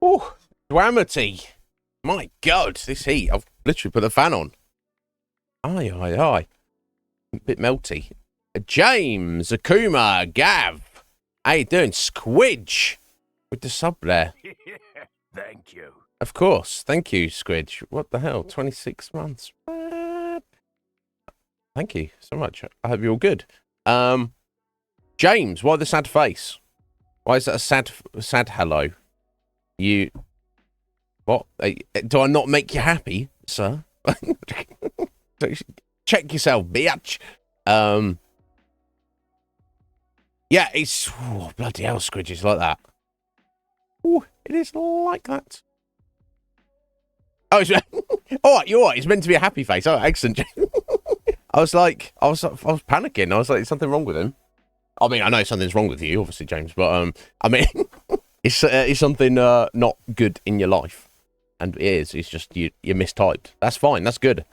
Oh, Dramity. My God, this heat. I've literally put the fan on. Aye, aye, aye. A bit melty. James, Akuma, Gav. How you doing? Squidge. With the sub there. Thank you. Of course. Thank you, Squidge. What the hell? 26 months. What? Thank you so much. I hope you're all good. James, why the sad face? Why is that a sad hello? You... What? Do I not make you happy, sir? Check yourself, bitch. Yeah, it's... Oh, bloody hell, Squidge, it's like that. Oh, it is like that. Oh, it's... all right, you're all right. It's meant to be a happy face. Oh, excellent. I was panicking. I was like, is something wrong with him? I mean, I know something's wrong with you, obviously, James, but, I mean, it's something not good in your life. And it is. It's just you're mistyped. That's fine. That's good.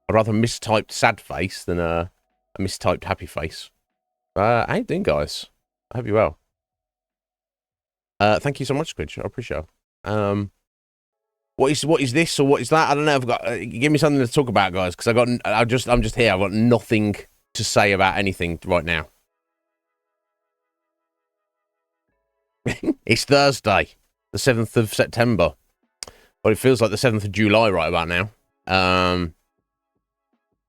I'd rather a mistyped sad face than a mistyped happy face. How you doing, guys? I hope you're well. Thank you so much, Squidge. I appreciate it. What is this or what is that? I don't know. I've got give me something to talk about, guys, because I'm just here. I've got nothing to say about anything right now. It's Thursday, the 7th of September. Well, it feels like the 7th of July right about now.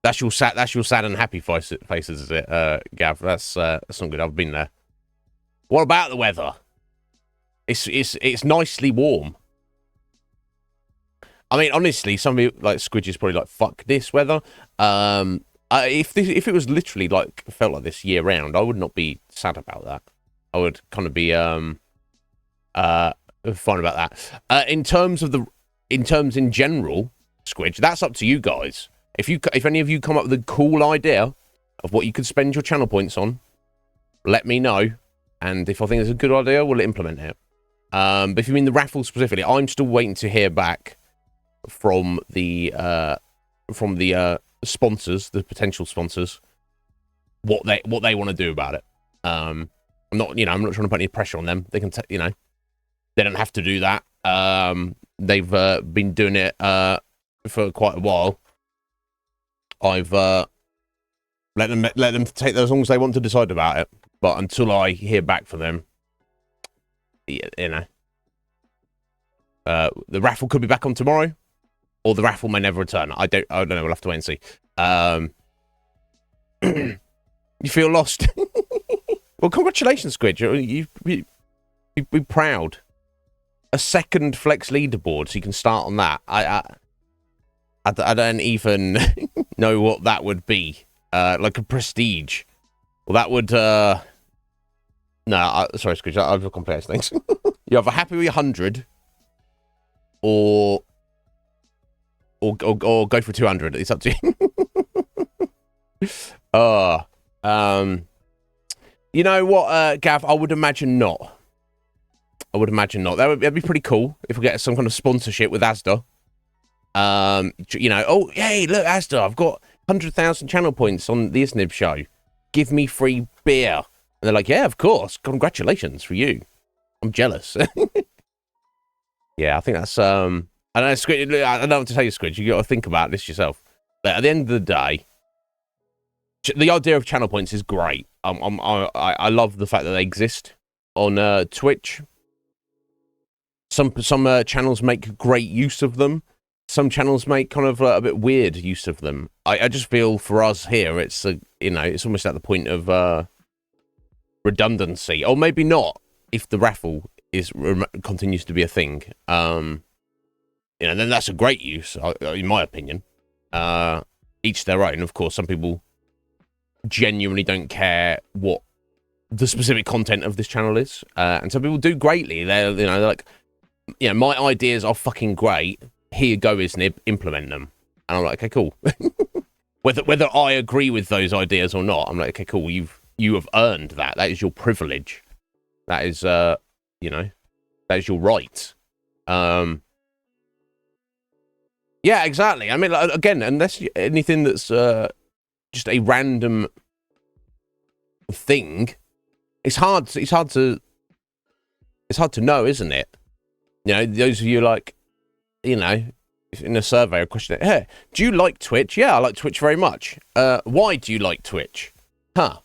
That's your sad and happy faces, is it, Gav? That's not good. I've been there. What about the weather? It's nicely warm. I mean, honestly, some people like Squidge is probably like, fuck this weather. If it was literally like felt like this year round, I would not be sad about that. I would kind of be fine about that. In terms in general, Squidge, that's up to you guys. If any of you come up with a cool idea of what you could spend your channel points on, let me know. And if I think it's a good idea, we'll implement it. But if you mean the raffle specifically, I'm still waiting to hear back from the sponsors, the potential sponsors, what they want to do about it. I'm not trying to put any pressure on them. They can, they don't have to do that. They've been doing it for quite a while. I've let them take as long as they want to decide about it. But until I hear back from them, the raffle could be back on tomorrow, or the raffle may never return. I don't know. We'll have to wait and see. You feel lost? Well, congratulations, Squidge. You'd be proud. A second flex leaderboard, so you can start on that. I don't even know what that would be. Like a prestige. Well, that would... No, sorry, Squidge, I'll overcomplicate things. You're either happy with 100, or go for 200. It's up to you. You know what, Gav? I would imagine not. That'd be pretty cool if we get some kind of sponsorship with Asda. Oh, hey, look, Asda, I've got 100,000 channel points on the Iznib Show. Give me free beer. And they're like, yeah, of course. Congratulations for you. I'm jealous. Yeah, I think that's, I don't know, Squidge, I don't know what to tell you, Squidge. You got to think about this yourself. But at the end of the day, the idea of channel points is great. I love the fact that they exist on Twitch. Some channels make great use of them. Some channels make kind of a bit weird use of them. I just feel for us here, it's it's almost at the point of redundancy, or maybe not if the raffle continues to be a thing. Then that's a great use, in my opinion. Each their own. Of course, some people genuinely don't care what the specific content of this channel is, and some people do greatly. They're like, my ideas are fucking great. Here you go, Iznib, implement them. And I'm like, okay, cool. whether I agree with those ideas or not, I'm like, okay, cool. You have earned that. That is your privilege. That is that is your right. Yeah, exactly. I mean, again, unless anything that's just a random thing, it's hard to know, isn't it? You know, those of you like, you know, in a survey or question, hey, do you like Twitch? Yeah, I like Twitch very much. Why do you like Twitch? Huh.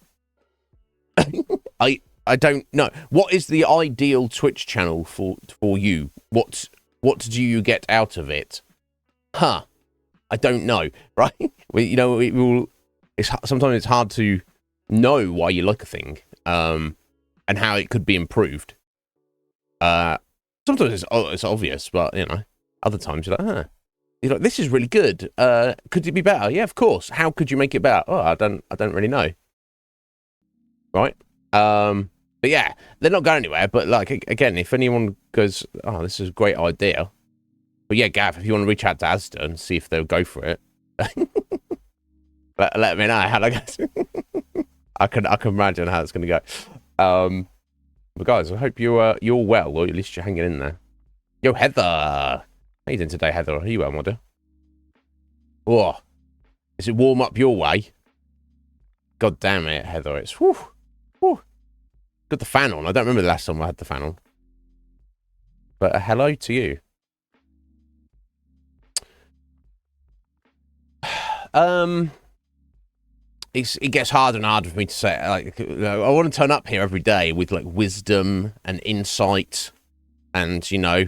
I don't know. What is the ideal Twitch channel for you? What do you get out of it? Huh. I don't know, right? You know, sometimes it's hard to know why you like a thing, and how it could be improved. Sometimes it's obvious, but you know, other times you're like, you're like, this is really good. Could it be better? Yeah, of course. How could you make it better? Oh, I don't really know. Right? But yeah, they're not going anywhere. But like again, if anyone goes, oh, this is a great idea. But yeah, Gav, if you want to reach out to Asda and see if they'll go for it, let me know how that goes. I can imagine how it's going to go. But guys, I hope you're well, or at least you're hanging in there. Yo, Heather, how you doing today, Heather? Are you well, my dear? Oh, is it warm up your way? God damn it, Heather, it's whew. Got the fan on. I don't remember the last time I had the fan on. But hello to you. It gets harder and harder for me to say. Like, I want to turn up here every day with like wisdom and insight, and you know,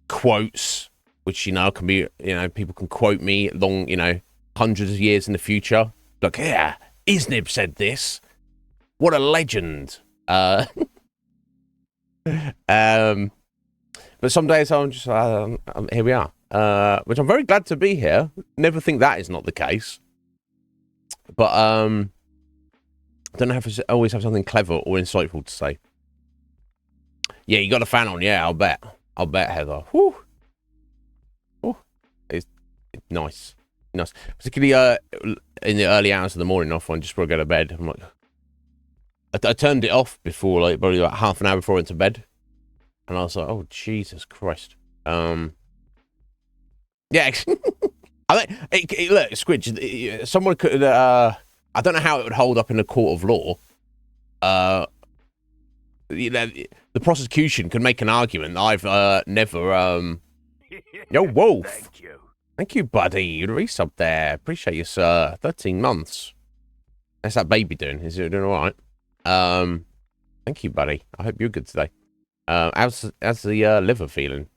quotes, which you know can be, you know, people can quote me long, you know, hundreds of years in the future. Like, yeah, Iznib said this. What a legend. But some days I'm just here we are. Which I'm very glad to be here. Never think that is not the case. But I don't know if I always have something clever or insightful to say. Yeah, you got a fan on. Yeah, I'll bet, Heather. Whew. Oh, it's nice. Particularly in the early hours of the morning, off just before I go to bed. I'm like, I turned it off before, like probably like half an hour before I went to bed, and I was like, oh Jesus Christ. Yeah. I think, look, Squidge, someone could, I don't know how it would hold up in a court of law. You know, the prosecution could make an argument that I've never, Yo, Wolf. Thank you, buddy. You'd resub there. Appreciate you, sir. 13 months. How's that baby doing? Is it doing all right? Thank you, buddy. I hope you're good today. How's the liver feeling?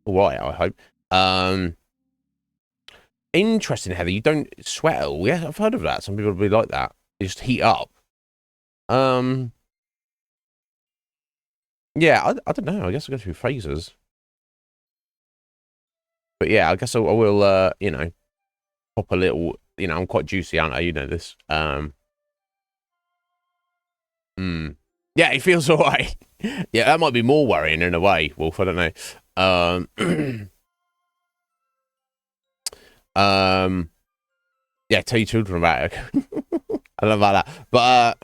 All right, I hope. Interesting, Heather. You don't sweat at all. Yeah, I've heard of that. Some people will be like that. They just heat up. Yeah, I don't know. I guess I'll go through phases. But yeah, I guess I will, you know, pop a little, you know, I'm quite juicy, aren't I? You know this. Yeah, it feels all right. Yeah, that might be more worrying in a way, Wolf. I don't know. Yeah, tell your children about it. I love that. But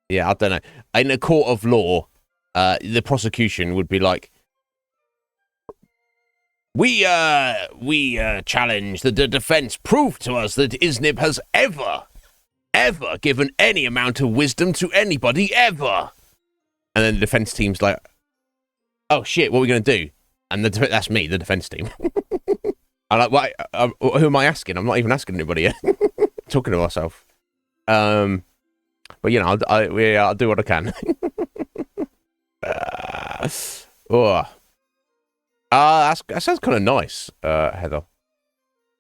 yeah, I don't know. In a court of law, the prosecution would be like, we challenge the defense. Prove to us that Iznib has ever given any amount of wisdom to anybody ever. And then the defense team's like, oh shit, what are we going to do? And that's me, the defense team. I'm like, what? Who am I asking? I'm not even asking anybody yet. Talking to myself. But you know, I'll do what I can. That sounds kind of nice, Heather.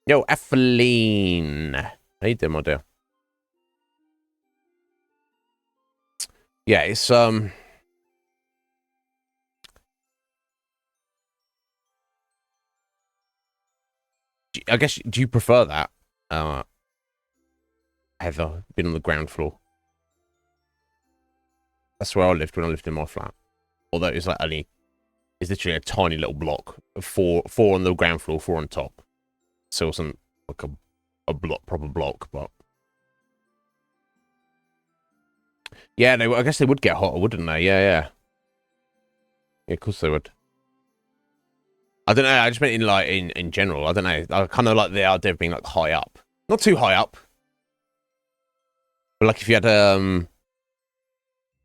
Yo, Eveline. How you doing, my dear? Yeah, it's I guess, do you prefer that, Heather, being on the ground floor? That's where I lived when I lived in my flat. Although it's like it's literally a tiny little block of four on the ground floor, 4 on top. So it wasn't like a proper block, but yeah, I guess they would get hotter, wouldn't they? Yeah, of course they would. I don't know. I just meant in general. I don't know. I kind of like the idea of being like high up, not too high up, but like if you had I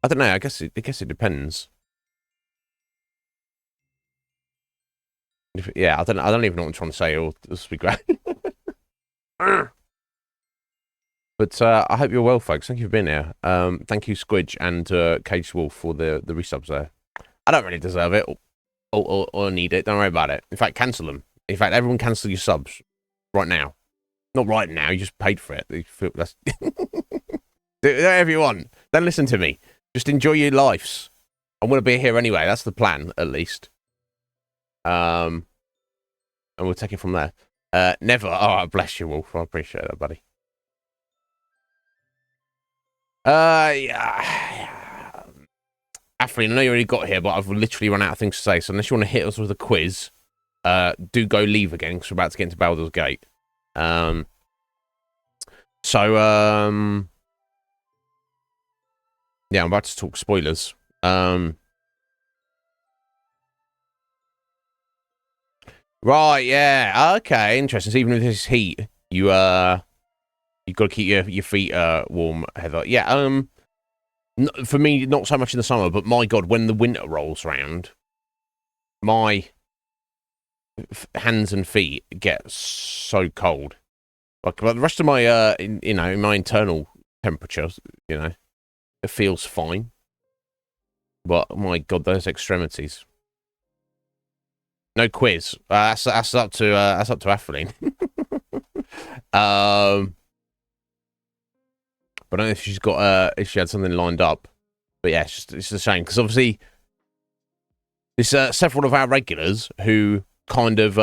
don't know. I guess it depends. Yeah, I don't even know what I'm trying to say. It'll be great. But I hope you're well, folks. Thank you for being here. Thank you, Squidge and Cage Wolf for the resubs there. I don't really deserve it or need it. Don't worry about it. In fact, cancel them. In fact, everyone cancel your subs right now. Not right now. You just paid for it. That's do whatever you want. Don't listen to me. Just enjoy your lives. I'm gonna be here anyway. That's the plan, at least. And we'll take it from there. Never. Oh, bless you, Wolf. I appreciate that, buddy. Yeah. Athleen, I know you already got here, but I've literally run out of things to say. So unless you want to hit us with a quiz, do go leave again because we're about to get into Baldur's Gate. Yeah, I'm about to talk spoilers. Right, yeah, okay, interesting. So even with this heat, you've got to keep your feet warm, Heather. Yeah, for me, not so much in the summer, but my God, when the winter rolls around, my hands and feet get so cold. Like the rest of my, my internal temperature, it feels fine. But my God, those extremities. No quiz. That's up to Atheline. But I don't know if she's got if she had something lined up. But yeah, it's a shame because obviously there's several of our regulars who kind of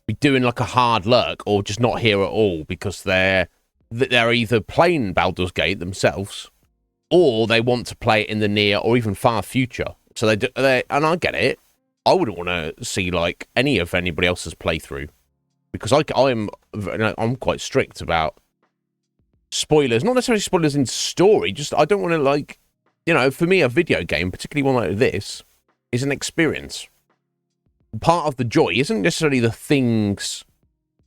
be doing like a hard lurk or just not here at all because they're either playing Baldur's Gate themselves or they want to play it in the near or even far future. So they and I get it. I wouldn't want to see like any of anybody else's playthrough because I'm quite strict about spoilers, not necessarily spoilers in story. Just I don't want to like, for me a video game, particularly one like this, is an experience. Part of the joy isn't necessarily the things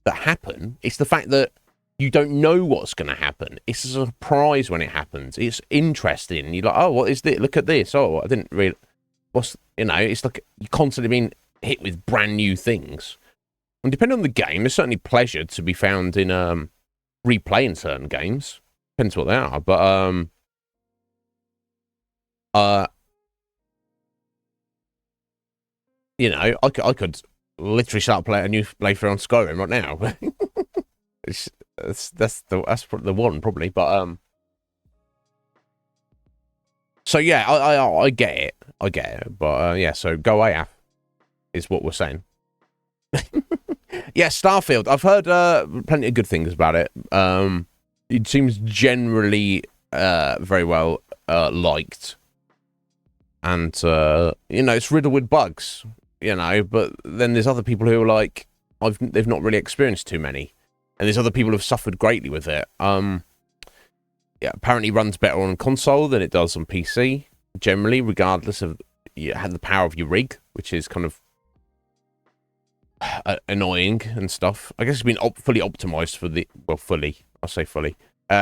that happen; it's the fact that you don't know what's going to happen. It's a surprise when it happens. It's interesting. You're like, oh, what is this? Look at this. Oh, I didn't really. It's like you're constantly being hit with brand new things. And depending on the game, there's certainly pleasure to be found in replaying certain games. Depends what they are. But I could literally start playing a new playthrough on Skyrim right now. that's the one probably. But so yeah, I get it. I get it. But yeah, so go AF is what we're saying. Yeah, Starfield. I've heard plenty of good things about it. It seems generally very well liked. And it's riddled with bugs, but then there's other people who are like they've not really experienced too many. And there's other people who've suffered greatly with it. Yeah, apparently runs better on console than it does on PC, generally, regardless of you had the power of your rig, which is kind of annoying and stuff. I guess it's been fully optimized for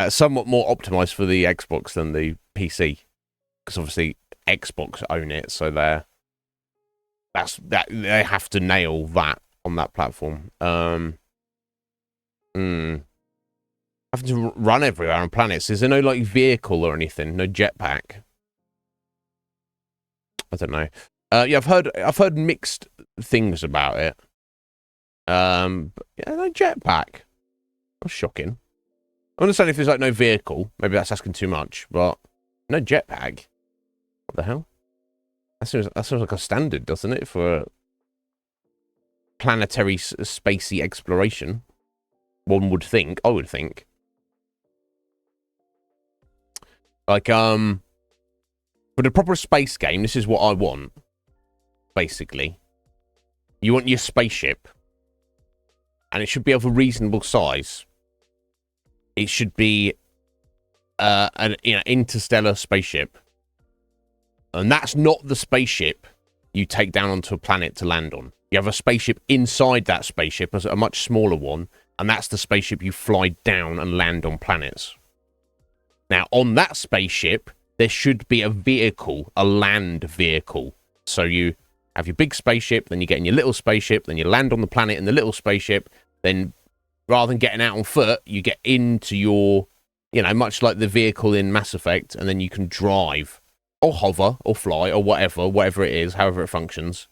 somewhat more optimized for the Xbox than the PC, because obviously Xbox own it, so they have to nail that on that platform. Having to run everywhere on planets. Is there no like vehicle or anything? No jetpack? I don't know. Yeah, I've heard mixed things about it. But yeah, no jetpack. That's shocking. I understand if there's like no vehicle. Maybe that's asking too much, but no jetpack. What the hell? That sounds like a standard, doesn't it, for planetary spacey exploration? One would think. I would think. Like, for the proper space game, this is what I want. Basically, you want your spaceship, and it should be of a reasonable size. It should be an interstellar spaceship, and that's not the spaceship you take down onto a planet to land on. You have a spaceship inside that spaceship, a much smaller one, and that's the spaceship you fly down and land on planets. Now, on that spaceship, there should be a vehicle, a land vehicle. So you Have your big spaceship, then you get in your little spaceship, then you land on the planet in the little spaceship, then rather than getting out on foot, you get into your, you know, much like the vehicle in Mass Effect, and then you can drive or hover or fly or whatever it is, however it functions.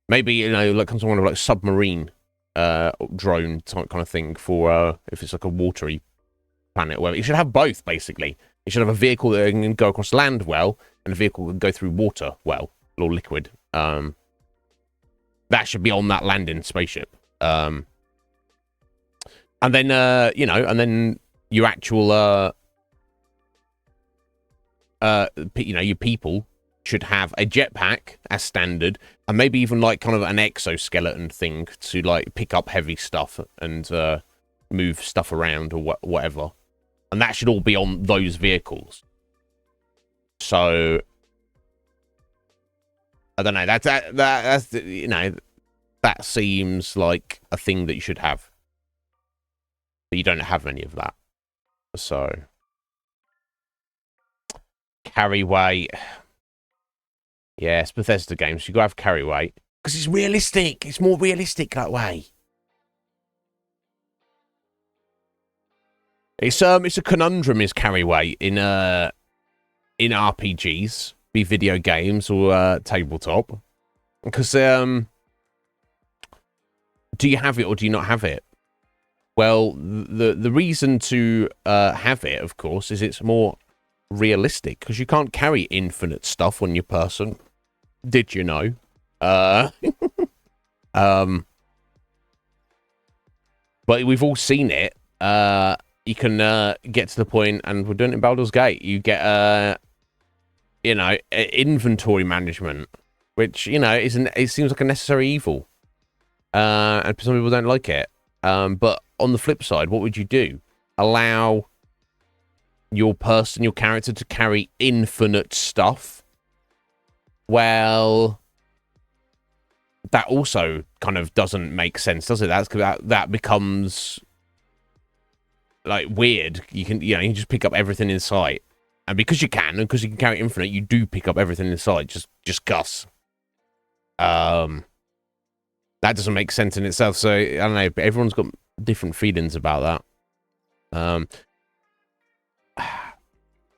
Maybe, you know, like some kind of like submarine drone type kind of thing for if it's like a watery planet or whatever. You should have both, basically. You should have a vehicle that can go across land well, and a vehicle that can go through water well, or liquid. That should be on that landing spaceship. And then, you know, and then your actual, you know, your people should have a jetpack as standard, and maybe even like kind of an exoskeleton thing to like pick up heavy stuff and move stuff around or whatever. And that should all be on those vehicles. So I don't know. That's you know, that seems like a thing that you should have. But you don't have any of that. So carry weight. Yeah, it's Bethesda games. You gotta have carry weight. Because it's realistic. It's more realistic that way. It's a conundrum is carry weight in RPGs, be video games or tabletop. Because do you have it or do you not have it? Well, the reason to have it, of course, is it's more realistic because you can't carry infinite stuff on your person. Did you know? But we've all seen it. You can get to the point, and we're doing it in Baldur's Gate. You get, you know, inventory management, which, you know, it seems like a necessary evil, and some people don't like it. But on the flip side, what would you do? Allow your person, your character, to carry infinite stuff? Well, that also kind of doesn't make sense, does it? That becomes like weird. You can just pick up everything in sight, and because you can, and because you can carry infinite, you do pick up everything in sight. Just Gus. That doesn't make sense in itself. So I don't know. But everyone's got different feelings about that.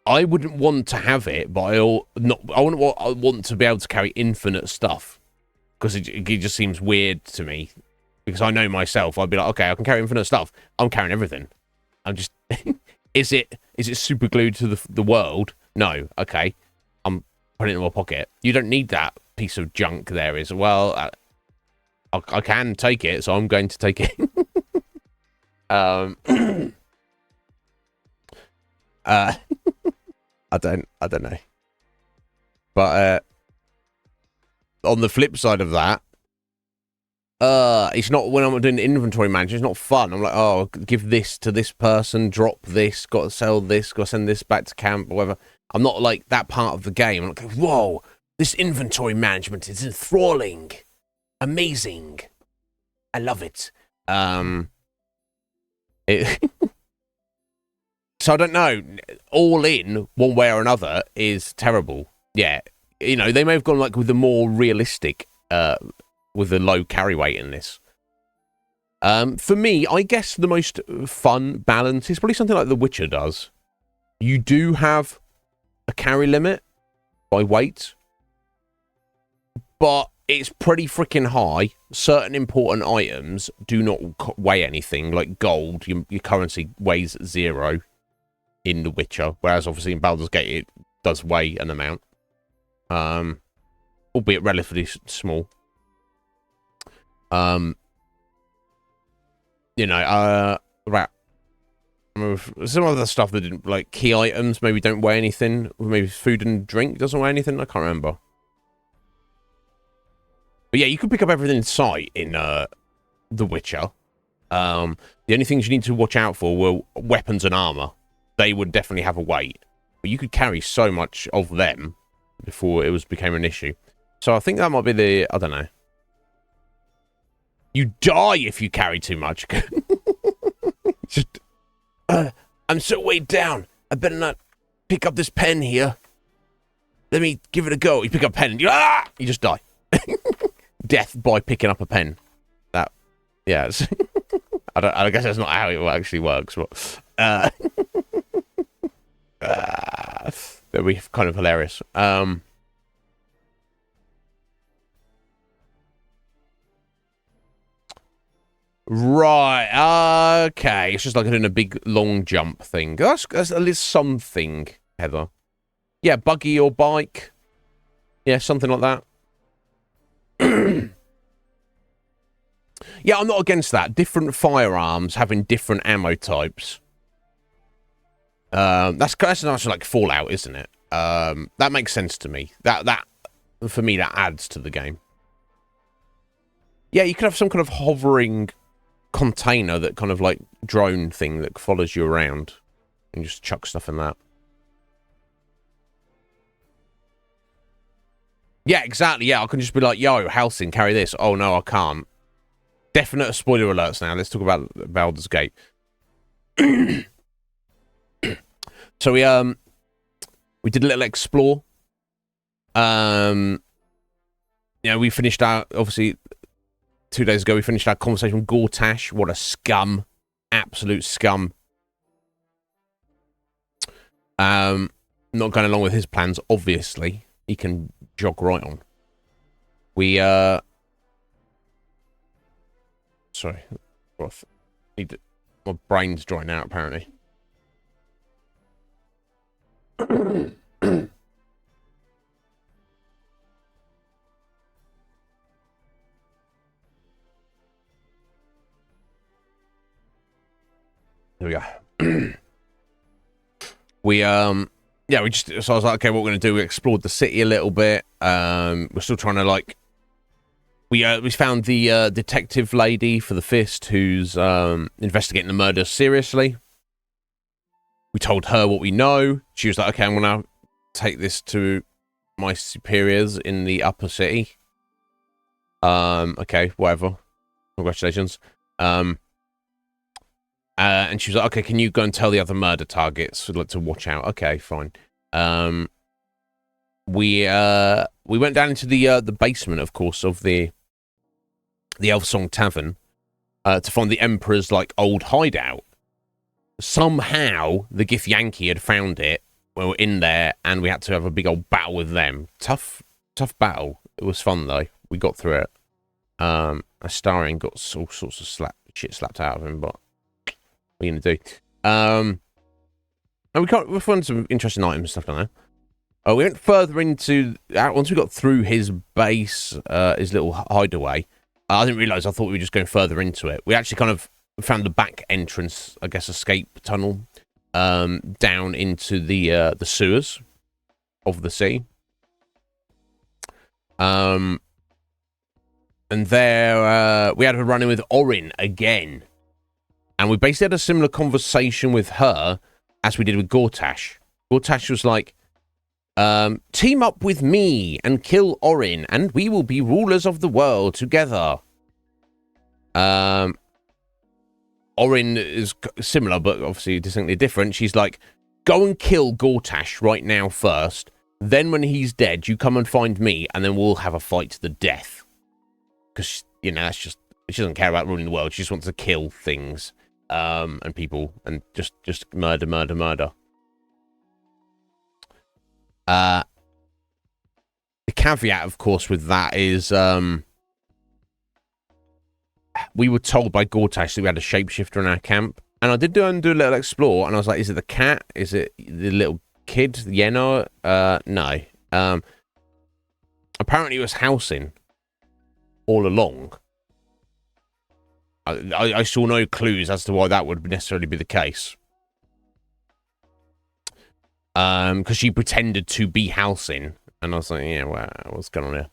I wouldn't want to have it, but I wouldn't want to be able to carry infinite stuff because it just seems weird to me. Because I know myself, I'd be like, okay, I can carry infinite stuff. I'm carrying everything. I'm just, is it super glued to the world? No. Okay, I'm putting it in my pocket. You don't need that piece of junk there. Is well, I can take it, so I'm going to take it. I don't know. But on the flip side of that, it's not, when I'm doing inventory management, it's not fun. I'm like, oh, give this to this person, drop this, got to sell this, got to send this back to camp, or whatever. I'm not like that part of the game. I'm like, whoa, this inventory management is enthralling, amazing. I love it. So I don't know. All in, one way or another, is terrible. Yeah, you know, they may have gone like with the more realistic, with the low carry weight in this. For me, I guess the most fun balance is probably something like The Witcher does. You do have a carry limit by weight, but it's pretty freaking high. Certain important items do not weigh anything, like gold. Your currency weighs 0 in The Witcher, whereas obviously in Baldur's Gate it does weigh an amount, albeit relatively small. You know, some other stuff that didn't, like key items, maybe don't weigh anything. Maybe food and drink doesn't weigh anything. I can't remember. But yeah, you can pick up everything in sight in The Witcher. The only things you need to watch out for were weapons and armor. They would definitely have a weight, but you could carry so much of them before it became an issue. So I think that might be I don't know. You die if you carry too much. Just, I'm so weighed down. I better not pick up this pen here. Let me give it a go. You pick up a pen and you just die. Death by picking up a pen. That, yeah. I guess that's not how it actually works, but that'd be kind of hilarious. Right. Okay. It's just like doing a big long jump thing. That's at least something, Heather. Yeah, buggy or bike. Yeah, something like that. Yeah, I'm not against that. Different firearms having different ammo types. That's nice, like Fallout, isn't it? That makes sense to me. That for me, that adds to the game. Yeah, you could have some kind of hovering container, that kind of like drone thing that follows you around, and just chuck stuff in that. Yeah, exactly. Yeah, I can just be like, yo, Halcyon, carry this. Oh, no, I can't. Definite spoiler alerts now. Let's talk about Baldur's Gate. So we did a little explore. We finished our, obviously, 2 days ago, we finished our conversation with Gortash. What a scum. Absolute scum. Not going along with his plans, obviously. He can jog right on. Sorry. My brain's drying out, apparently. There we go. Yeah, so I was like, okay, what we're going to do, we explored the city a little bit. We're still trying to, like, we found the detective lady for the Fist who's investigating the murder seriously. We told her what we know. She was like, okay, I'm going to take this to my superiors in the upper city. Okay, whatever. Congratulations. And she was like, okay, can you go and tell the other murder targets to watch out? Okay, fine. We went down into the basement, of course, of the Elfsong Tavern to find the Emperor's, like, old hideout. Somehow, the Gith Yankee had found it when we were in there, and we had to have a big old battle with them. Tough battle. It was fun, though. We got through it. Astarion got all sorts of shit slapped out of him, but what are you going to do? And we found some interesting items and stuff down there. We went further into... once we got through his base, his little hideaway, I didn't realise. I thought we were just going further into it. We actually kind of found the back entrance, I guess, escape tunnel, down into the sewers of the sea. And there, we had a run-in with Orin again. And we basically had a similar conversation with her as we did with Gortash. Gortash was like, team up with me and kill Orin, and we will be rulers of the world together. Orin is similar, but obviously distinctly different. She's like, go and kill Gortash right now first. Then when he's dead, you come and find me, and then we'll have a fight to the death. Because, you know, that's just... She doesn't care about ruling the world. She just wants to kill things and people, and just murder. The caveat, of course, with that is... we were told by Gortash that we had a shapeshifter in our camp. And I did do a little explore, and I was like, is it the cat? Is it the little kid? Yeno? No. Apparently it was Halcyon all along. I saw no clues as to why that would necessarily be the case. Because she pretended to be Halcyon. And I was like, yeah, well, what's going on here?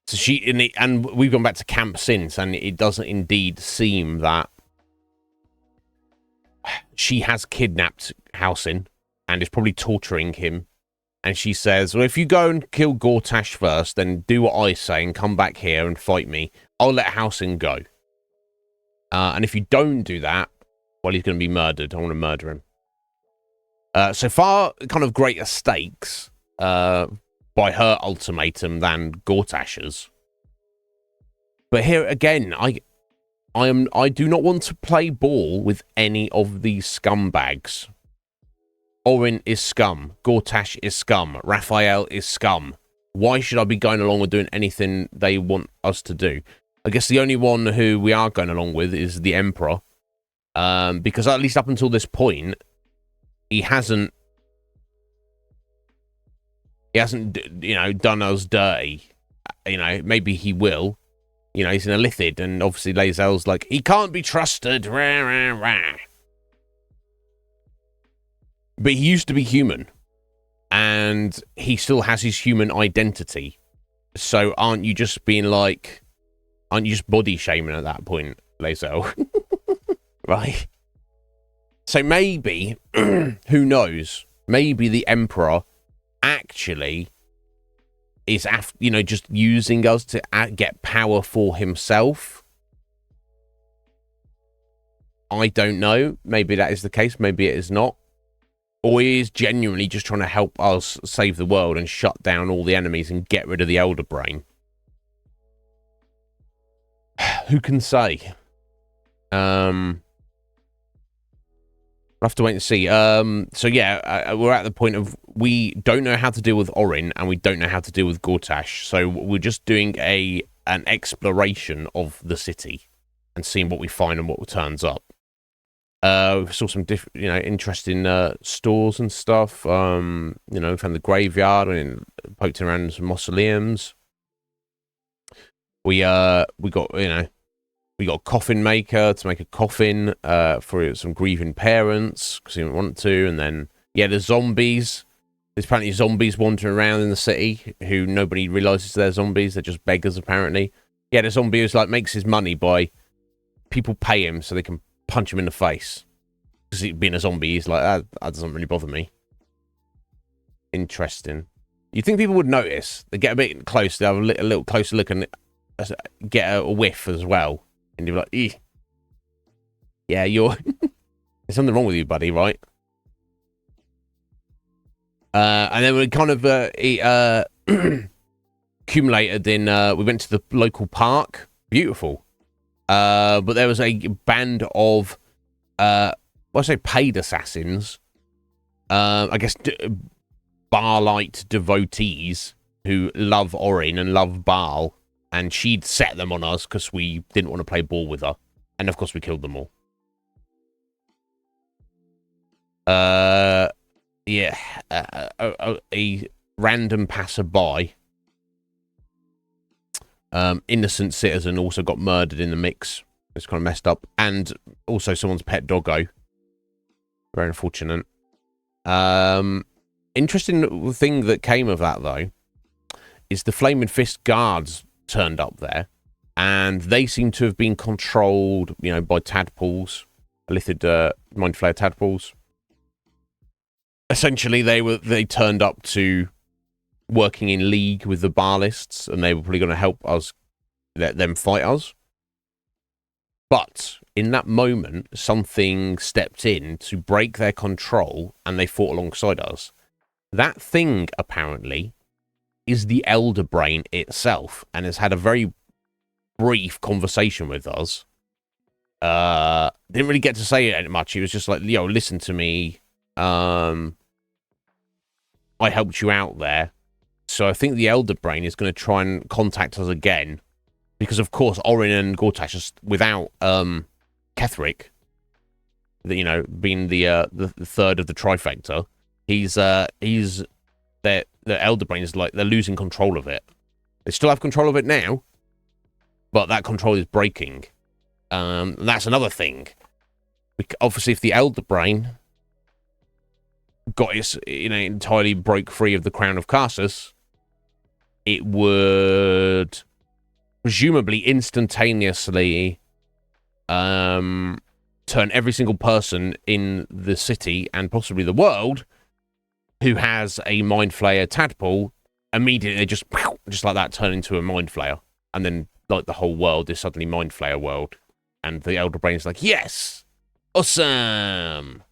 So and we've gone back to camp since, and it doesn't indeed seem that she has kidnapped Halcyon and is probably torturing him. And she says, well, if you go and kill Gortash first, then do what I say and come back here and fight me, I'll let Halcyon go. And if you don't do that, well, he's going to be murdered. I want to murder him. So far, kind of greater stakes. by her ultimatum than Gortash's. But here again, I do not want to play ball with any of these scumbags. Orin is scum. Gortash is scum. Raphael is scum. Why should I be going along with doing anything they want us to do? I guess the only one who we are going along with is the Emperor. Because at least up until this point, he hasn't, done us dirty. Maybe he will. He's in a Lithid, and obviously Lae'zel's like, he can't be trusted. Rah, rah, rah. But he used to be human, and he still has his human identity. So aren't you just body shaming at that point, Lae'zel? Right? So maybe, who knows? Maybe the Emperor actually is, just using us to get power for himself. I don't know. Maybe that is the case. Maybe it is not. Or he is genuinely just trying to help us save the world and shut down all the enemies and get rid of the Elder Brain. Who can say? We'll have to wait and see. So yeah, we're at the point of we don't know how to deal with Orin and we don't know how to deal with Gortash. So we're just doing an exploration of the city and seeing what we find and what turns up. We saw some different, interesting stores and stuff. We found the graveyard and poked around in some mausoleums. We got a coffin maker to make a coffin for some grieving parents because he didn't want to. And then, the zombies. There's apparently zombies wandering around in the city who nobody realizes they're zombies. They're just beggars, apparently. Yeah, the zombie who's makes his money by people pay him so they can punch him in the face. Because being a zombie, he's like, that doesn't really bother me. Interesting. You'd think people would notice. They get a bit close. They have a little closer look and get a whiff as well. And you're like, eeh. Yeah, there's something wrong with you, buddy, right? And then we kind of accumulated in, we went to the local park. Beautiful. But there was a band of, paid assassins. I guess Baalite devotees who love Orin and love Baal. And she'd set them on us because we didn't want to play ball with her. And, of course, we killed them all. A random passerby, innocent citizen also got murdered in the mix. It's kind of messed up. And also someone's pet doggo. Very unfortunate. Interesting thing that came of that, though, is the Flaming Fist guards turned up there, and they seem to have been controlled, by tadpoles, Lithid Mind Flayer tadpoles. Essentially, they turned up to working in league with the Baalists, and they were probably going to help us, let them fight us. But in that moment, something stepped in to break their control, and they fought alongside us. That thing, apparently, is the Elder Brain itself, and has had a very brief conversation with us. Didn't really get to say it much. He was just like, listen to me. I helped you out there. So I think the Elder Brain is going to try and contact us again. Because, of course, Orin and Gortash, just without Ketheric, being the third of the trifecta, the Elder Brain is they're losing control of it. They still have control of it now, but that control is breaking. That's another thing. Obviously, if the Elder Brain got its, entirely broke free of the Crown of Karsus, it would presumably instantaneously turn every single person in the city and possibly the world who has a Mind Flayer tadpole immediately just like that turn into a Mind Flayer, and then the whole world is suddenly Mind Flayer world, and the Elder Brain is like, yes, awesome.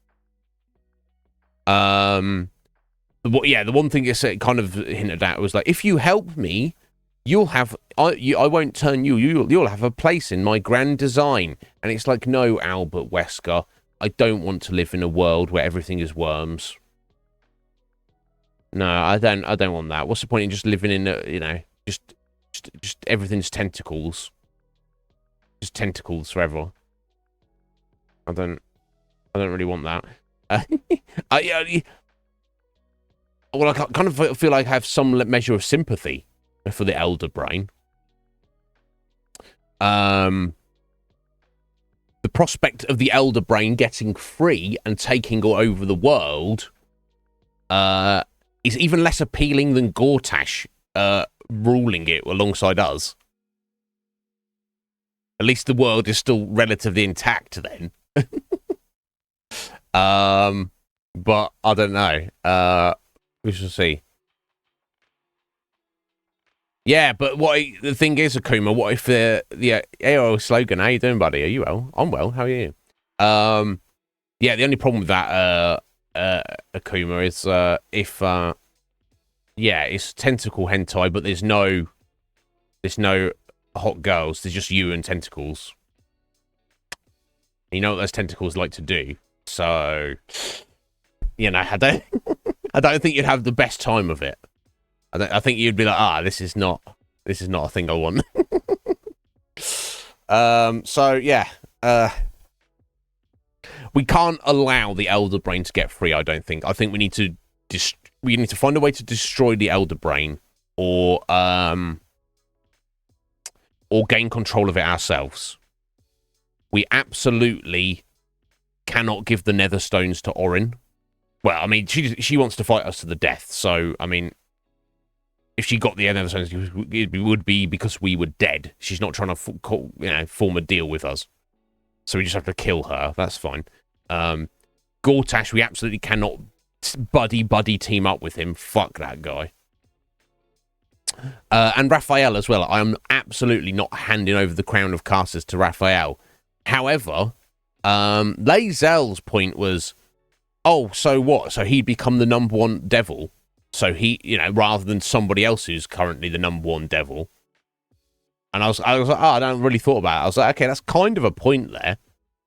the one thing it kind of hinted at was like, if you help me, you'll have I won't turn you. You'll have a place in my grand design. And it's like, no, Albert Wesker, I don't want to live in a world where everything is worms. No, I don't want that. What's the point in just living in just everything's tentacles, just tentacles forever. I don't really want that. Well, I kind of feel like I have some measure of sympathy for the Elder Brain. The prospect of the Elder Brain getting free and taking all over the world is even less appealing than Gortash ruling it alongside us. At least the world is still relatively intact then. But I don't know. We shall see. Yeah, but the thing is, Akuma, what if the AOL slogan, how you doing, buddy? Are you well? I'm well. How are you? Yeah, the only problem with that, Akuma, is if it's tentacle hentai, but there's no hot girls. There's just you and tentacles. You know what those tentacles like to do. So, I don't think you'd have the best time of it. I think you'd be like, this is not a thing I want. So yeah, we can't allow the Elder Brain to get free. I don't think. I think we need to find a way to destroy the Elder Brain, or gain control of it ourselves. We absolutely cannot give the Netherstones to Orin. Well, I mean, she wants to fight us to the death. So, I mean, if she got the Netherstones, it would be because we were dead. She's not trying to form a deal with us. So we just have to kill her. That's fine. Gortash, we absolutely cannot buddy team up with him. Fuck that guy. And Raphael as well. I am absolutely not handing over the crown of casters to Raphael. However, Lae'zel's point was, oh, so what? So he'd become the number one devil. So he, rather than somebody else who's currently the number one devil. And I was like, I don't really thought about it. I was like, okay, that's kind of a point there.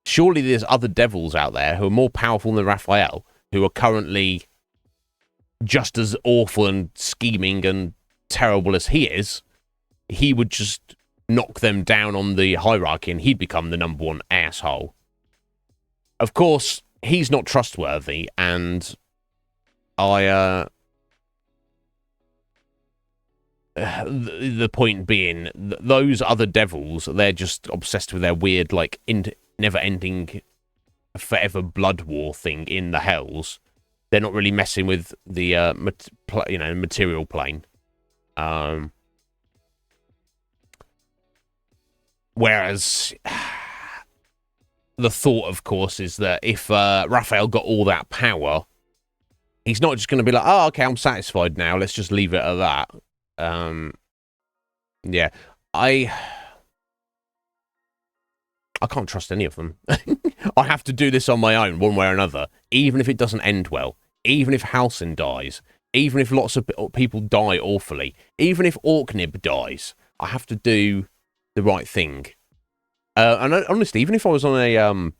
Surely there's other devils out there who are more powerful than Raphael, who are currently just as awful and scheming and terrible as he is. He would just knock them down on the hierarchy and he'd become the number one asshole. Of course, he's not trustworthy, and the point being, those other devils, they're just obsessed with their weird, never-ending, forever blood war thing in the hells. They're not really messing with the material plane. Whereas the thought, of course, is that if Raphael got all that power, he's not just going to be like, oh, okay, I'm satisfied now. Let's just leave it at that. Yeah, I can't trust any of them. I have to do this on my own, one way or another, even if it doesn't end well, even if Halsin dies, even if lots of people die awfully, even if Orknib dies. I have to do the right thing. And honestly, even if I was on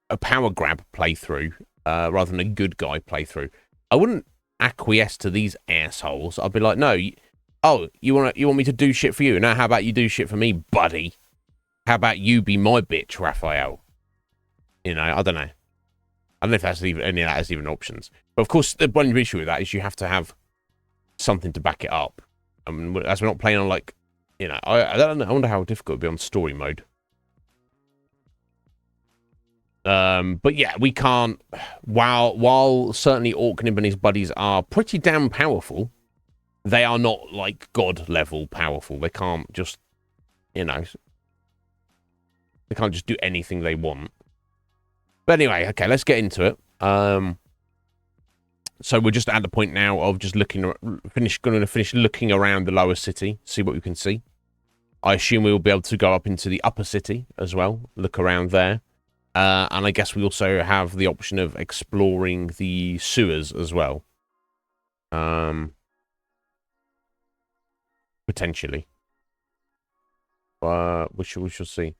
a power grab playthrough rather than a good guy playthrough, I wouldn't acquiesce to these assholes. I'd be like, no, you want me to do shit for you? Now, how about you do shit for me, buddy? How about you be my bitch, Raphael? I don't know. I don't know if that's any of that has even options. But of course, the one issue with that is you have to have something to back it up. I mean, as we're not playing on I don't know. I wonder how difficult it would be on story mode. But yeah, we can't. While certainly Orknib and his buddies are pretty damn powerful, they are not like god level powerful. They can't just, they can't just do anything they want. But anyway, okay, let's get into it. So we're just at the point now of just going to finish looking around the lower city, see what we can see. I assume we will be able to go up into the upper city as well, look around there. And I guess we also have the option of exploring the sewers as well. Potentially. We shall see.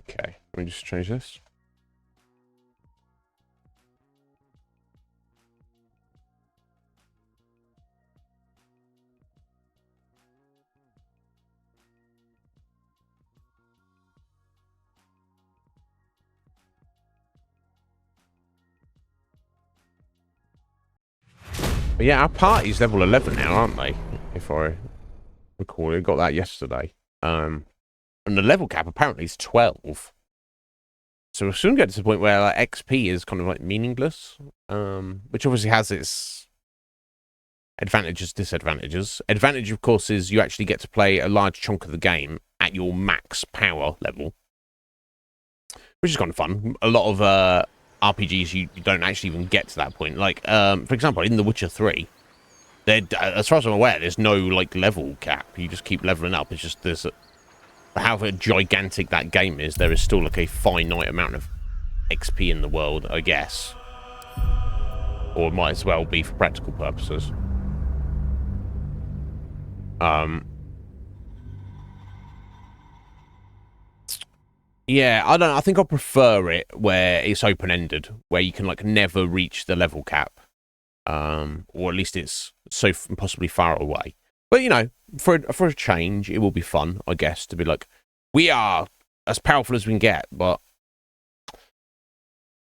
Okay, let me just change this. But yeah, our party's level 11 now, aren't they? If I recall, I got that yesterday. And the level cap apparently is 12. So we'll soon get to the point where like, XP is kind of like meaningless. Which obviously has its advantages, disadvantages. Advantage, of course, is you actually get to play a large chunk of the game at your max power level, which is kind of fun. A lot of RPGs, you don't actually even get to that point. Like, for example, in The Witcher 3, as far as I'm aware, there's no like level cap. You just keep leveling up. It's just there's however gigantic that game is, there is still like a finite amount of XP in the world, I guess, or it might as well be for practical purposes. Yeah, I don't know. I think I prefer it where it's open-ended, where you can like never reach the level cap, or at least it's so possibly far away. But you know, for a change, it will be fun, I guess, to be like, we are as powerful as we can get. But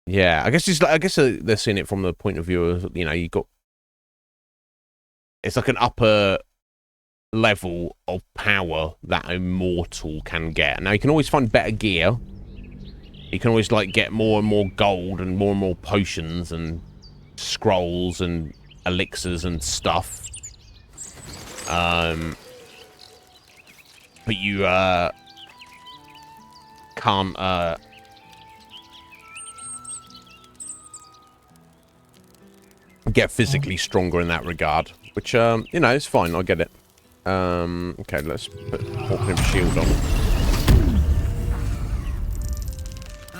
yeah, I guess they're seeing it from the point of view of, you know, it's like an upper level of power that a mortal can get. Now you can always find better gear. You can always like get more and more gold and more potions and scrolls and elixirs and stuff. But you can't get physically stronger in that regard, which you know, it's fine. I get it. Okay, let's put Hawkman's shield on.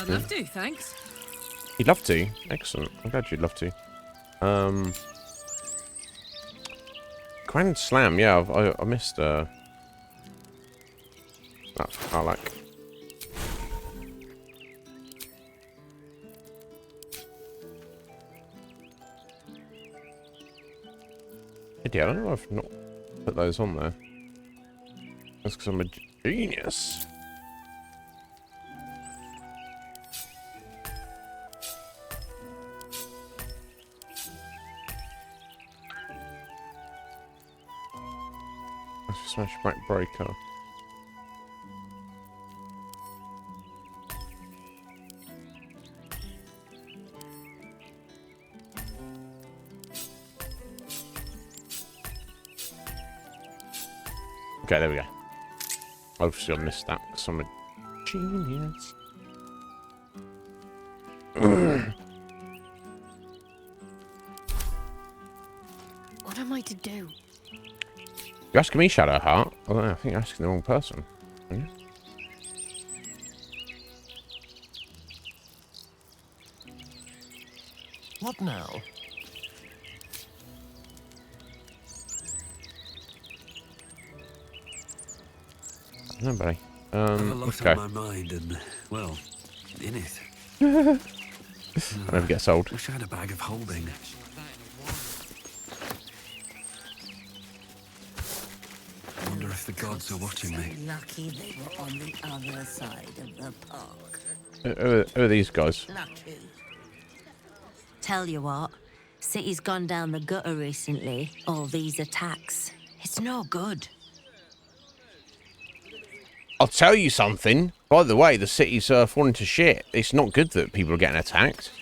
I'd love to, thanks. You'd love to? Excellent. I'm glad you'd love to. Grand Slam, yeah, I missed that's Karlak. Yeah, I don't know if I've not put those on there. That's because I'm a genius. Let's smash back breaker. Okay, there we go. Obviously I missed that because I'm a genius. What am I to do? You're asking me, Shadowheart? I don't know, I think you're asking the wrong person. Aren't you? What now? No, buddy. I've a lot okay. on my mind and, well, in it. I never get sold. Wish I had a bag of holding. I wonder if the gods are watching me. Lucky they were on the other side of the park. Who are these guys? Lucky. Tell you what, city's gone down the gutter recently. All these attacks. It's no good. I'll tell you something. By the way, the city's falling to shit. It's not good that people are getting attacked.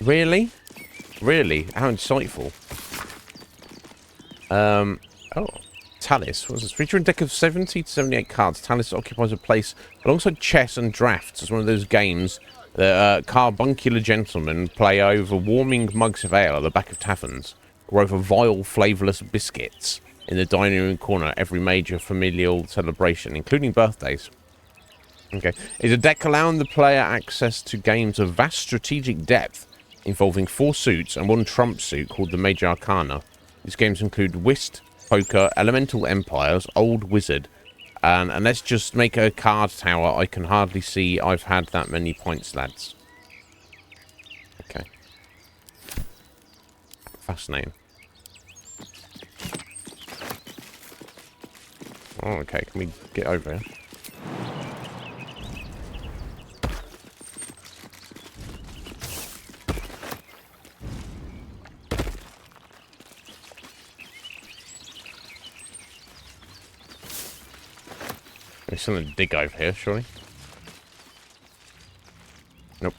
Really? Really? How insightful. Oh, Tallis. What's this? Featuring a deck of 70 to 78 cards, Tallis occupies a place alongside chess and drafts as one of those games that carbuncular gentlemen play over warming mugs of ale at the back of taverns, or over vile, flavourless biscuits in the dining room corner at every major familial celebration, including birthdays. Okay. It's a deck allowing the player access to games of vast strategic depth, involving 4 suits and 1 trump suit called the Major Arcana. These games include Whist, Poker, Elemental Empires, Old Wizard, and let's just make a card tower. I can hardly see I've had that many points, lads. Okay. Fascinating. Oh, okay, can we get over here? There's something to dig over here, surely. Nope.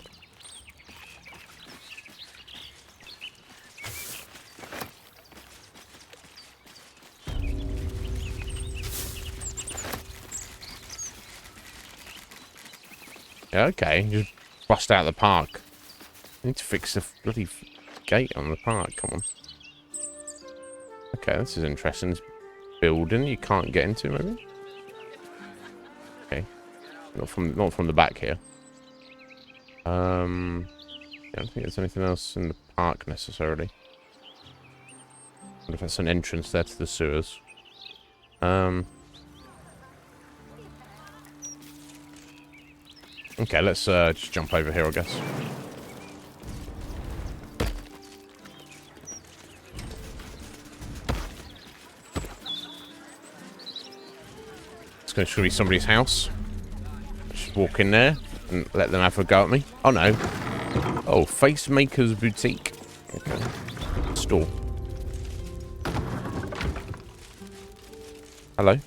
Yeah, okay, just bust out the park. I need to fix the bloody gate on the park, come on. Okay, this is interesting. This building you can't get into, maybe? Okay. Not from the back here. I don't think there's anything else in the park necessarily. I wonder if that's an entrance there to the sewers. Okay, let's just jump over here, I guess. It's going to be somebody's house. Just walk in there and let them have a go at me. Oh no. Oh, Face Maker's Boutique. Okay. Store. Hello.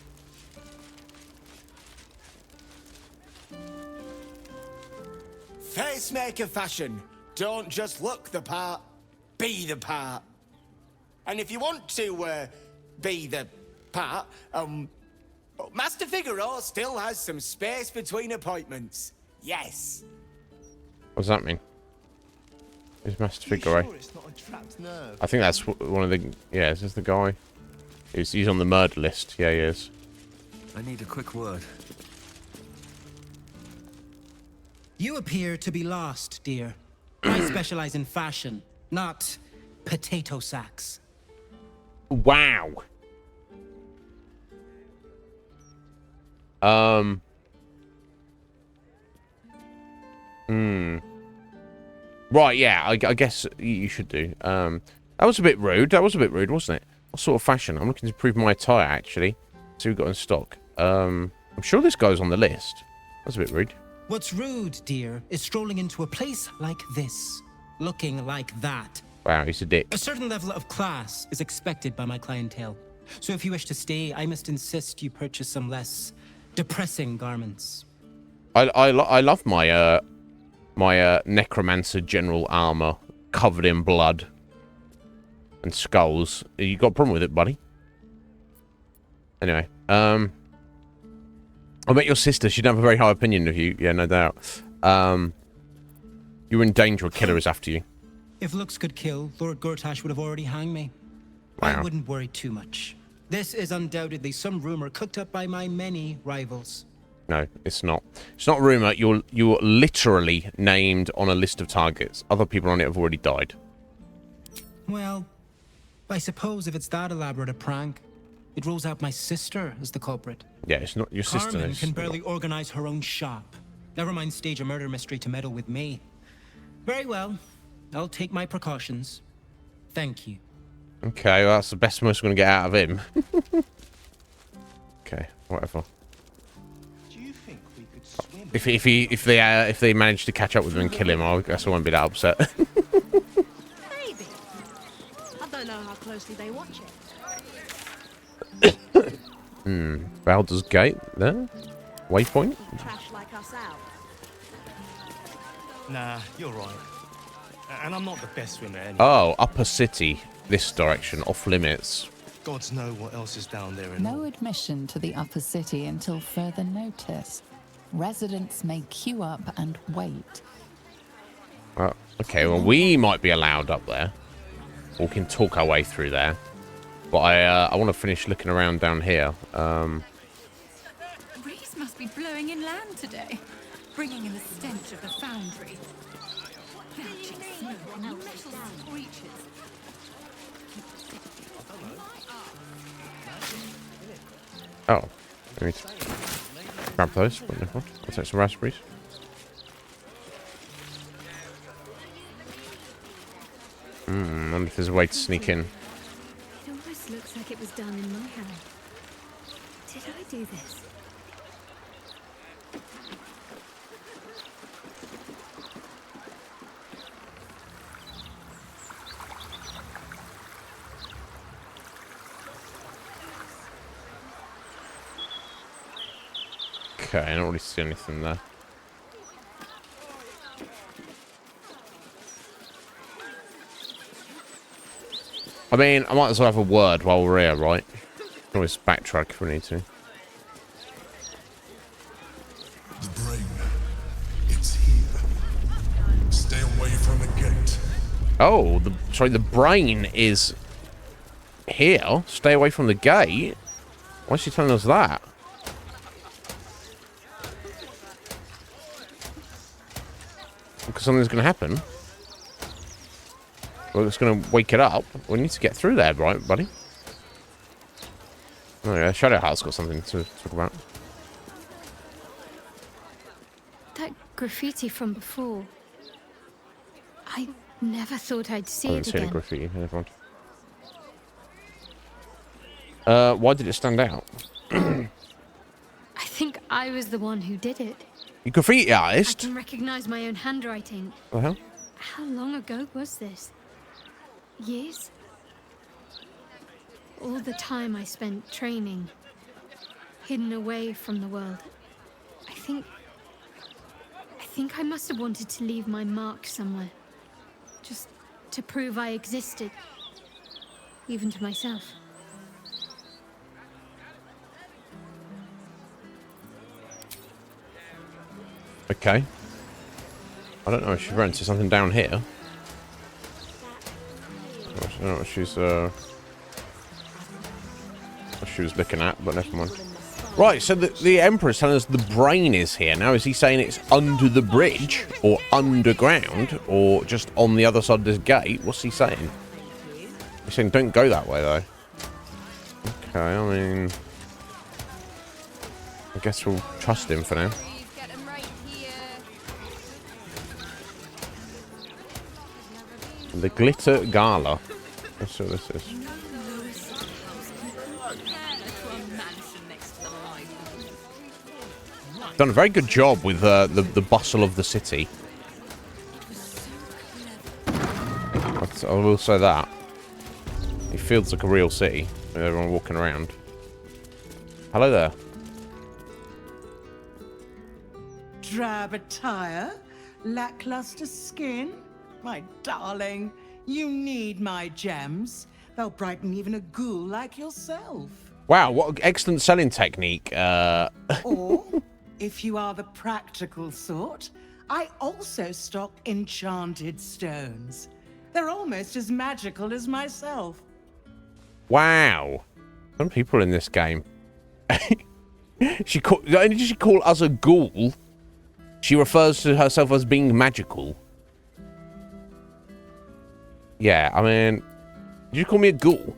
Facemaker fashion. Don't just look the part, be the part. And if you want to be the part, Master Figaro still has some space between appointments. Yes. What does that mean? Who's Master Figaro? Sure it's not a trapped nerve? I think that's one of the... Yeah, is this the guy? He's on the murder list. Yeah, he is. I need a quick word. You appear to be lost, dear. I specialize in fashion, not potato sacks. Wow. Right, yeah, I guess you should do. That was a bit rude. That was a bit rude, wasn't it? What sort of fashion? I'm looking to improve my attire, actually. See what we've got in stock. I'm sure this guy's on the list. That's a bit rude. What's rude, dear, is strolling into a place like this, looking like that. Wow, he's a dick. A certain level of class is expected by my clientele. So if you wish to stay, I must insist you purchase some less depressing garments. I love my my necromancer general armor covered in blood and skulls. You got a problem with it, buddy? Anyway, I met your sister. She'd have a very high opinion of you. Yeah, no doubt. You're in danger. A killer is after you. If looks could kill, Lord Gortash would have already hanged me. Wow. I wouldn't worry too much. This is undoubtedly some rumor cooked up by my many rivals. No, it's not. It's not a rumor. You're literally named on a list of targets. Other people on it have already died. Well, I suppose if it's that elaborate a prank, it rules out my sister as the culprit. Yeah, it's not your sister. Carmen can barely organize her own shop. Never mind stage a murder mystery to meddle with me. Very well. I'll take my precautions. Thank you. Okay, well, that's the best we're going to get out of him. Okay, whatever. Do you think we could swim? If they manage to catch up with him and kill him, I guess I won't be that upset. Maybe. I don't know how closely they watch it. Baldur's Gate there. Waypoint. Trash like us out. Nah, you're right. And I'm not the best swimmer anyway. Oh, upper city. This direction. Off limits. Gods know what else is down there in No admission to the upper city until further notice. Residents may queue up and wait. Okay, well, we might be allowed up there. We can talk our way through there. But I want to finish looking around down here. The breeze must be blowing inland today, bringing in the stench of the foundry. Belching smoke and metal screeches. Oh, let me grab those. I'll take some raspberries. I wonder if there's a way to sneak in. It almost looks like it was done in my hand. Did I do this? Okay, I don't really see anything there. I mean, I might as well have a word while we're here, right? Can always backtrack if we need to. The brain. It's here. Stay away from the gate. Oh, sorry, the brain is here. Stay away from the gate. Why is she telling us that? Because something's going to happen. Well, it's going to wake it up. We need to get through there, right, buddy? Oh yeah, Shadowheart's got something to talk about. That graffiti from before. I never thought I'd see I it didn't see any again. graffiti. Never mind. Why did it stand out? I think I was the one who did it. You graffiti I artist? can recognize my own handwriting. What the hell? How long ago was this? Years? All the time I spent training, hidden away from the world. I think I must have wanted to leave my mark somewhere. Just to prove I existed. Even to myself. Okay. I don't know if she ran into something down here. I don't know what she was looking at, but never mind. Right, so the Emperor's telling us the brain is here. Now, is he saying it's under the bridge, or underground, or just on the other side of this gate? What's he saying? He's saying don't go that way, though. Okay, I mean... I guess we'll trust him for now. The Glitter Gala. That's what this is. Done a very good job with the bustle of the city. I will say that. It feels like a real city with everyone walking around. Hello there. Drab attire, lackluster skin. My darling, you need my gems. They'll brighten even a ghoul like yourself. Wow, what excellent selling technique. Or, if you are the practical sort, I also stock enchanted stones. They're almost as magical as myself. Wow. Some people in this game. Not only did she call us a ghoul, she refers to herself as being magical. Yeah, I mean, did you call me a ghoul?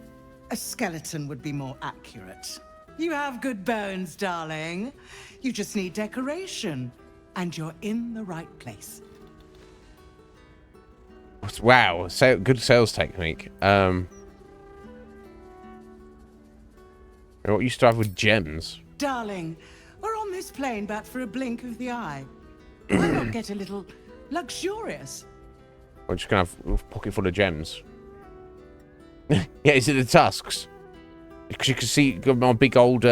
A skeleton would be more accurate. You have good bones, darling. You just need decoration, and you're in the right place. Wow, good sales technique. What used to have with gems? Darling, we're on this plane but for a blink of the eye. Why not get a little luxurious? I'm just gonna have a pocket full of gems. Yeah, is it the tusks? Because you can see my big old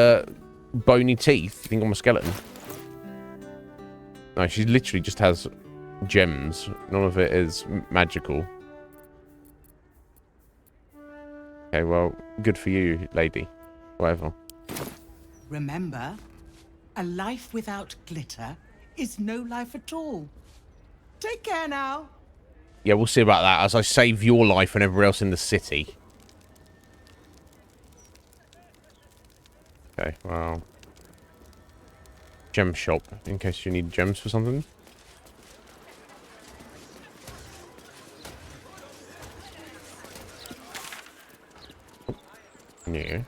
bony teeth. You think I'm a skeleton? No, she literally just has gems. None of it is magical. Okay, well, good for you, lady. Whatever. Remember, a life without glitter is no life at all. Take care now. Yeah, we'll see about that as I save your life and everyone else in the city. Okay, well... Gem shop, in case you need gems for something. Yeah.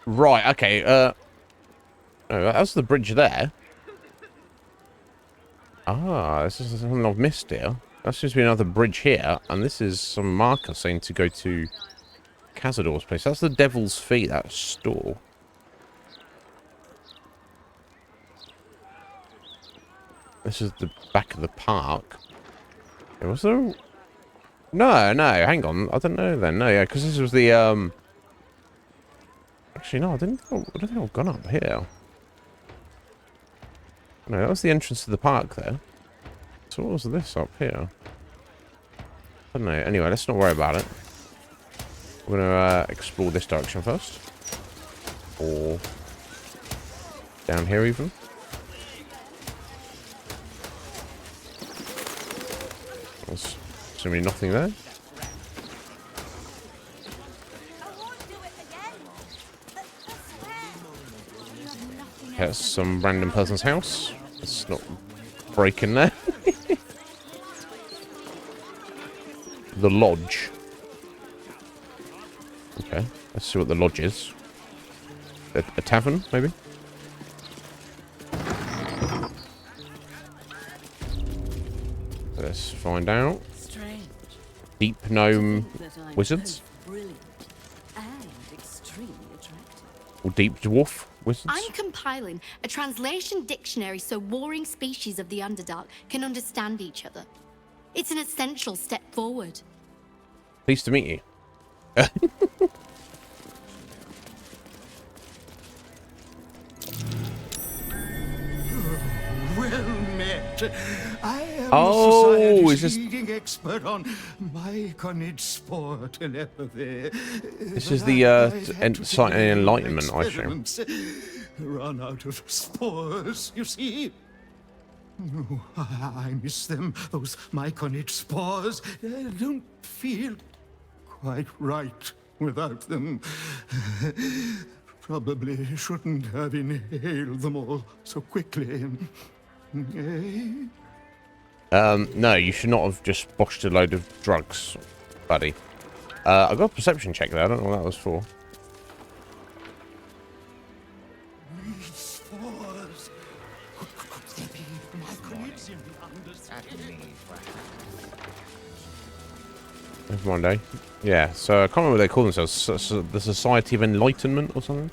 Right, okay, oh, that's the bridge there. Ah, this is something I've missed here. That seems to be another bridge here, and this is some marker saying to go to Cazador's place. That's the Devil's Feet, that store. This is the back of the park. Was there... No, hang on. I don't know then. No, yeah, because this was the, Actually, no, I don't think I've gone up here. No, that was the entrance to the park there. So what was this up here? I don't know. Anyway, let's not worry about it. We're going to explore this direction first. Or down here even. There's assuming nothing there. That's some random person's house. Let's not break in there. The lodge. Okay, let's see what the lodge is. A tavern, maybe? Let's find out. Strange. Deep gnome wizards? Brilliant and extremely attractive. Or deep dwarf wizards? I'm compiling a translation dictionary so warring species of the Underdark can understand each other. It's an essential step forward. Pleased to meet you. Well met. I am Oh, society's leading expert on myconid spore telepathy. This is the enlightenment, I assume. Run out of spores, you see. Oh, I miss them, those myconid spores. I don't feel quite right without them. Probably shouldn't have inhaled them all so quickly. No, you should not have just boshed a load of drugs, buddy. I got a perception check there. I don't know what that was for. Spores. Could they be myconids in the Underdark? Never mind, eh? Yeah, so I can't remember what they call themselves. The Society of Enlightenment or something?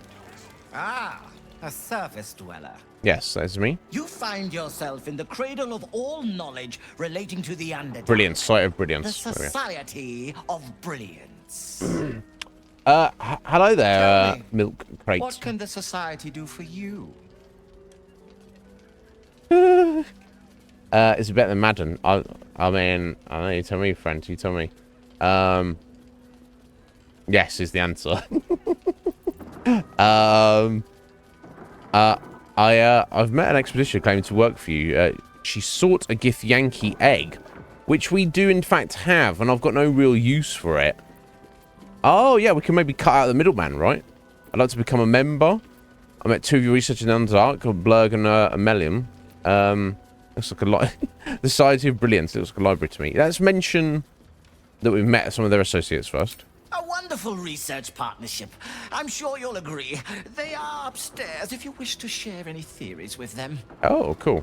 Ah, a surface dweller. Yes, that's me. You find yourself in the cradle of all knowledge relating to the Underdark. Brilliant, Sight of The Brilliance. Society of Brilliance. Hello there, Milk Crate. What can the Society do for you? It's better than Madden. I mean, I don't know, you tell me, friend, you tell me. Yes is the answer. I've met an expedition claiming to work for you. She sought a Githyanki egg, which we do in fact have, and I've got no real use for it. Oh yeah, we can maybe cut out the middleman, right? I'd like to become a member. I met two of your researchers in Underdark, Blurg and Ammelium. Looks like a lot. The Society of Brilliance looks like a library to me. Let's mention that we've met some of their associates first. A wonderful research partnership. I'm sure you'll agree. They are upstairs if you wish to share any theories with them. Oh, cool.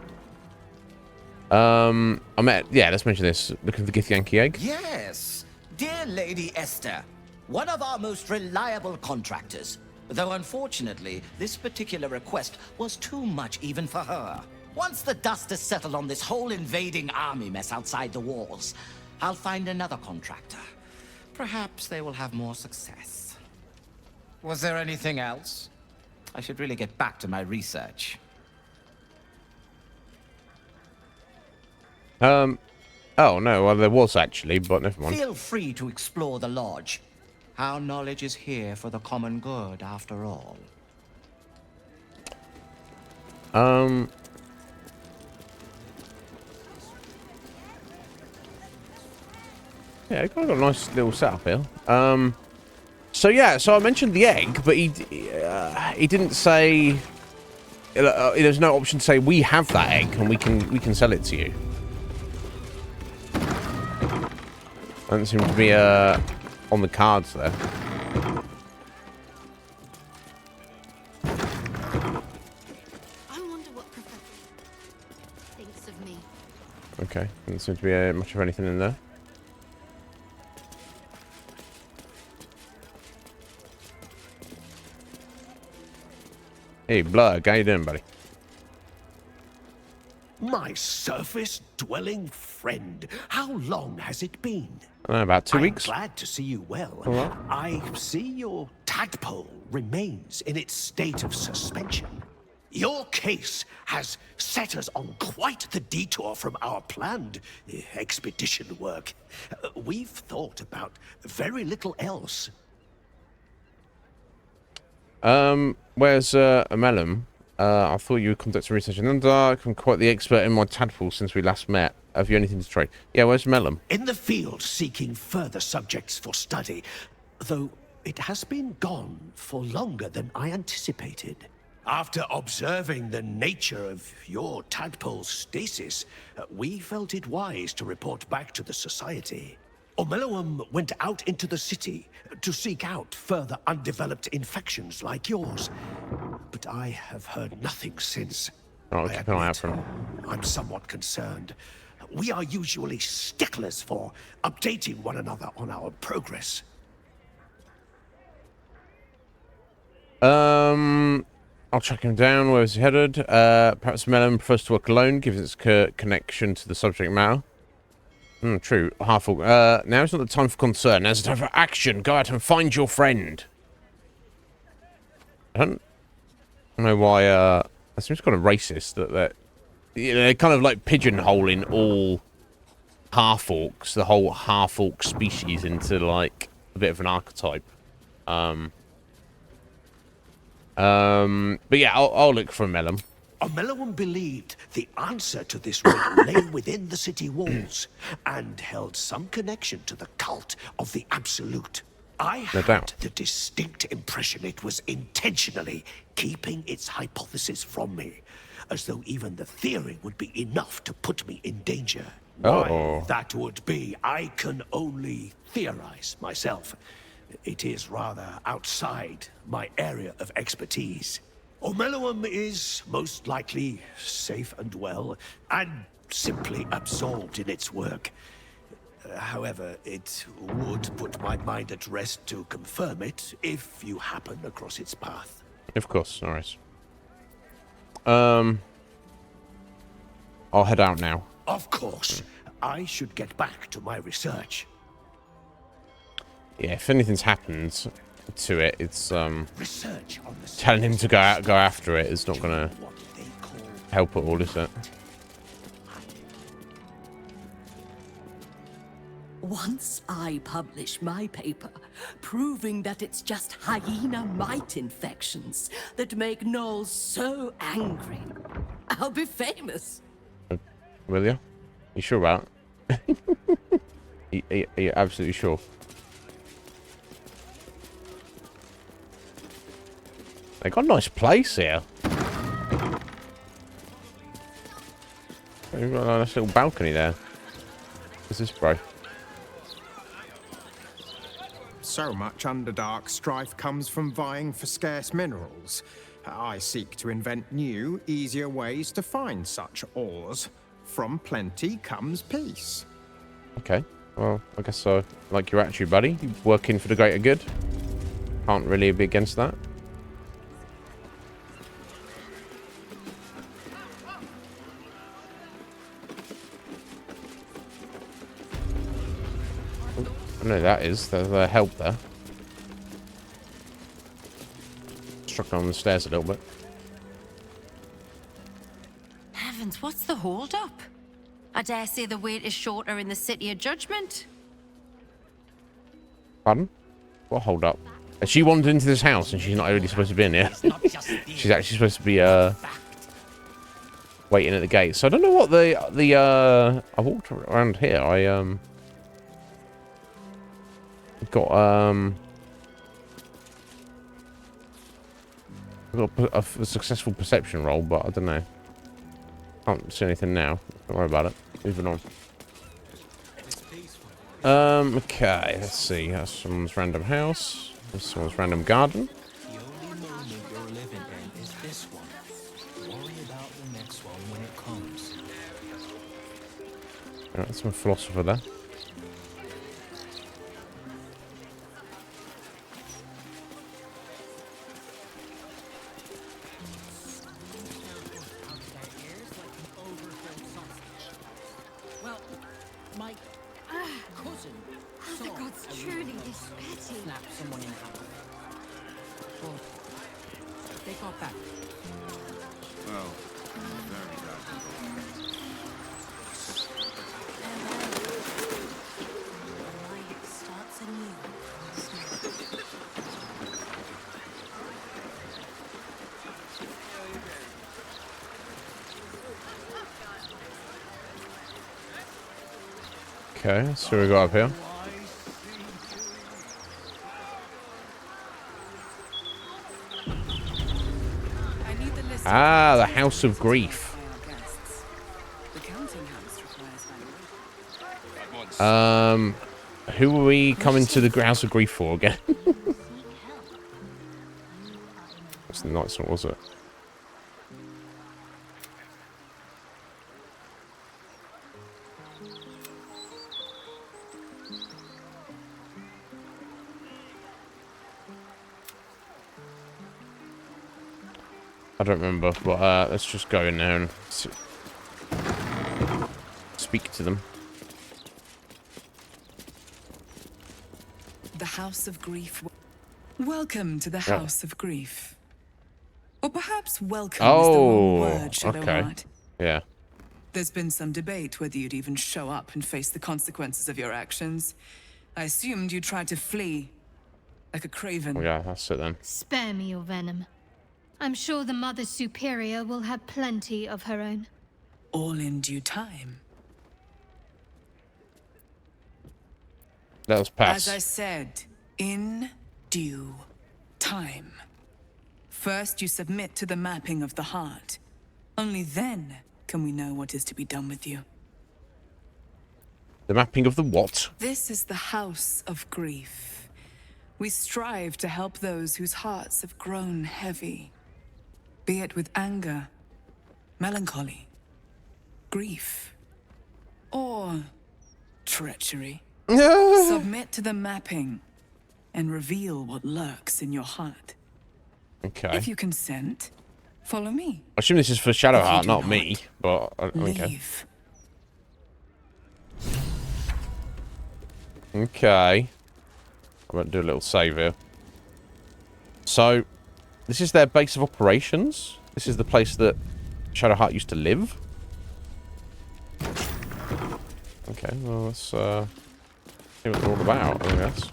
Yeah, let's mention this. Looking for the Githyanki egg? Yes. Dear Lady Esther, one of our most reliable contractors. Though unfortunately, this particular request was too much even for her. Once the dust has settled on this whole invading army mess outside the walls, I'll find another contractor. Perhaps they will have more success. Was there anything else? I should really get back to my research. Oh, no, well, there was actually, but never mind. Feel free to explore the lodge. Our knowledge is here for the common good, after all. Yeah, got a nice little setup here. So yeah, so I mentioned the egg, but he didn't say. There's no option to say we have that egg and we can sell it to you. Doesn't seem to be on the cards there. I wonder what Professor thinks of me. Okay, doesn't seem to be much of anything in there. Hey, Blurg, how you doing, buddy? My surface-dwelling friend, how long has it been? About 2 weeks. I'm glad to see you well. Hello? I see your tadpole remains in its state of suspension. Your case has set us on quite the detour from our planned expedition work. We've thought about very little else. Where's Amelum? I thought you were conducting research in Underdark. I'm quite the expert in my tadpole since we last met. Have you anything to trade? Yeah, where's Melum? In the field seeking further subjects for study, though it has been gone for longer than I anticipated. After observing the nature of your tadpole's stasis, we felt it wise to report back to the Society. Omeluum went out into the city to seek out further undeveloped infections like yours. But I have heard nothing since. Oh, keep an eye out for him. I'm somewhat concerned. We are usually sticklers for updating one another on our progress. I'll track him down. Where is he headed? Perhaps Melon prefers to work alone, given its connection to the subject matter. True. Now is not the time for concern. Now's the time for action. Go out and find your friend. I don't know why. That seems kind of racist. That they're kind of like pigeonholing all half-orcs, the whole half-orc species, into like a bit of an archetype. But yeah, I'll look for Melon. Omeluum believed the answer to this riddle lay within the city walls and held some connection to the cult of the Absolute. I had the distinct impression it was intentionally keeping its hypothesis from me, as though even the theory would be enough to put me in danger. Why that would be, I can only theorize myself. It is rather outside my area of expertise. Omeluum is most likely safe and well, and simply absorbed in its work. However, it would put my mind at rest to confirm it if you happen across its path. Of course, alright. I'll head out now. Of course. I should get back to my research. Yeah, if anything's happened to it, it's telling him to go after it is not gonna help at all, is it? Once I publish my paper proving that it's just hyena mite infections that make gnolls so angry, I'll be famous. Will you? You sure about it? Are you absolutely sure? They got a nice place here. They've got a nice little balcony there. What's this, bro? So much Underdark strife comes from vying for scarce minerals. I seek to invent new, easier ways to find such ores. From plenty comes peace. Okay, well, I guess so. Like your attitude, buddy. You're working for the greater good. Can't really be against that. I know that is. There's help there. Struck on the stairs a little bit. Heavens, what's the hold up? I dare say the wait is shorter in the City of Judgment. Pardon? What hold up? She wandered into this house and she's not really supposed to be in here. She's actually supposed to be waiting at the gate. So I don't know what I walked around here. I got a successful perception roll, but I don't know. Can't see anything now. Don't worry about it. Moving on. Okay, let's see. That's someone's random house. That's someone's random garden. The only moment you're living in is this one. Worry about the next one when it comes. Right, that's some philosopher there. Okay, so we got up here. Ah, the House of Grief. Who are we coming to the House of Grief for again? That's the nice one, was it? I don't remember, but let's just go in there and speak to them. The House of Grief. Welcome to the House of Grief. Or perhaps welcome is the wrong word, Shadowheart. Yeah. There's been some debate whether you'd even show up and face the consequences of your actions. I assumed you tried to flee, like a craven. Oh, yeah, that's it then. Spare me your venom. I'm sure the Mother Superior will have plenty of her own. All in due time. Let us pass. As I said, in due time. First, you submit to the mapping of the heart. Only then can we know what is to be done with you. The mapping of the what? This is the House of Grief. We strive to help those whose hearts have grown heavy. Be it with anger, melancholy, grief, or treachery. Submit to the mapping and reveal what lurks in your heart. Okay. If you consent, follow me. I assume this is for Shadowheart, not me, but okay. Okay. I'm going to do a little save here. So, this is their base of operations. This is the place that Shadowheart used to live. Okay, well, let's see what they're all about, I guess.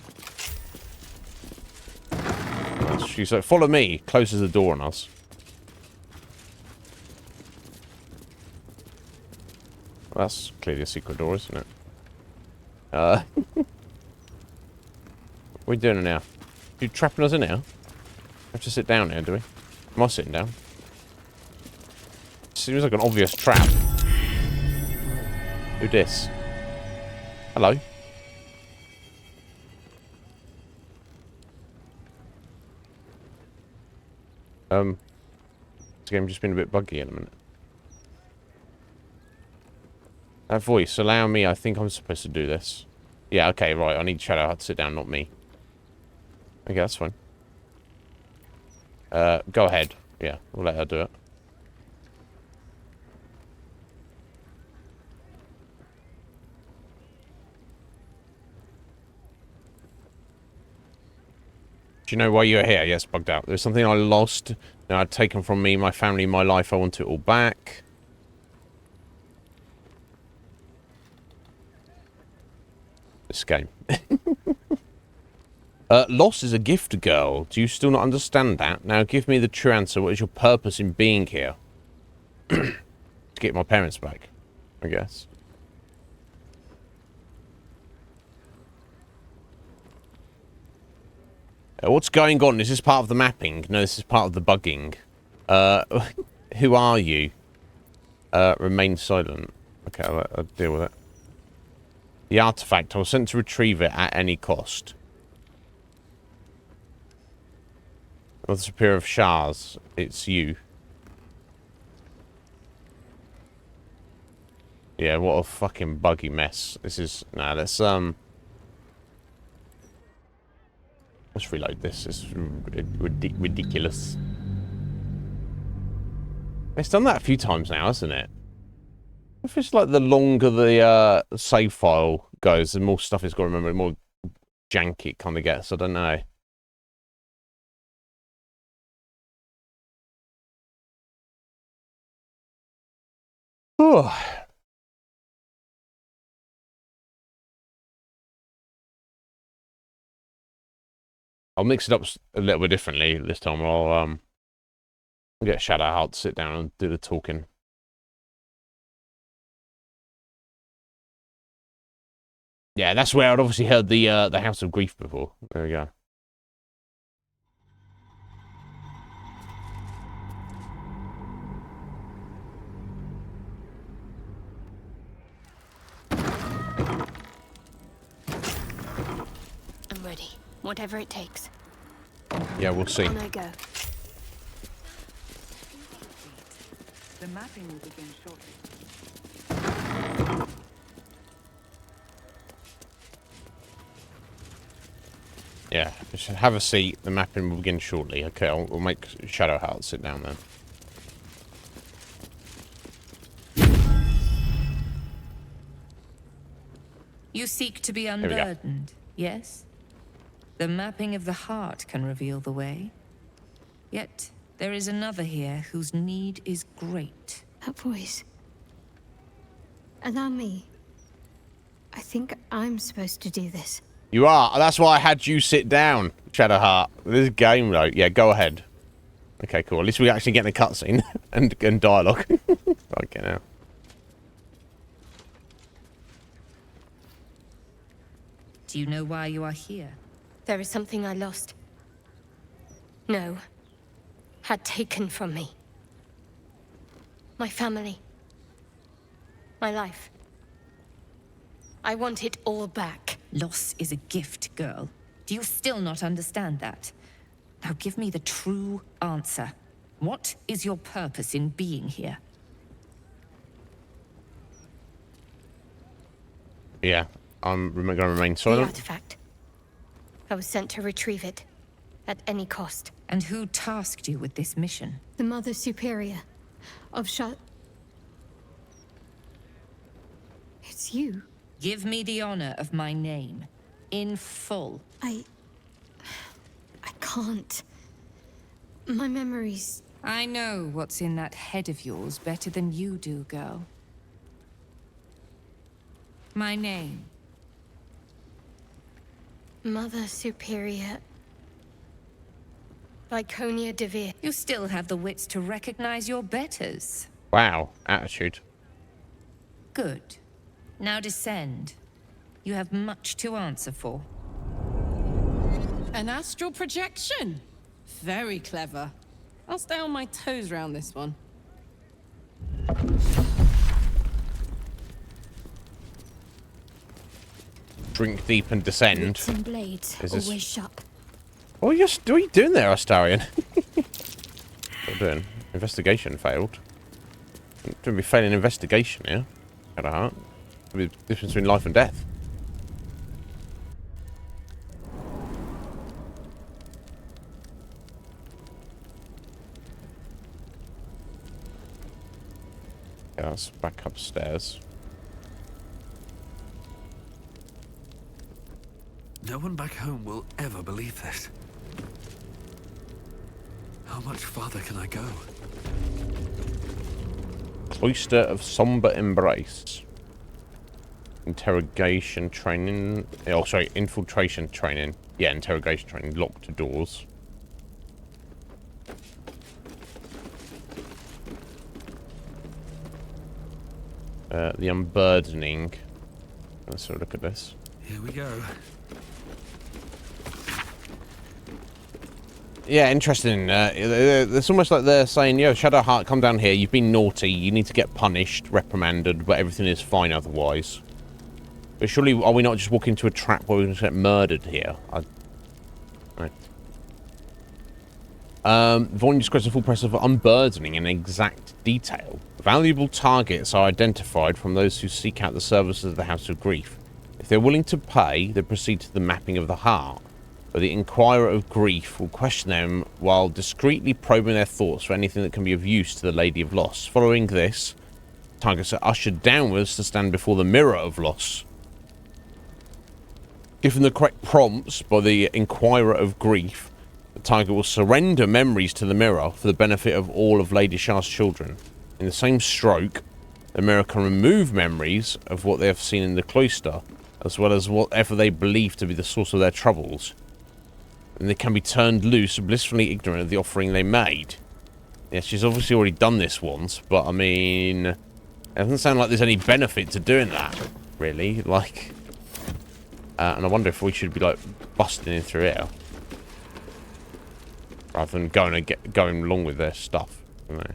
She's like, follow me. Closes the door on us. Well, that's clearly a secret door, isn't it? What are we doing now? You trapping us in here? We have to sit down here, do we? Am I sitting down? Seems like an obvious trap. Who dis? Hello? This game's just been a bit buggy in a minute. That voice, allow me, I think I'm supposed to do this. Yeah, okay, right, I need Shadowheart to sit down, not me. Okay, that's fine. Go ahead. Yeah, we'll let her do it. Do you know why you're here? Yes, bugged out. There's something I lost. Now I'd taken from me, my family, my life. I want it all back. This game. Loss is a gift, girl. Do you still not understand that? Now give me the true answer. What is your purpose in being here? To get my parents back, I guess. What's going on? Is this part of the mapping? No, this is part of the bugging. Who are you? Remain silent. Okay, I'll deal with it. The artifact. I was sent to retrieve it at any cost. Or the Superior of Shars. It's you. Yeah, what a fucking buggy mess. This is... Nah, let's reload this. It's ridiculous. It's done that a few times now, hasn't it? If it's like the longer the save file goes, the more stuff it's got to remember, the more janky it kind of gets. I don't know. Oh. I'll mix it up a little bit differently this time. I'll get Shadowheart to sit down and do the talking. Yeah, that's where I'd obviously heard the House of Grief before. There we go. I'm ready. Whatever it takes. Yeah, we'll see. On I go. The mapping will begin shortly. Yeah, just have a seat. The mapping will begin shortly. Okay, we'll make Shadowheart sit down then. You seek to be unburdened, yes? The mapping of the heart can reveal the way. Yet, there is another here whose need is great. That voice. Allow me. I think I'm supposed to do this. You are. That's why I had you sit down, Shadowheart. This game, though. Yeah, go ahead. Okay, cool. At least we're actually getting a cutscene and dialogue. Okay, now. Do you know why you are here? There is something I lost. No. Had taken from me. My family. My life. I want it all back. Loss is a gift, girl. Do you still not understand that? Now give me the true answer. What is your purpose in being here? Yeah, I'm going to remain silent. The artifact. I was sent to retrieve it. At any cost. And who tasked you with this mission? The Mother Superior of It's you. Give me the honor of my name. In full. I can't. My memories... I know what's in that head of yours better than you do, girl. My name. Mother Superior... Lyconia Devere. You still have the wits to recognize your betters. Wow, attitude. Good. Now descend. You have much to answer for. An astral projection? Very clever. I'll stay on my toes around this one. Drink deep and descend. Wits and blades, always sharp. What are you doing there, Astarion? What are you doing? Investigation failed. Don't be failing investigation, yeah? Shadowheart. There's a difference between life and death. Yeah, let's back upstairs. No one back home will ever believe this. How much farther can I go? Cloister of Somber Embrace. Interrogation training. Oh, sorry, infiltration training. Yeah, interrogation training. Locked doors. The unburdening. Let's have a look at this. Here we go. Yeah, interesting. It's almost like they're saying, yo, Shadowheart, come down here. You've been naughty. You need to get punished, reprimanded, but everything is fine otherwise. But surely, are we not just walking into a trap where we're going to get murdered here? Right. Vaughan describes the full process of unburdening in exact detail. Valuable targets are identified from those who seek out the services of the House of Grief. If they're willing to pay, they proceed to the mapping of the heart. But the Inquirer of Grief will question them while discreetly probing their thoughts for anything that can be of use to the Lady of Loss. Following this, targets are ushered downwards to stand before the Mirror of Loss. Given the correct prompts by the Inquirer of Grief, the target will surrender memories to the mirror for the benefit of all of Lady Shah's children. In the same stroke, the mirror can remove memories of what they have seen in the cloister, as well as whatever they believe to be the source of their troubles. And they can be turned loose, blissfully ignorant of the offering they made. Yeah, she's obviously already done this once, but I mean, it doesn't sound like there's any benefit to doing that, really. Like, and I wonder if we should be like busting in through here rather than going along with their stuff. You know.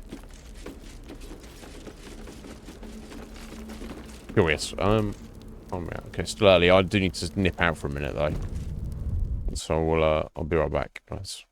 Curious. Oh, okay, still early. I do need to nip out for a minute though. So I'll be right back, guys.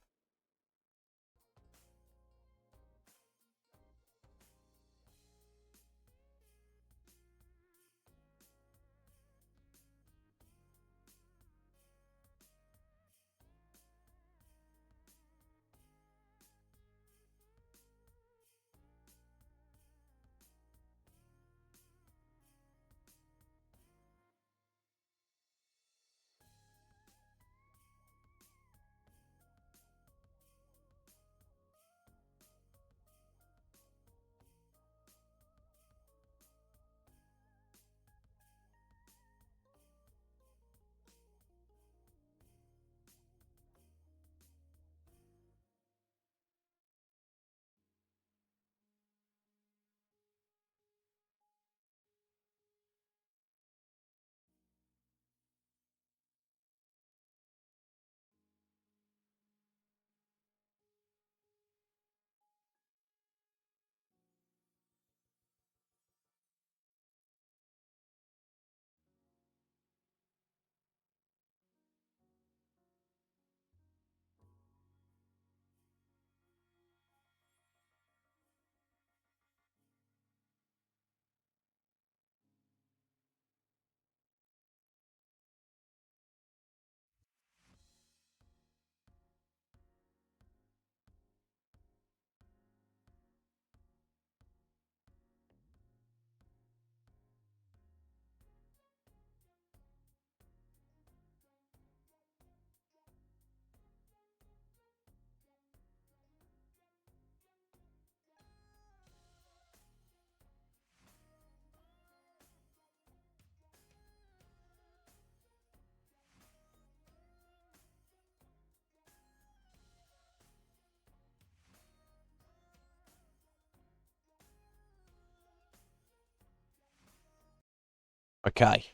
Okay.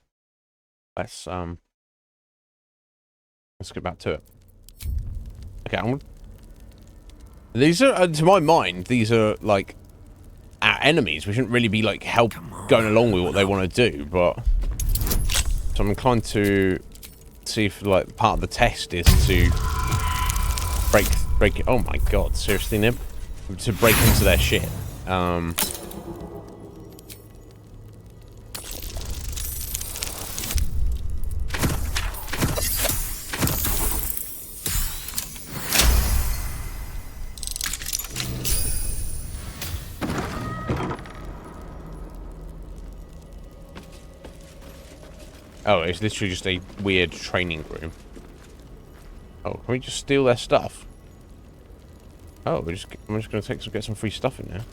Let's get back to it. Okay, these are, to my mind, these are like our enemies. We shouldn't really be like going along with what they want to do, but so I'm inclined to see if like part of the test is to break it. Oh my god, seriously, Nib? To break into their shit. Oh, it's literally just a weird training room. Oh, can we just steal their stuff? Oh, I'm just gonna get some free stuff in there.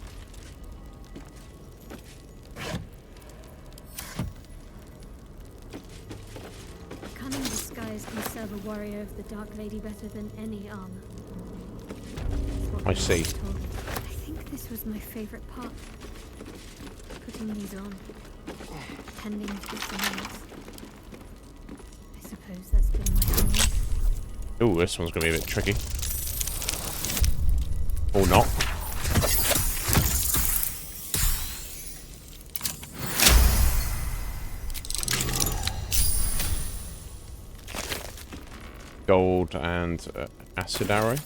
can serve a warrior of the Dark Lady better than any armor. I see. I think this was my favorite part. Putting these on. Tending to someone else. I suppose that's been my whole life. Ooh, this one's gonna be a bit tricky. Or not. Gold and acid arrow.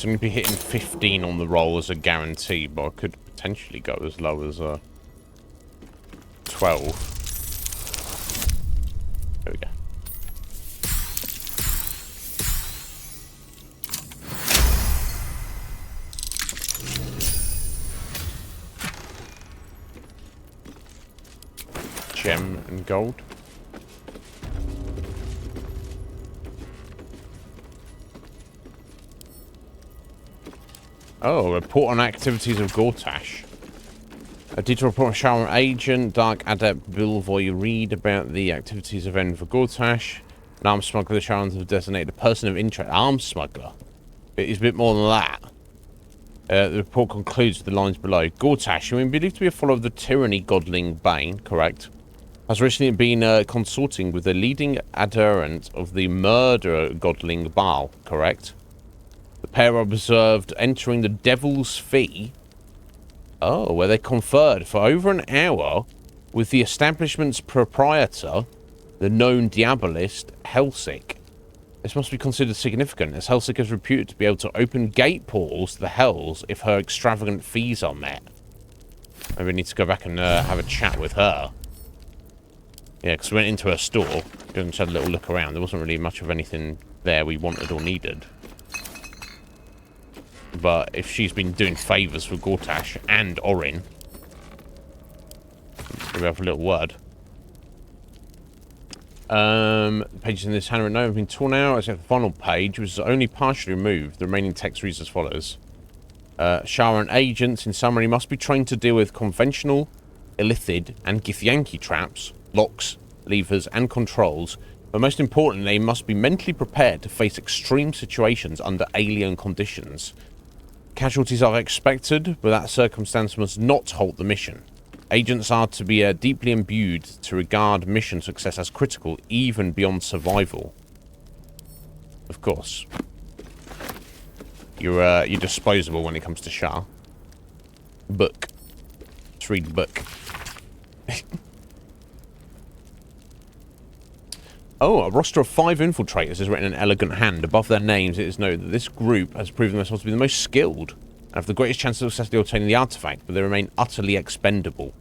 I'm going to be hitting 15 on the roll as a guarantee, but I could potentially go as low as 12. There we go. Gem and gold. Oh, report on activities of Gortash. A detailed report on Shower Agent, Dark Adept Bilvoy Reed about the activities of Enver Gortash. An arms smuggler, the Showers have designated a person of interest. Arms smuggler? It is a bit more than that. The report concludes with the lines below. Gortash, who we believe to be a follower of the tyranny godling Bane, correct, has recently been consorting with the leading adherent of the murderer godling Baal, correct? The pair are observed entering the Devil's Fee. Oh, where they conferred for over an hour with the establishment's proprietor, the known diabolist, Helsik. This must be considered significant, as Helsik is reputed to be able to open gate portals to the Hells if her extravagant fees are met. Maybe we need to go back and have a chat with her. Yeah, because we went into her store, just had a little look around. There wasn't really much of anything there we wanted or needed. But if she's been doing favours for Gortash and Orin, we have a little word. Pages in this handwritten note have been torn out, except the final page, which was only partially removed. The remaining text reads as follows. Sharan agents, in summary, must be trained to deal with conventional, illithid, and Githyanki traps, locks, levers, and controls, but most importantly, they must be mentally prepared to face extreme situations under alien conditions. Casualties are expected, but that circumstance must not halt the mission. Agents are to be deeply imbued to regard mission success as critical, even beyond survival. Of course. You're disposable when it comes to Shah. Book. Let's read the book. Oh, a roster of 5 infiltrators is written in elegant hand. Above their names, it is noted that this group has proven themselves to be the most skilled and have the greatest chance of successfully obtaining the artifact, but they remain utterly expendable.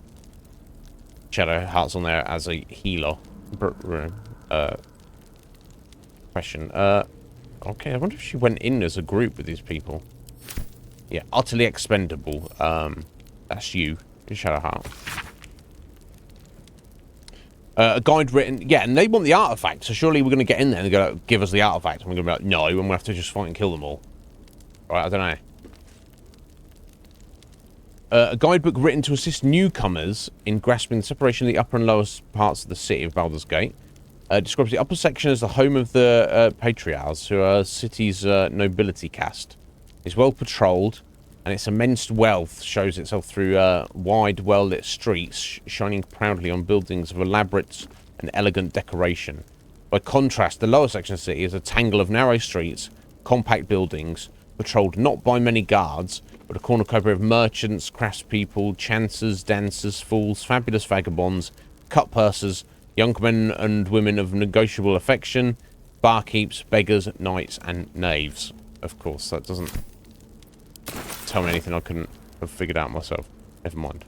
Shadow Heart's on there as a healer. Question. Okay, I wonder if she went in as a group with these people. Yeah, utterly expendable. That's you, Shadow Heart. A guide written, yeah, and they want the artifact, so surely we're going to get in there and they're going to give us the artifact, and we're going to be like, no, and we'll have to just fight and kill them all. Right, I don't know. A guidebook written to assist newcomers in grasping the separation of the upper and lower parts of the city of Baldur's Gate. Describes the upper section as the home of the patriarchs, who are the city's nobility caste. It's well patrolled, and its immense wealth shows itself through wide, well-lit streets, shining proudly on buildings of elaborate and elegant decoration. By contrast, the lower section of the city is a tangle of narrow streets, compact buildings, patrolled not by many guards, but a cornucopia of merchants, craftspeople, chancers, dancers, fools, fabulous vagabonds, cut-pursers, young men and women of negotiable affection, barkeeps, beggars, knights, and knaves. Of course, that doesn't tell me anything I couldn't have figured out myself. Never mind.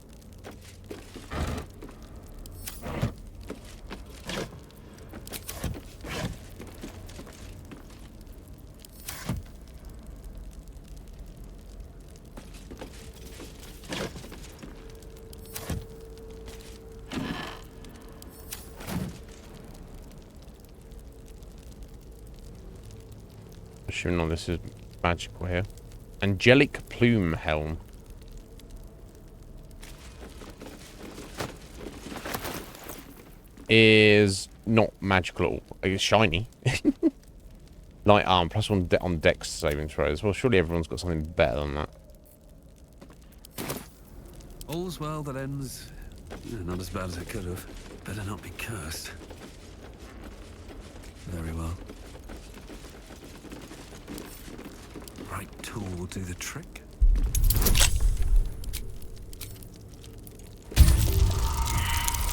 Assuming all this is magical here. Angelic plume helm. Is not magical. It's shiny. Light arm +1 on dex saving throws. Well, surely everyone's got something better than that. All's well that ends. Not as bad as it could have. Better not be cursed. Very well. Right tool will do the trick.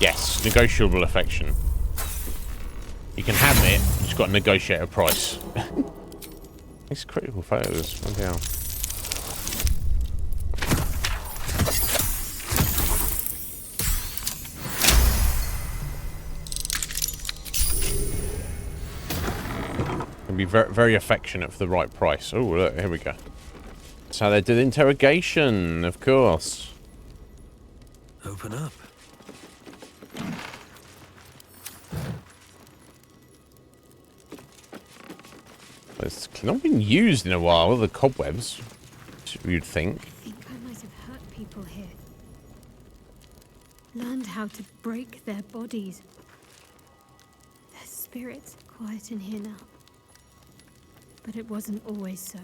Yes, negotiable affection. You can have it, you just got to negotiate a price. These critical photos. Bloody hell. Can be very, very affectionate for the right price. Oh, look, here we go. That's how they did interrogation, of course. Open up. It's not been used in a while, the cobwebs, you'd think. I think I might have hurt people here. Learned how to break their bodies. Their spirits are quiet in here now. But it wasn't always so.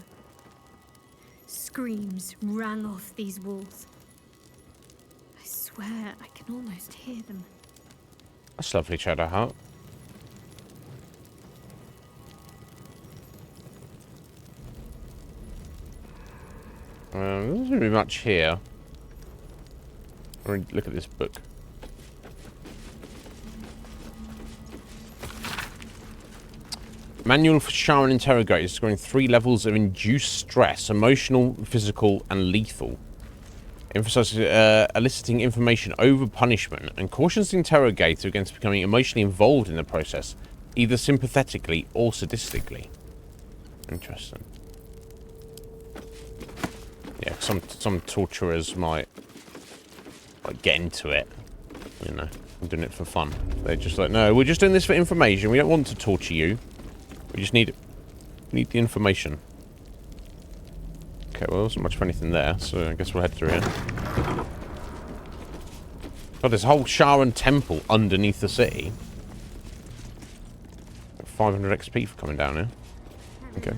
Screams rang off these walls. I swear I can almost hear them. That's lovely, Shadowheart. There doesn't seem to be much here. Look at this book. Manual for Sharon Interrogators, scoring 3 levels of induced stress, emotional, physical, and lethal. Emphasizes eliciting information over punishment and cautions the interrogator against becoming emotionally involved in the process, either sympathetically or sadistically. Interesting. Yeah, some torturers might like get into it, you know, I'm doing it for fun. They're just like, no, we're just doing this for information. We don't want to torture you. We just need the information. Okay, well, there wasn't much of anything there, so I guess we'll head through here. Oh, there's a whole Sharon temple underneath the city. 500 XP for coming down here. Okay.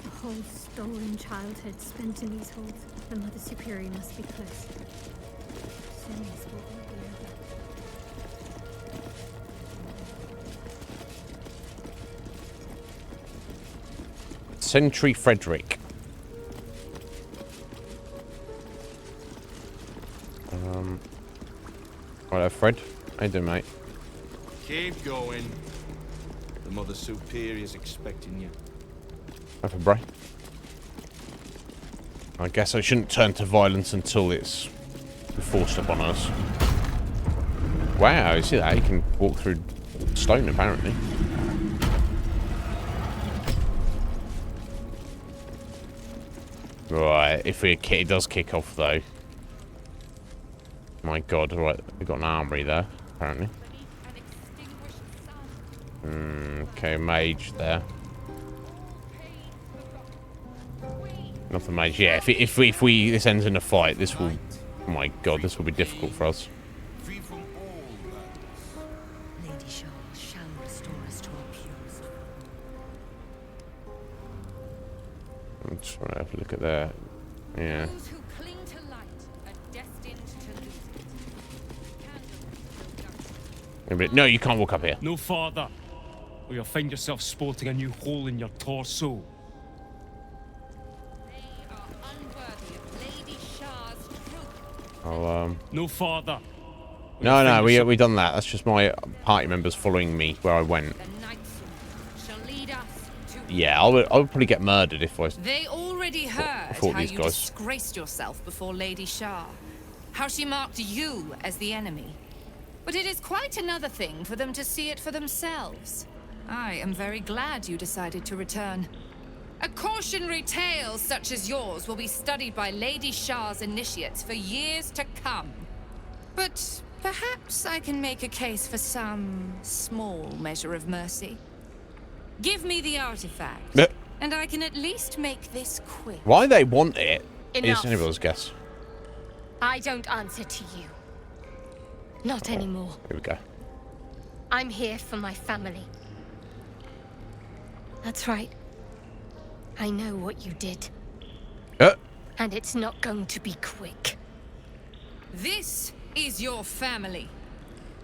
A whole stolen childhood spent in these halls. The Mother Superior must be close. Soon this will all be over. Sentry Frederick. Hello, Fred. How you doing, mate? Keep going. The Mother Superior's expecting you. Over, bro. I guess I shouldn't turn to violence until it's forced upon us. Wow, you see that? You can walk through stone, apparently. Right, if it does kick off, though. My god, right, we've got an armory there, apparently. Okay, mage there. Nothing mage. Yeah, if this ends in a fight, this will... Oh my god, this will be difficult for us. Lady Shaw shall restore us to our purest. I'm just trying to have a look at there. Yeah. Those who cling to light are destined to lose it. No, you can't walk up here. No farther, or you'll find yourself sporting a new hole in your torso. I'll, No farther. No, we done that. That's just my party members following me where I went. Yeah, I would probably get murdered if I. They already heard how you disgraced yourself before Lady Shah, how she marked you as the enemy. But it is quite another thing for them to see it for themselves. I am very glad you decided to return. A cautionary tale such as yours will be studied by Lady Shah's initiates for years to come. But perhaps I can make a case for some small measure of mercy. Give me the artifact, and I can at least make this quick. Why they want it Enough. is anybody's guess. I don't answer to you. Not anymore. Here we go. I'm here for my family. That's right. I know what you did. And it's not going to be quick. This is your family.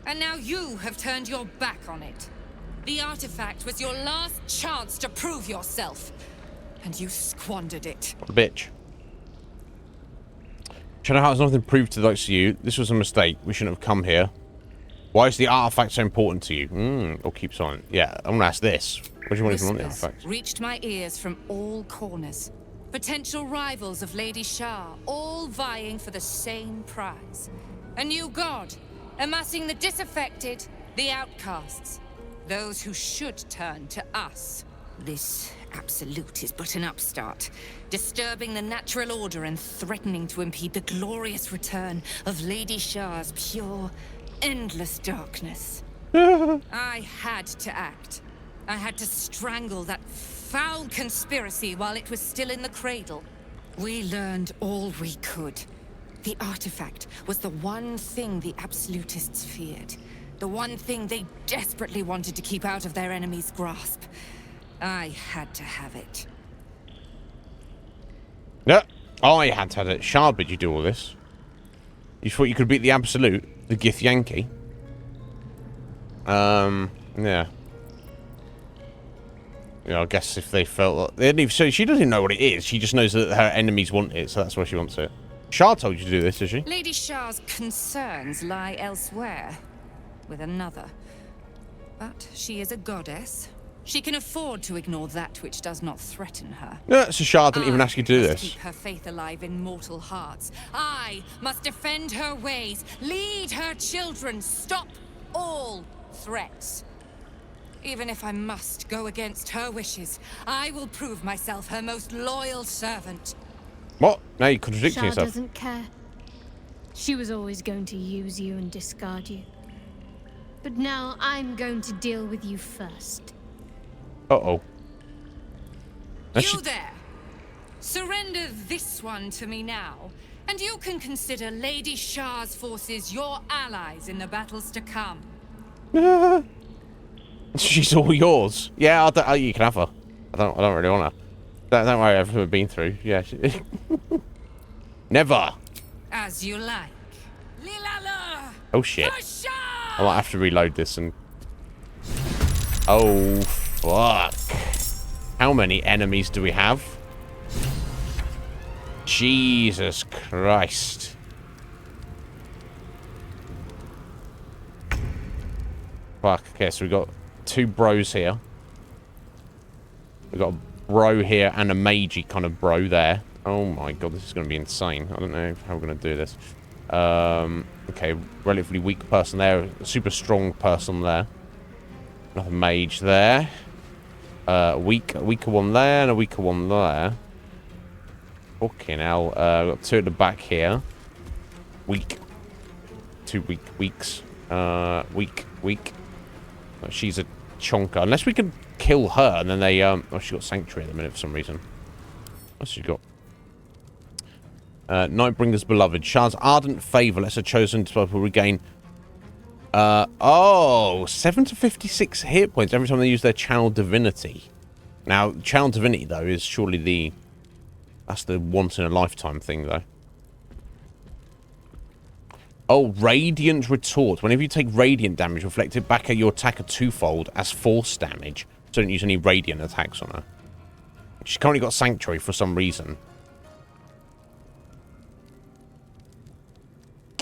And now you have turned your back on it. The artifact was your last chance to prove yourself. And you squandered it. What a bitch. Shadowheart has nothing proved to the likes of you. This was a mistake. We shouldn't have come here. Why is the artifact so important to you? Or keep silent. Yeah, I'm gonna ask this. What do you want even want the artifact? Reached my ears from all corners. Potential rivals of Lady Shah, all vying for the same prize. A new god, amassing the disaffected, the outcasts. Those who should turn to us. This absolute is but an upstart, disturbing the natural order and threatening to impede the glorious return of Lady Shah's pure, endless darkness. I had to act. I had to strangle that foul conspiracy while it was still in the cradle. We learned all we could. The artifact was the one thing the absolutists feared. The one thing they desperately wanted to keep out of their enemy's grasp. I had to have it. Yeah, I had to have it. Shard, did you do all this? You thought you could beat the Absolute, the Gith Yankee? Yeah. You know, I guess if they felt like... They didn't even, so she doesn't know what it is. She just knows that her enemies want it, so that's why she wants it. Shard told you to do this, did she? Lady Shah's concerns lie elsewhere. With another. But she is a goddess. She can afford to ignore that which does not threaten her. No, so Shard didn't even ask you to do this. Keep her faith alive in mortal hearts. I must defend her ways, lead her children, stop all threats. Even if I must go against her wishes, I will prove myself her most loyal servant. What? Now you're contradicting Shah yourself. doesn't care. She was always going to use you and discard you. But now I'm going to deal with you first. Uh-oh. You there! Surrender this one to me now, and you can consider Lady Shah's forces your allies in the battles to come. She's all yours. Yeah, you can have her. I don't really want her. Don't worry, I've ever been through. Yeah. Never. As you like. Lilala! Oh shit. I might have to reload this and... Oh, fuck. How many enemies do we have? Jesus Christ. Fuck. Okay, so we got 2 bros here. We got a bro here and a magey kind of bro there. Oh my god, this is going to be insane. I don't know how we're going to do this. Okay, relatively weak person there. A super strong person there. Another mage there. A weaker one there and a weaker one there. Fucking hell. Got 2 at the back here. Weak. 2 weeks. Weak. Oh, she's a chonker. Unless we can kill her and then they, oh, she got Sanctuary at the minute for some reason. What's she got? Nightbringer's Beloved. Shah's ardent favour lets her chosen disciple regain 7 to 56 hit points every time they use their Channel Divinity. Now, Channel Divinity, though, is surely that's the once-in-a-lifetime thing, though. Oh, Radiant Retort. Whenever you take Radiant damage, reflect it back at your attacker twofold as force damage. So don't use any Radiant attacks on her. She's currently got Sanctuary for some reason.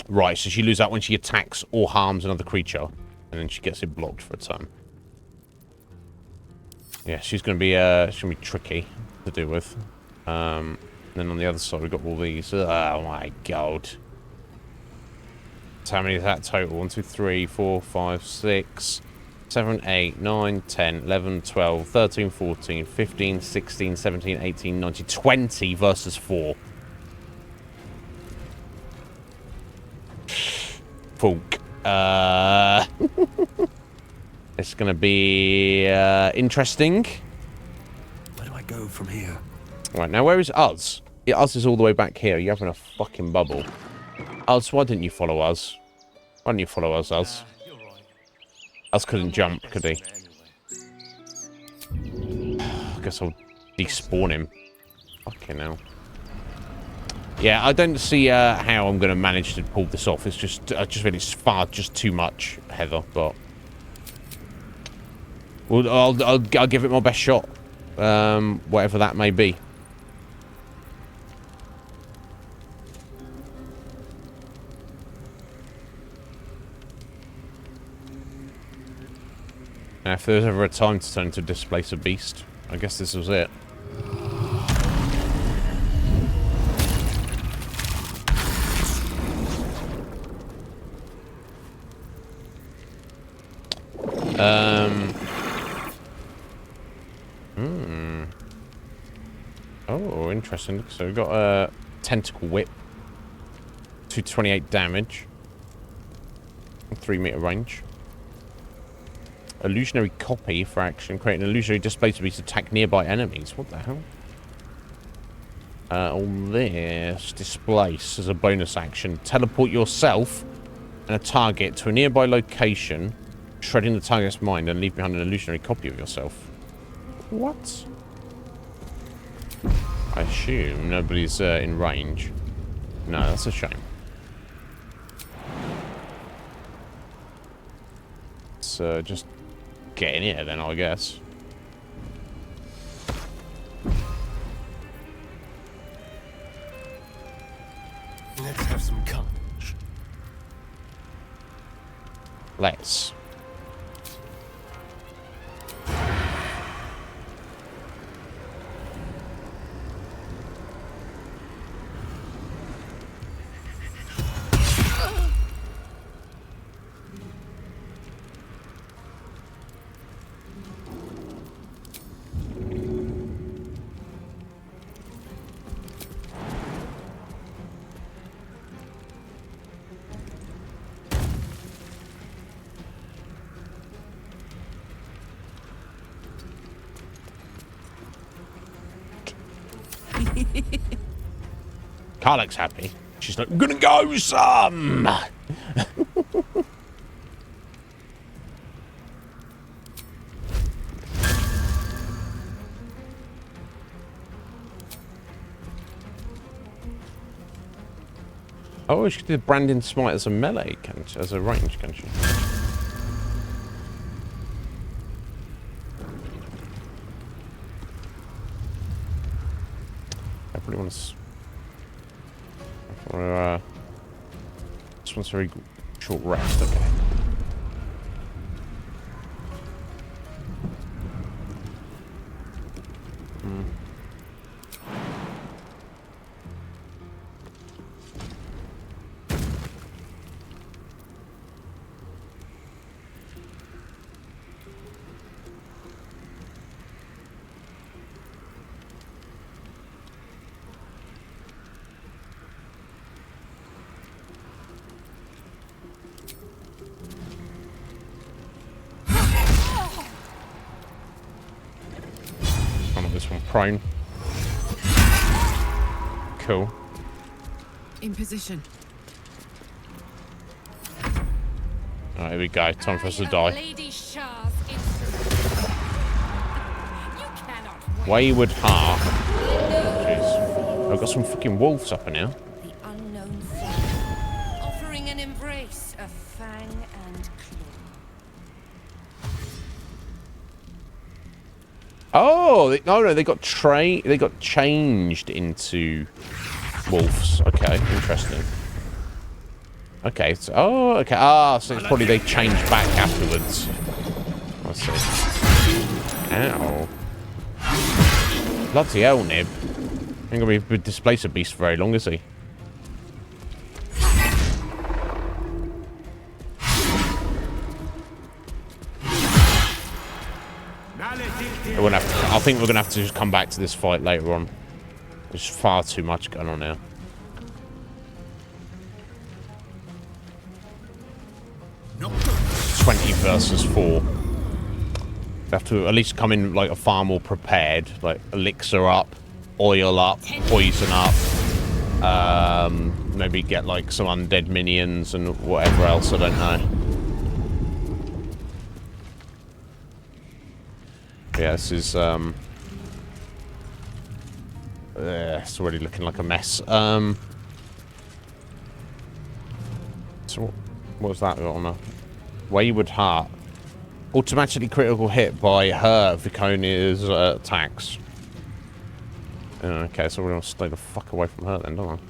Right, so she loses that when she attacks or harms another creature. And then she gets it blocked for a turn. Yeah, she's going to be tricky to deal with. Then on the other side, we've got all these. Oh my god. So how many is that total? 1, 2, 3, 4, 5, 6, 7, 8, 9, 10, 11, 12, 13, 14, 15, 16, 17, 18, 19, 20 versus 4. Fuck. It's going to be interesting. Where do I go from here? Right, now where is Uz? Yeah, Uz is all the way back here. You're having a fucking bubble. Uz, why didn't you follow us? Why didn't you follow us, Uz? Uz couldn't jump, could he? I guess I'll despawn him. Fucking hell. Yeah, I don't see how I'm going to manage to pull this off. It's just, I just feel it's far just too much, Heather. But well, I'll give it my best shot, whatever that may be. Now, if there was ever a time to turn to displace a beast, I guess this was it. Oh, interesting. So we've got a tentacle whip. 228 damage. 3-meter range. Illusionary copy for action. Create an illusionary display to attack nearby enemies. What the hell? All this. Displace as a bonus action. Teleport yourself and a target to a nearby location, shredding the target's mind and leave behind an illusionary copy of yourself. What? I assume nobody's in range. No, that's a shame. So just get in here then, I guess. Let's have some carnage. Let's. Carleck's happy. She's like, I'm gonna go some! Oh, she could do Branding Smite as a melee, as a range, can't she? I probably want to... this one's very short rest, okay. This one prone. Cool. In position. Alright, here we go. Time for us to die. Wayward Heart. Jeez. I've got some fucking wolves up in here. The unknown foe, offering an embrace of fang and claw. Oh, no, they got changed into wolves. Okay, interesting. Okay, so okay. So it's probably they changed back afterwards. Let's see. Ow. Bloody hell, Nib. Ain't gonna be displace a beast for very long, is he? I think we're gonna have to just come back to this fight later on. There's far too much going on now. No. 20 versus 4. They have to at least come in like a far more prepared, like elixir up, oil up, poison up. Maybe get like some undead minions and whatever else, I don't know. Yeah, this is it's already looking like a mess. So what was that on a wayward heart? Automatically critical hit by her Viconia's attacks. Okay, so we're gonna stay the fuck away from her then, don't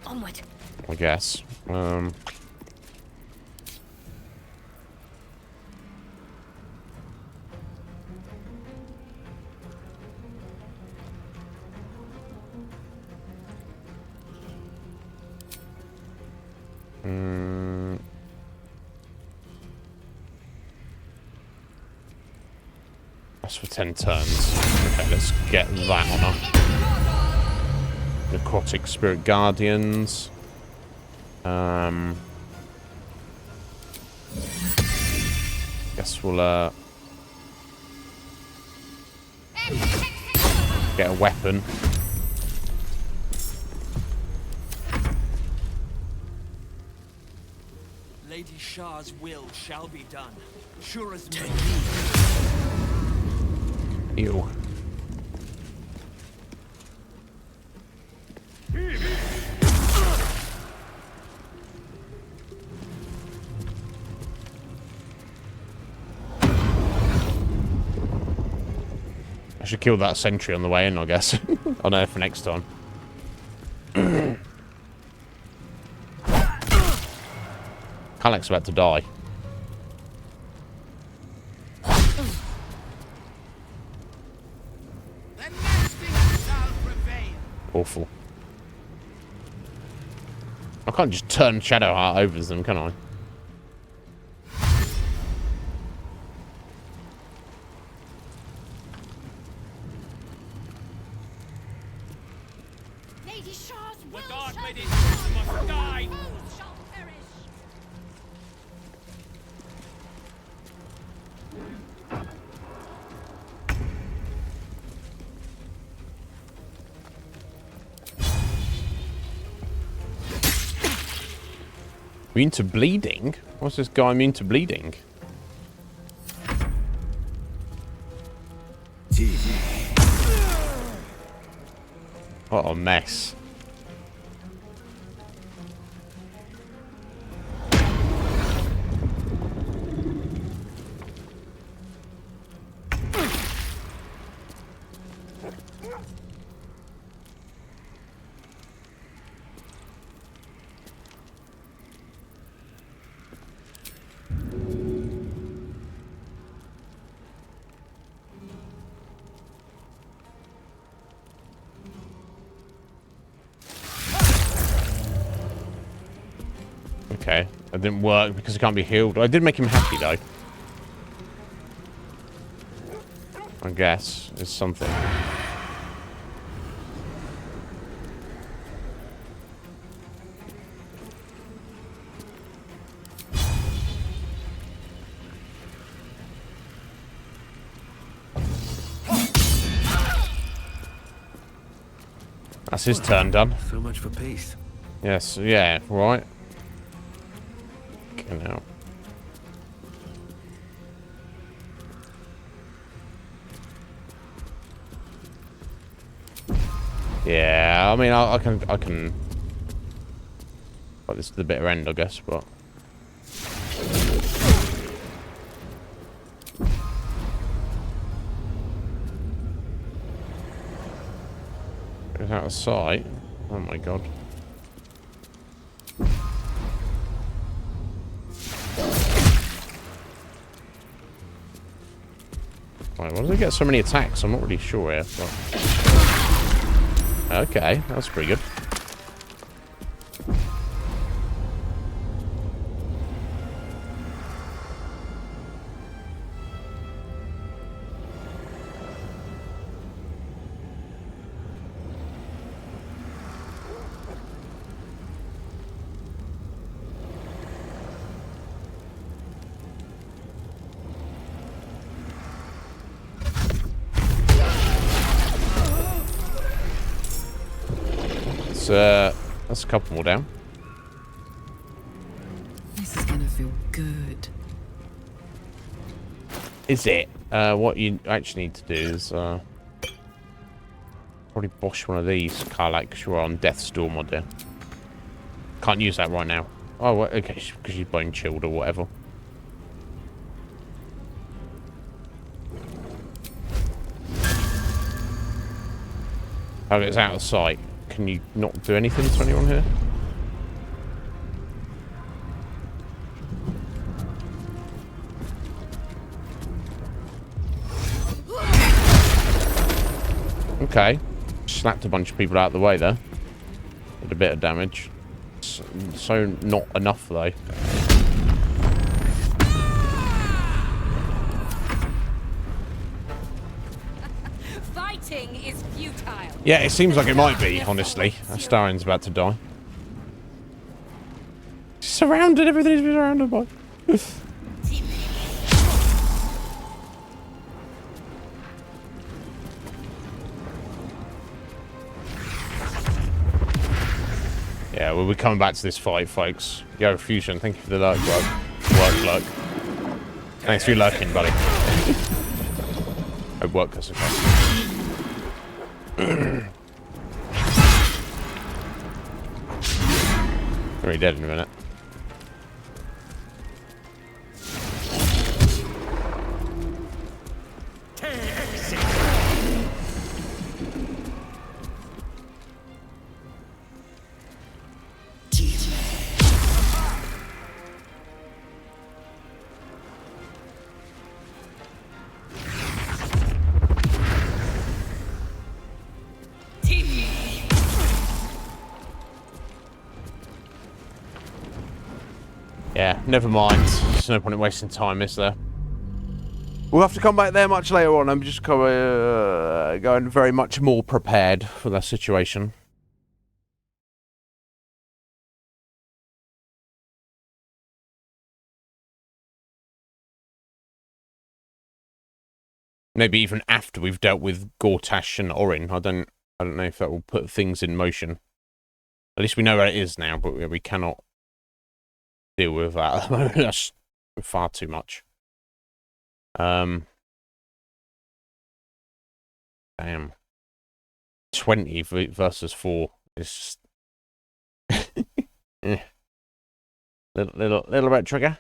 I? Onward. I guess. That's for 10 turns. Okay, let's get that on her. Necrotic Spirit Guardians. Guess we'll get a weapon. Lady Shah's will shall be done. Sure as me. Ew. I should kill that sentry on the way in, I guess. Oh no, for next time. Kalak's about to die. Awful. I can't just turn Shadowheart over them, can I? Lady Shah's will shall be must die. Shall perish. Immune to bleeding? What's this guy immune to bleeding? What a mess. Okay, that didn't work because he can't be healed. I did make him happy though. I guess it's something. That's his turn done. So much for peace. Yes, yeah, right. Okay, now. Yeah, I mean, I can. Well, this is the bitter end, I guess, but. It's out of sight. Oh my god. Right, why does he get so many attacks? I'm not really sure here. But... Okay, that's pretty good. That's a couple more down. This is gonna feel good. Is it? What you actually need to do is probably bosh one of these, Karlak, because you're on Death's Door, my dear. Can't use that right now. Oh, well, okay, because you're bone chilled or whatever. Target's out of sight. Can you not do anything to anyone here? Okay. Slapped a bunch of people out of the way there. Did a bit of damage. So not enough though. Fighting is futile. Yeah, it seems like it might be, honestly. Astarion's about to die. Surrounded, everything's been surrounded by. Yeah, we'll be coming back to this fight, folks. Yo, Fusion, thank you for the lurk, lurk. Thanks for your lurking, buddy. I work us okay. Already dead in a minute. Yeah, never mind. There's no point in wasting time, is there? We'll have to come back there much later on. I'm just going very much more prepared for that situation. Maybe even after we've dealt with Gortash and Orin. I don't know if that will put things in motion. At least we know where it is now, but we cannot deal with that at the moment. That's far too much. Damn. 20 versus 4 is just little bit trigger.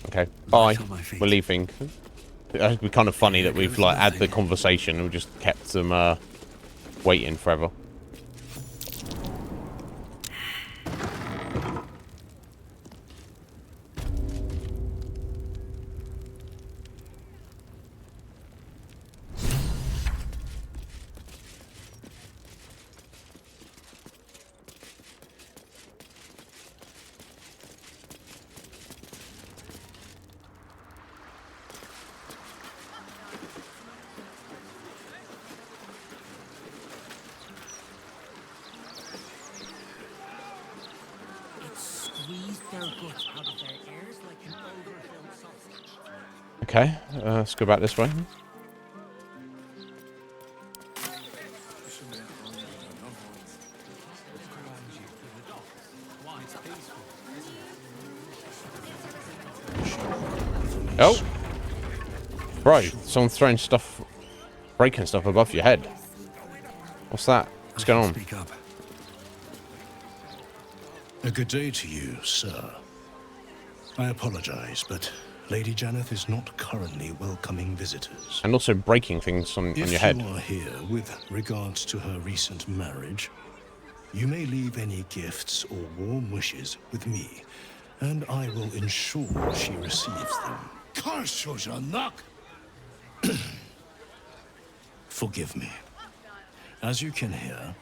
Okay, bye. We're leaving. It'd be kind of funny that we've like had the conversation and we just kept them waiting forever. Okay, let's go back this way. Oh! Bro, someone's throwing stuff, breaking stuff above your head. What's that? What's going on? A good day to you, sir. I apologize, but Lady Janeth is not currently welcoming visitors. And also breaking things on your head. If you are here with regards to her recent marriage, you may leave any gifts or warm wishes with me, and I will ensure she receives them. Forgive me. As you can hear,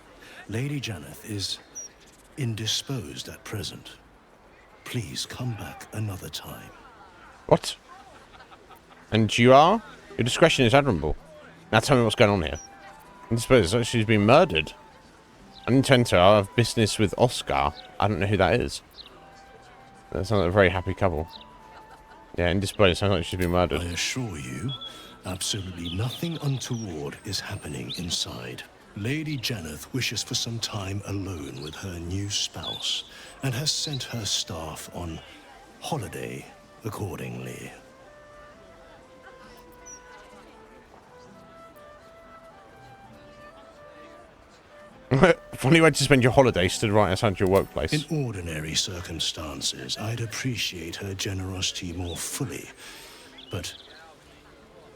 Lady Janeth is indisposed at present. Please come back another time. What? And you are? Your discretion is admirable. Now tell me what's going on here. Indisposed, she's been murdered. I intend to. I have business with Oscar. I don't know who that is. That sounds like a very happy couple. Yeah, indisposed. Sounds like she's been murdered. I assure you, absolutely nothing untoward is happening inside. Lady Janeth wishes for some time alone with her new spouse, and has sent her staff on holiday accordingly. Funny way to spend your holiday stood right outside your workplace. In ordinary circumstances, I'd appreciate her generosity more fully, but,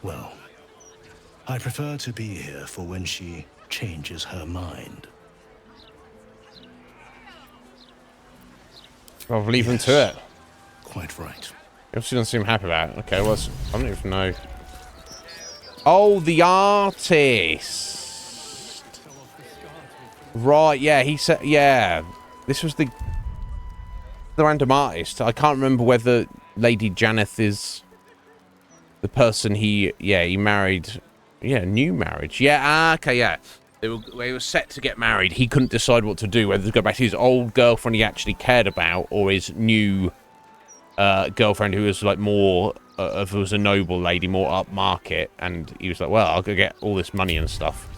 well, I prefer to be here for when she changes her mind. I'll leave him to it. Quite right. He obviously doesn't seem happy about it. Okay, well, I don't even know. Oh, the artist. Right, yeah, he said, yeah. This was the random artist. I can't remember whether Lady Janeth is the person he married. Yeah, new marriage. Yeah, okay, yeah. They were set to get married. He couldn't decide what to do, whether to go back to his old girlfriend he actually cared about, or his new girlfriend who was like more, was a noble lady, more upmarket. And he was like, well, I'll go get all this money and stuff.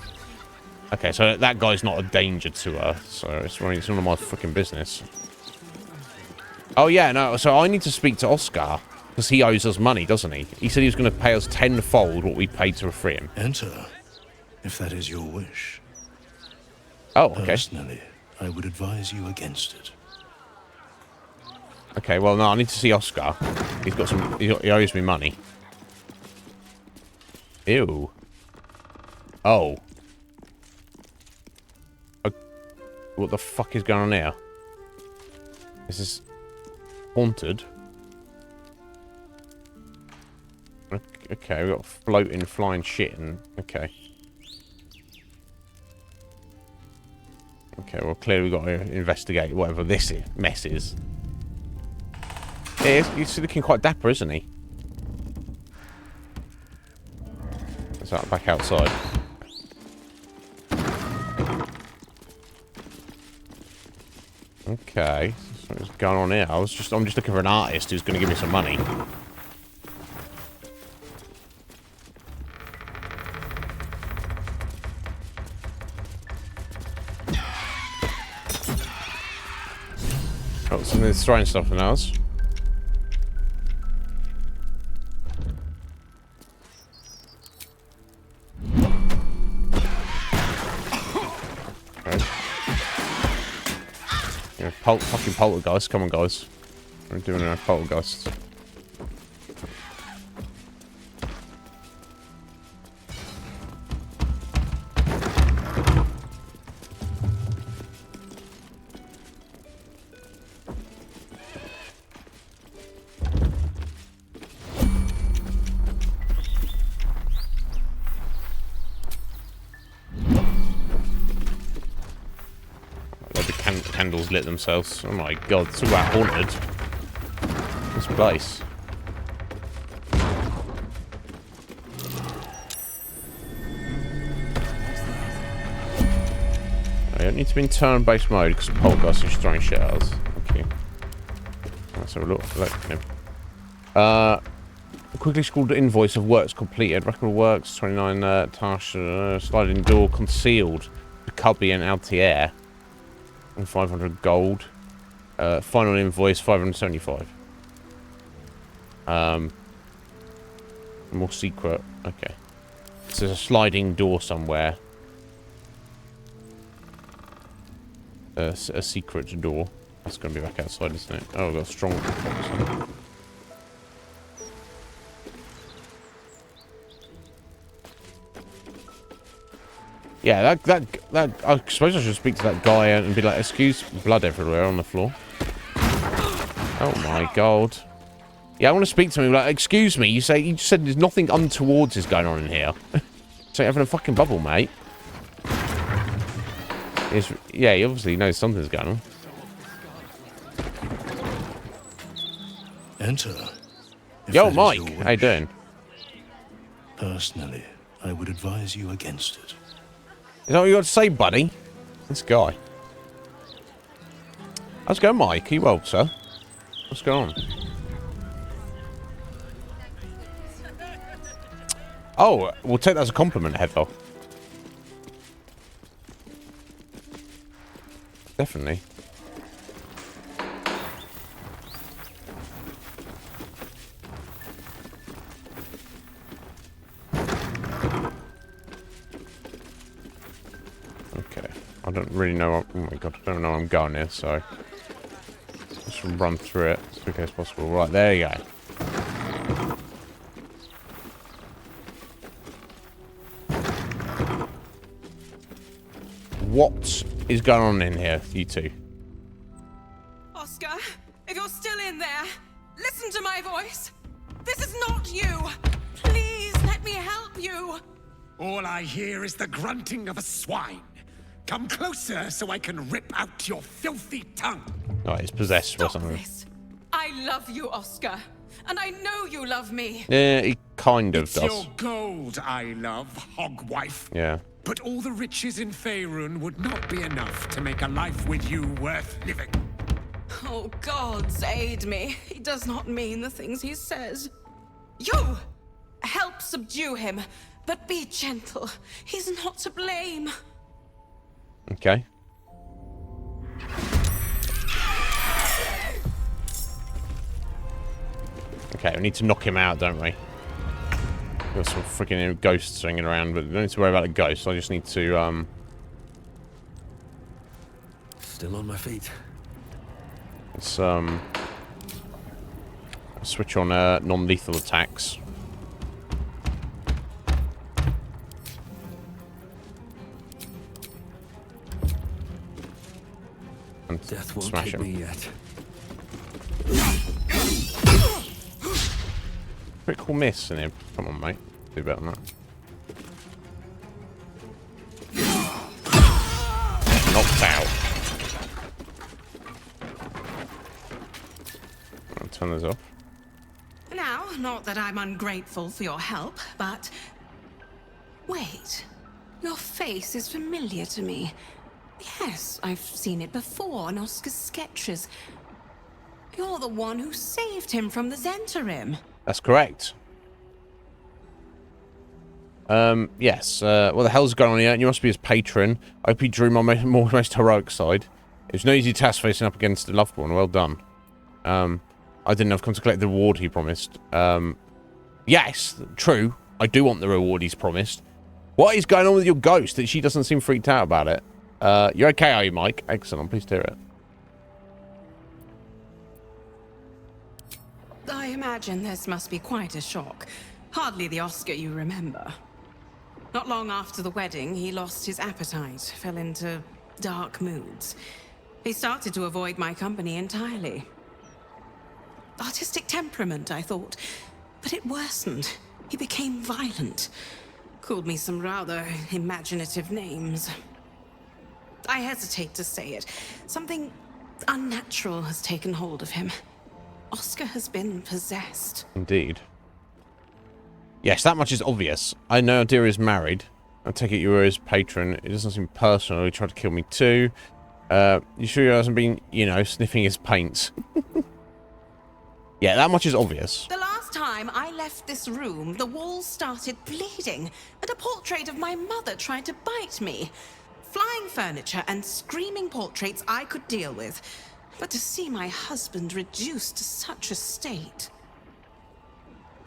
Okay, so that guy's not a danger to her, so it's none of my freaking business. Oh, yeah, no, so I need to speak to Oscar, because he owes us money, doesn't he? He said he was going to pay us tenfold what we paid to free him. Enter, if that is your wish. Oh, okay. Personally, I would advise you against it. Okay, well, no, I need to see Oscar. He's got some... He owes me money. Ew. Oh. What the fuck is going on here? This is haunted. Okay, we got floating, flying shit and... Okay. Okay, well, clearly we've got to investigate whatever this mess is. Yeah, he's looking quite dapper, isn't he? Is that back outside? Okay, so what's going on here? I'm just looking for an artist who's going to give me some money. Oh, something's throwing stuff in ours. Fucking poltergeist, come on guys. We're doing our poltergeists. Candles lit themselves. Oh my god, it's all about haunted. This place. I don't need to be in turn-based mode because the poltergeist is throwing shit at us. Okay. Let's have a look. Quickly scrolled invoice of works completed. Record works, 29 tasks, sliding door concealed. Cubby and Altier. And 500 gold. Final invoice 575. More secret. Okay. So there's a sliding door somewhere. A secret door. That's going to be back outside, isn't it? Oh, we've got a strong. Yeah, that. I suppose I should speak to that guy and be like, "Excuse, blood everywhere on the floor." Oh my god. Yeah, I want to speak to him. Like, excuse me. You said there's nothing untowards is going on in here. So you're having a fucking bubble, mate. Yeah, he obviously knows something's going on. Enter. Yo, Mike. How you doing? Personally, I would advise you against it. Is that what you got to say, buddy? This guy. How's it going, Mike? Are you well, sir? What's going on? Oh, we'll take that as a compliment, Heather. Definitely. Okay. I don't really know. Oh my god, I don't know where I'm going here, so let's run through it as quickly as possible. Right, there you go. What is going on in here, you two? Oscar, if you're still in there, listen to my voice. This is not you. Please let me help you. All I hear is the grunting of a swine. Come closer so I can rip out your filthy tongue. Oh, he's possessed or something. I love you, Oscar. And I know you love me. Yeah, he kind of It's does. your gold I love, hogwife. Yeah. But all the riches in Faerun would not be enough to make a life with you worth living. Oh, gods aid me. He does not mean the things he says. You! Help subdue him, but be gentle. He's not to blame. Okay. Okay, we need to knock him out, don't we? Got some freaking ghosts swinging around, but don't need to worry about the ghosts. I just need to, Still on my feet. Let's, switch on, non-lethal attacks. And Death won't smash take him. me yet. Critical miss in him. Come on, mate. Do better than that. Knocked out. I'll turn this off. Now, not that I'm ungrateful for your help, but... Wait. Your face is familiar to me. Yes, I've seen it before in Oscar's sketches. You're the one who saved him from the Zentarim. That's correct. Yes. What the hell's going on here? You must be his patron. I hope he drew my most heroic side. It was no easy task facing up against the Loveborn. Well done. I didn't have time to collect the reward he promised. Yes, true. I do want the reward he's promised. What is going on with your ghost that she doesn't seem freaked out about it? You're okay, are you, Mike? Excellent. I'm pleased to hear it. I imagine this must be quite a shock. Hardly the Oscar you remember. Not long after the wedding, he lost his appetite, fell into dark moods. He started to avoid my company entirely. Artistic temperament, I thought, but it worsened. He became violent. Called me some rather imaginative names. I hesitate to say it. Something unnatural has taken hold of him. Oscar has been possessed. Indeed. Yes, that much is obvious. I know Adira is married. I take it you were his patron. It doesn't seem personal. He tried to kill me too. You sure he hasn't been, you know, sniffing his paints? Yeah, that much is obvious. The last time I left this room, the walls started bleeding, and a portrait of my mother tried to bite me. Flying furniture and screaming portraits I could deal with. But to see my husband reduced to such a state...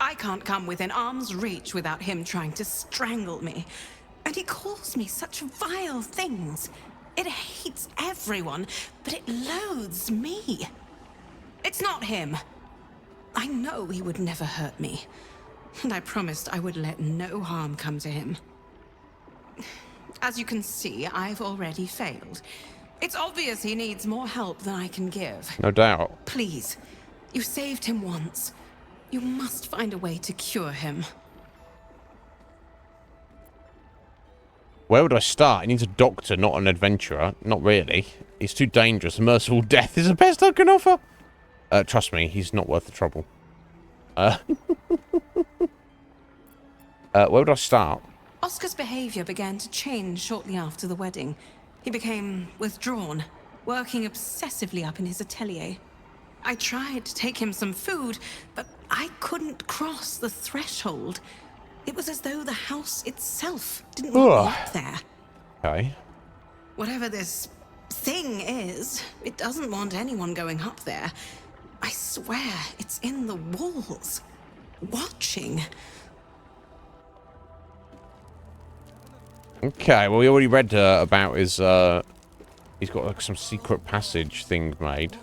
I can't come within arm's reach without him trying to strangle me. And he calls me such vile things. It hates everyone, but it loathes me. It's not him. I know he would never hurt me. And I promised I would let no harm come to him. As you can see, I've already failed. It's obvious he needs more help than I can give. No doubt. Please, you saved him once. You must find a way to cure him. Where would I start? He needs a doctor, not an adventurer. Not really. He's too dangerous. A merciful death is the best I can offer. Trust me, he's not worth the trouble. Where would I start? Oscar's behavior began to change shortly after the wedding. He became withdrawn, working obsessively up in his atelier. I tried to take him some food, but I couldn't cross the threshold. It was as though the house itself didn't want me up there. Okay. Whatever this thing is, it doesn't want anyone going up there. I swear it's in the walls, watching. Okay, well, we already read about his, he's got like some secret passage thing made.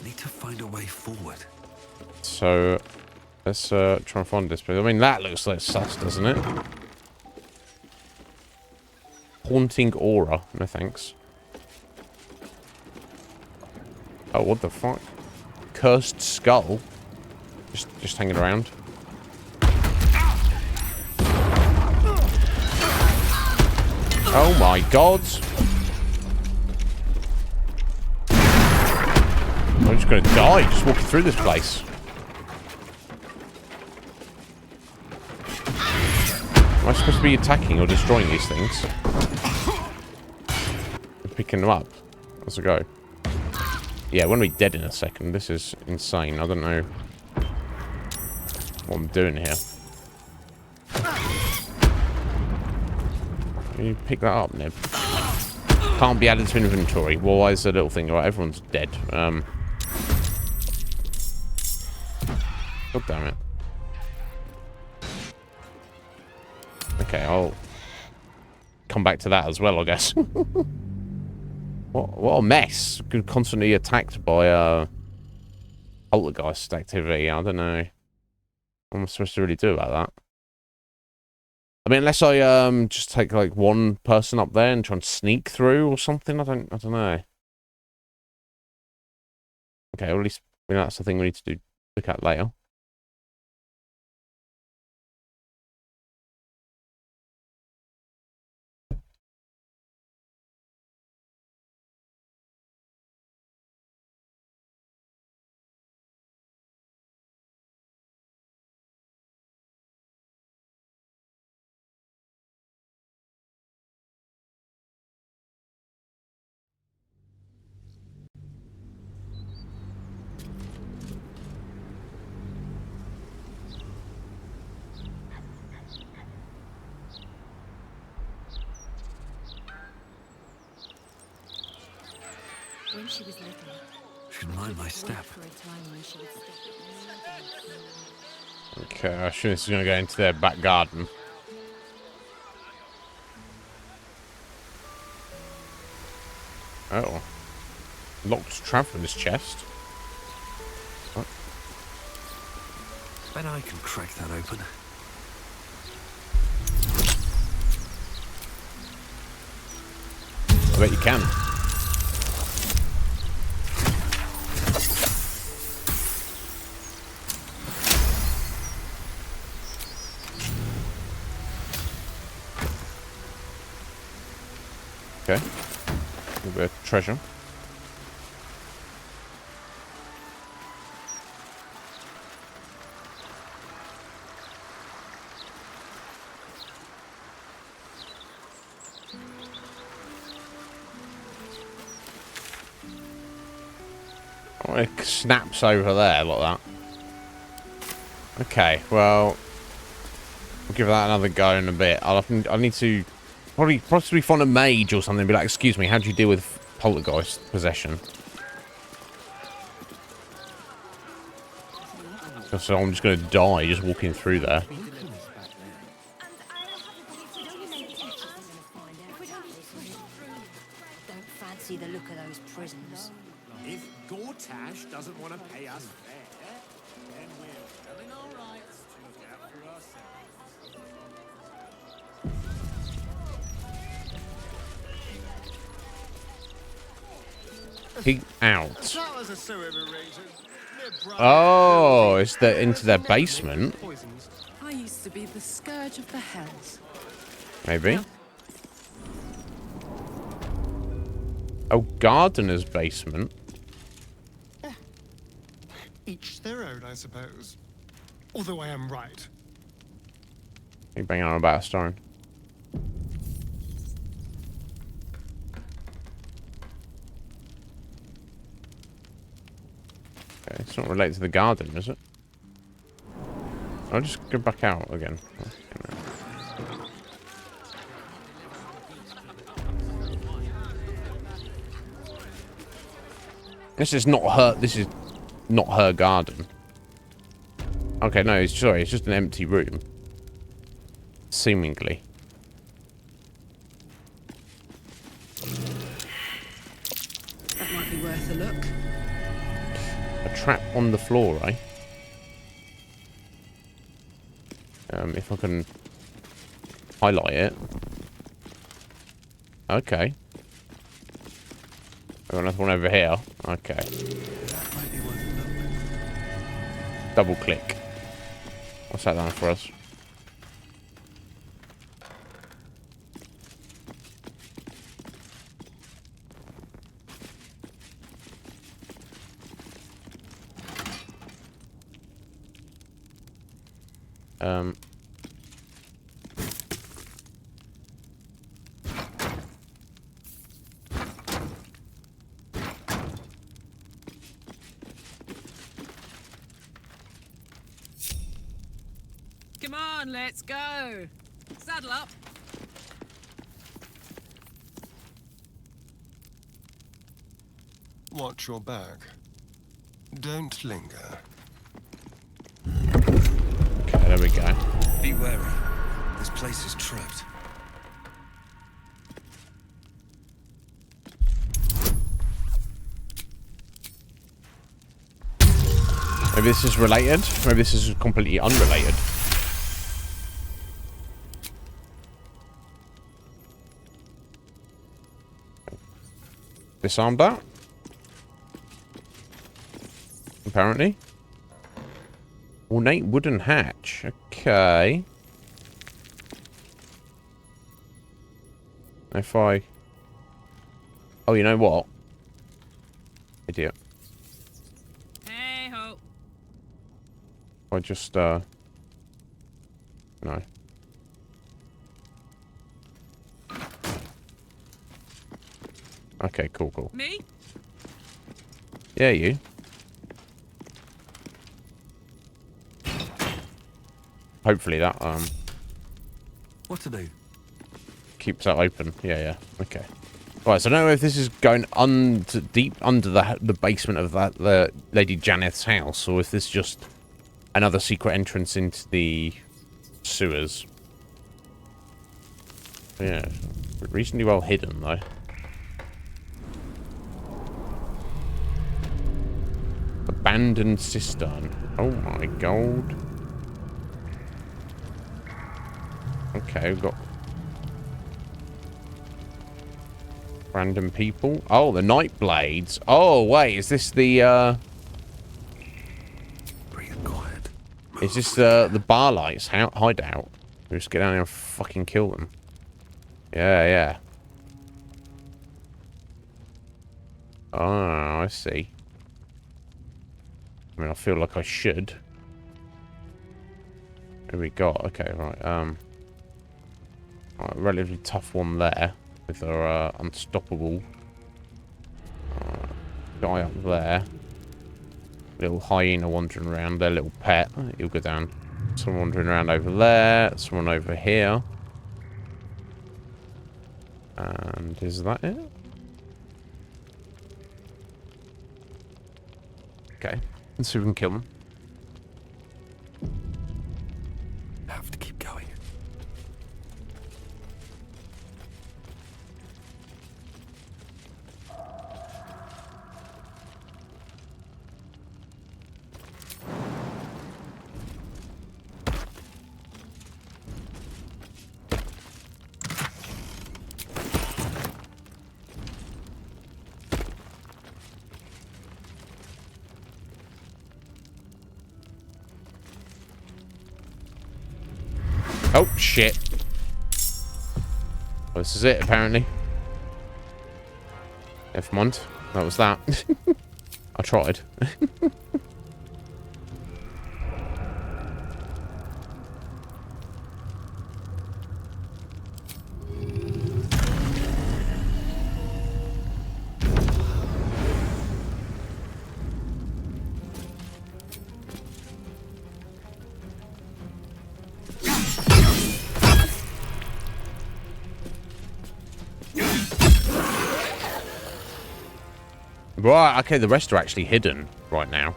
Need to find a way forward. So, let's try and find this place. I mean, that looks like sus, doesn't it? Haunting aura. No thanks. Oh, what the fuck? Cursed skull. Just hanging around. Oh my god. I'm just gonna die just walking through this place. Am I supposed to be attacking or destroying these things? Picking them up as I go. Yeah, we're gonna be dead in a second. This is insane. I don't know what I'm doing here. Can you pick that up, Nib? Can't be added to inventory. Well, why is the little thing? Right, everyone's dead. God damn it. Okay, I'll come back to that as well, I guess. What a mess. Constantly attacked by poltergeist activity. I don't know what I'm supposed to really do about that. I mean, unless I just take like one person up there and try and sneak through or something. I don't know. Okay, well, at least we know that's the thing we need to do. Look at later. When she was little, should mind my step. Okay, I assume this is going to go into their back garden. Oh. Locked traveller's chest. What? Bet I can crack that open. I bet you can. Okay. A little bit of treasure. Oh, it snaps over there like that. Okay, well, we'll give that another go in a bit. I need to possibly find a mage or something and be like, excuse me, how do you deal with poltergeist possession? So I'm just going to die just walking through there. Don't fancy the look of those prisons. If Gortash doesn't want to pay us fair, then we're selling our rights to look out for ourselves. Keep out. Oh, it's into their basement. I used to be the scourge of the hells. Maybe. Oh, gardener's basement. Each their own, I suppose. Although I am right. You banging on about a stone. Okay, it's not related to the garden, is it? I'll just go back out again. This is not her. This is not her garden. Okay, no, sorry. It's just an empty room. Seemingly. That might be worth a look. A trap on the floor, eh? If I can highlight it. Okay. I've got another one over here. Okay. Double click. What's that done for us? Come on, let's go. Saddle up. Watch your back. Don't linger. Okay, there we go. Be wary. This place is trapped. Maybe this is related. Maybe this is completely unrelated. Disarmed that. Apparently. Ornate wooden hatch. Okay. If I... Oh, you know what? Idiot. Hey ho. I just, no. Okay, cool. Me? Yeah, you. Hopefully that, What to do? keeps that open. Yeah. Okay. Right, so I don't know if this is going deep under the basement of the Lady Janeth's house, or if this is just another secret entrance into the sewers. Yeah, reasonably well hidden though. Abandoned cistern. Oh my god. Okay, we've got random people. Oh, the night blades. Oh wait, is this the Breathe quiet. is this the Barlights hideout? We just get down here and fucking kill them. Yeah. Oh, I see. I mean, I feel like I should. What have we got? Okay, right. Right, relatively tough one there with our unstoppable guy up there. Little hyena wandering around, their little pet. He'll go down. Someone wandering around over there. Someone over here. And is that it? Okay. Let's see if we can kill them. Have to keep going. Oh, shit. Well, this is it, apparently. Never mind. That was that. I tried. Right, okay, the rest are actually hidden right now.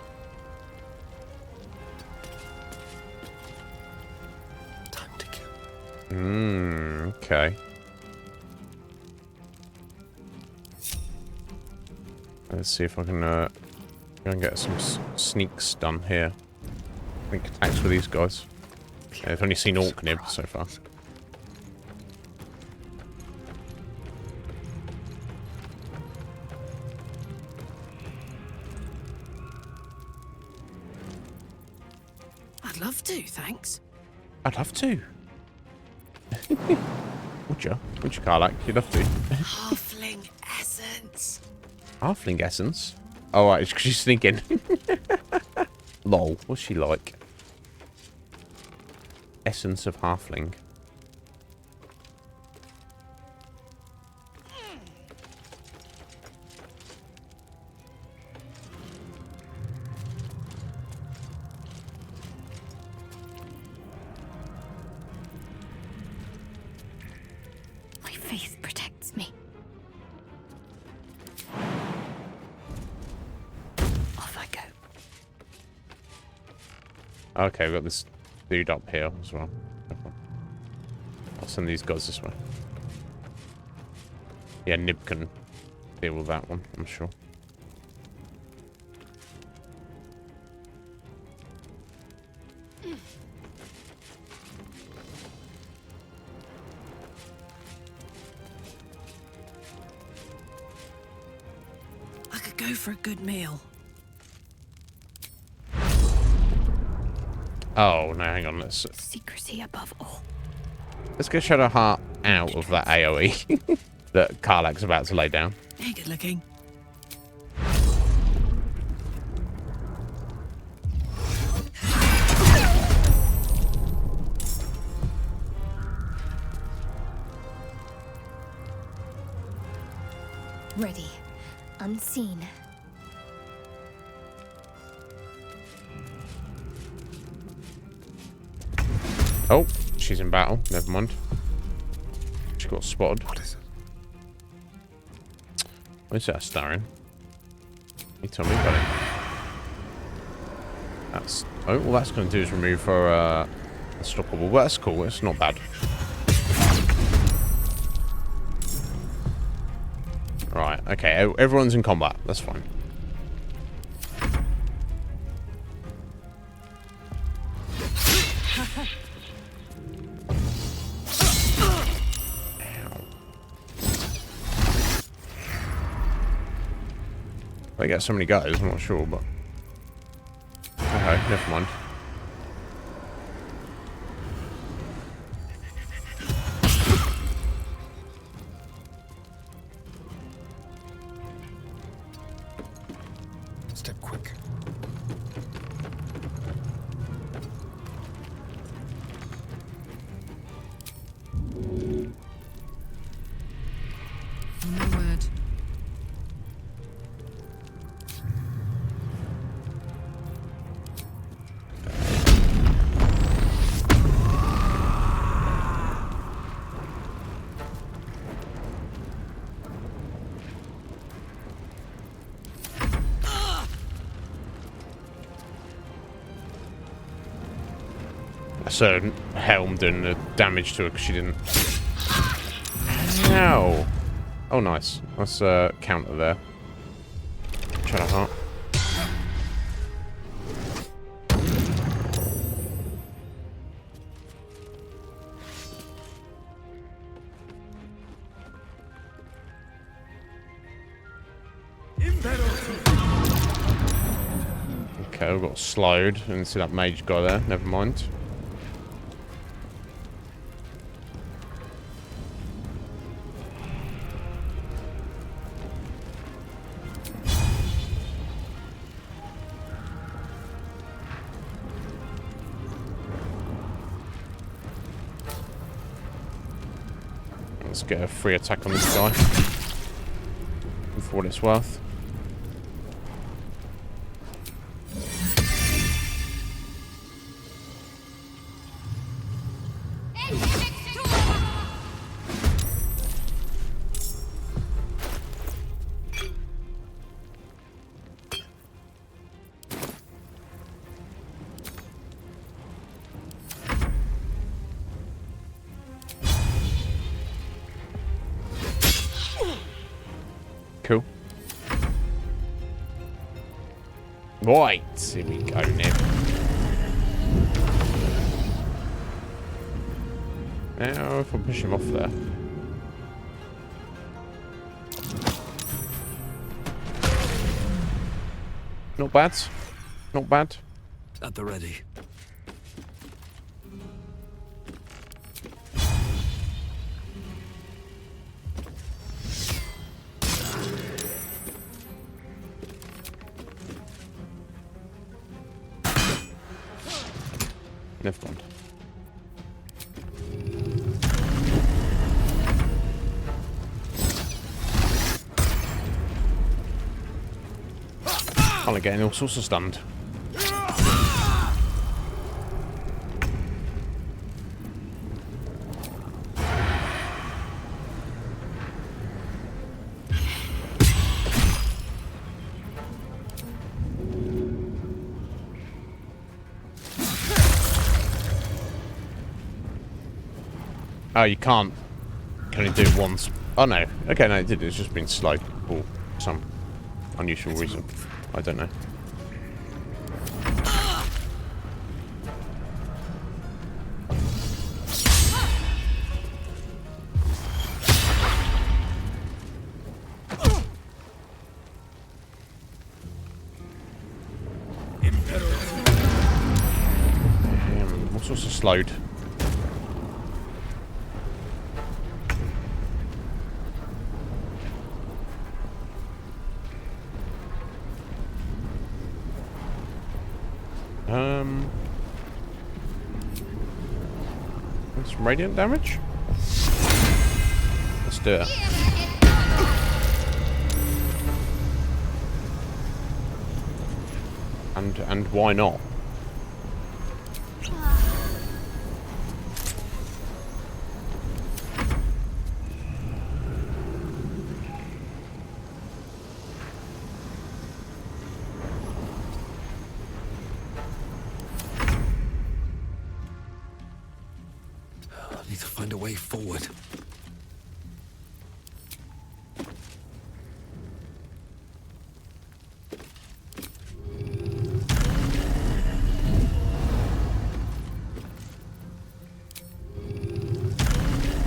Time to kill. Okay. Let's see if I can go and get some sneaks done here. Sneak attacks with these guys. Yeah, I've only seen Orknib so far. I'd love to, thanks. I'd love to. Would you? Would you, Karlach? You'd love to. Halfling essence. Halfling essence? Oh, right, it's because she's sneaking. Lol, what's she like? Essence of halfling. My faith protects me. Off I go. Okay, we've got this dude up here as well. I'll send these guys this way. Yeah, Nib can deal with that one, I'm sure. I could go for a good meal. Oh, no, hang on. Secrecy above all. Let's get Shadowheart out of that AoE that Karlach's about to lay down. Hey, good looking. Ready. Unseen. Oh, she's in battle. Never mind. She got spotted. What is it? Where's that staring? You tell me, buddy. That's... Oh, all that's going to do is remove her unstoppable. Well, that's cool. It's not bad. Right, okay. Everyone's in combat. That's fine. They get so many guys, I'm not sure, but... Okay, never mind. Step quick. No word. So Helm doing the damage to her because she didn't. No. Oh, nice. Nice counter there. Shadowheart. Okay, we've got slowed. And see that mage guy there. Never mind. Let's get a free attack on this guy. For what it's worth. Right, here we go, Nib. Now, if I push him off there. Not bad. Not bad. At the ready. Never mind. I'm getting all sorts of stunned. Oh, you can't. Can only do it once. Oh no. Okay, no, it did. It's just been slow for some unusual reason. I don't know. All sorts of slowed. Some radiant damage? Let's do it. And why not? Need to find a way forward.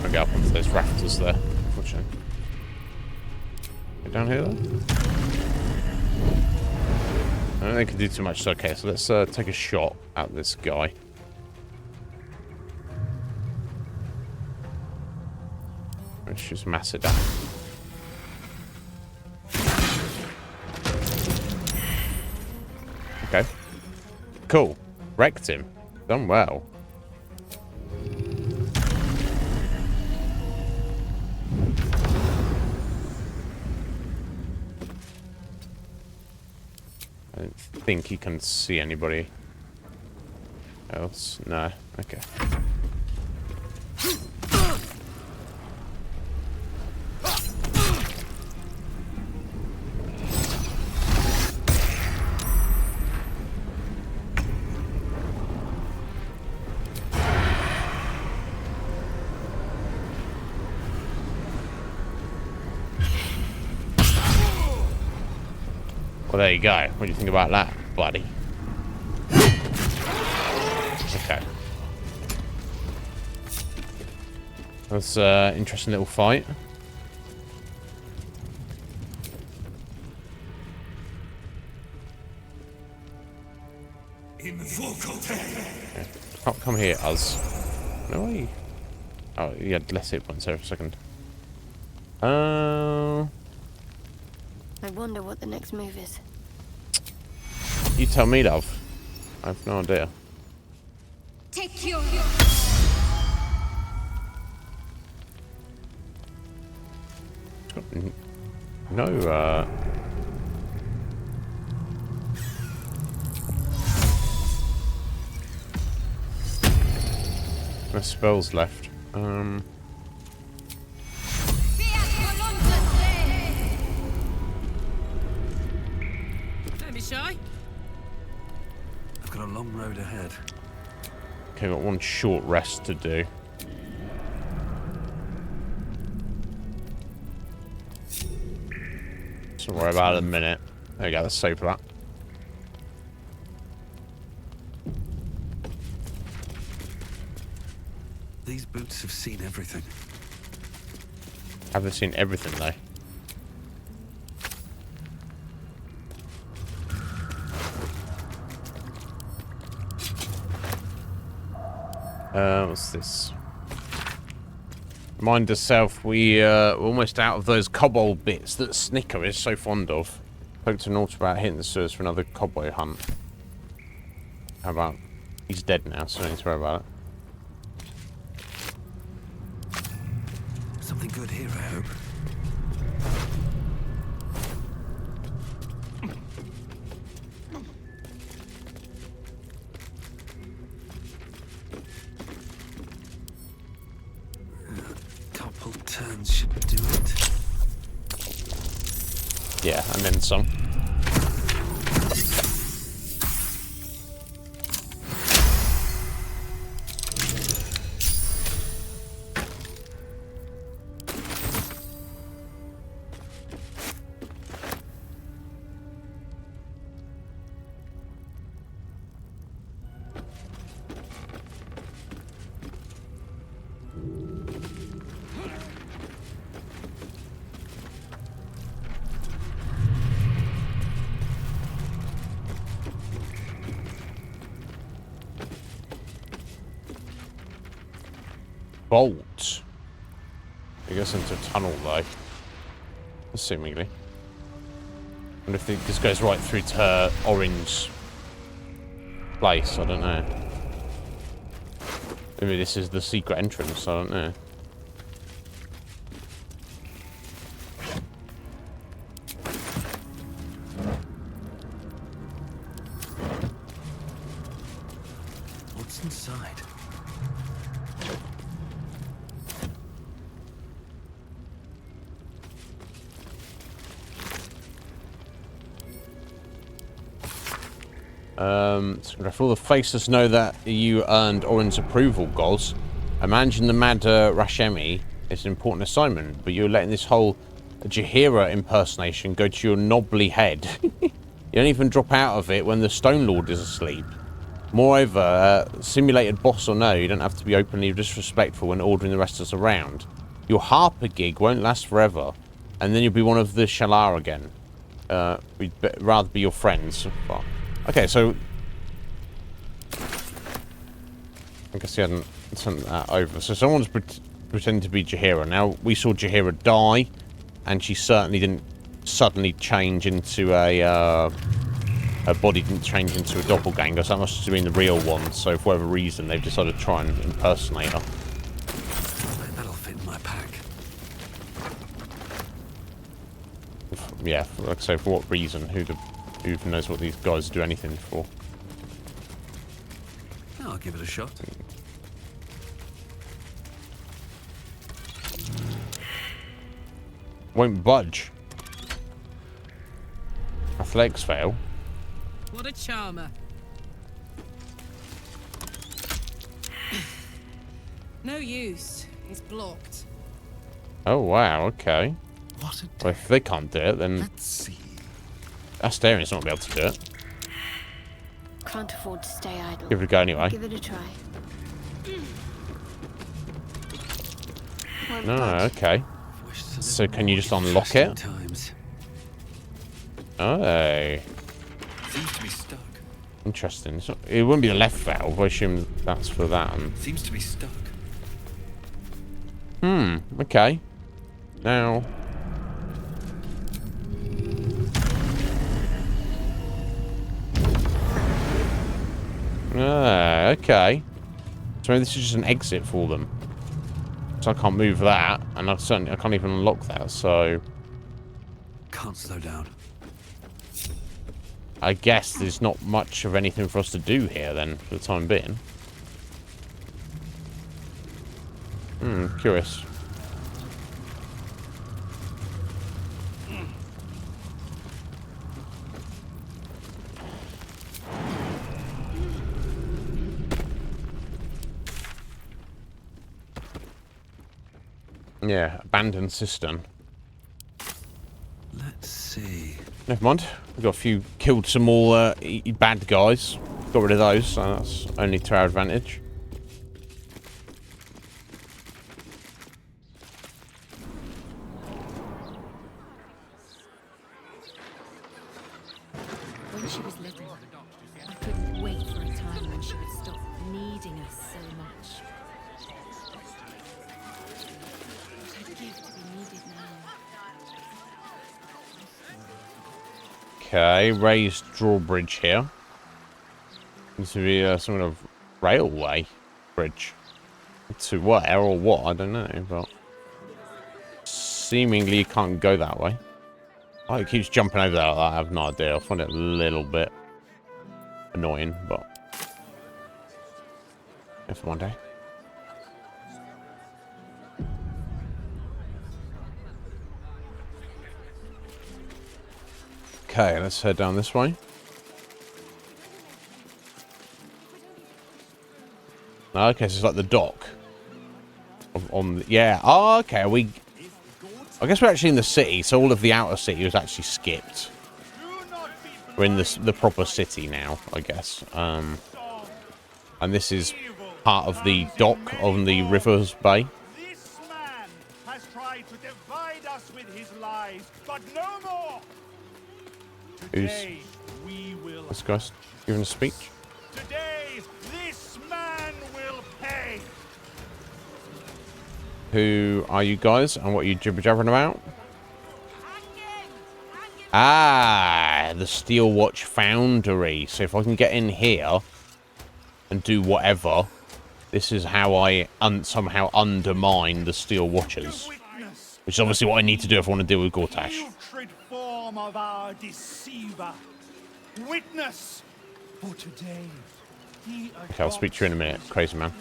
I'll get up onto those rafters there, unfortunately. Get down here then. I don't think I can do too much. So, okay, so let's take a shot at this guy. Let's just mass it down. Okay. Cool. Wrecked him. Done well. I don't think he can see anybody else. No. Okay. Well, there you go. What do you think about that, buddy? Okay. That's an interesting little fight. Okay. Come here, Uz. No way. Oh, you had less hit points there for a second. I wonder what the next move is. You tell me, love. I have no idea. Take your... No, no spells left. Don't be shy. I've got a long road ahead. Okay, got one short rest to do. Don't worry about it in a minute. There you go, let's save that. These boots have seen everything. Haven't seen everything though. What's this? Remind yourself we're almost out of those kobold bits that Snicker is so fond of. Spoke to Naut about hitting the sewers for another kobold hunt. How about... He's dead now, so I don't need to worry about it. Something good here, I hope. Couple turns should do it. Yeah, and then some. Bolt. It goes into a tunnel though. Assumingly. Wonder if this goes right through to her orange place, I don't know. Maybe this is the secret entrance, I don't know. What's inside? So all the faceless know that you earned Orin's approval, Goz. Managing the Mad Rashemi is an important assignment, but you're letting this whole Jaheira impersonation go to your knobbly head. You don't even drop out of it when the Stone Lord is asleep. Moreover, simulated boss or no, you don't have to be openly disrespectful when ordering the rest of us around. Your Harper gig won't last forever, and then you'll be one of the Shalar again. We'd rather be your friends. But, okay, so I guess he hadn't sent that over. So someone's pretending to be Jaheira. Now, we saw Jaheira die, and she certainly didn't suddenly change into a... her body didn't change into a doppelganger, so that must have been the real one. So for whatever reason, they've decided to try and impersonate her. That'll fit in my pack. Yeah, like I say, for what reason? Who even knows what these guys do anything for? I'll give it a shot. Won't budge. Athletics fail. What a charmer. No use. It's blocked. Oh wow, okay. What a well, if they can't do it, then let's see. Asterian's not gonna be able to do it. Can't afford to stay idle. Give it a go anyway. Give it a try. No, okay. So can you just unlock it? Oh. Seems to be stuck. Interesting. It's not, it wouldn't be the left valve. I assume that's for that. Seems to be stuck. Okay. Now. Okay. So maybe this is just an exit for them. So I can't move that, and I can't even unlock that. So can't slow down. I guess there's not much of anything for us to do here then, for the time being. Curious. Yeah, abandoned cistern. Let's see. Never mind. We've got a few, killed some more bad guys. Got rid of those, so that's only to our advantage. she was little, I couldn't wait for a time when she would stop needing us so much. What I'd give to be needed now. Okay, raised drawbridge here. Seems to be some kind of railway bridge. To where or what, I don't know, but seemingly you can't go that way. Oh, it keeps jumping over there like that. I have no idea. I find it a little bit annoying, but if one day. Okay, let's head down this way. Okay, so it's like the dock. Yeah. Oh, okay. I guess we're actually in the city, so all of the outer city was actually skipped. We're in the proper city now, I guess. And this is part of the dock on the River's Bay. This man has tried to divide us with his lies, but no more. Who's this guy's giving a speech? Today, this man will pay. Who are you guys, and what are you jibber-jabbering about? Ah, the Steel Watch Foundry. So if I can get in here and do whatever, this is how I somehow undermine the Steel Watchers. Which is obviously what I need to do if I want to deal with Gortash. Putrid form of our deceiver. Witness for today. Okay, I'll speak to you in a minute, crazy man.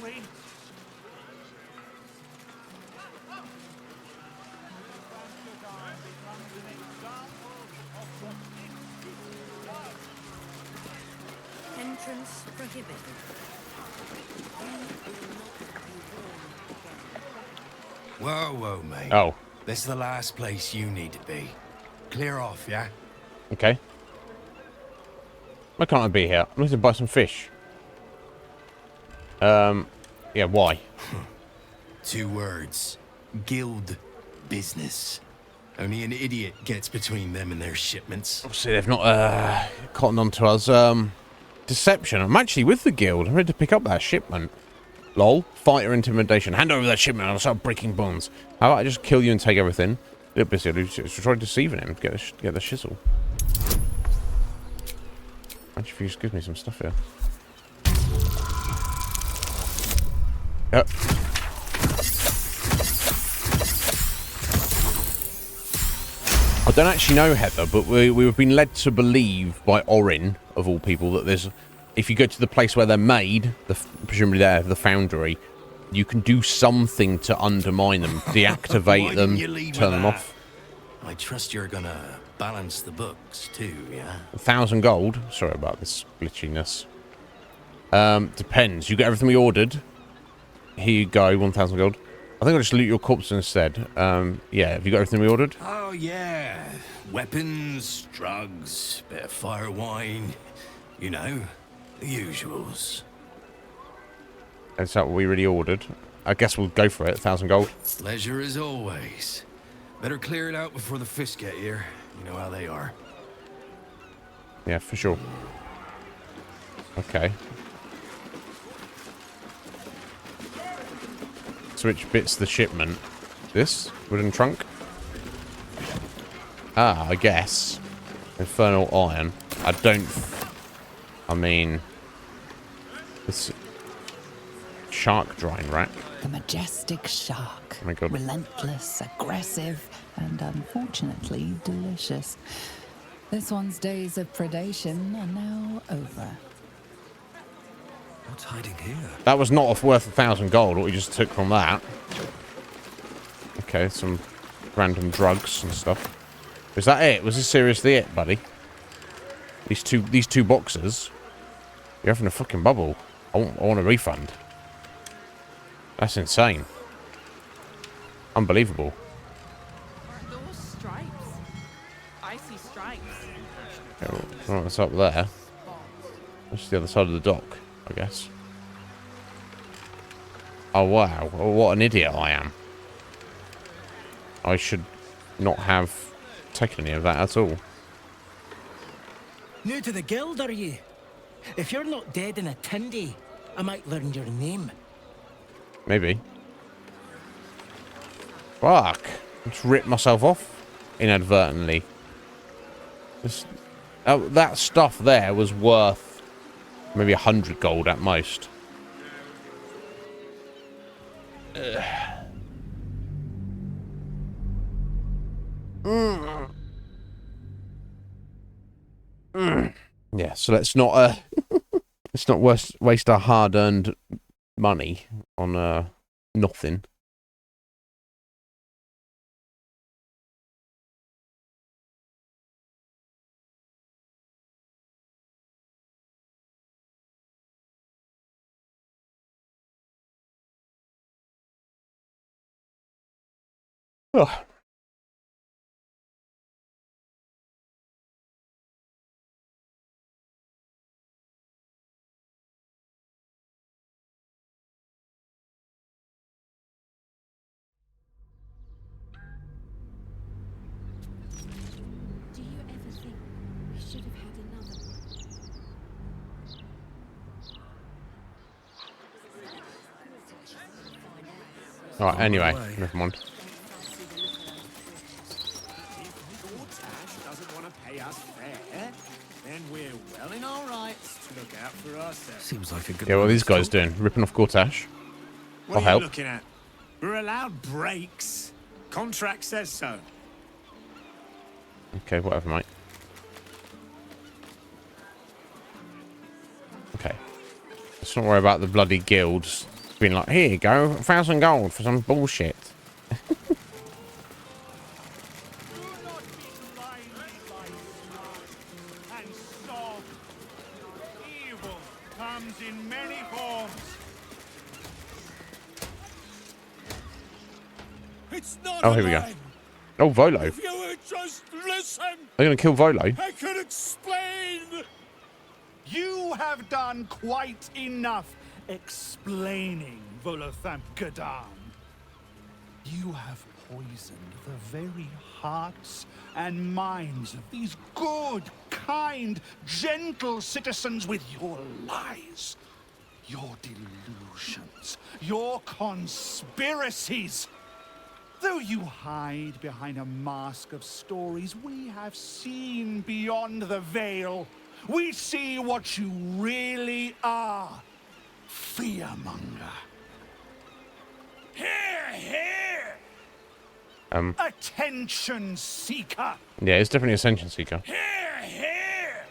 Entrance prohibited. Whoa, whoa, mate. Oh. This is the last place you need to be. Clear off, yeah? Okay. Why can't I be here? I'm looking to buy some fish. Yeah, why? 2 words. Guild business. Only an idiot gets between them and their shipments. Obviously, they've not cottoned on to us. Deception. I'm actually with the guild. I'm ready to pick up that shipment. Lol. Fighter intimidation. Hand over that shipment and I'll start breaking bonds. How about I just kill you and take everything? A little bit silly. Try deceiving him. Get the shizzle. Actually, if you just give me some stuff here. Yep. I don't actually know, Heather, but we've been led to believe by Orin, of all people, that there's... If you go to the place where they're made, presumably there, the foundry, you can do something to undermine them, deactivate them, turn them off. I trust you're gonna balance the books too, yeah? 1,000 gold. Sorry about this glitchiness. Depends. You get everything we ordered. Here you go, 1,000 gold. I think I'll just loot your corpse instead. Yeah, have you got everything we ordered? Oh, yeah. Weapons, drugs, bit of fire wine. You know, the usuals. Is that what we really ordered? I guess we'll go for it. 1,000 gold. Pleasure as always. Better clear it out before the fish get here. You know how they are. Yeah, for sure. Okay. So which bit's the shipment? This? Wooden trunk? Ah, I guess. Infernal iron. I mean... This... Shark drying rack. The majestic shark. Oh my God. Relentless, aggressive, and unfortunately delicious. This one's days of predation are now over. What's hiding here? That was not worth 1,000 gold, what we just took from that. Okay, some random drugs and stuff. Was that it? Was this seriously it, buddy? These two boxes? You're having a fucking bubble. I want a refund. That's insane. Unbelievable. Those stripes. I see stripes. Okay, well, what's up there? That's the other side of the dock, I guess. Oh, wow. Oh, what an idiot I am. I should not have taken any of that at all. New to the guild, are you? If you're not dead in a tindy, I might learn your name. Maybe. Fuck. Just ripped myself off inadvertently. That stuff there was worth maybe 100 gold at most. Yeah, so let's not waste our hard-earned money on nothing. Oh. Do you ever think we should have had another? Alright, anyway, never mind. Doesn't want to pay us fair, then we're well in our rights to look out for ourselves. Seems like a good. Yeah, what are these guys doing? Ripping off Gortash? What I'll are you help. looking at? We're allowed breaks. Contract says so. Okay, whatever, mate. Okay. Let's not worry about the bloody guilds being like, here you go, 1,000 gold for some bullshit. Evil comes in many forms. It's not Oh, here we go. Oh, Volo. If you would just listen, They're going to kill Volo. I can explain. You have done quite enough explaining, Volothamp Gadan. You have poisoned the very hearts and minds of these good, kind, gentle citizens with your lies, your delusions, your conspiracies. Though you hide behind a mask of stories, we have seen beyond the veil. We see what you really are. Fearmonger. Here, here! Attention seeker. Yeah, it's definitely Ascension Seeker. Here, here!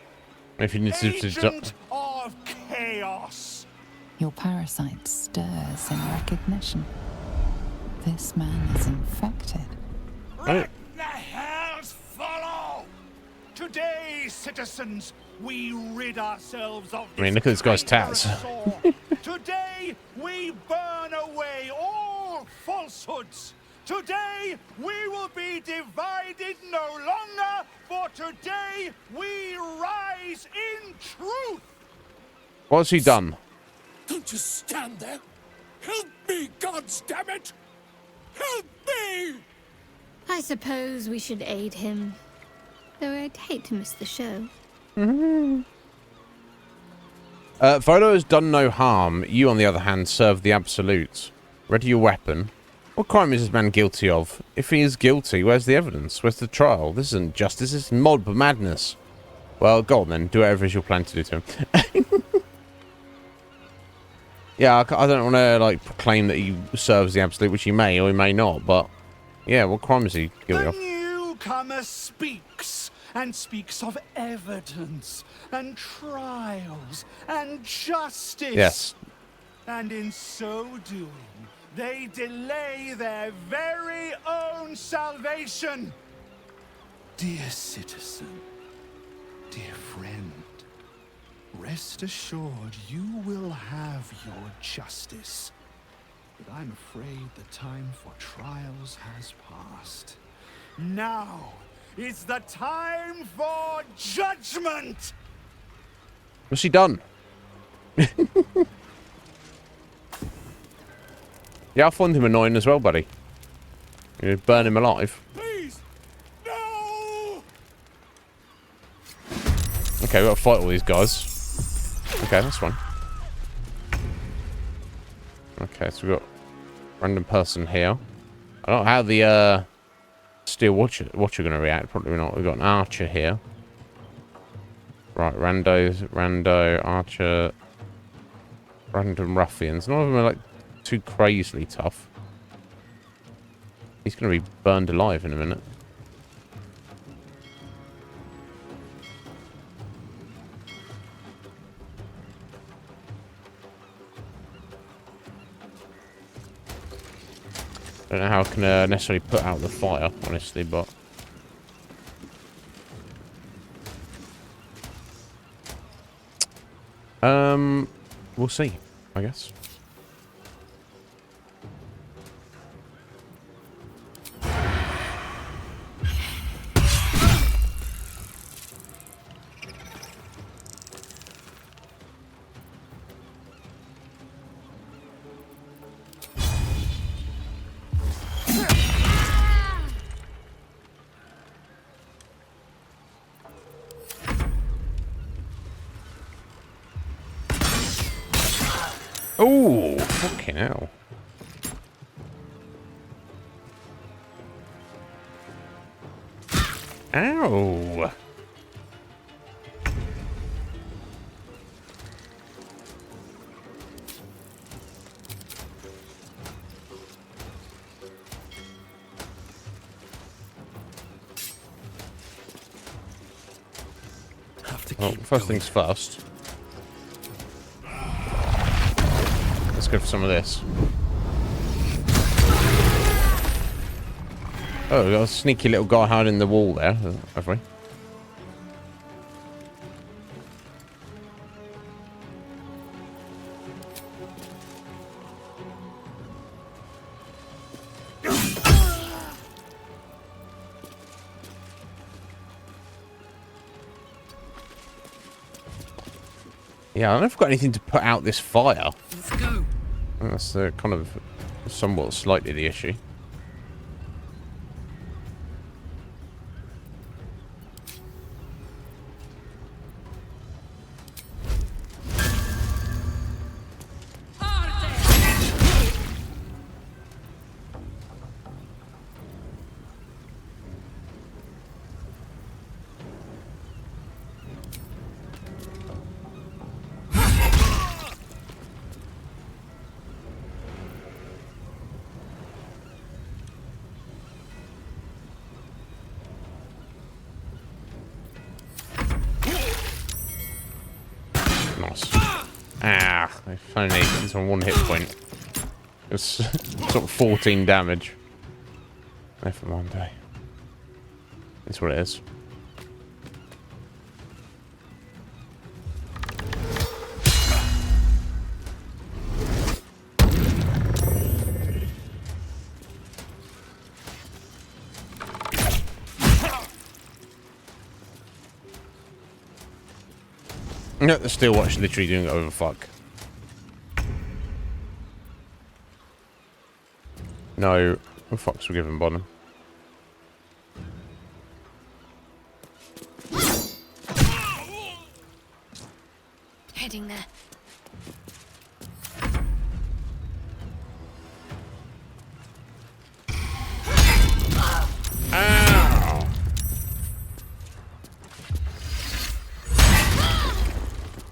If you need to... Agent of chaos. Your parasite stirs in recognition. This man is infected. Let the hells follow! Today, citizens, we rid ourselves of I mean, look at this guy's tats. Today, we burn away all falsehoods. Today, we will be divided no longer, for today, we rise in truth. What's he done? Don't just stand there. Help me, goddammit! Help me! I suppose we should aid him. Though I'd hate to miss the show. Volo has done no harm. You, on the other hand, serve the absolute. Ready your weapon. What crime is this man guilty of? If he is guilty, where's the evidence? Where's the trial? This isn't justice, this is mob madness. Well, go on then. Do whatever is your plan to do to him. Yeah, I don't want to, like, proclaim that he serves the absolute, which he may or he may not, but... Yeah, what crime is he guilty of? The newcomer speaks, and speaks of evidence, and trials, and justice. Yes. And in so doing, they delay their very own salvation. Dear citizen, dear friend, rest assured you will have your justice. But I'm afraid the time for trials has passed. Now is the time for judgment! What's he done? Yeah, I find him annoying as well, buddy. You burn him alive. Please! No! Okay, we've got to fight all these guys. Okay, that's fine. Okay, so we've got random person here. I don't know how the Steel Watcher going to react. Probably not. We've got an archer here. Right, rando, archer, random ruffians. None of them are like too crazily tough. He's going to be burned alive in a minute. I don't know how I can necessarily put out the fire, honestly, but... we'll see, I guess. Oh, fucking hell. Ow. Well, first things first. Let's go for some of this. Oh, we got a sneaky little guy hiding in the wall there, have we? Yeah, I don't know if I've got anything to put out this fire. Let's go. That's kind of somewhat slightly the issue. Ah, I finally it's on 1 hit point. It's sort of 14 damage. Never mind, eh? That's what it is. No, the Steel Watch literally doing overfuck. No, what fucks were given bottom. Heading there. Ow!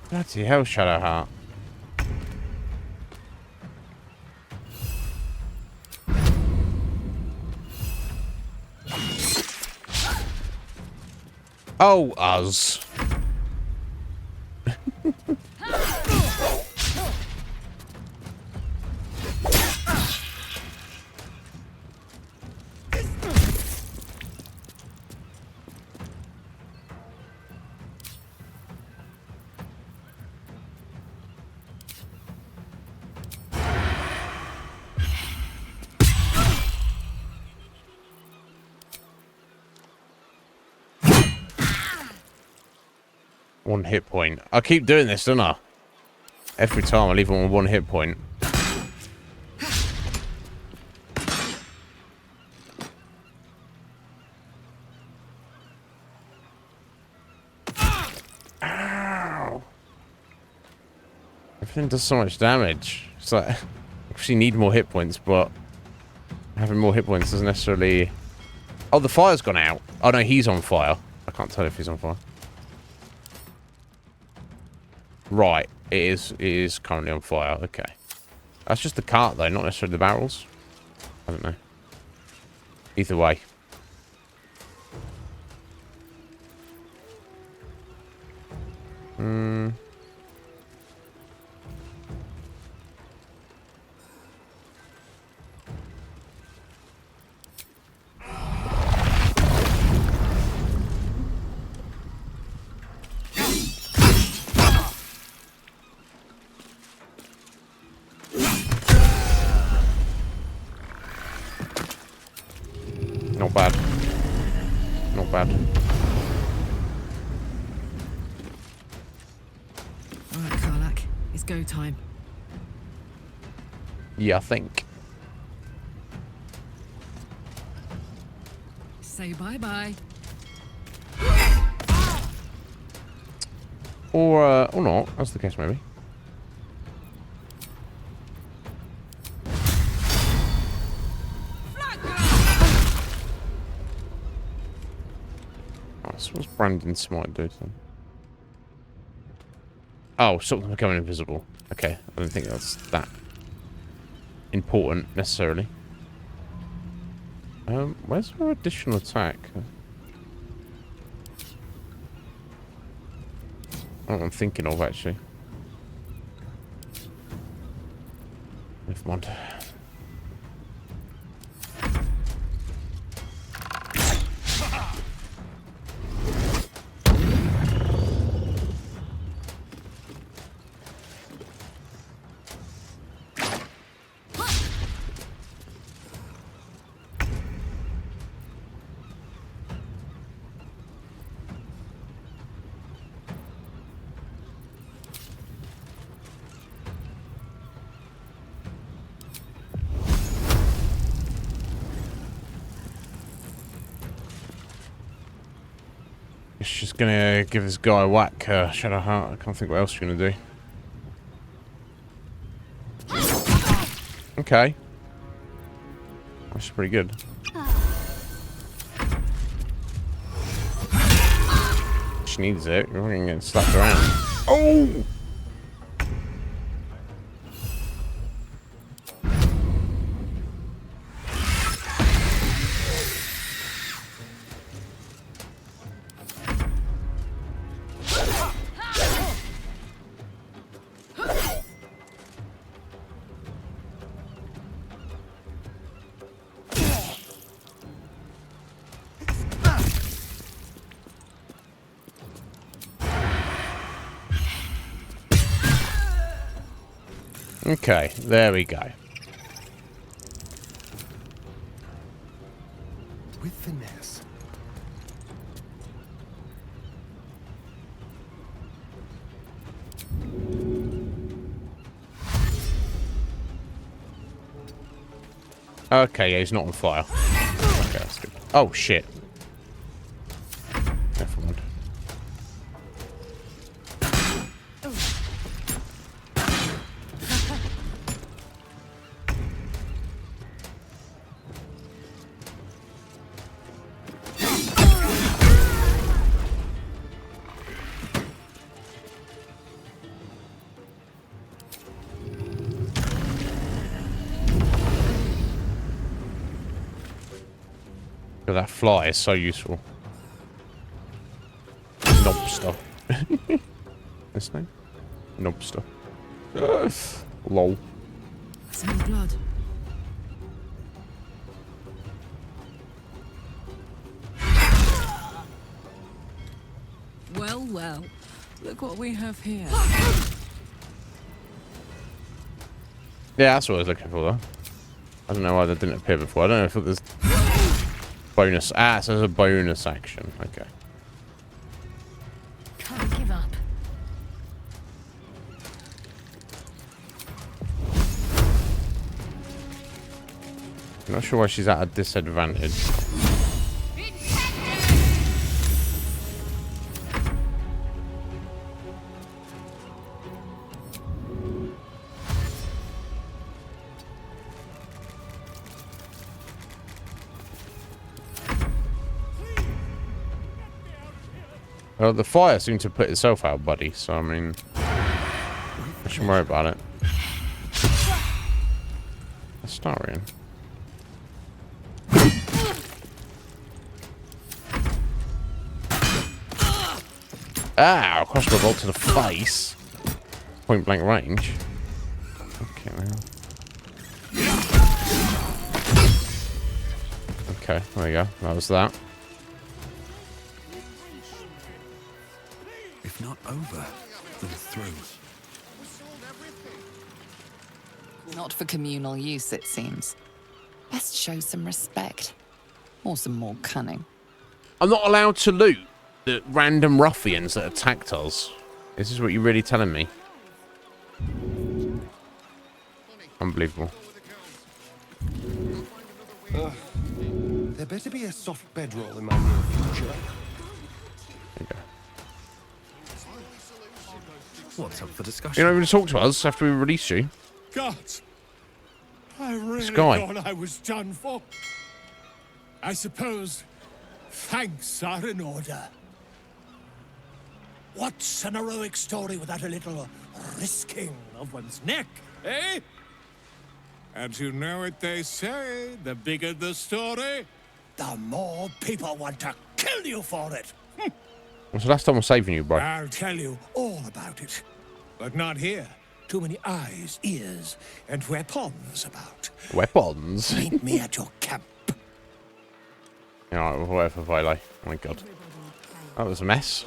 Bloody hell, Shadowheart. Oh, us. One hit point. I keep doing this, don't I? Every time I leave him on 1 hit point. Ow. Everything does so much damage. It's like, I actually need more hit points, but having more hit points doesn't necessarily... Oh, the fire's gone out. Oh, no, he's on fire. I can't tell if he's on fire. Right, it is currently on fire. Okay. That's just the cart, though, not necessarily the barrels. I don't know. Either way. Not bad. Not bad. Alright, Karlak. It's go time. Yeah, I think. Say bye-bye. Or not. That's the case, maybe. What's Brandon's smite do then? Oh, something becoming invisible. Okay, I don't think that's that important necessarily. Where's her additional attack? I don't know what I'm thinking of actually. Never mind. She's gonna give this guy a whack, Shadowheart. I can't think what else she's gonna do. Okay. That's pretty good. She needs it. We're gonna get slapped around. Oh! Okay, there we go. With finesse. Okay, yeah, he's not on fire. Okay, that's good. Oh, shit. Never mind. That fly is so useful. Knobster. This name? Knobster. Lol. Some blood. Well, well. Look what we have here. Yeah, that's what I was looking for, though. I don't know why that didn't appear before. I don't know if it was bonus. Ah, so there's a bonus action. Okay. Can't give up. I'm not sure why she's at a disadvantage. Well, the fire seemed to put itself out, buddy. So, I mean, I shouldn't worry about it. Astarion. Ow! Crossbow bolt to the face. Point blank range. Okay, now. Okay, there we go. That was that. If not over, then through. Not for communal use, it seems. Best show some respect. Or some more cunning. I'm not allowed to loot the random ruffians that attacked us. This is what you're really telling me. Unbelievable. There better be a soft bedroll in my near future. There you go. What's up for discussion? You're not even talk to us after we release you. God, I really Sky. thought I was done for. I suppose thanks are in order. What's an heroic story without a little risking of one's neck, eh? And you know what they say, the bigger the story, the more people want to kill you for it. When's the last time I'm saving you, bro? I'll tell you all about it. But not here. Too many eyes, ears, and weapons about. Weapons? Meet me at your camp. Alright, whatever, Violet. Oh my god. That was a mess.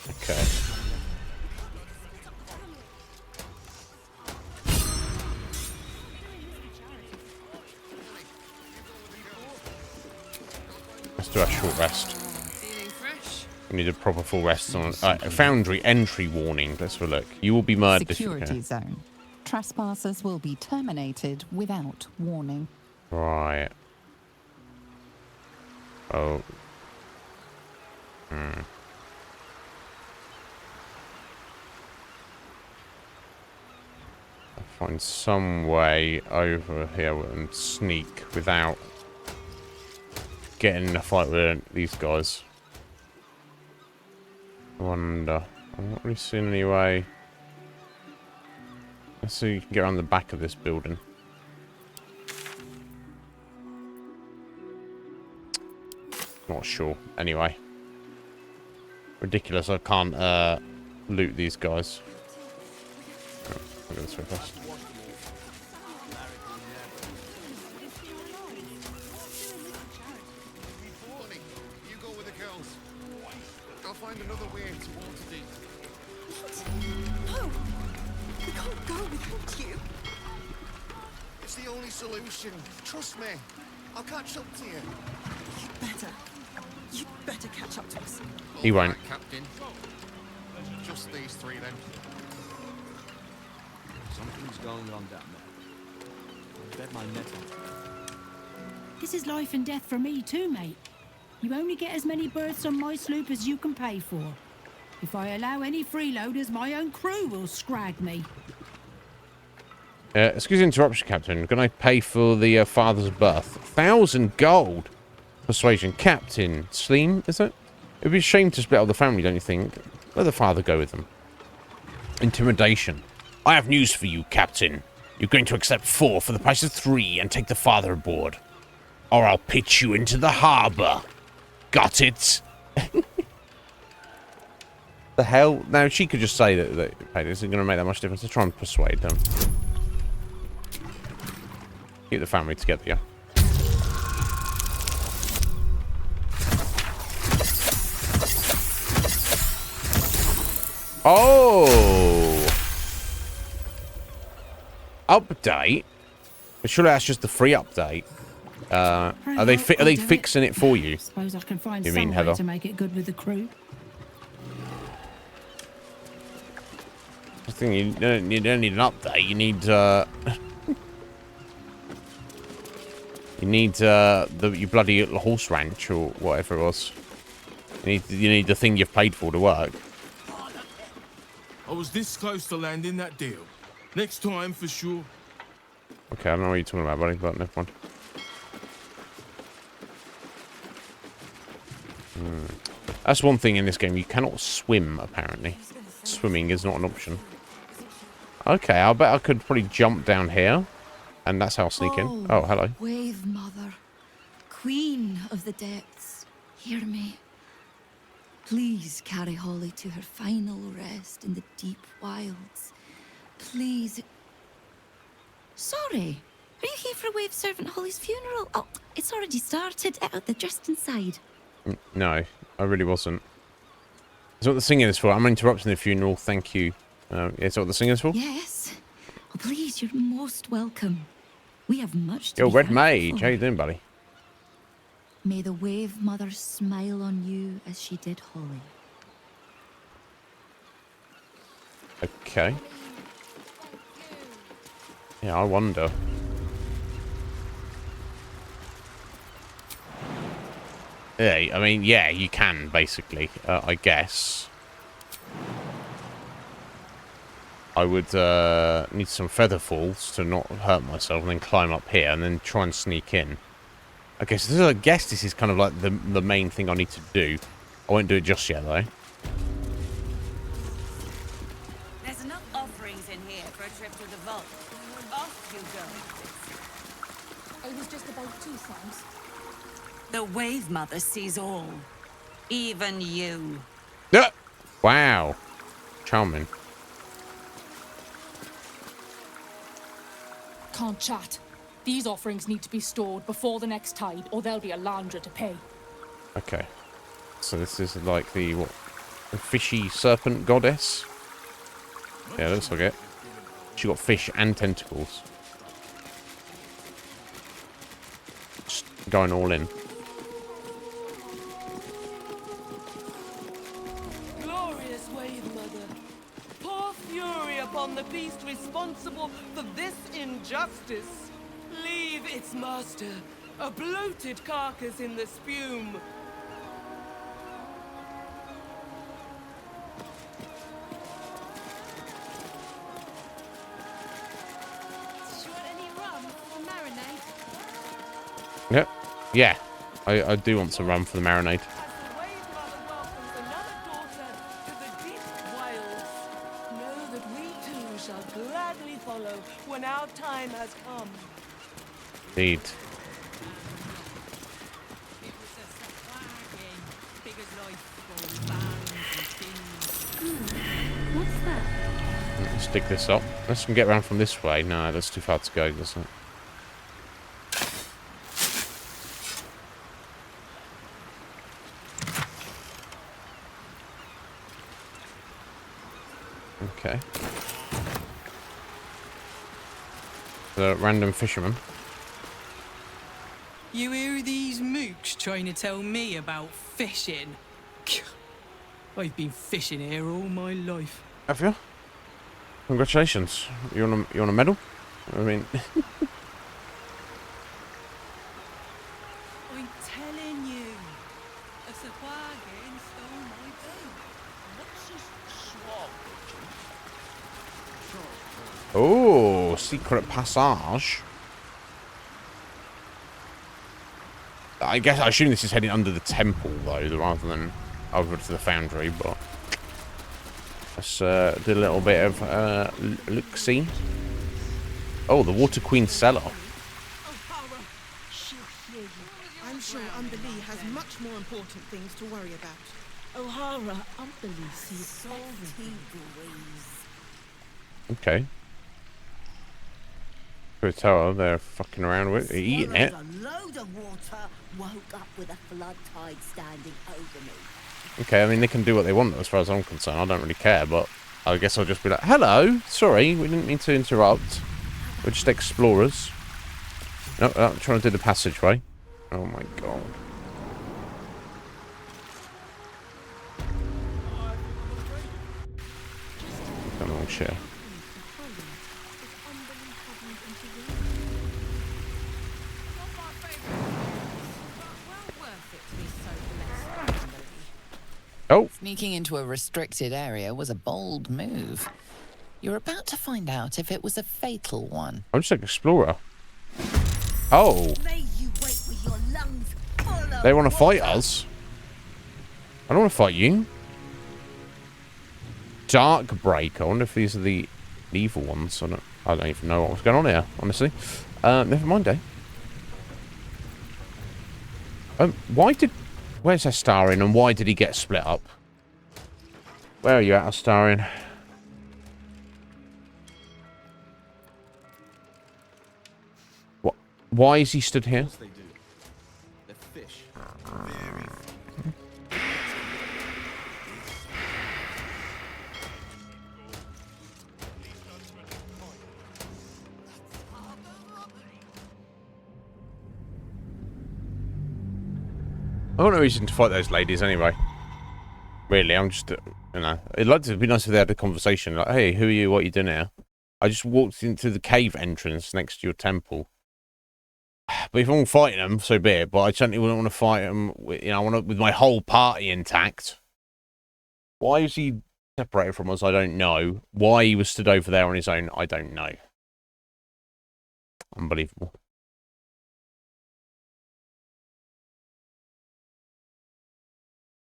Okay. Let's do a short rest. We need a proper full rest on Foundry entry warning. Let's have a look. You will be murdered. Security zone. Trespassers will be terminated without warning. Right. Oh. I'll find some way over here and sneak without getting in a fight with these guys. I wonder. I'm not really seeing any way. Let's see if you can get around the back of this building. Not sure. Anyway. Ridiculous, I can't loot these guys. Oh, I'll go this way first. Find another way towards the... No! We can't go without you. It's the only solution. Trust me. I'll catch up to you. You'd better catch up to us. He won't. Right, Captain. Just these three then. Something's going on down there. I bet my net on. This is life and death for me too, mate. You only get as many berths on my sloop as you can pay for. If I allow any freeloaders, my own crew will scrag me. Excuse the interruption, Captain. Can I pay for the father's birth? 1,000 gold. Persuasion. Captain. Sleem, is it? It'd be a shame to split up the family, don't you think? Let the father go with them. Intimidation. I have news for you, Captain. You're going to accept 4 for the price of 3 and take the father aboard. Or I'll pitch you into the harbour. Got it? The hell? Now, she could just say that it isn't going to make that much difference to try and persuade them. Keep the family together, yeah. Oh! Update? But surely that's just the free update. Are they fixing it for you? Suppose I can find You some mean, way Heather? to make it good with the crew. I think you don't need an update. You need you need your bloody little horse ranch or whatever it was. You need the thing you've paid for to work. I was this close to landing that deal. Next time for sure. Okay, I don't know what you're talking about, buddy, but never mind. That's one thing in this game. You cannot swim, apparently. Swimming is not an option. Okay, I bet I could probably jump down here. And that's how I'll sneak in. Oh, hello. Wave Mother, Queen of the Depths, hear me. Please carry Holly to her final rest in the deep wilds. Please. Sorry, are you here for Wave Servant Holly's funeral? Oh, it's already started. They're just inside. No, I really wasn't. Is that what the singing is for? I'm interrupting the funeral. Thank you. Is that what the singing is for? Yes. Oh, please, you're most welcome. We have much to Yo, be Red thankful Mage. for. How you doing, buddy? May the Wave Mother smile on you as she did Holly. Okay. Yeah, I wonder. Yeah, I mean, yeah, you can, basically, I guess. I would need some feather falls to not hurt myself and then climb up here and then try and sneak in. Okay, so I guess this is kind of like the main thing I need to do. I won't do it just yet, though. There's enough offerings in here for a trip to the vault. Off you go. It was just about 2 cents. The Wave Mother sees all. Even you. Yeah. Wow. Charming. Can't chat. These offerings need to be stored before the next tide, or there'll be a laundry to pay. Okay. So this is like the, what? The fishy serpent goddess? Yeah, looks like it. She got fish and tentacles. Just going all in. Glorious Wave Mother, pour fury upon the beast responsible for this injustice. Leave its master, a bloated carcass in the spume. Short any rum for marinade? Yep. Yeah. I do want some rum for the marinade. Know that we too shall gladly follow when our time has come. Indeed. What's that? Let's dig this up. Let's get around from this way. No, that's too far to go, doesn't it? Okay. The random fisherman. You hear these mooks trying to tell me about fishing? I've been fishing here all my life. Have you? Congratulations. You want a medal? I mean... I'm telling you, a sahuagin stole my boat. What's this swab? Oh, secret passage. I guess I assume this is heading under the temple though, rather than over to the foundry. But let's do a little bit of look-see. Oh, the Water Queen cellar. I'm sure Umberlee has much more important things to worry about. O'Hara, Umberlee sees everything. Okay. Tower, they're fucking around with, eating it. A load of water, woke up with a flood tide standing over me. Okay, I mean, they can do what they want as far as I'm concerned. I don't really care, but I guess I'll just be like, hello, sorry, we didn't mean to interrupt. We're just explorers. No, I'm trying to do the passageway. Oh my god. Got the wrong share. Oh! Sneaking into a restricted area was a bold move. You're about to find out if it was a fatal one. I'm just an explorer. Oh! May you wait with your lungs full of They want to fight water. us? I don't want to fight you. Dark Break. I wonder if these are the evil ones. I don't even know what's going on here, honestly. Never mind, eh? Where's Astarion and why did he get split up? Where are you at, Astarion? What? Why is he stood here? I've got no reason to fight those ladies anyway. Really, I'm just, you know, it'd be nice if they had a conversation. Like, hey, who are you? What are you doing here? I just walked into the cave entrance next to your temple. But if I'm fighting them, so be it. But I certainly wouldn't want to fight them, you know, with my whole party intact. Why is he separated from us? I don't know. Why he was stood over there on his own? I don't know. Unbelievable.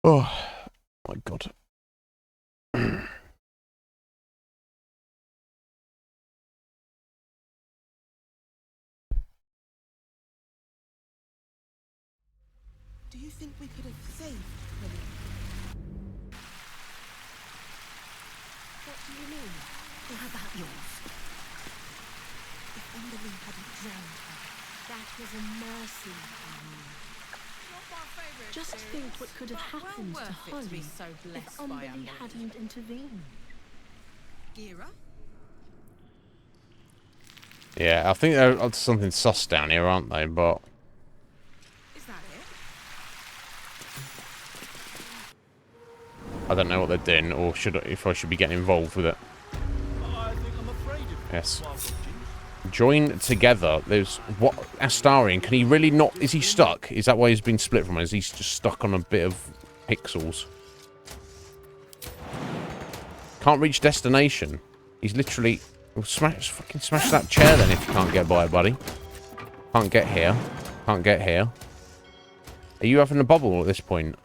Oh, my God. Do you think we could have saved Lily? What do you mean? How about yours? If Umberly hadn't drowned her, that was a mercy. Just think what could have happened to Holly if Umberly hadn't intervened. Gira? Yeah, I think they're up to something sus down here, aren't they? But Is that it? I don't know what they're doing, or if I should be getting involved with it. I think I'm afraid of Yes. Join together. There's what Astarion? Can he really not? Is he stuck? Is that why he's been split from us? He's just stuck on a bit of pixels. Can't reach destination. He's literally fucking smash that chair then if you can't get by, buddy. Can't get here. Can't get here. Are you having a bubble at this point?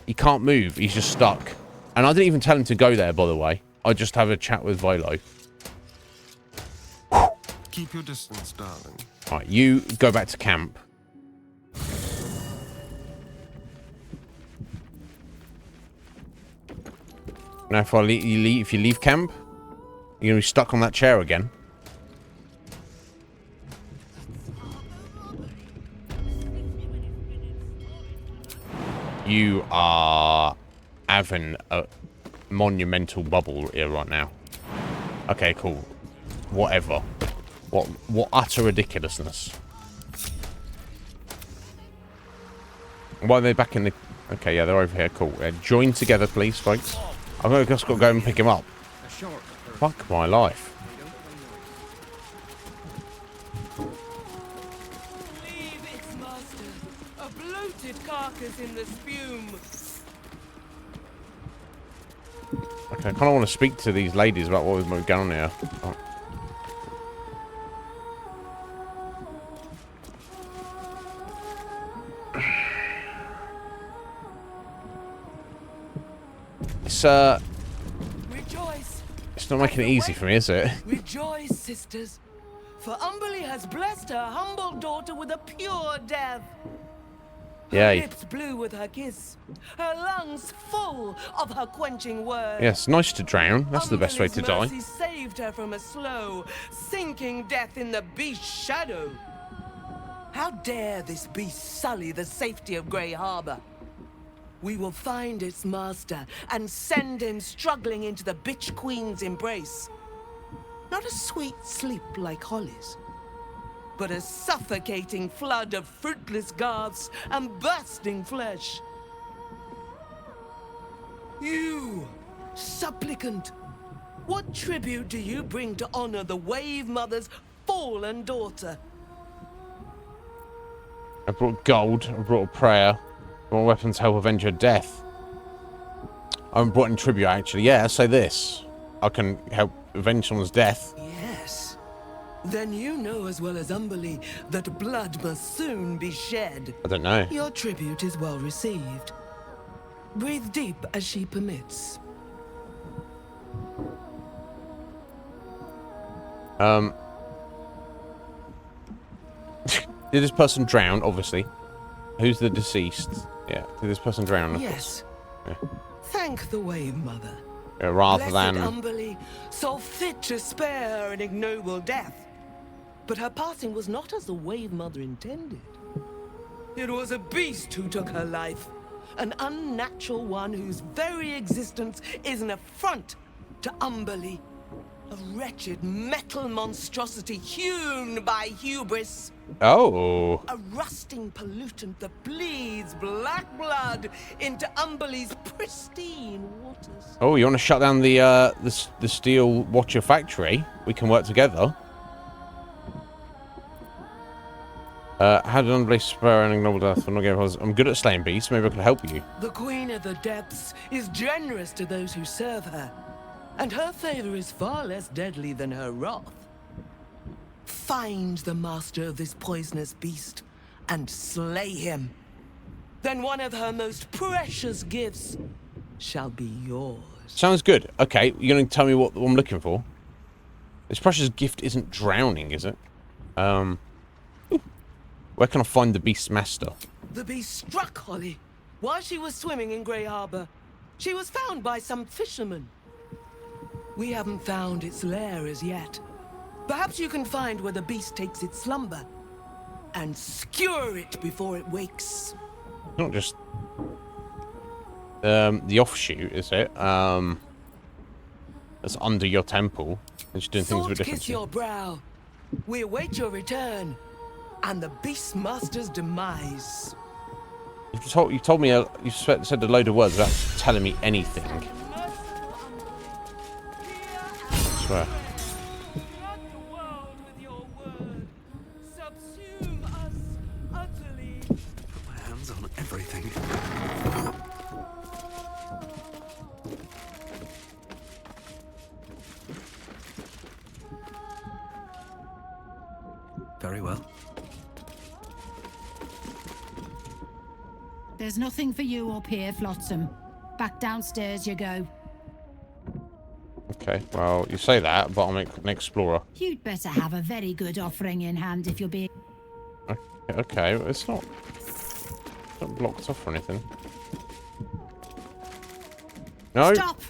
He can't move. He's just stuck. And I didn't even tell him to go there, by the way. I just have a chat with Volo. Keep your distance, darling. Right, you go back to camp. Now, if you leave camp, you're gonna be stuck on that chair again. You are having a monumental bubble here right now. Okay, cool. Whatever. What utter ridiculousness. Why are they back in the... Okay, yeah, they're over here. Cool. Join together, please, folks. I've just got to go and pick him up. Fuck my life. Leave its master, a bloated carcass in the spume. Okay, I kind of want to speak to these ladies about what was going on here. Oh. It's not making it easy for me, is it? Rejoice, sisters, for Umberly has blessed her humble daughter with a pure death. Her Yay. lips blue with her kiss, her lungs full of her quenching words. Yes, nice to drown. That's the best way to die. Mercy saved her from a slow, sinking death in the beast's shadow. How dare this beast sully the safety of Grey Harbor? We will find its master and send him struggling into the bitch queen's embrace. Not a sweet sleep like Holly's, but a suffocating flood of fruitless garths and bursting flesh. You, supplicant, what tribute do you bring to honor the Wave Mother's fallen daughter? I brought gold. I brought a prayer. I brought weapons to help avenge her death. I haven't brought any tribute, actually. Yeah, say this. I can help avenge someone's death. Yes. Then you know as well as Umberly that blood must soon be shed. I don't know. Your tribute is well received. Breathe deep as she permits. Did this person drown? Obviously. Who's the deceased? Yeah. Did this person drown? Yes. Yeah. Thank the Wave Mother. Yeah, rather Blessed than. Umberly saw fit to spare her an ignoble death. But her passing was not as the Wave Mother intended. It was a beast who took her life. An unnatural one whose very existence is an affront to Umberly. A wretched metal monstrosity hewn by hubris. Oh. A rusting pollutant that bleeds black blood into Umberly's pristine waters. Oh, you want to shut down the steel watcher factory? We can work together. How did Umberly spare an ignoble death? I'm good at slaying beasts. Maybe I could help you. The Queen of the Depths is generous to those who serve her, and her favor is far less deadly than her wrath. Find the master of this poisonous beast and slay him. Then one of her most precious gifts shall be yours. Sounds good. Okay, you're going to tell me what I'm looking for? This precious gift isn't drowning, is it? Where can I find the beast's master? The beast struck Holly while she was swimming in Grey Harbor. She was found by some fishermen. We haven't found its lair as yet. Perhaps you can find where the beast takes its slumber and skewer it before it wakes. Not just the offshoot, is it? That's under your temple. It's doing things a bit different. Kiss your brow. We await your return and the Beastmaster's demise. You told me you said a load of words without telling me anything. I swear. Put my hands on everything. Very well. There's nothing for you up here, Flotsam. Back downstairs you go. Okay, well, you say that, but I'm an explorer. You'd better have a very good offering in hand if you're being... Okay, it's not blocked off or anything. No. Stop!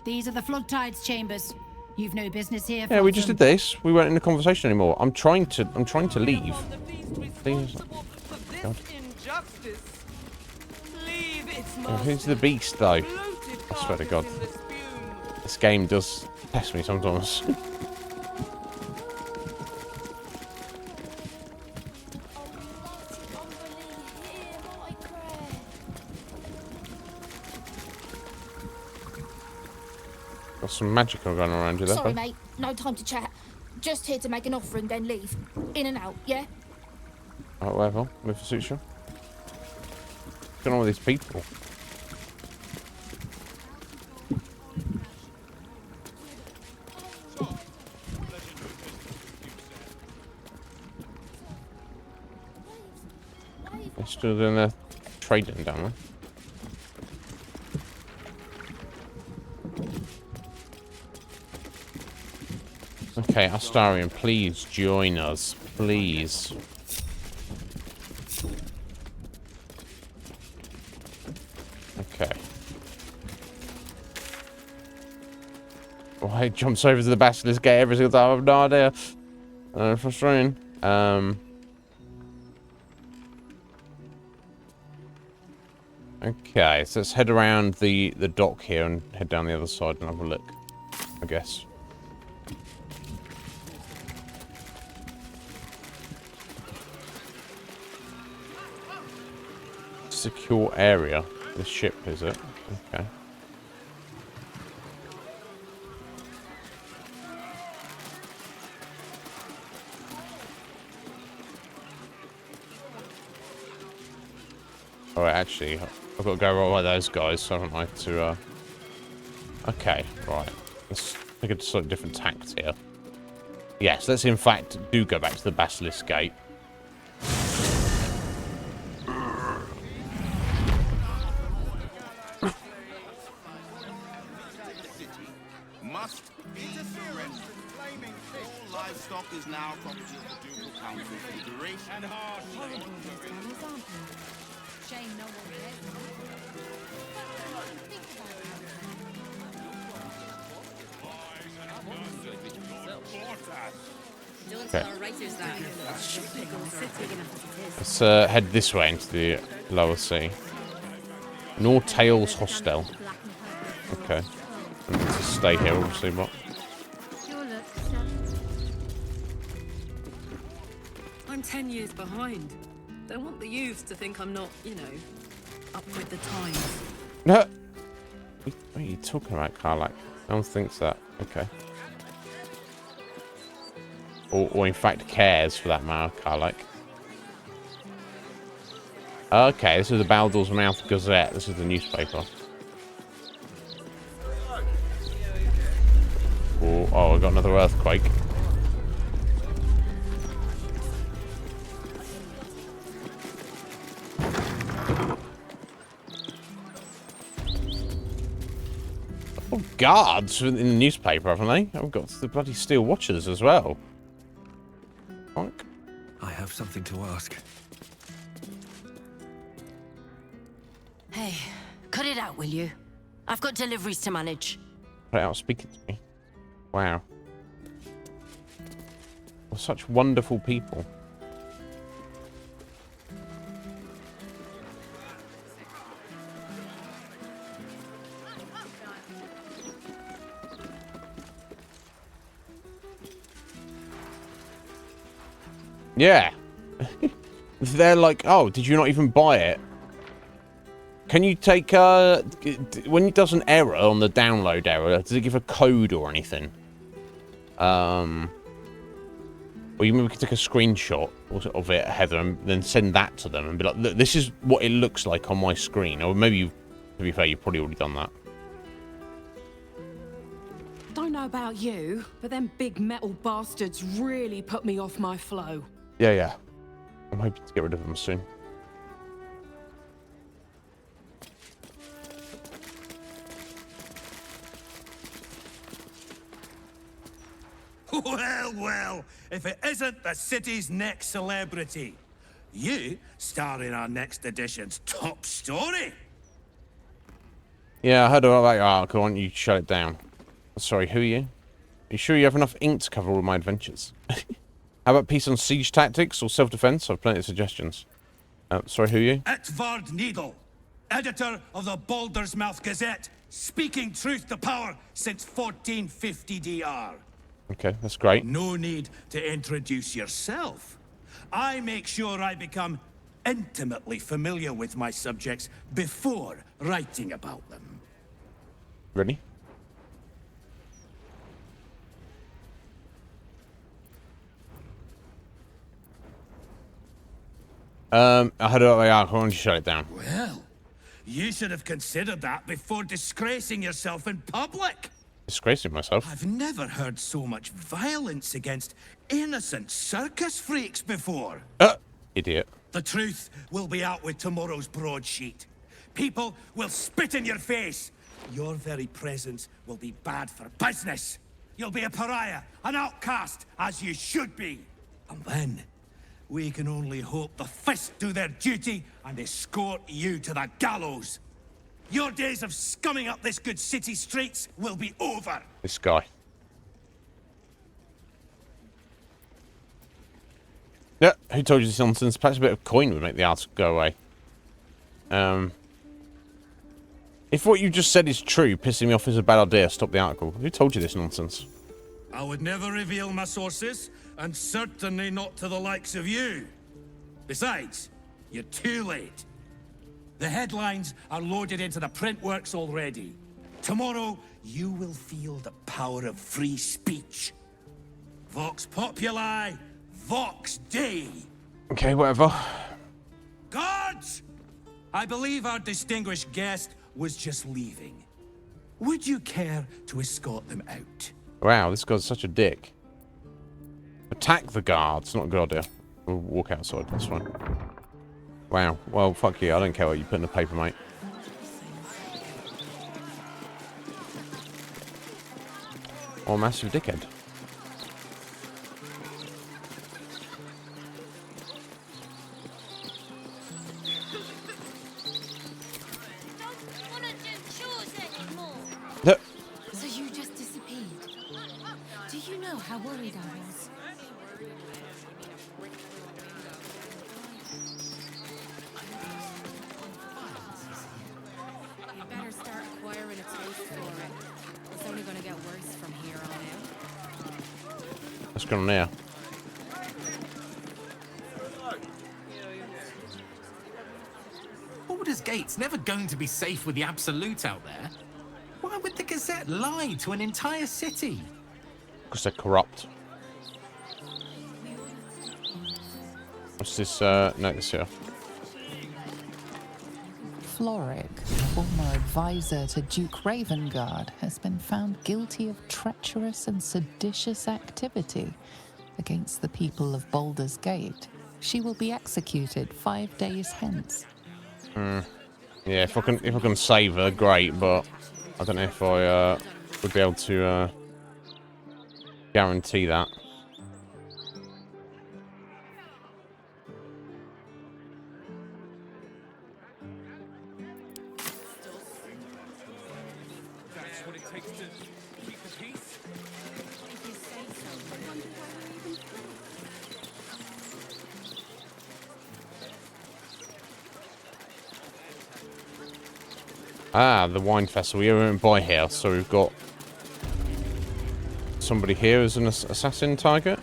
These are the flood tides chambers. You've no business here. Yeah, we just did this. We weren't in the conversation anymore. I'm trying to leave. Please. God. Oh, who's the beast, though? I swear to God. This game does test me sometimes. Got some magic going around you there. Sorry, mate. No time to chat. Just here to make an offering, then leave. In and out, yeah? Alright, whatever. With the suit, sure. What's going on with these people? They're still doing their trading down there. Okay, Astarion, please join us. Please. Okay. Why he jumps over to the basilisk gate every single time? I have no idea. Frustrating. Okay, so let's head around the dock here and head down the other side and have a look, I guess. Secure area. The ship, is it? Okay. Alright, actually, I've got to go right by those guys, haven't I? To, okay, right. Let's take a slightly different tact here. Yes, let's in fact do go back to the Basilisk Gate. must interfere. All livestock is now property of the Ducal Council for the duration. And Horrible these animals, aren't they? Shame no one Okay. Let's head this way into the lower sea. Nor Tails Hostel. Okay. I need to stay here, obviously, but... I'm 10 years behind. Don't want the youths to think I'm not, you know, up with the times. No! What are you talking about, Karlak? No one thinks that. Okay. Or in fact cares, for that matter, Karlak. Okay, this is the Baldur's Mouth Gazette. This is the newspaper. Oh, I got another earthquake. Oh, guards in the newspaper, haven't they? I've got the bloody Steel Watchers as well. Fuck. I have something to ask. Hey, cut it out, will you? I've got deliveries to manage. Right out speaking to me. Wow. We're such wonderful people. Yeah. They're like, oh, did you not even buy it? Can you take, when it does an error on the download error, does it give a code or anything? Or you maybe could take a screenshot of it, Heather, and then send that to them and be like, look, this is what it looks like on my screen. Or maybe, to be fair, you've probably already done that. Don't know about you, but them big metal bastards really put me off my flow. Yeah, yeah. I'm hoping to get rid of them soon. Well, well, if it isn't the city's next celebrity. You star in our next edition's top story. Yeah, I heard about that article. Why don't you shut it down? Sorry, who are you? Are you sure you have enough ink to cover all my adventures? How about peace on siege tactics or self-defense? I've plenty of suggestions. Sorry, who are you? Etvard Needle, editor of the Baldur's Mouth Gazette, speaking truth to power since 1450 DR. Okay, that's great. No need to introduce yourself. I make sure I become intimately familiar with my subjects before writing about them. Really? I heard about the article. Why don't you shut it down? Well, you should have considered that before disgracing yourself in public. Disgracing myself? I've never heard so much violence against innocent circus freaks before. Idiot. The truth will be out with tomorrow's broadsheet. People will spit in your face. Your very presence will be bad for business. You'll be a pariah, an outcast, as you should be. And then, we can only hope the Fist do their duty and escort you to the gallows. Your days of scumming up this good city streets will be over. This guy. Yeah, who told you this nonsense? Perhaps a bit of coin would make the article go away. If what you just said is true, pissing me off is a bad idea. Stop the article. Who told you this nonsense? I would never reveal my sources, and certainly not to the likes of you. Besides, you're too late. The headlines are loaded into the print works already. Tomorrow, you will feel the power of free speech. Vox Populi, Vox Dei. Okay, whatever. Guards! I believe our distinguished guest was just leaving. Would you care to escort them out? Wow, this guy's such a dick. Attack the guards. Not a good idea. We'll walk outside. That's fine. Wow. Well, fuck you. I don't care what you put in the paper, mate. Or a massive dickhead. So you just disappeared. Do you know how worried I was? You better start acquiring a taste for it. It's only going to get worse from here on out. What's going on here? Baldur's Gate's never going to be safe with the Absolute out there. Why would the Gazette lie to an entire city? Because they're corrupt. What's this notice here? Floric, former advisor to Duke Ravengard, has been found guilty of treacherous and seditious activity against the people of Baldur's Gate. She will be executed 5 days hence. Yeah, if I can save her, great, but I don't know if I would be able to guarantee that. That's what it takes to keep the peace. If you say so, I wonder why we're even Ah, the wine festival. We won't buy here, so we've got somebody here as an assassin target.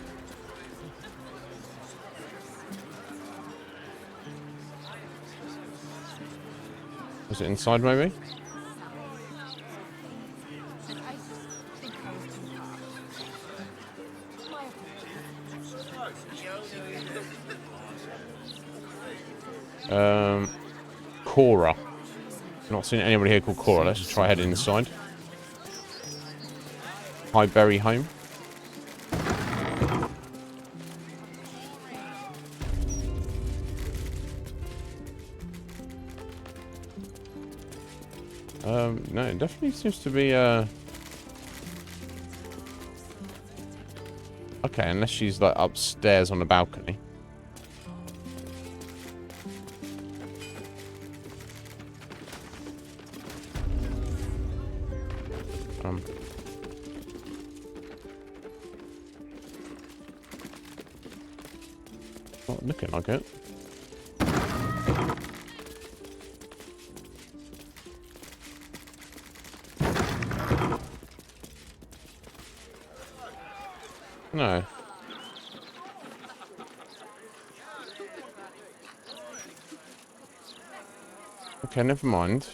Was it inside, maybe? Cora. Not seen anybody here called Cora. Let's just try heading inside. Highbury home. No, it definitely seems to be okay, unless she's like upstairs on the balcony. Not looking like it. No. Okay, never mind.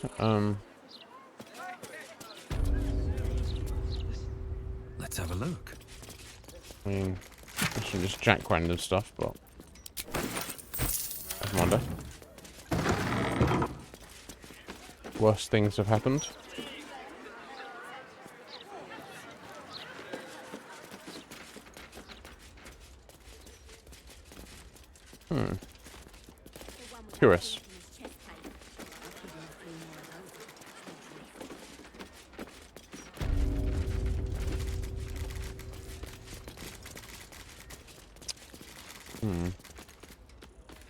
Let's have a look. I mean, I should just jack random stuff, but never mind. Worse things have happened. Curious.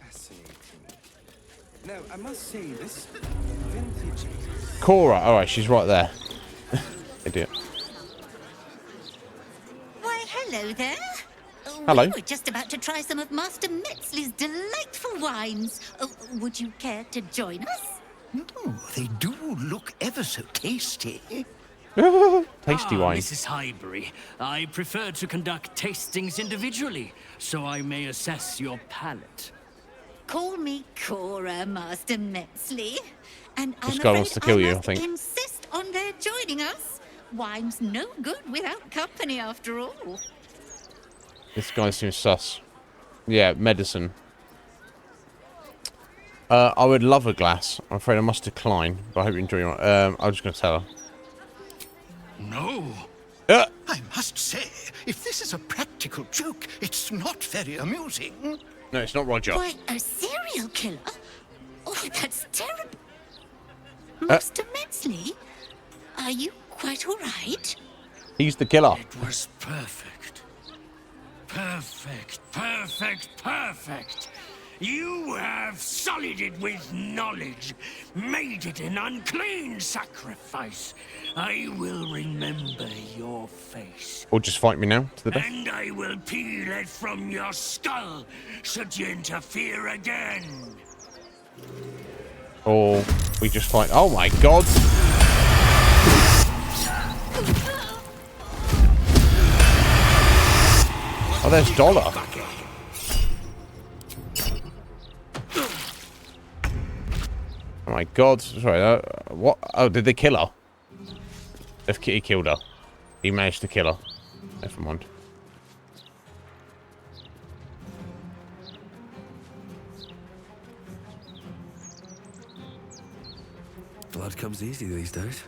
Fascinating. Now, I must say, this vintage... Cora! Alright, she's right there. Idiot. Why, hello there. Hello. We were just about to try some of Master Metzley's delightful wines. Would you care to join us? Oh, they do look ever so tasty. Tasty wine. Mrs. Highbury, I prefer to conduct tastings individually, so I may assess your palate. Call me Cora, Master Metzley. And This I'm guy afraid wants to kill you, I must think. insist on their joining us. Wine's no good without company, after all. This guy seems sus. Yeah, medicine. I would love a glass. I'm afraid I must decline, but I hope you enjoy your... I'm just going to tell her. No. I must say, if this is a practical joke, it's not very amusing. No, it's not Roger. Why, a serial killer? Oh, that's terrible. Master Metzley, are you quite all right? He's the killer. It was perfect. Perfect, perfect, perfect. You have sullied it with knowledge, made it an unclean sacrifice. I will remember your face. Or just fight me now to the death. And I will peel it from your skull, should you interfere again. Or we just fight. Oh my god. Oh, there's Dollar. Oh my god. Sorry, what? Oh, did they kill her? He killed her. He managed to kill her. Never mind. Blood comes easy these days.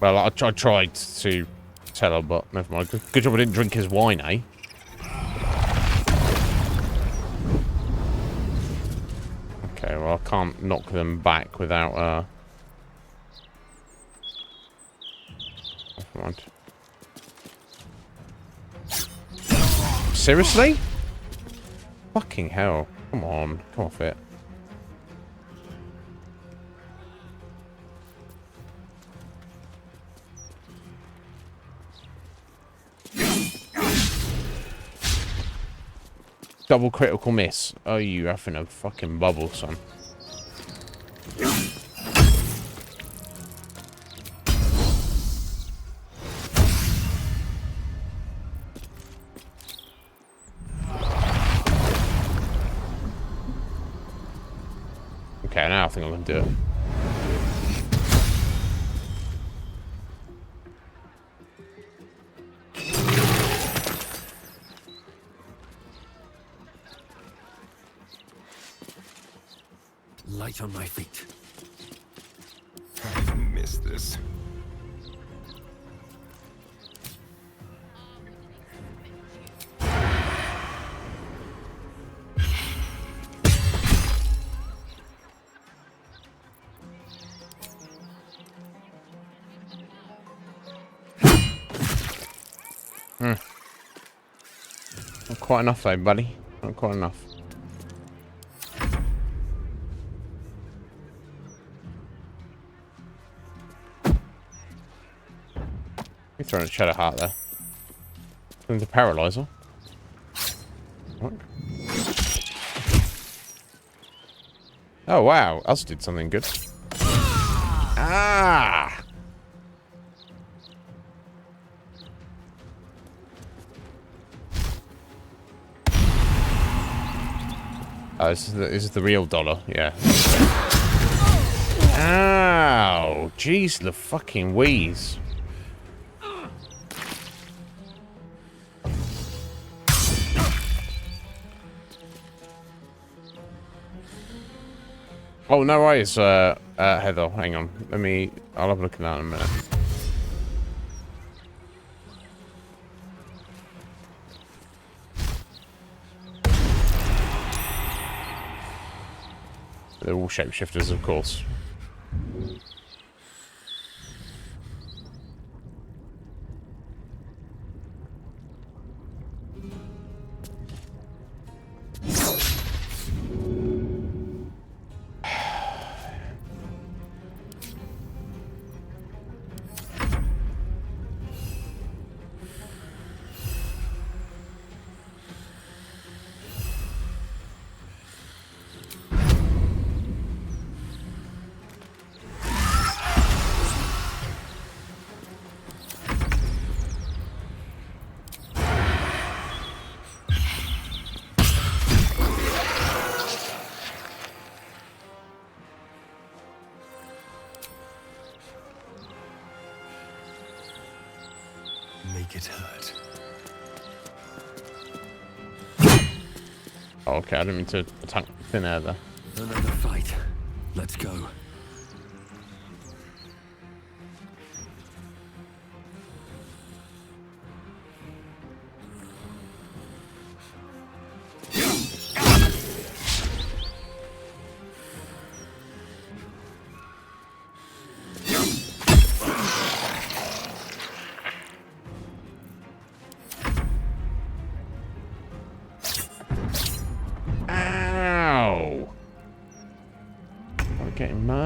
Well, I tried to tell her, but never mind. Good job I didn't drink his wine, eh? Okay, well, I can't knock them back without, Never mind. Seriously? Fucking hell. Come on. Come off it. Double critical miss. Oh, you having a fucking bubble, son. Okay, now I think I'm gonna do it. Light on my feet. I missed this. Not quite enough though, buddy. Not quite enough. You're throwing a shadow heart there. Into paralyzer. What? Oh wow, us did something good. Ah! Oh, this is the real Dollar, yeah. Ow! Jeez, the fucking wheeze. Oh, no worries, Heather. Hang on. I'll have a look at that in a minute. They're all shapeshifters, of course. Make it hurt. Oh, okay, I didn't mean to attack thin air there. Another fight. Let's go.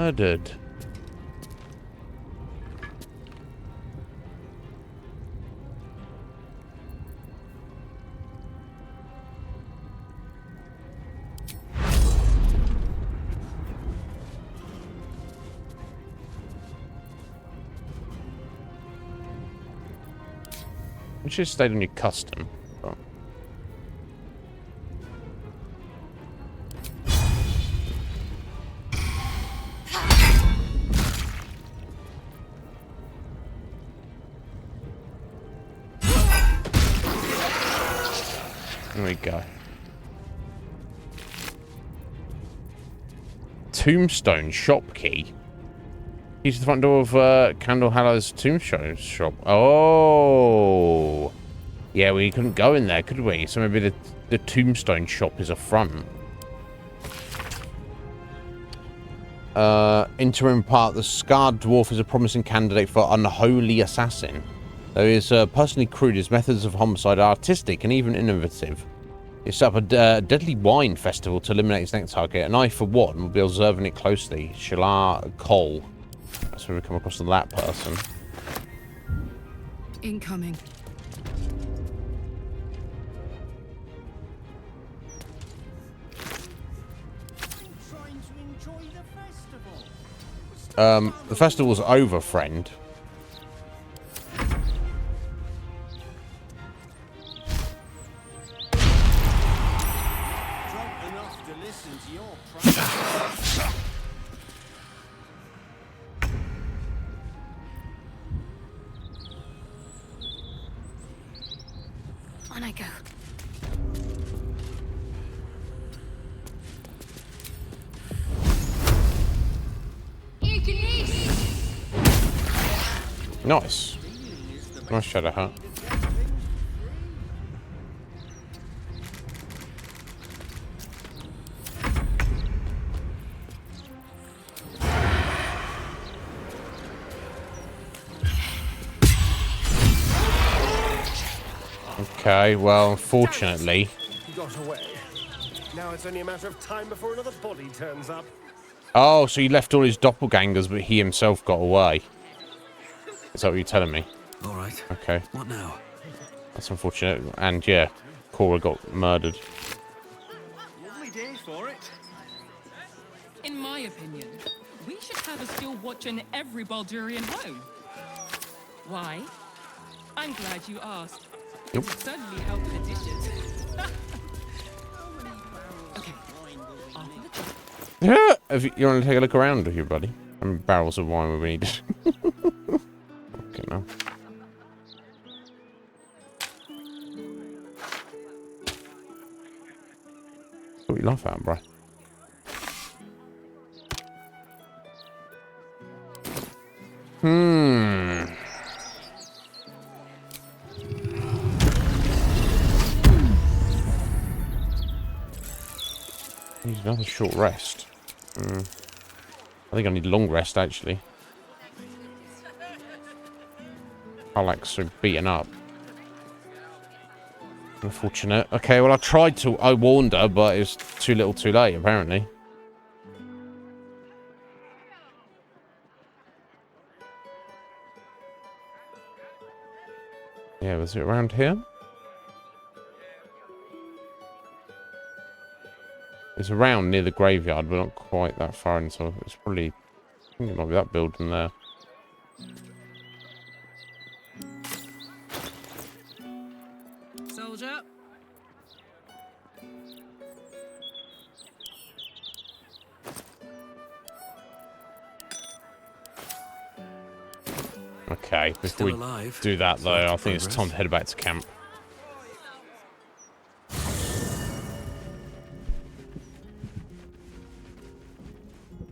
murdered. You should have stayed on your custom. Oh. There we go. Tombstone shop key. He's the front door of Candlehaller's Tombstone shop. Oh. Yeah, we couldn't go in there, could we? So maybe the Tombstone shop is a front. Interim part. The Scarred Dwarf is a promising candidate for Unholy Assassin. Though he is personally crude, his methods of homicide are artistic and even innovative. He set up a deadly wine festival to eliminate his next target, and I, for one, will be observing it closely. Shalar Cole. That's where we come across that person. Incoming. The festival's over, friend. On I go. Nice. Nice shadow hat. Okay, well, unfortunately. He got away. Now it's only a matter of time before another body turns up. Oh, so he left all his doppelgangers, but he himself got away. Is that what you're telling me? All right. Okay. What now? That's unfortunate. And yeah, Cora got murdered. Lovely day for it. In my opinion, we should have a steel watch in every Baldurian home. Why? I'm glad you asked. It would certainly help with the dishes. Okay. Yeah. If you want to take a look around here, buddy. How many barrels of wine we need? Okay, now. What you laugh at, bro? Need another short rest. I think I need long rest, actually. I like so beaten up. Unfortunate. Okay, well, I warned her, but it was too little too late, apparently. Yeah, was it around here? It's around near the graveyard, but not quite that far in, so it's probably... I think it might be that building there. Soldier. Okay, before we do that, though, I think it's time to head back to camp.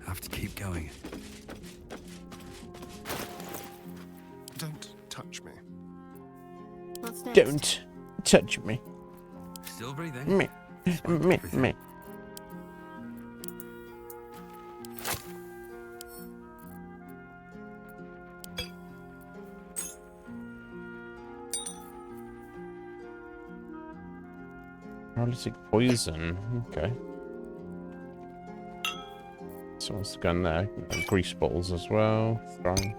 Have to keep going. Don't touch me. What's next? Don't touch me. Still breathing. Me. Me. Paralytic poison. Okay. So what's the gun there? Grease bottles as well. Throwing.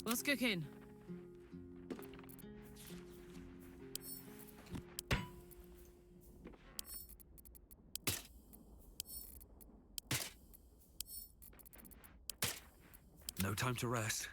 What's cooking? No time to rest.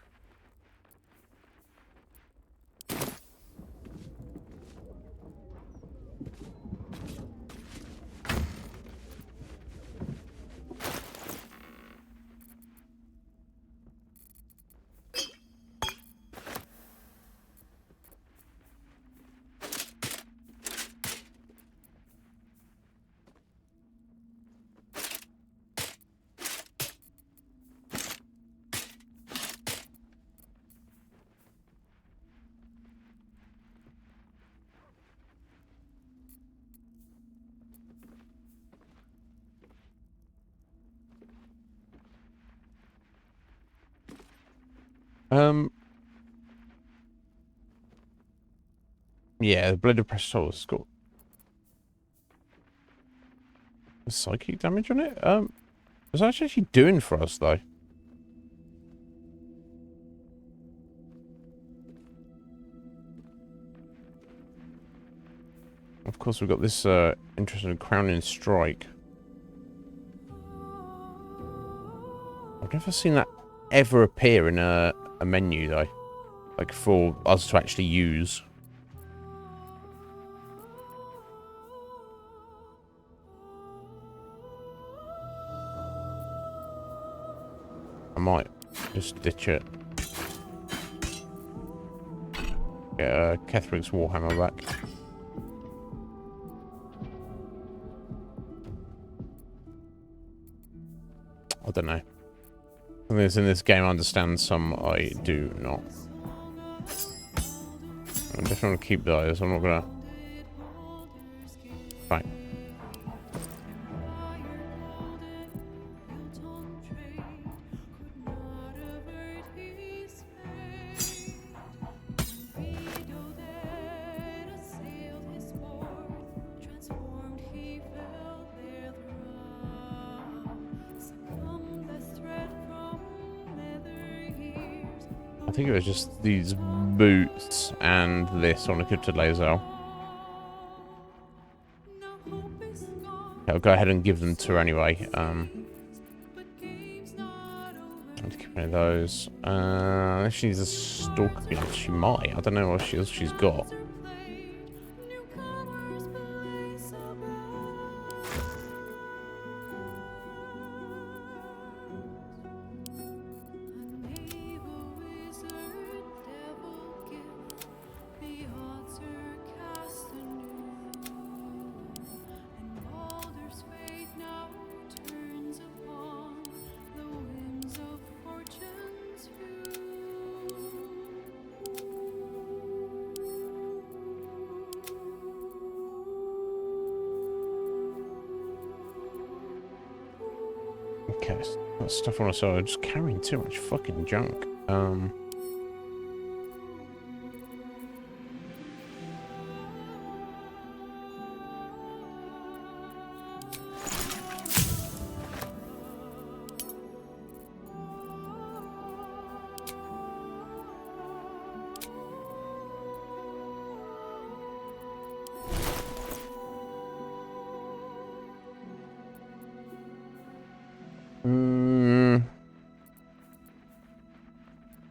Yeah, the Blade of Pressure has got psychic damage on it. What's that actually doing for us, though? Of course, we've got this interesting crowning strike. I've never seen that ever appear in a menu, though. Like, for us to actually use. I might just ditch it. Get Ketherick's Warhammer back. I don't know. Some things in this game I understand, some I do not. I definitely want to keep those. I'm not gonna. Fine. I think it was just these boots and this on a Cryptid Laser. Okay, I'll go ahead and give them to her anyway. I'll keep one of those. If she needs a stalker gun, she might. I don't know what she's got. Okay, that stuff on us, so I'm just carrying too much fucking junk.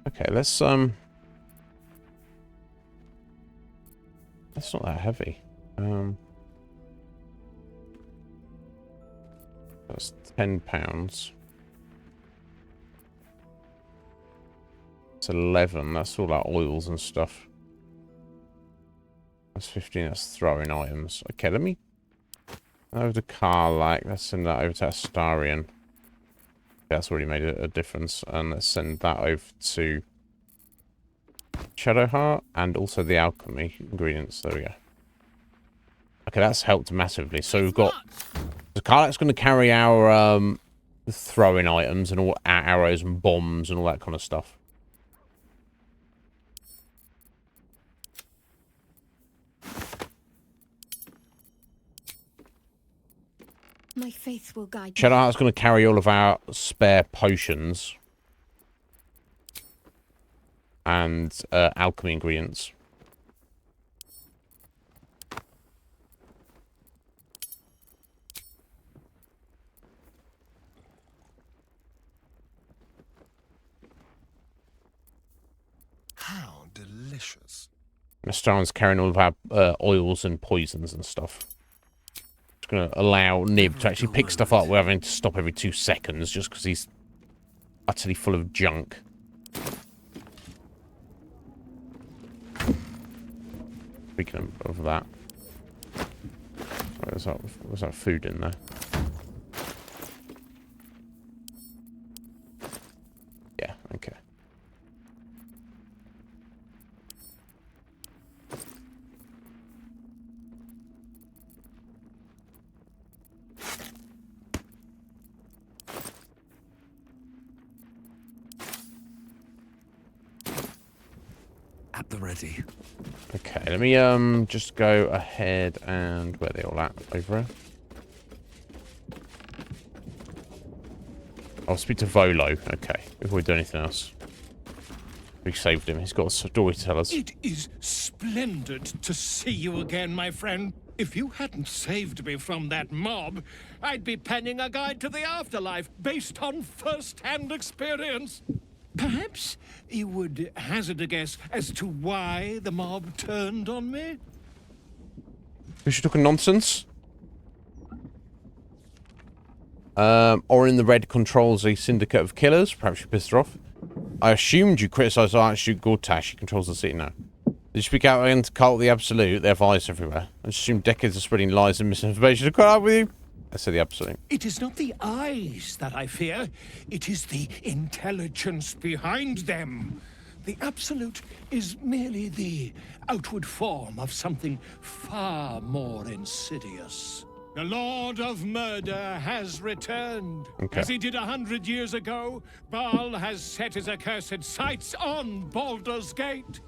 Okay, let's that's not that heavy. That's £10. It's 11. That's all our oils and stuff. That's 15. That's throwing items. Okay, let me over to Carlac. Let's send that over to Astarion. That's already made a difference. And let's send that over to Shadowheart and also the alchemy ingredients. There we go. Okay, that's helped massively. So we've got the car that's going to carry our throwing items and all our arrows and bombs and all that kind of stuff. My faith will guide me. Shadowheart's going to carry all of our spare potions and alchemy ingredients. How delicious. Nastaran's carrying all of our oils and poisons and stuff. It's going to allow Nib to actually pick stuff up without having to stop every 2 seconds just because he's utterly full of junk. Speaking of that, was that food in there? Yeah, okay. At the ready. Okay, let me just go ahead and where are they all at? Over here. I'll speak to Volo. Okay, before we do anything else. We saved him. He's got a story to tell us. It is splendid to see you again, my friend. If you hadn't saved me from that mob, I'd be penning a guide to the afterlife based on first-hand experience. Perhaps you would hazard a guess as to why the mob turned on me? Is she talking nonsense? Orin the Red controls a syndicate of killers. Perhaps you pissed her off. I assumed you criticised Archduke Gortash. He controls the city now. Did you speak out against Cult of the Absolute? They have eyes everywhere. I assume decades of spreading lies and misinformation have caught up with you. I said the Absolute. It is not the eyes that I fear. It is the intelligence behind them. The Absolute is merely the outward form of something far more insidious. The Lord of Murder has returned. Okay. As he did 100 years ago, Baal has set his accursed sights on Baldur's Gate.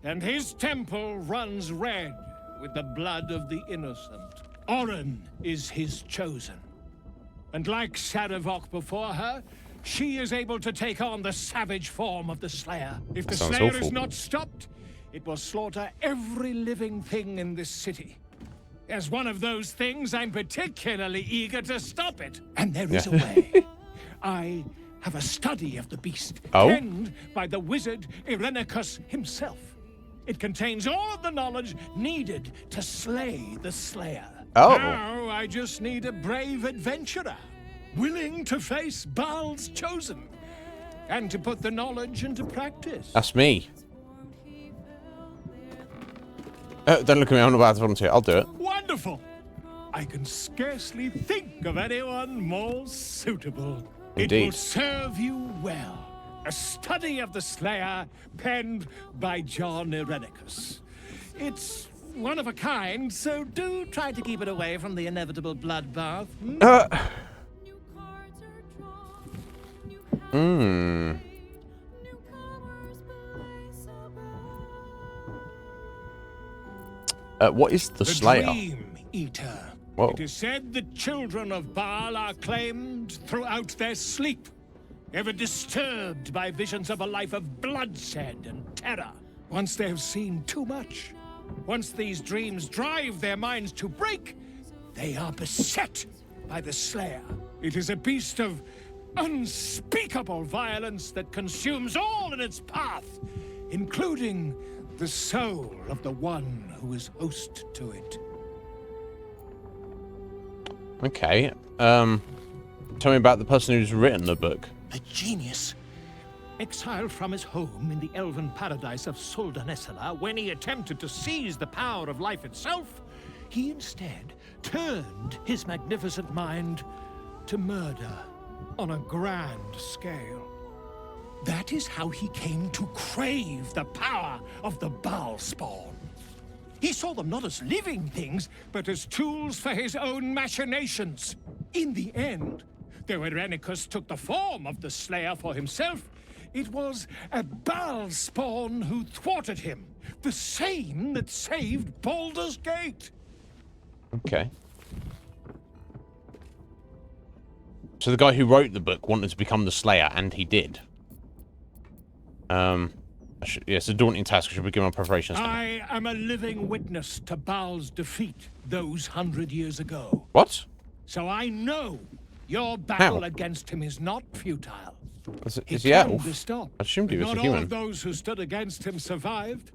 And his temple runs red with the blood of the innocent. Orin is his chosen. And like Sarevok before her, she is able to take on the savage form of the Slayer. If the Slayer is not stopped, it will slaughter every living thing in this city. As one of those things, I'm particularly eager to stop it. And there is a way. I have a study of the beast, penned by the wizard Irenicus himself. It contains all of the knowledge needed to slay the Slayer. Now I just need a brave adventurer, willing to face Baal's chosen, and to put the knowledge into practice. That's me. Don't look at me, I'm not about to volunteer. I'll do it. Wonderful! I can scarcely think of anyone more suitable. Indeed. It will serve you well. A study of the Slayer, penned by John Irenicus. It's one of a kind, so do try to keep it away from the inevitable bloodbath. What is the Slayer? Dream Eater. Whoa. It is said the children of Baal are claimed throughout their sleep, ever disturbed by visions of a life of bloodshed and terror. Once they have seen too much, once these dreams drive their minds to break, they are beset by the Slayer. It is a beast of unspeakable violence that consumes all in its path, including the soul of the one who is host to it. Okay. Tell me about the person who's written the book. A genius. Exiled from his home in the elven paradise of Suldanesala, when he attempted to seize the power of life itself, he instead turned his magnificent mind to murder. on a grand scale. That is how he came to crave the power of the Baal spawn. He saw them not as living things, but as tools for his own machinations. In the end, though Irenicus took the form of the Slayer for himself, it was a Baal spawn who thwarted him, the same that saved Baldur's Gate. Okay. So the guy who wrote the book wanted to become the Slayer, and he did. Yeah, it's a daunting task. I should begin my preparations now. I am a living witness to Baal's defeat those 100 years ago. What? So I know your battle How? against him is not futile. Is he elf? Be stopped. I assumed he was Not a all human. of those who stood against him survived,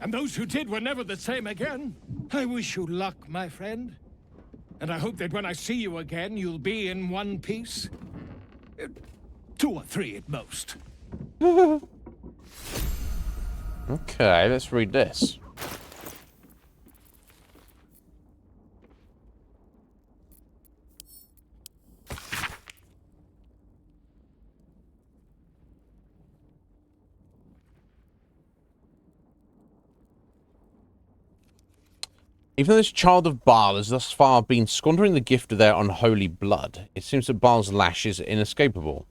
and those who did were never the same again. I wish you luck, my friend, and I hope that when I see you again, you'll be in one piece. 2 or 3 at most. Okay, let's read this. Even though this child of Baal has thus far been squandering the gift of their unholy blood, it seems that Baal's lash is inescapable.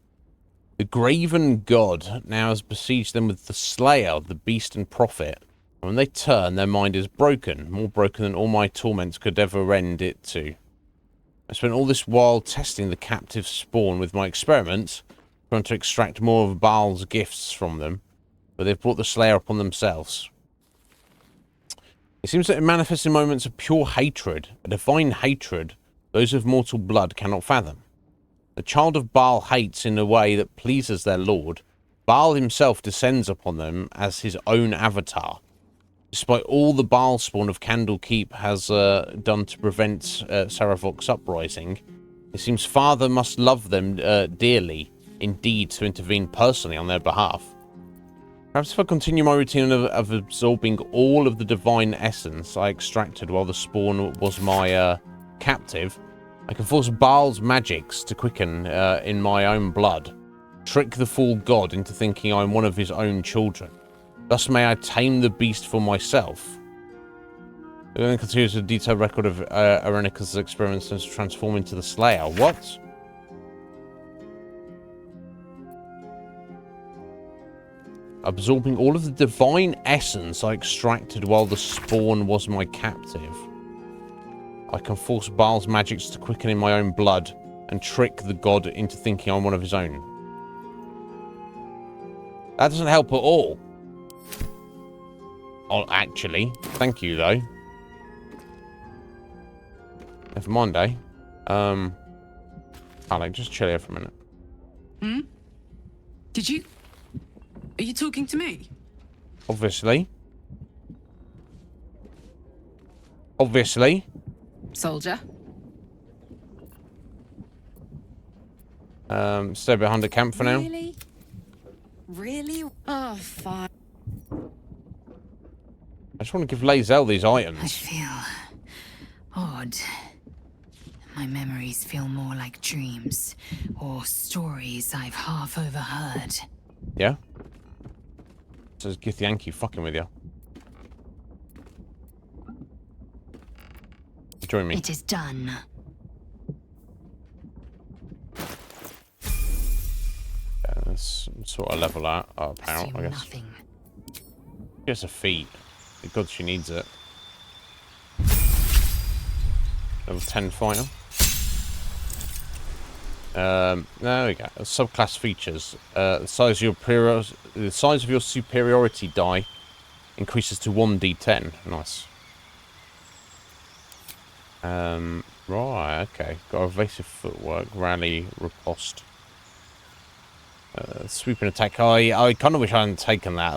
The graven god now has besieged them with the Slayer, the Beast and Prophet. And when they turn, their mind is broken, more broken than all my torments could ever rend it to. I spent all this while testing the captive spawn with my experiments, trying to extract more of Baal's gifts from them, but they've brought the Slayer upon themselves. It seems that it manifests in moments of pure hatred, a divine hatred those of mortal blood cannot fathom. The child of Baal hates in a way that pleases their lord. Baal himself descends upon them as his own avatar. Despite all the Baal spawn of Candlekeep has done to prevent Saravok's uprising, it seems Father must love them dearly, indeed, to intervene personally on their behalf. Perhaps if I continue my routine of absorbing all of the divine essence I extracted while the spawn was my captive, I can force Baal's magics to quicken in my own blood, trick the fool god into thinking I'm one of his own children. Thus may I tame the beast for myself. It then continues a detailed record of Irenicus' experiments to transform into the Slayer. What? Absorbing all of the divine essence I extracted while the spawn was my captive. I can force Baal's magics to quicken in my own blood and trick the god into thinking I'm one of his own. That doesn't help at all. Oh, actually. Thank you, though. Never mind, eh? Alec, just chill here for a minute. Hmm? Did you... Are you talking to me? Obviously. Obviously. Soldier? Stay behind the camp for now. Really? Really? Oh, fine. I just want to give Lae'zel these items. I feel odd. My memories feel more like dreams or stories I've half overheard. Yeah? Says Githyanki fucking with you. Join me. It is done. Yeah, let's sort of level that up out, I guess. Nothing. Just a feat. God, she needs it. Level 10 fighter. There we go. Subclass features. The size of your superiority die increases to 1d10. Nice. Right, okay. Got evasive footwork, rally, riposte. Sweeping attack. I kind of wish I hadn't taken that.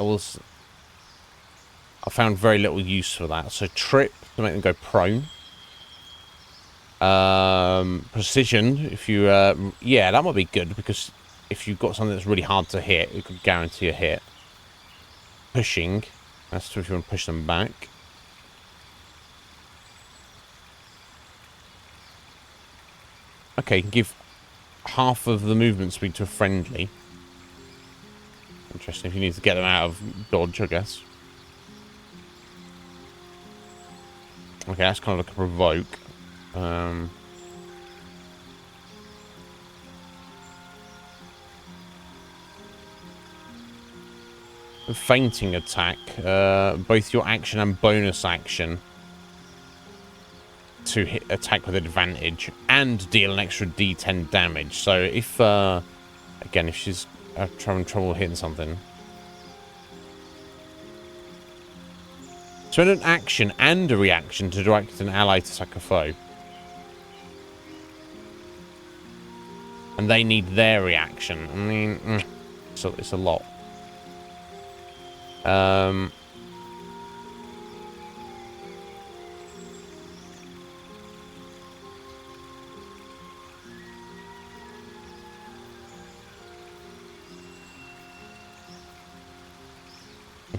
I found very little use for that. So trip to make them go prone. Precision, if you yeah, that might be good, because if you've got something that's really hard to hit, it could guarantee a hit. Pushing, that's if you want to push them back. Okay, you can give half of the movement speed to a friendly. Interesting if you need to get them out of dodge, I guess. Okay, that's kind of like a provoke. The fainting attack, both your action and bonus action to hit attack with advantage and deal an extra d10 damage. So if, again, if she's having trouble hitting something. So an action and a reaction to direct an ally to attack a foe. And they need their reaction. I mean, so it's a lot.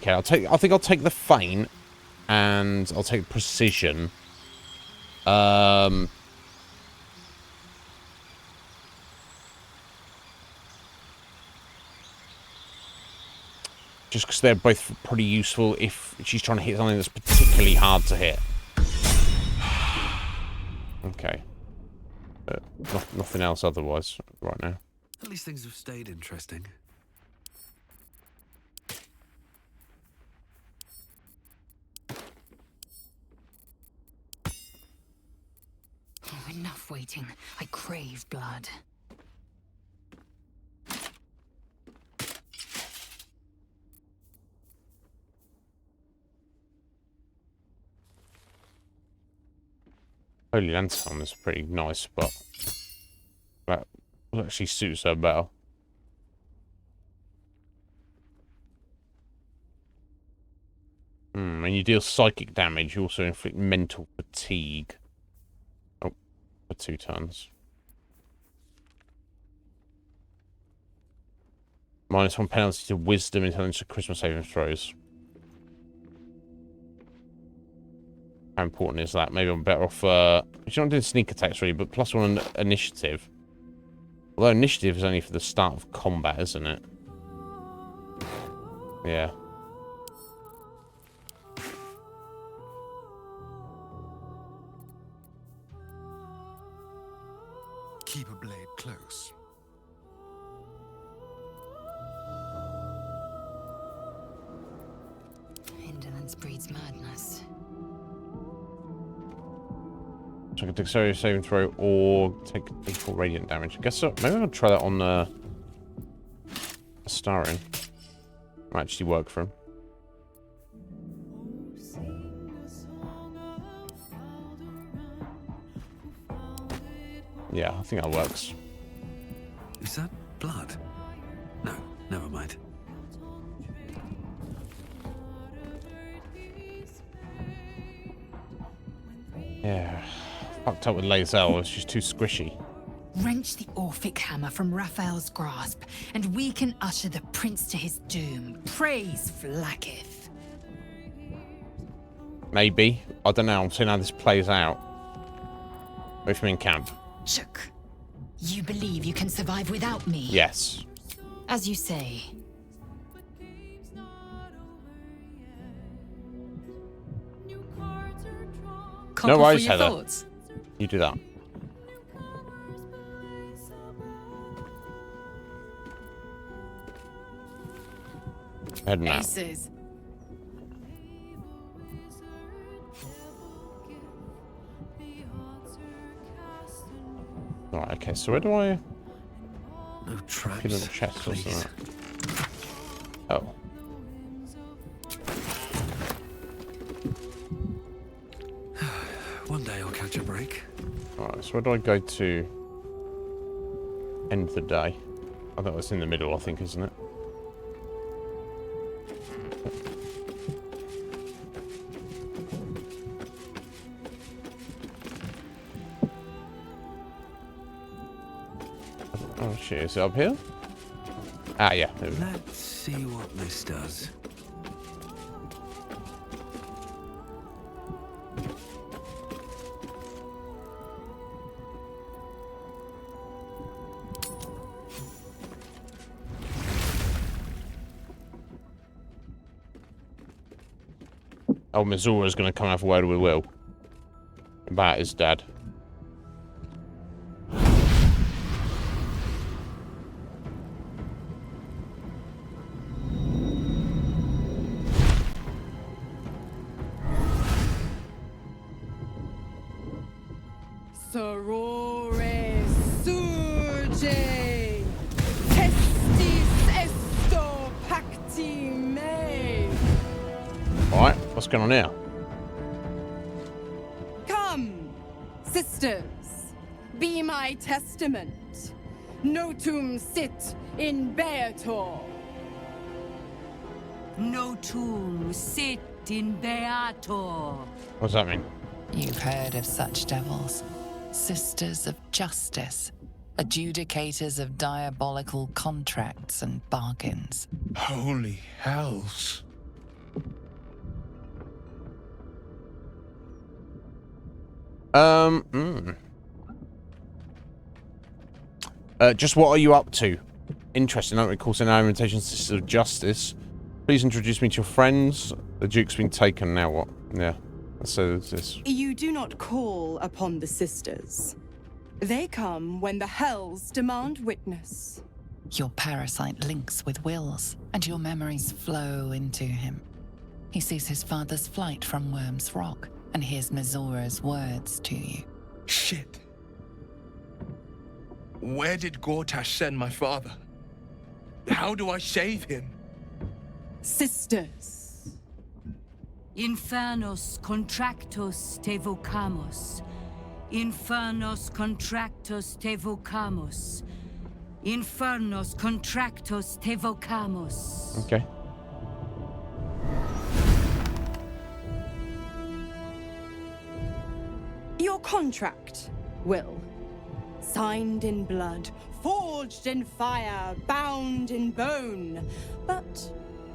Okay, I think I'll take the feint, and I'll take precision. Just because they're both pretty useful if she's trying to hit something that's particularly hard to hit. Okay. But nothing else otherwise right now. At least things have stayed interesting. Oh, enough waiting. I crave blood. Holy Lantern is pretty nice, but that actually suits her better. When you deal psychic damage, you also inflict mental fatigue. Oh, for 2 turns. -1 penalty to wisdom, intelligence, and charisma saving throws. How important is that? Maybe I'm better off, she's not doing sneak attacks really, but +1 on initiative. Although initiative is only for the start of combat, isn't it? Yeah. Keep a blade close. Indolence breeds madness. So I can dexterity saving throw or take d4 radiant damage. I guess so. Maybe I'll try that on Starin. Might actually work for him. Yeah, I think that works. Is that blood? No, never mind. Yeah. Fucked up with Lae'zel. It's just too squishy. Wrench the Orphic hammer from Raphael's grasp, and we can usher the prince to his doom. Praise Vlaakith. Maybe. I don't know. I'm seeing how this plays out. With me in camp. Chook. You believe you can survive without me? Yes. As you say. No worries, Heather. Thoughts. You do that. Heading out. Aces. Right, okay, so where do I... No traps, get in the chest or something? Oh. One day I'll catch a break. Alright, so where do I go to end the day? I thought it's in the middle, I think, isn't it? Oh shit, is it up here? Ah, yeah. There we go. Let's see what this does. Oh, Missoura's going to come have a word with Will about his dad. Sorore surge, testis esto pacti me. Alright, what's going on here? Come, sisters, be my testament. Notum sit in beator. Notum sit in beator. What does that mean? You've heard of such devils. Sisters of justice. Adjudicators of diabolical contracts and bargains. Holy hells. Just what are you up to? Interesting. I don't recall seeing our invitation, Sisters of Justice. Please introduce me to your friends. The Duke's been taken. Now what? Yeah. So this. You do not call upon the sisters. They come when the hells demand witness. Your parasite links with Will's, and your memories flow into him. He sees his father's flight from Worm's Rock, and hears Missoura's words to you. Shit. Where did Gortash send my father? How do I save him? Sisters. Infernos contractos te vocamos. Infernos contractos te vocamos. Infernos contractos te vocamos. Okay. Your contract, Will. Signed in blood, forged in fire, bound in bone, but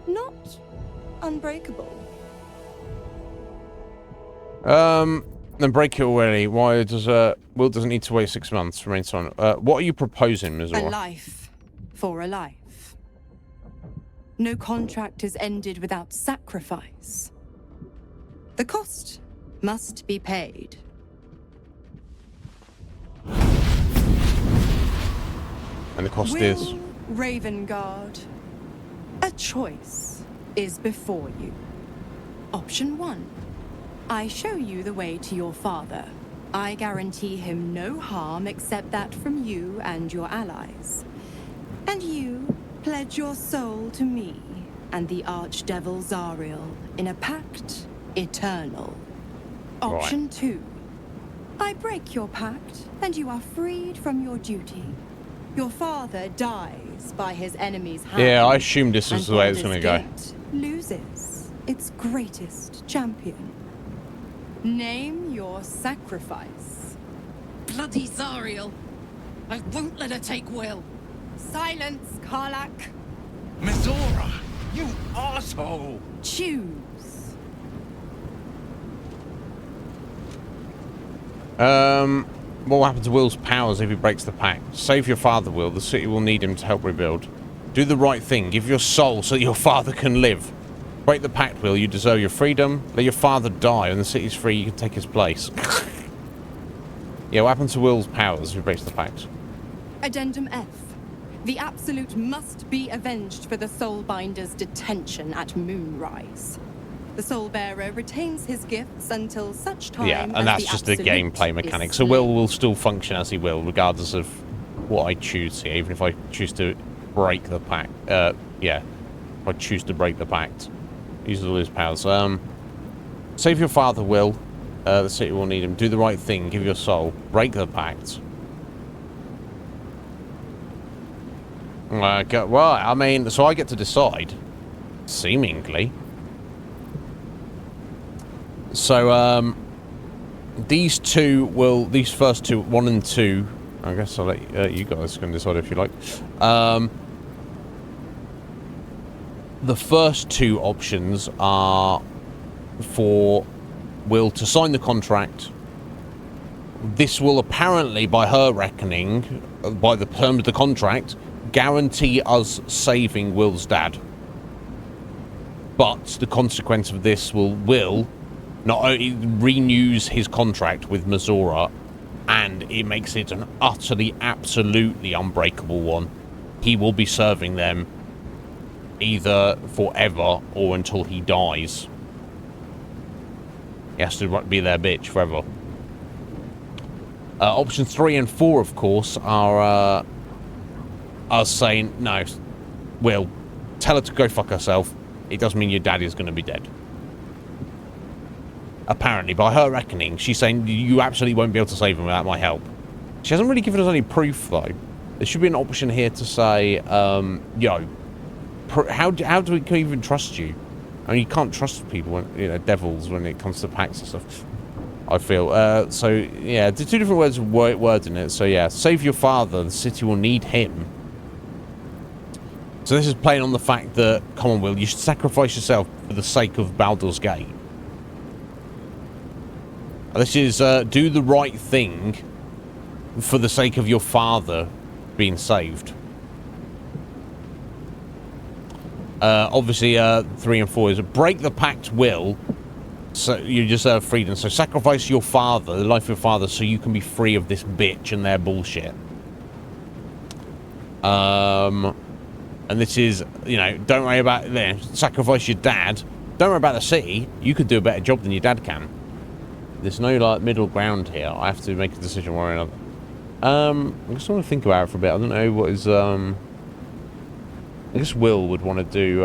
not unbreakable. Then break it already. Why does Will doesn't need to wait 6 months to remain silent? What are you proposing, Ms. A life for a life. No contract is ended without sacrifice. The cost must be paid. And the cost is? Ravengard, a choice is before you. Option 1. I show you the way to your father. I guarantee him no harm except that from you and your allies. And you pledge your soul to me and the Archdevil Zariel in a pact eternal. Option 2. I break your pact and you are freed from your duty. Your father dies by his enemy's hand. Yeah, I assumed this was the way it's going to go. Loses its greatest champion. Name your sacrifice. Bloody Zariel. I won't let her take Will. Silence, Karlak. Mizora, you asshole! Choose. What will happen to Will's powers if he breaks the pact? Save your father, Will. The city will need him to help rebuild. Do the right thing. Give your soul so that your father can live. Break the pact, Will. You deserve your freedom. Let your father die. When the city's free, you can take his place. Yeah, what happens to Will's powers if he breaks the pact? Addendum F. The Absolute must be avenged for the Soulbinder's detention at Moonrise. The Soulbearer retains his gifts until such time Yeah, as and that's the just the Absolute gameplay mechanic. So Will still function as he will, regardless of what I choose here, even if I choose to break the pact. Yeah, if I choose to break the pact. Uses all his powers. Save your father, Will. The city will need him. Do the right thing. Give your soul. Break the pact. Well, I mean, so I get to decide. Seemingly. So, these first two, 1 and 2, I guess I'll let you guys can decide if you like. The first two options are for Will to sign the contract. This will apparently, by her reckoning, by the terms of the contract, guarantee us saving Will's dad. but the consequence of this will not only renews his contract with Missoura, and it makes it an utterly, absolutely unbreakable one. He will be serving them either forever or until he dies. He has to be their bitch forever. Options 3 and 4, of course, are saying, no, Will, tell her to go fuck herself. It doesn't mean your daddy is going to be dead. Apparently, by her reckoning, she's saying you absolutely won't be able to save him without my help. She hasn't really given us any proof, though. There should be an option here to say, yo, how do we even trust you? I mean, you can't trust people, when, you know, devils, when it comes to pacts and stuff, I feel. So, yeah, the two different words in it. So, yeah, save your father, the city will need him. So this is playing on the fact that, come on, Will, you should sacrifice yourself for the sake of Baldur's Gate. This is do the right thing for the sake of your father being saved. Obviously, 3 and 4 is break the pact, Will, so you deserve freedom. So sacrifice your father, the life of your father, so you can be free of this bitch and their bullshit. And this is, you know, don't worry about, sacrifice your dad. Don't worry about the city. You could do a better job than your dad can. There's no, like, middle ground here. I have to make a decision one or another. I just want to think about it for a bit. I don't know what is, I guess Will would want to do,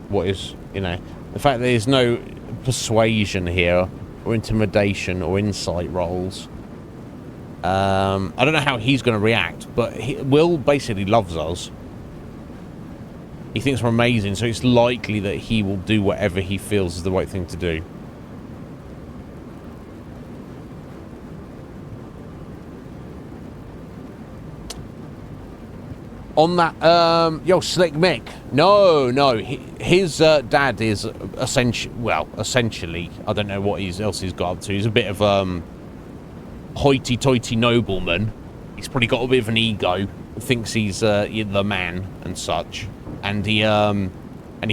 what is, you know, the fact that there's no persuasion here, or intimidation, or insight rolls. I don't know how he's going to react, but Will basically loves us. He thinks we're amazing, so it's likely that he will do whatever he feels is the right thing to do. On that, yo, Slick Mick. No, his dad is essentially, I don't know what else he's got up to. He's a bit of, hoity-toity nobleman. He's probably got a bit of an ego. Thinks he's the man and such. And he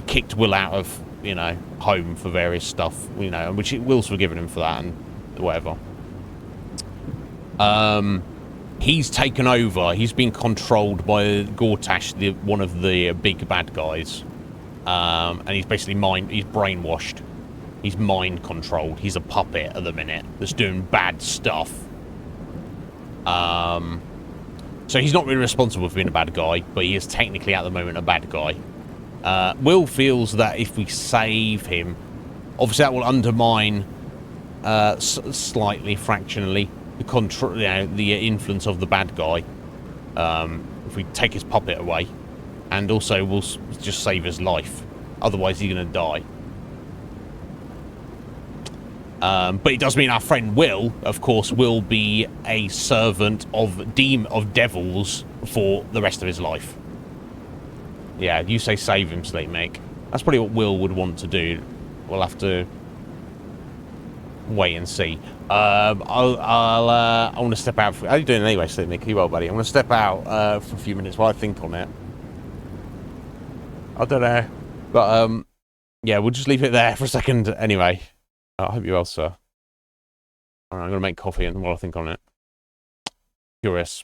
kicked Will out of, you know, home for various stuff, you know, which Will's forgiven him for that and whatever. He's taken over. He's been controlled by Gortash, one of the big bad guys. And he's basically he's brainwashed. He's mind controlled. He's a puppet at the minute that's doing bad stuff. So he's not really responsible for being a bad guy, but he is technically at the moment a bad guy. Will feels that if we save him, obviously that will undermine slightly, fractionally, the influence of the bad guy. If we take his puppet away, and also we'll just save his life. Otherwise, he's going to die. But it does mean our friend Will, of course, will be a servant of devils for the rest of his life. Yeah, you say save him, Slate Mick. That's probably what Will would want to do. We'll have to wait and see. I want to step out. How are you doing anyway, Slate Mick? You well, buddy? I'm going to step out for a few minutes while I think on it. I don't know, but yeah, we'll just leave it there for a second anyway. I hope you're well, sir. All right, I'm going to make coffee and while I think on it. Curious.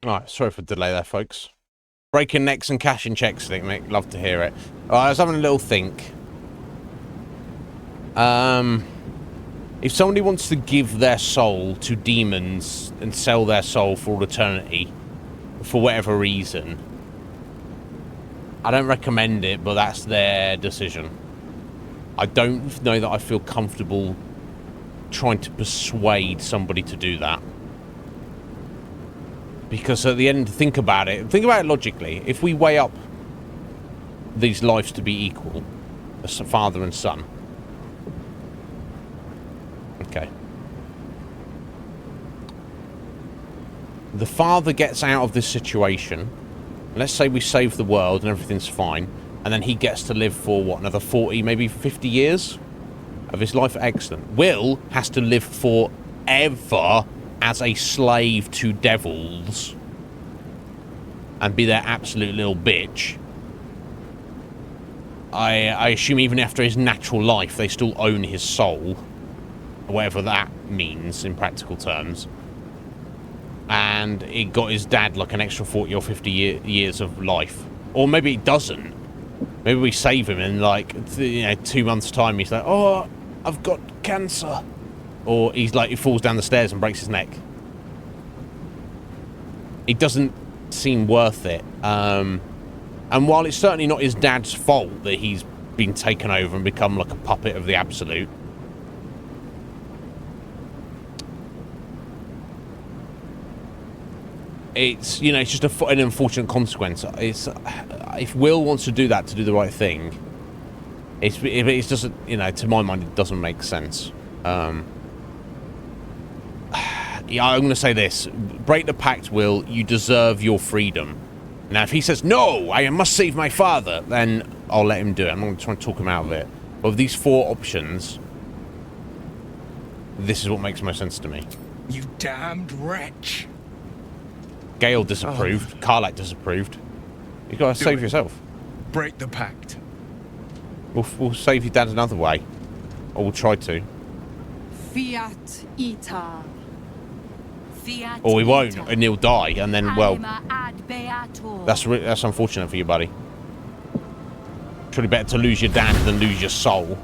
Alright, sorry for the delay there, folks. Breaking necks and cashing checks, Stick Mick. Love to hear it. Alright, I was having a little think. If somebody wants to give their soul to demons and sell their soul for all eternity, for whatever reason, I don't recommend it, but that's their decision. I don't know that I feel comfortable trying to persuade somebody to do that. Because at the end, think about it logically. If we weigh up these lives to be equal, as father and son. Okay. The father gets out of this situation. Let's say we save the world and everything's fine. And then he gets to live for, what, another 40, maybe 50 years of his life? Excellent. Will has to live forever as a slave to devils and be their absolute little bitch. I assume even after his natural life, they still own his soul. Whatever that means in practical terms. And it got his dad like an extra 40 or 50 years of life. Or maybe it doesn't. Maybe we save him in like, 2 months' time. He's like, oh, I've got cancer. Or he's like, he falls down the stairs and breaks his neck. It doesn't seem worth it. And while it's certainly not his dad's fault that he's been taken over and become like a puppet of the Absolute, it's, it's just an unfortunate consequence. It's, if Will wants to do that to do the right thing, it doesn't, to my mind, it doesn't make sense. Yeah, I'm going to say this. Break the pact, Will. You deserve your freedom. Now, if he says, no, I must save my father, then I'll let him do it. I'm not going to try and talk him out of it. But of these 4 options, this is what makes most sense to me. You damned wretch. Gale disapproved. Karlach disapproved. You've got to save yourself. Break the pact. We'll save your dad another way. Or we'll try to. Fiat Ita. Or we won't, and he'll die, and then, well, that's unfortunate for you, buddy. Surely better to lose your dad than lose your soul.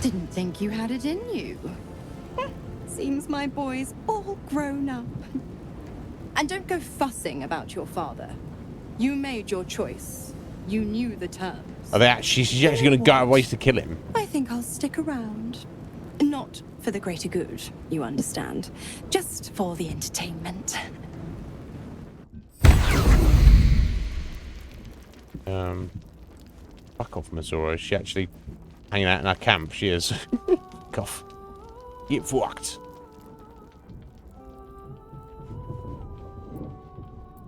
Didn't think you had it in you. Seems my boy's all grown up. And don't go fussing about your father. You made your choice. You knew the terms. She's actually going to go out of ways to kill him. I think I'll stick around. Not for the greater good, you understand. Just for the entertainment. Fuck off, Missouri. Is she actually hanging out in our camp? She is. Cough. Get fucked.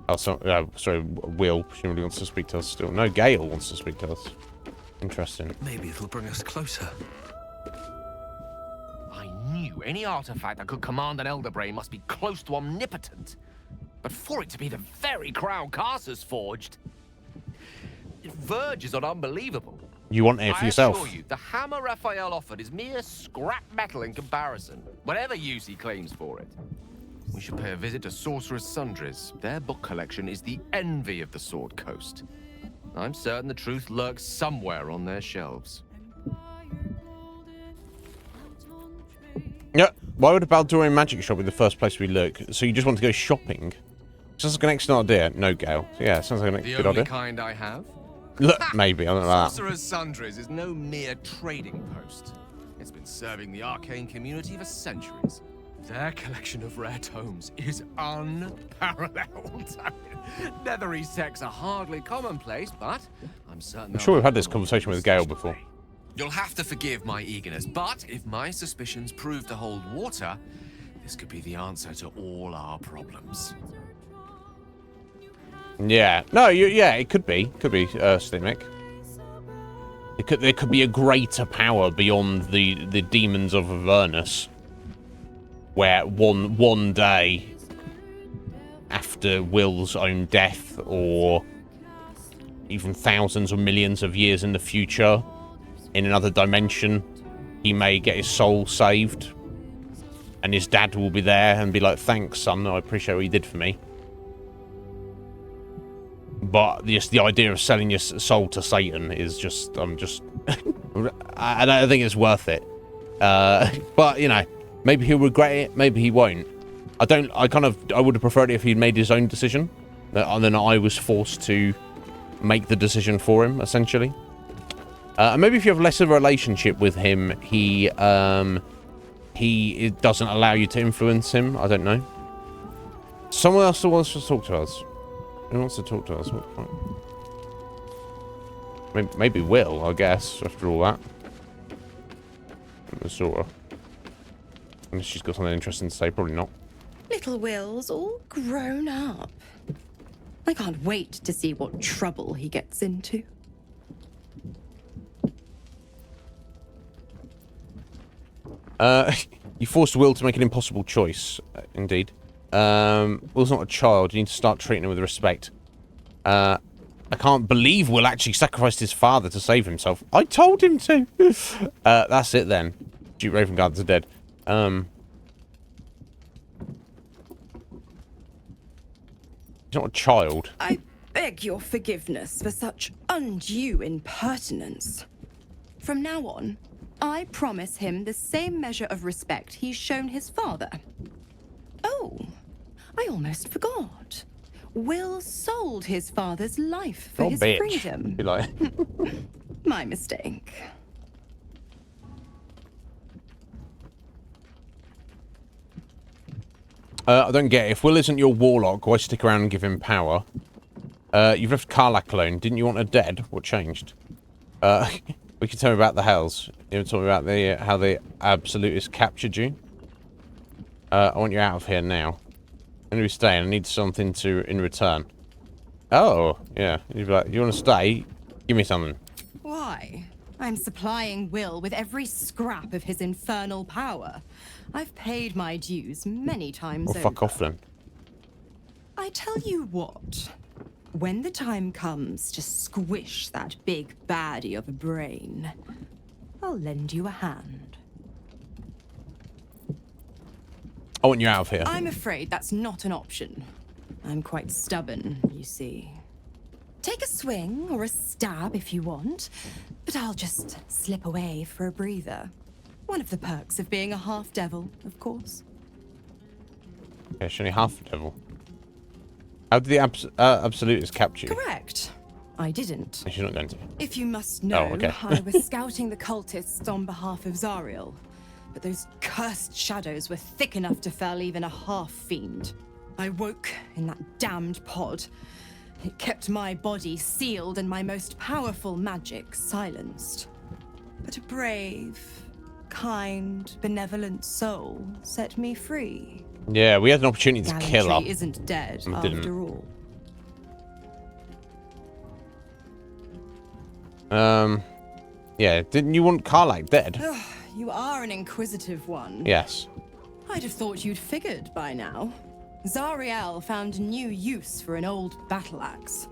Oh, sorry, Will presumably wants to speak to us still. No, Gale wants to speak to us. Interesting. Maybe it'll bring us closer. I knew any artifact that could command an Elder Brain must be close to omnipotent. But for it to be the very crown Carcer's forged, it verges on unbelievable. You want it for yourself. I assure you, the hammer Raphael offered is mere scrap metal in comparison, whatever use he claims for it. We should pay a visit to Sorcerer's Sundries. Their book collection is the envy of the Sword Coast. I'm certain the truth lurks somewhere on their shelves. Yeah, why would a Baldurian magic shop be the first place we look? So you just want to go shopping? Sounds like an excellent idea. No, Gale. Yeah, sounds like a good idea. The only kind I have? Look, maybe. I don't know that. Sorcerer's Sundries is no mere trading post. It's been serving the arcane community for centuries. Their collection of rare tomes is unparalleled. Nethery sects are hardly commonplace, but I'm certain... I'm sure we've had this conversation with Gale before. You'll have to forgive my eagerness, but if my suspicions prove to hold water, this could be the answer to all our problems. Yeah. No, yeah, it could be. Could be, Stimmick. There could be a greater power beyond the demons of Avernus. Where one day after Will's own death, or even thousands or millions of years in the future, in another dimension, he may get his soul saved. and his dad will be there and be like, "Thanks, son. I appreciate what you did for me." But just the idea of selling your soul to Satan is just, I don't think it's worth it. But you know, maybe he'll regret it. Maybe he won't. I would have preferred it if he'd made his own decision, and then I was forced to make the decision for him, essentially. And maybe if you have less of a relationship with him, he doesn't allow you to influence him. I don't know. Someone else wants to talk to us. Who wants to talk to us? Maybe Will, I guess, after all that. Sort of. Unless she's got something interesting to say, probably not. Little Will's all grown up. I can't wait to see what trouble he gets into. You forced Will to make an impossible choice. Indeed. Will's not a child. You need to start treating him with respect. I can't believe Will actually sacrificed his father to save himself. I told him to. That's it then. Duke Ravengard's dead. He's not a child. I beg your forgiveness for such undue impertinence. From now on, I promise him the same measure of respect he's shown his father. Oh, I almost forgot. Will sold his father's life for his freedom. Be like. My mistake. I don't get it. If Will isn't your warlock, why stick around and give him power? You've left Karlach alone. Didn't you want her dead? What changed? We can tell me about the hells. You want to talk about the how the absolutists captured you? I want you out of here now. I'm going to be staying. I need something in return. Oh, yeah. You'd be like, you want to stay? Give me something. Why? I'm supplying Will with every scrap of his infernal power. I've paid my dues many times over. Well, fuck off then. I tell you what. When the time comes to squish that big baddie of a brain, I'll lend you a hand. I want you out of here. I'm afraid that's not an option. I'm quite stubborn, you see. Take a swing or a stab if you want, but I'll just slip away for a breather. One of the perks of being a half-devil, of course. Yeah, she's only half a devil. How did the absolutists capture you? Correct. I didn't. She's not going to. If you must know, Oh, okay. I was scouting the cultists on behalf of Zariel. But those cursed shadows were thick enough to fell even a half-fiend. I woke in that damned pod. It kept my body sealed and my most powerful magic silenced. But a brave, kind, benevolent soul set me free. Yeah, we had an opportunity to kill her. Gallantry isn't dead We after didn't. all. Yeah, didn't you want Karlach dead? You are an inquisitive one. Yes. I'd have thought you'd figured by now. Zariel found new use for an old battle axe.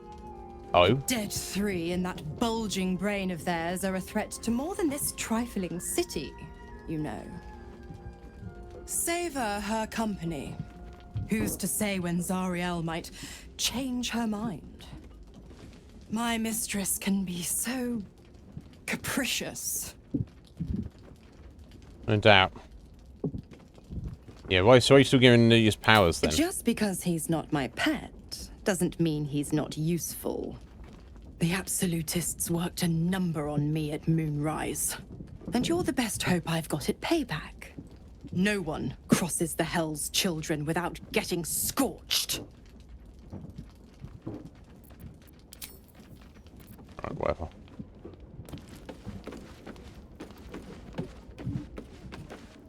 Oh? Dead three in that bulging brain of theirs are a threat to more than this trifling city, you know. Savor her company. Who's to say when Zariel might change her mind? My mistress can be so capricious. No doubt. Yeah, so are you still giving his powers then? Just because he's not my pet doesn't mean he's not useful. The absolutists worked a number on me at Moonrise. And you're the best hope I've got at payback. No one crosses the Hell's Children without getting scorched. Right, whatever.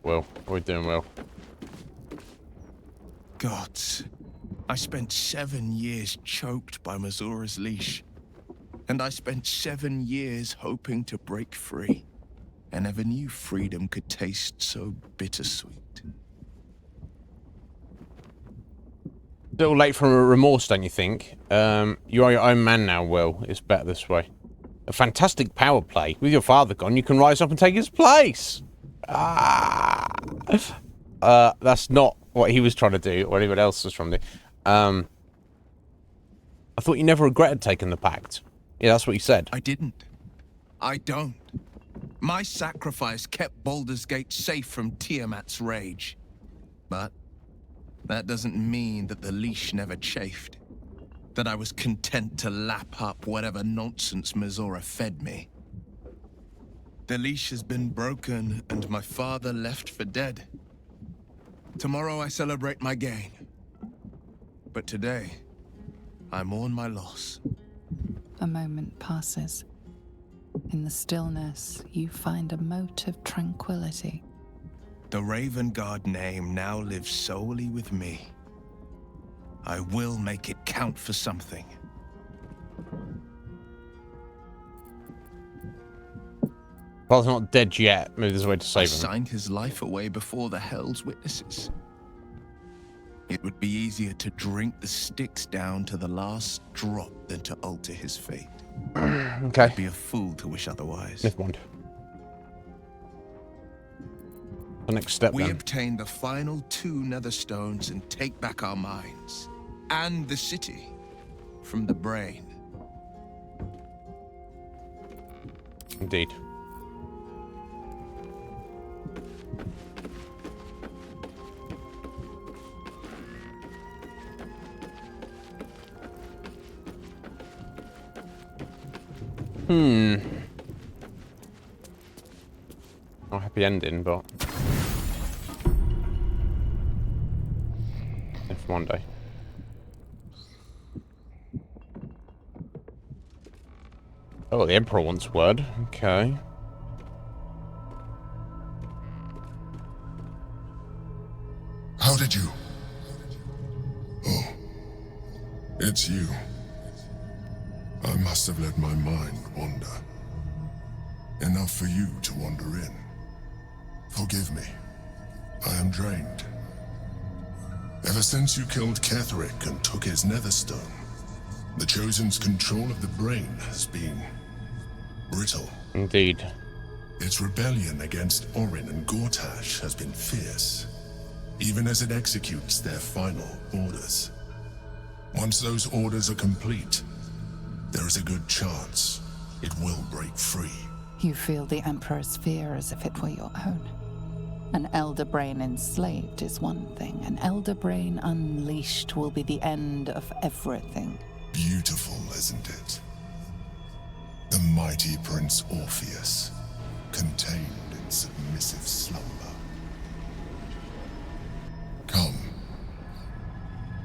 Well, we're doing well. Gods, I spent 7 years choked by Mazura's leash. And I spent 7 years hoping to break free. I never knew freedom could taste so bittersweet. A little late for a remorse, don't you think? You are your own man now, Will. It's better this way. A fantastic power play. With your father gone, you can rise up and take his place. Ah. that's not what he was trying to do, or anyone else was trying to do. I thought you never regretted taking the pact. Yeah, that's what you said. I didn't. I don't. My sacrifice kept Baldur's Gate safe from Tiamat's rage. But that doesn't mean that the leash never chafed. That I was content to lap up whatever nonsense Mizora fed me. The leash has been broken, and my father left for dead. Tomorrow I celebrate my gain. But today, I mourn my loss. A moment passes. In the stillness, you find a mote of tranquility. The Raven Guard name now lives solely with me. I will make it count for something. Father's not dead yet. Maybe there's a way to save him. I signed his life away before the Hell's witnesses. It would be easier to drink the sticks down to the last drop than to alter his fate. Okay. I'd be a fool to wish otherwise. Never mind. The next step, We then. obtain the final 2 nether stones and take back our minds. And the city. From the brain. Indeed. Not a happy ending, but if one day. Oh, the Emperor wants word. Okay. How did you? Oh, it's you. I must have let my mind wander. Enough for you to wander in. Forgive me. I am drained. Ever since you killed Ketheric and took his netherstone, the Chosen's control of the brain has been brittle. Indeed. Its rebellion against Orin and Gortash has been fierce, even as it executes their final orders. Once those orders are complete, there is a good chance it will break free. You feel the Emperor's fear as if it were your own. An elder brain enslaved is one thing. An elder brain unleashed will be the end of everything. Beautiful, isn't it? The mighty Prince Orpheus, contained in submissive slumber. Come.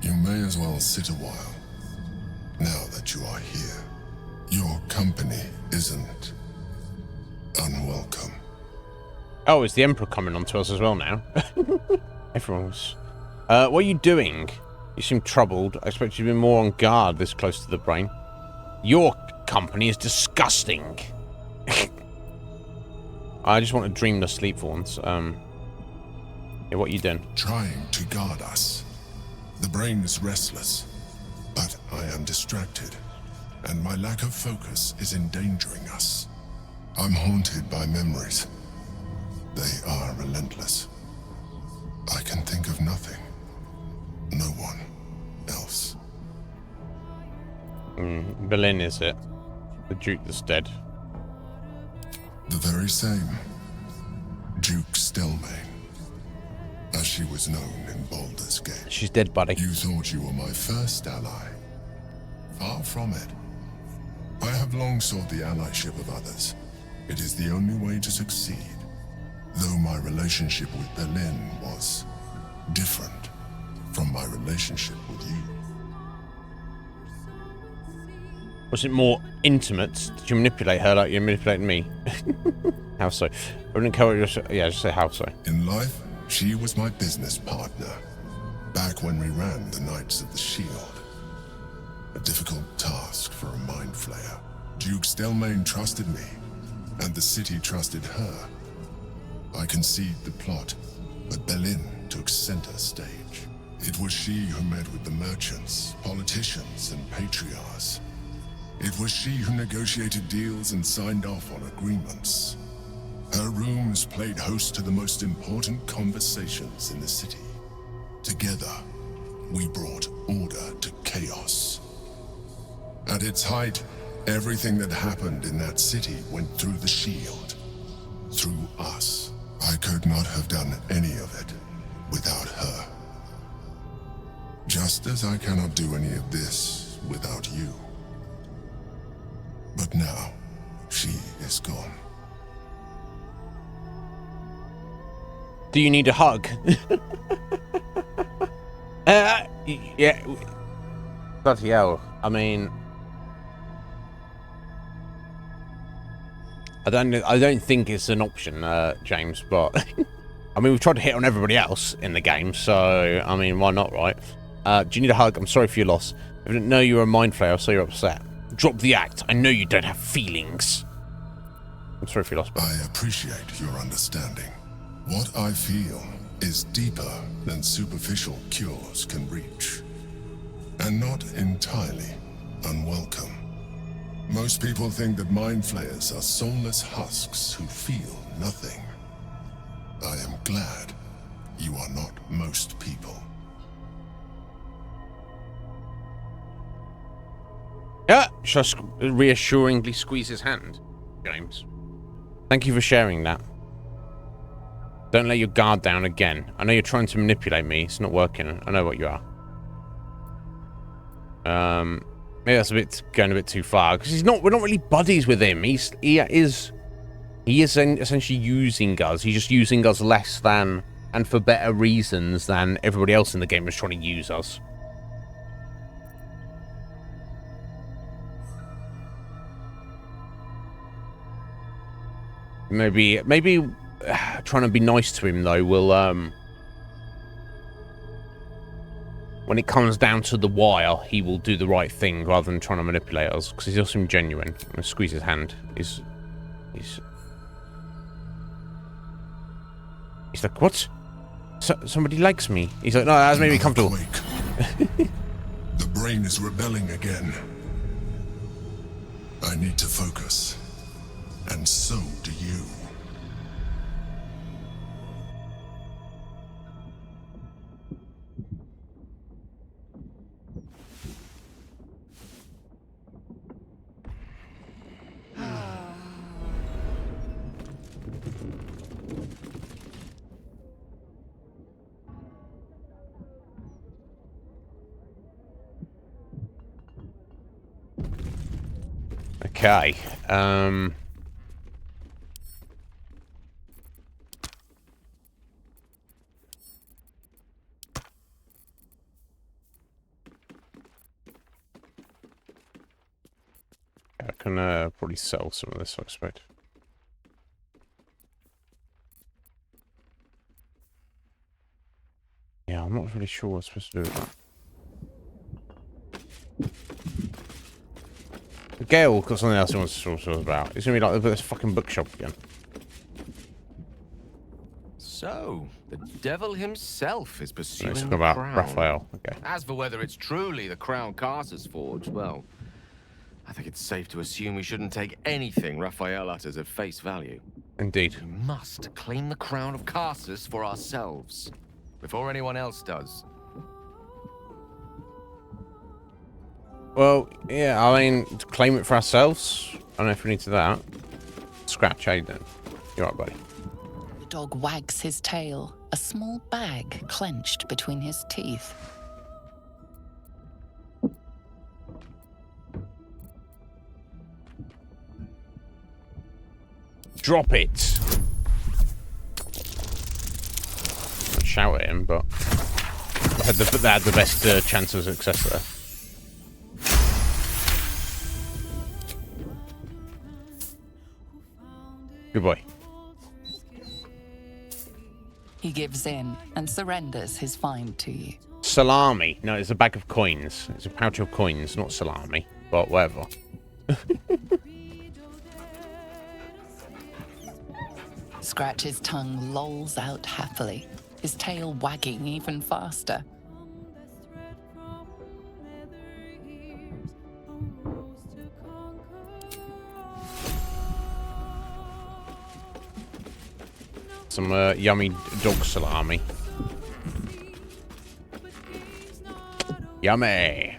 You may as well sit a while, now that you are here. Your company isn't unwelcome. Oh, is the Emperor coming on to us as well now? Everyone's... what are you doing? You seem troubled. I expect you to be more on guard this close to the brain. Your company is disgusting. I just want to dream the sleep for once. Yeah, what are you doing? Trying to guard us. The brain is restless, but I am distracted, and my lack of focus is endangering us. I'm haunted by memories. They are relentless. I can think of nothing. No one else. Berlin, is it? The Duke that's dead. The very same. Duke Stelmane. As she was known in Baldur's Gate. She's dead, buddy. You thought you were my first ally. Far from it. I have long sought the allyship of others. It is the only way to succeed. Though my relationship with Berlin was different from my relationship with you. Was it more intimate? Did you manipulate her like you're manipulating me? How so? I wouldn't care what you're saying. Yeah, just say how so. In life, she was my business partner. Back when we ran the Knights of the Shield. A difficult task for a mind flayer. Duke Stelmane trusted me, and the city trusted her. I conceived the plot, but Berlin took center stage. It was she who met with the merchants, politicians, and patriarchs. It was she who negotiated deals and signed off on agreements. Her rooms played host to the most important conversations in the city. Together, we brought order to chaos. At its height, everything that happened in that city went through the shield. Through us. I could not have done any of it without her. Just as I cannot do any of this without you. But now, she is gone. Do you need a hug? Yeah. Bloody hell. I mean, I don't think it's an option, James, but I mean, we've tried to hit on everybody else in the game, so I mean, why not, right? Do you need a hug? I'm sorry for your loss. I didn't know you were a mind flayer, so you're upset. Drop the act. I know you don't have feelings. I'm sorry for your loss, but I appreciate your understanding. What I feel is deeper than superficial cures can reach. And not entirely unwelcome. Most people think that mind flayers are soulless husks who feel nothing. I am glad you are not most people. yeah, shall I reassuringly squeeze his hand, James? Thank you for sharing that. Don't let your guard down again. I know you're trying to manipulate me. It's not working. I know what you are. Maybe that's going a bit too far because we're not really buddies with him. He is essentially using us. He's just using us less than and for better reasons than everybody else in the game is trying to use us. Maybe trying to be nice to him though will when it comes down to the wire, he will do the right thing rather than trying to manipulate us because he's also genuine. I'm gonna squeeze his hand. He's like, what? Somebody likes me. He's like, no, that's made me comfortable. The brain is rebelling again. I need to focus. And so do you. Okay. I can probably sell some of this, I expect. Yeah, I'm not really sure what I'm supposed to do with that. Gale got something else he wants to talk to us about. It's gonna be like this fucking bookshop again. So, the devil himself is pursuing Let's talk the about crown. Raphael. Okay. As for whether it's truly the crown Carter's forged, well, I think it's safe to assume we shouldn't take anything Raphael utters at face value. Indeed. We must claim the crown of Carsus for ourselves, before anyone else does. Well, yeah, I mean, to claim it for ourselves. I don't know if we need to do that. Scratch Aiden. You're right, buddy. The dog wags his tail, a small bag clenched between his teeth. Drop it! I'd shout at him, but they had the best chance of success there. Good boy. He gives in and surrenders his find to you. Salami. No, it's a bag of coins. It's a pouch of coins, not salami, but whatever. Scratch's tongue lolls out happily, his tail wagging even faster. some yummy dog salami. Yummy.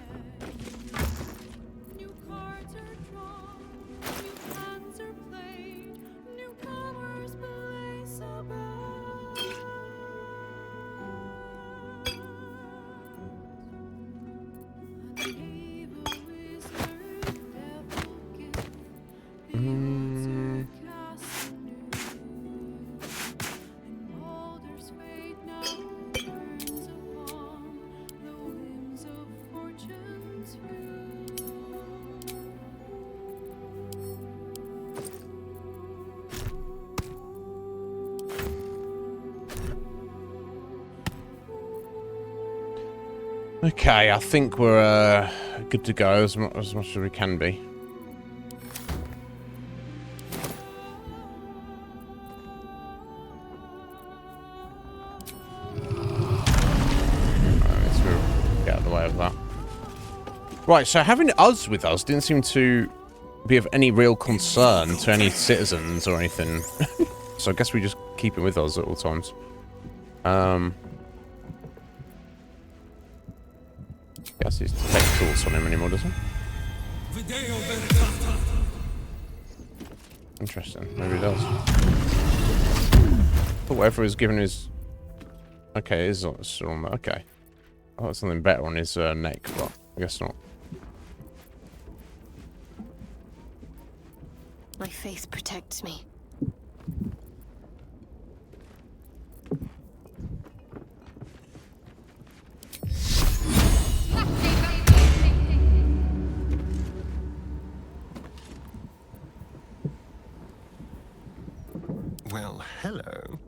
Okay, I think we're good to go as much as we can be. Let's get out of the way of that. Right, so having us with us didn't seem to be of any real concern to any citizens or anything. So I guess we just keep him with us at all times. Guess he's take thoughts on him anymore, doesn't he? Interesting. Maybe he does. But whatever he's given his... Okay, it is still on that. Okay. I thought something better on his neck, but I guess not. My faith protects me. Well, hello.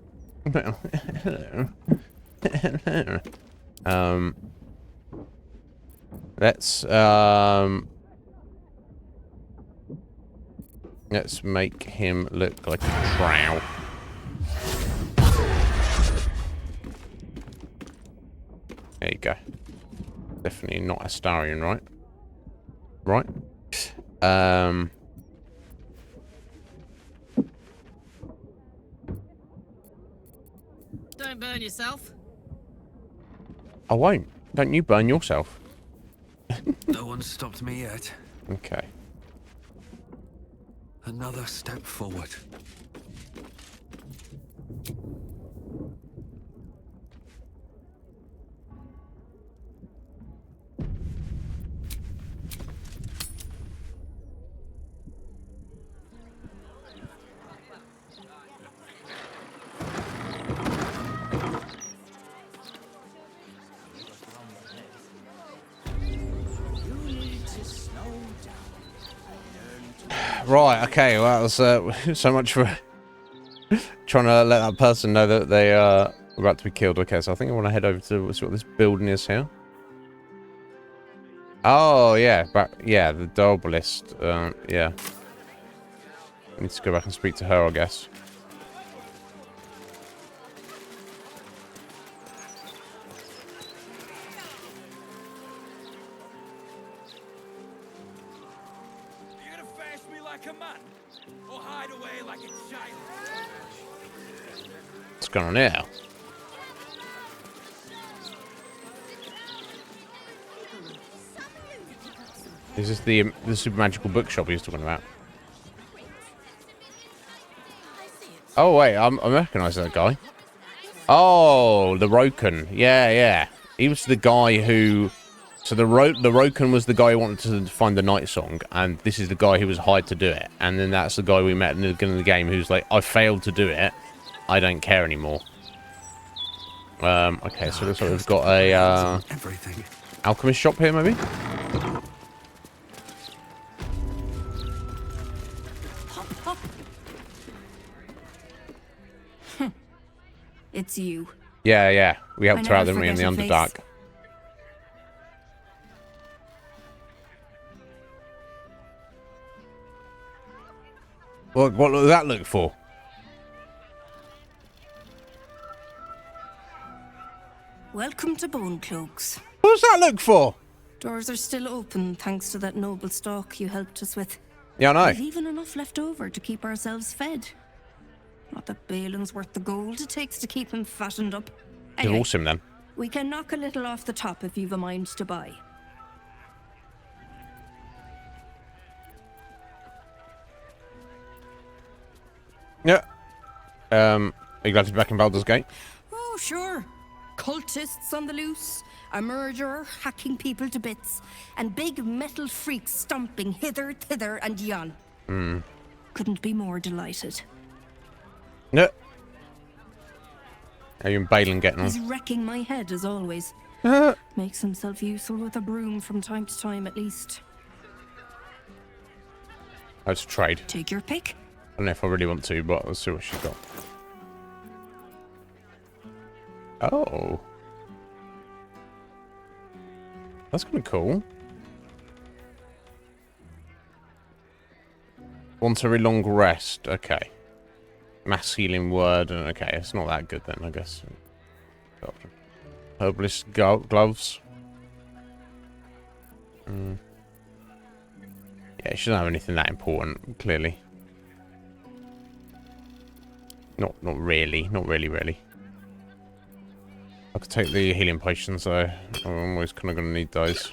Well, hello. Hello. Let's make him look like a drow. There you go. Definitely not Astarian, right? Right? Don't burn yourself. I won't. Don't you burn yourself. No one's stopped me yet. Okay. Another step forward. Right, okay, well, that was so much for trying to let that person know that they are about to be killed. Okay, so I think I want to head over to see what this building is here. Oh, yeah, yeah, the Dobelist, yeah. I need to go back and speak to her, I guess. What's going on here? Is this the super magical bookshop he was talking about? Oh wait, I recognise that guy. Oh, the Roken. Yeah, yeah. He was the guy who... So the Roken was the guy who wanted to find the Night Song, and this is the guy who was hired to do it. And then that's the guy we met in the beginning of the game who's like, I failed to do it. I don't care anymore. Okay, so looks like we've got a alchemist shop here, maybe? It's you. Yeah, yeah. We helped her out, didn't we, in the Underdark? What does that look for? Welcome to Bone Cloaks. What does that look for? Doors are still open thanks to that noble stock you helped us with. Yeah, I know. We've even enough left over to keep ourselves fed. Not that Balin's worth the gold it takes to keep him fattened up. Divorce him then. We can knock a little off the top if you've a mind to buy. Yeah. Are you glad to be back in Baldur's Gate? Oh, sure. Cultists on the loose, a murderer hacking people to bits, and big metal freaks stomping hither, thither, and yon. Couldn't be more delighted. No. How are you and Balin getting on? He's wrecking my head as always. Makes himself useful with a broom from time to time at least. Let's trade. Take your pick. I don't know if I really want to, but let's see what she's got. Oh. That's kind of cool. Want a very long rest. Okay. Mass healing word. Okay, it's not that good then, I guess. Herbalist gloves. Yeah, she doesn't have anything that important, clearly. Not really. Not really. I could take the healing potions though. I'm always kind of going to need those.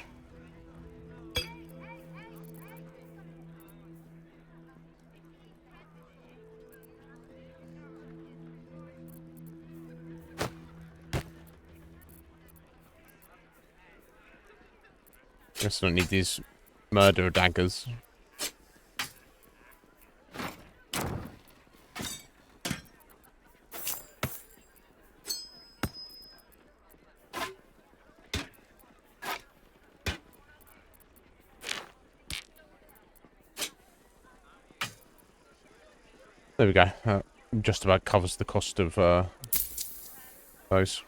Guess I don't need these murder daggers. There we go. Just about covers the cost of those.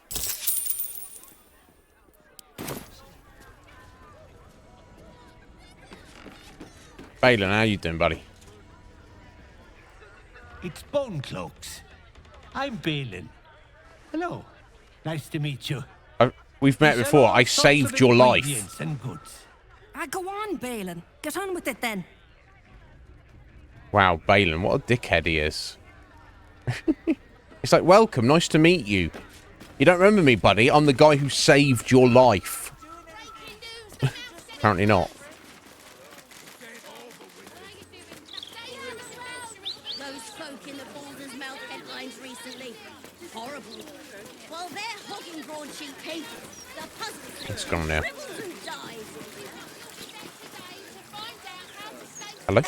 Balin, how you doing, buddy? It's Bone Cloaks. I'm Balin. Hello. Nice to meet you. We've met before. I saved your life. And goods. Go on, Balin. Get on with it then. Wow, Balin, what a dickhead he is. It's like, welcome, nice to meet you. You don't remember me, buddy? I'm the guy who saved your life. Apparently not. Those folk in the Baldur's Mouth headlines recently. Horrible. Well, they're hogging broadsheet papers. The puzzles. It's gone now. Dribbles and dives. Hello?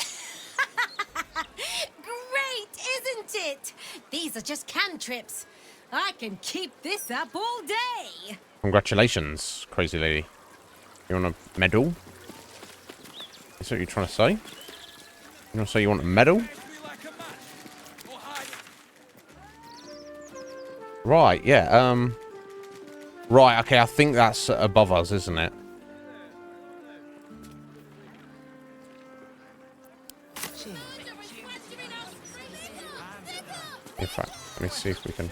Great, isn't it? These are just cantrips. I can keep this up all day. Congratulations, crazy lady. You want a medal? Is that what you're trying to say? You want to say you want a medal? Right, yeah, right, okay, I think that's above us, isn't it? In fact, let me see if we can...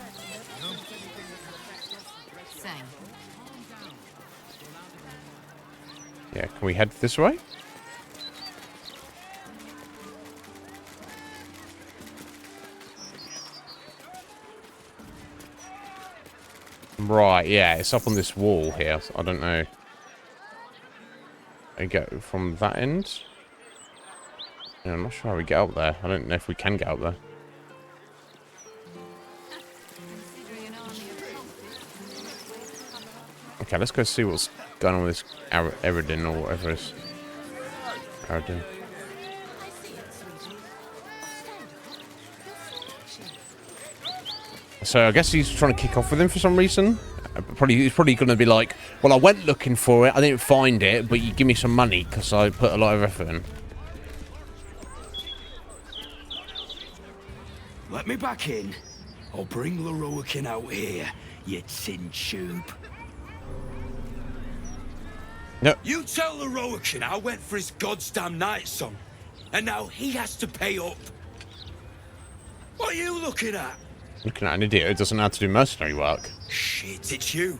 Yeah, can we head this way? Right, yeah, it's up on this wall here. So I don't know. I go from that end. Yeah, I'm not sure how we get up there. I don't know if we can get up there. Okay, let's go see what's going on with this Eridin or whatever it is. Eridin. So I guess he's trying to kick off with him for some reason. He's probably going to be like, well, I went looking for it, I didn't find it, but you give me some money because I put a lot of effort in. Let me back in, or bring Leroican out here, you tin tube. No. You tell Leroican I went for his goddamn night song, and now he has to pay up. What are you looking at? Looking at an idiot who doesn't know how to do mercenary work. Shit, it's you.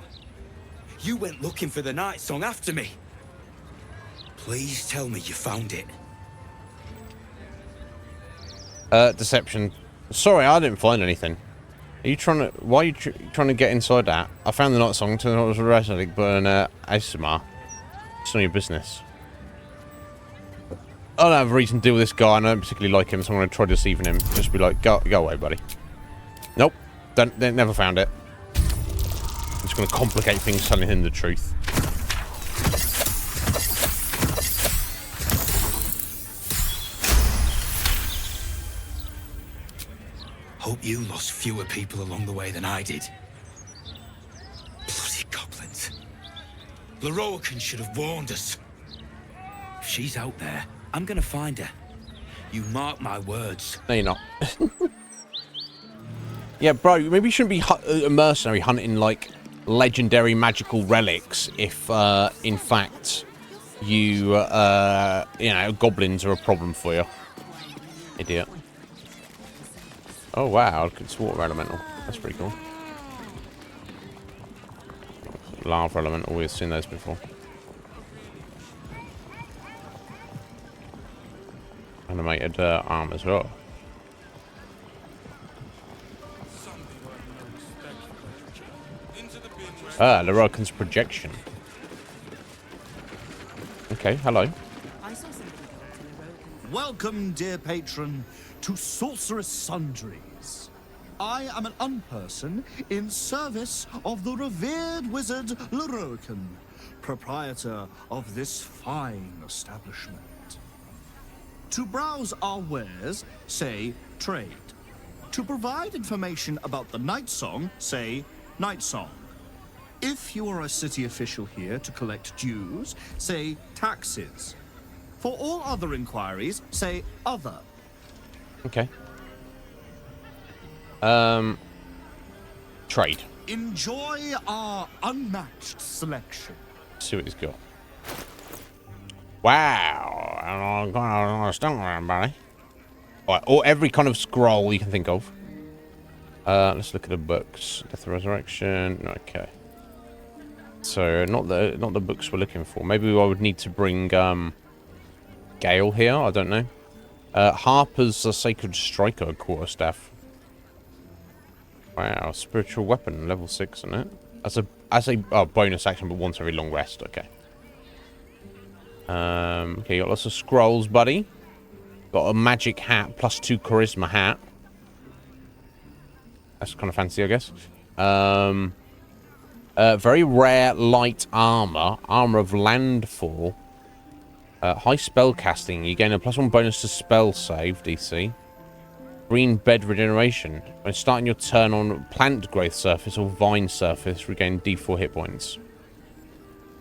You went looking for the night song after me. Please tell me you found it. Deception. Sorry, I didn't find anything. Are you trying to... Why are you trying to get inside that? I found the night song, turned out it was a resonant, but an ASMR. It's none of your business. I don't have a reason to deal with this guy, and I don't particularly like him, so I'm going to try deceiving him. Just be like, go away, buddy. Nope. They never found it. I'm just going to complicate things, telling him the truth. Hope you lost fewer people along the way than I did. Bloody goblins. Loroakan should have warned us. If she's out there, I'm gonna find her. You mark my words. No, you're not. Yeah, bro, maybe you shouldn't be a mercenary hunting, like, legendary magical relics if, in fact, you know, goblins are a problem for you. Idiot. Oh, wow, it's water elemental. That's pretty cool. Lava elemental, we've seen those before. Animated arm as well. Ah, Loroakan's projection. Okay, hello. Welcome, dear patron, to Sorcerous Sundries. I am an unperson in service of the revered wizard Loroakan, proprietor of this fine establishment. To browse our wares, say trade. To provide information about the night song, say night song. If you are a city official here to collect dues, say taxes. For all other inquiries, say other. Okay. Trade. Enjoy our unmatched selection. Let's see what he's got. Wow. I'm gonna understand, buddy. Alright, or every kind of scroll you can think of. Let's look at the books. Death and Resurrection. Okay. So not the books we're looking for. Maybe I would need to bring Gale here. I don't know. Harper's a Sacred Striker quarterstaff. Wow, spiritual weapon, level 6, isn't it? As a bonus action, but once every long rest. Okay. Okay, you got lots of scrolls, buddy. Got a magic hat, +2 charisma hat. That's kind of fancy, I guess. Very rare light armor. Armor of landfall. High spell casting. You gain a +1 bonus to spell save, DC. Green bed regeneration. When starting your turn on plant growth surface or vine surface, regain D4 hit points.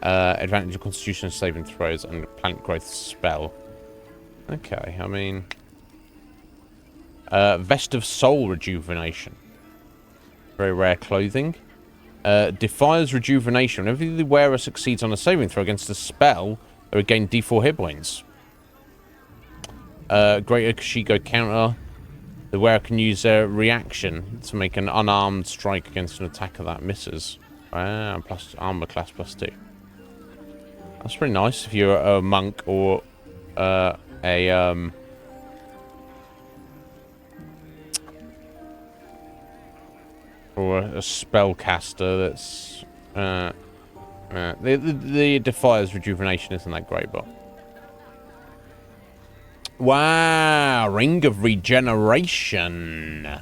Advantage of constitution saving throws and plant growth spell. Okay, I mean... Vest of soul rejuvenation. Very rare clothing. Defier's rejuvenation. Whenever the wearer succeeds on a saving throw against a spell, they regain D4 hit points. Greater Kashigo counter. The wearer can use a reaction to make an unarmed strike against an attacker that misses. Plus armor class +2. That's pretty nice if you're a monk or or a spellcaster that's the Defier's rejuvenation isn't that great, but wow, Ring of Regeneration.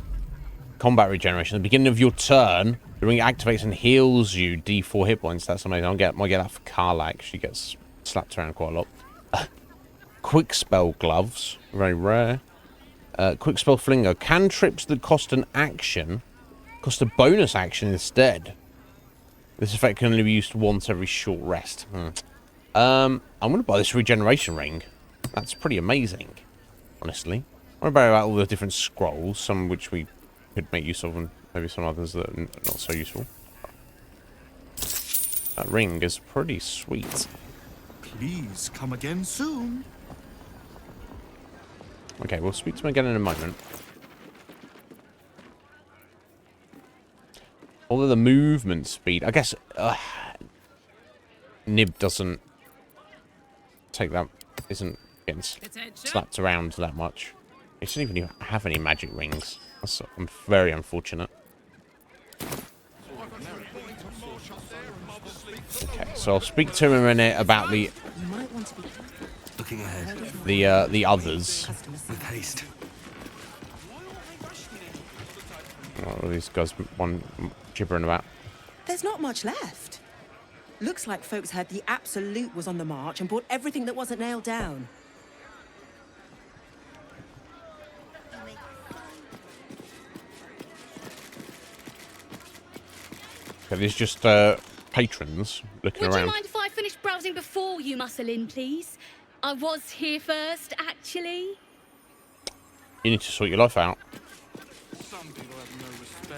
Combat regeneration. At the beginning of your turn, the ring activates and heals you D4 hit points. That's amazing. Might get that for Karlak. She gets slapped around quite a lot. Quick spell gloves. Very rare. Quick spell flinger. Cantrips that cost an action cost a bonus action instead. This effect can only be used once every short rest. I'm going to buy this regeneration ring. That's pretty amazing, honestly. What about all the different scrolls, some of which we could make use of, and maybe some others that are not so useful. That ring is pretty sweet. Please come again soon. Okay, we'll speak to him again in a moment. Although the movement speed, I guess Nib doesn't take that, isn't getting slapped around that much. He doesn't even have any magic rings. That's very unfortunate. Okay, so I'll speak to him in a minute about the Looking ahead. the others. With haste. What are these guys gibbering about? There's not much left. Looks like folks heard the Absolute was on the march and bought everything that wasn't nailed down. Okay, these just patrons looking Would around. you mind if I finished browsing before you muscle in, please? I was here first, actually. You need to sort your life out.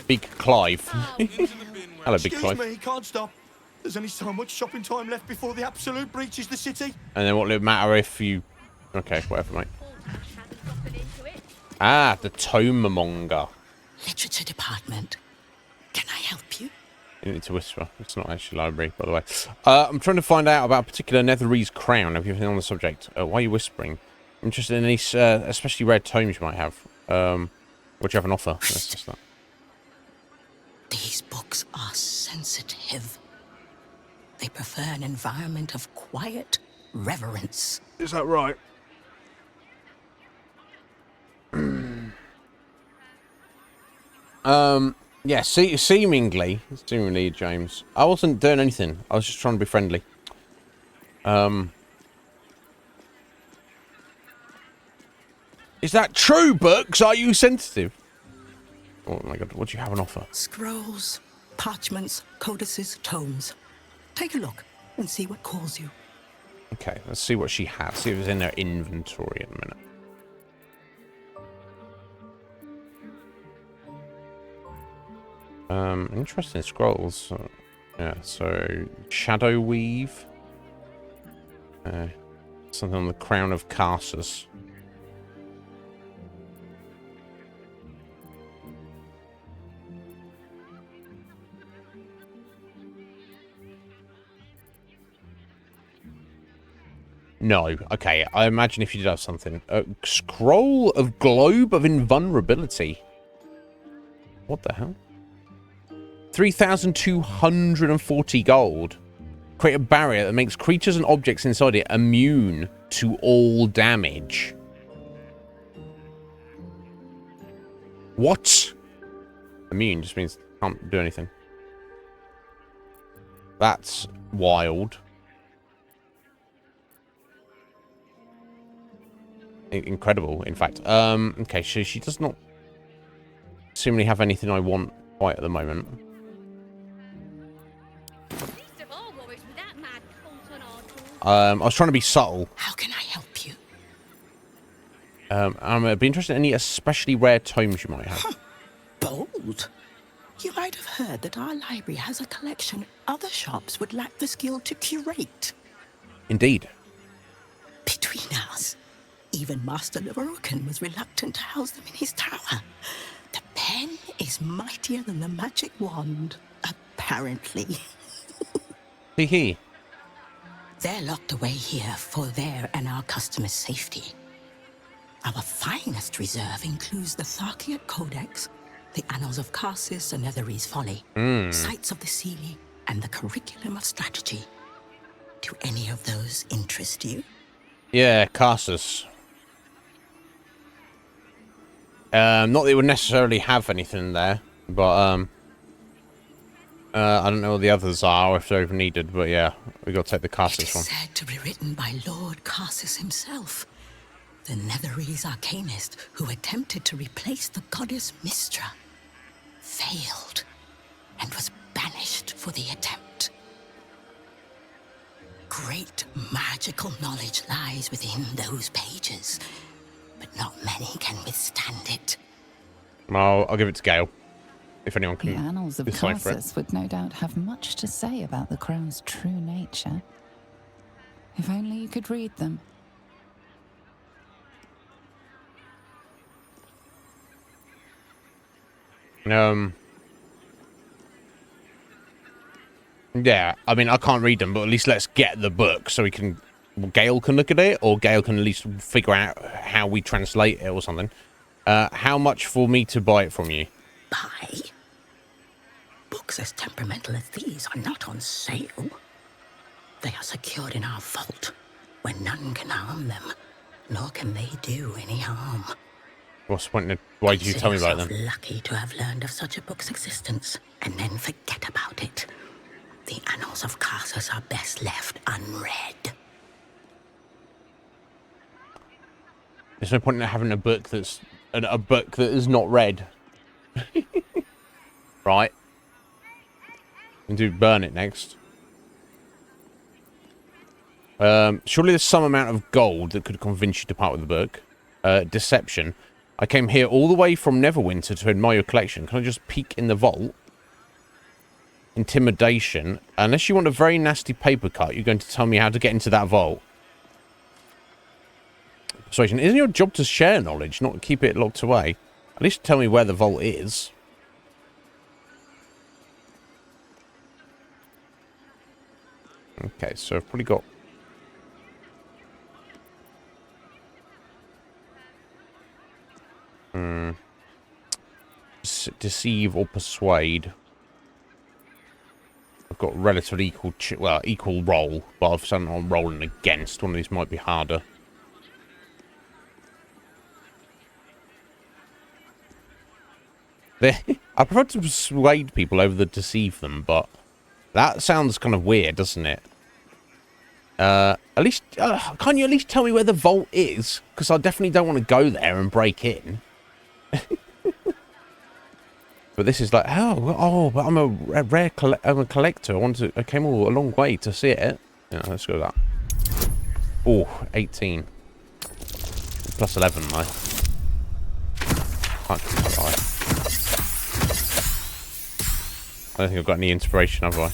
Big Clive. Hello, Big Excuse Clive. me, can't stop. There's only so much shopping time left before the Absolute breaches the city. And then what will it matter if you... Okay, whatever, mate. Ah, the tomemonger. Literature department. Can I help you? You need to whisper. It's not actually library, by the way. I'm trying to find out about a particular Netherese crown. Have you anything on the subject? Why are you whispering? I'm interested in any especially rare tomes you might have. What do you have on offer? That's just that. These books are sensitive. They prefer an environment of quiet reverence. Is that right? Yeah, seemingly, James. I wasn't doing anything. I was just trying to be friendly. Is that true, Books? Are you sensitive? Oh my god, what do you have on offer? Scrolls, parchments, codices, tomes. Take a look and see what calls you. Okay, let's see what she has. See if it's in her inventory in a minute. Interesting scrolls. Yeah, so Shadow Weave. Something on the Crown of Carsus. No. Okay, I imagine if you did have something. Scroll of Globe of Invulnerability. What the hell? 3,240 gold. Create a barrier that makes creatures and objects inside it immune to all damage. What? Immune just means can't do anything. That's wild. Incredible, in fact. Okay, so she does not seemingly have anything I want quite at the moment. I was trying to be subtle. How can I help you? I'd be interested in any especially rare tomes you might have. Bold. You might have heard that our library has a collection other shops would lack the skill to curate. Indeed. Between us, even Master Lorokan was reluctant to house them in his tower. The pen is mightier than the magic wand, apparently. Hee. They're locked away here for their and our customers' safety. Our finest reserve includes the Tharkiot Codex, the Annals of Carsis and Netherese Folly, Sights of the Seelie, and the Curriculum of Strategy. Do any of those interest you? Yeah, Carsus. Not that it would necessarily have anything there, but I don't know what the others are or if they're even needed, but yeah, we got to take the Carsus one. Said to be written by Lord Carsis himself, the Netherese arcanist who attempted to replace the goddess Mystra, failed, and was banished for the attempt. Great magical knowledge lies within those pages, but not many can withstand it. Well, I'll give it to Gale. If anyone can The annals of decipher Carsus would no doubt have much to say about the crown's true nature. If only you could read them. Yeah, I mean, I can't read them, but at least let's get the book so we can... Gale can look at it, or Gale can at least figure out how we translate it or something. How much for me to buy it from you? Buy? Books as temperamental as these are not on sale. They are secured in our vault, where none can harm them, nor can they do any harm. What's the point? Why did you tell me about them? Lucky to have learned of such a book's existence, and then forget about it. The annals of Carsus are best left unread. There's no point in having a book that's a book that is not read. Right. And do burn it next. Surely there's some amount of gold that could convince you to part with the book. Deception. I came here all the way from Neverwinter to admire your collection. Can I just peek in the vault? Intimidation. Unless you want a very nasty paper cut, you're going to tell me how to get into that vault. Persuasion. Isn't your job to share knowledge, not keep it locked away? At least tell me where the vault is. Okay, so I've probably got... Deceive or persuade. I've got relatively equal roll, but I've something I'm rolling against. One of these might be harder. I prefer to persuade people over the deceive them, but that sounds kind of weird, doesn't it? At least, can't you at least tell me where the vault is? Because I definitely don't want to go there and break in. But this is like, but I'm a rare I'm a collector. I came all a long way to see it. Yeah, let's go with that. Oh, 18. Plus 11, though. Can't keep that high. I don't think I've got any inspiration, have I?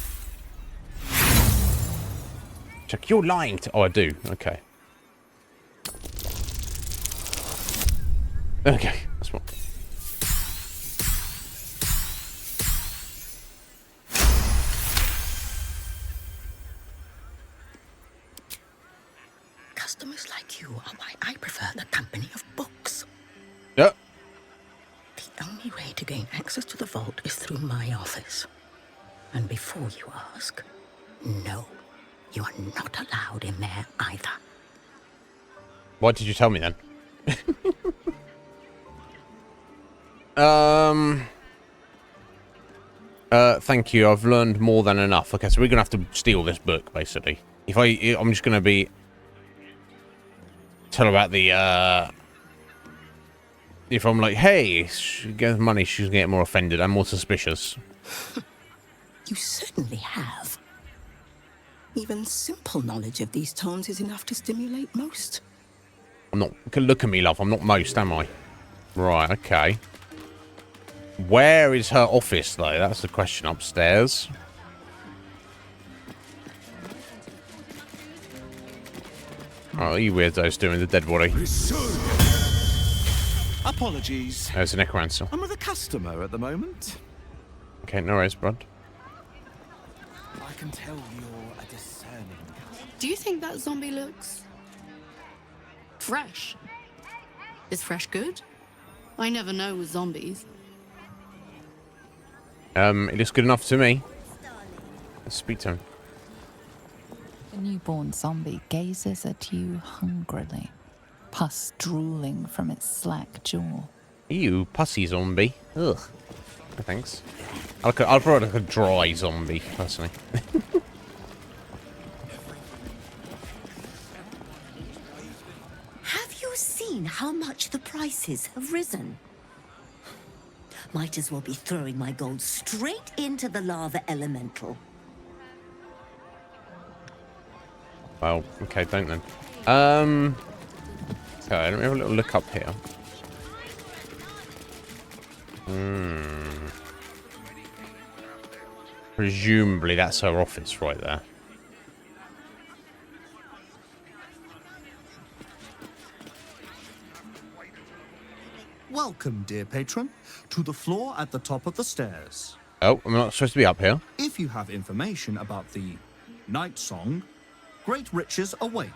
Chuck, you're lying to... Oh, I do. Okay. Okay, that's what... Customers like you are why I prefer the company of books. Yep. The only way to gain access to the vault is through my office. And before you ask, no, you are not allowed in there either. Why did you tell me then? Thank you. I've learned more than enough. Okay, so we're gonna have to steal this book, basically. I'm just gonna be tell about the if I'm like, hey, she gets money, she's gonna get more offended. I'm more suspicious. You certainly have. Even simple knowledge of these tones is enough to stimulate most. I'm not... Look at me, love. I'm not most, am I? Right, okay. Where is her office, though? That's the question. Upstairs. Oh, you weirdos doing the dead body. Apologies. There's an necromancer. I'm with a customer at the moment. Okay, no worries, bud. I can tell you're a discerning customer. Do you think that zombie looks fresh? Is fresh good? I never know with zombies. It looks good enough to me. Let's speak to him. The newborn zombie gazes at you hungrily, pus drooling from its slack jaw. Ew, pussy zombie. Ugh. No, thanks. I'll probably like a dry zombie, personally. Have you seen how much the prices have risen? Might as well be throwing my gold straight into the lava elemental. Well, okay, don't then. Okay, let me have a little look up here. Presumably that's her office right there. Welcome, dear patron, to the floor at the top of the stairs. Oh, I'm not supposed to be up here. If you have information about the Night Song, great riches await.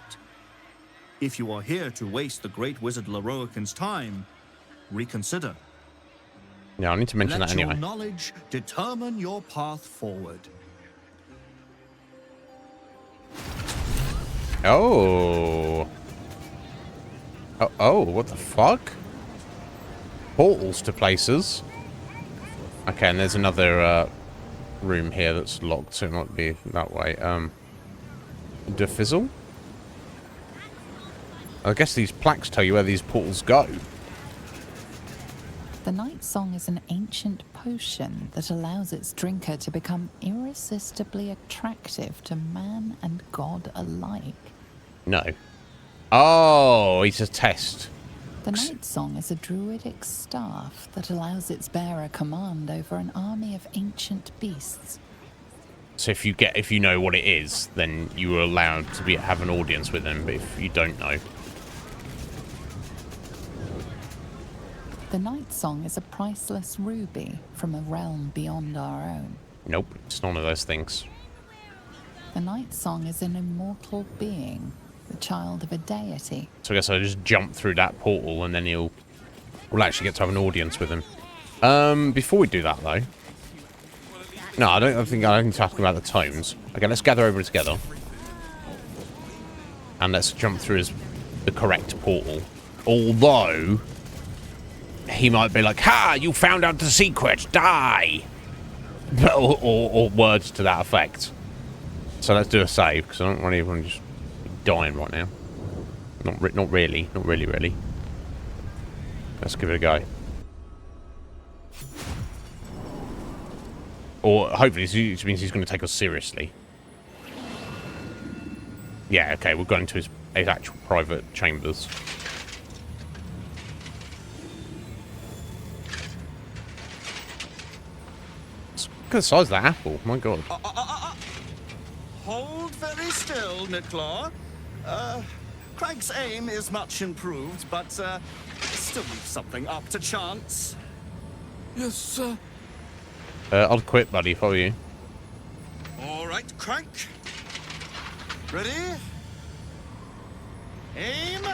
If you are here to waste the great wizard Leroican's time, reconsider. Yeah, I need to mention Let that anyway. your knowledge determine your path forward. Oh. Oh, what the fuck? Portals to places. Okay, and there's another room here that's locked, so it might be that way. Defizzle? I guess these plaques tell you where these portals go. The Night Song is an ancient potion that allows its drinker to become irresistibly attractive to man and god alike. No. Oh, it's a test. The Night Song is a druidic staff that allows its bearer command over an army of ancient beasts. So if you know what it is, then you are allowed to have an audience with them, but if you don't know. The Night Song is a priceless ruby from a realm beyond our own. Nope, it's none of those things. The Night Song is an immortal being, the child of a deity. So I guess I just jump through that portal and then we'll actually get to have an audience with him. Before we do that though. No, I don't think I need to ask about the tomes. Okay, let's gather over together. And let's jump through the correct portal. Although he might be like, "Ha! You found out the secret. Die!" or words to that effect. So let's do a save because I don't want anyone just dying right now. Not really. Let's give it a go. Or hopefully it means he's going to take us seriously. Yeah, okay, we're going to his actual private chambers. Look at the size of that apple, my god. Hold very still, Nicklaw. Craig's aim is much improved, but still leaves something up to chance. Yes, sir. I'll quit, buddy, for you. All right, Craig. Ready? Aim.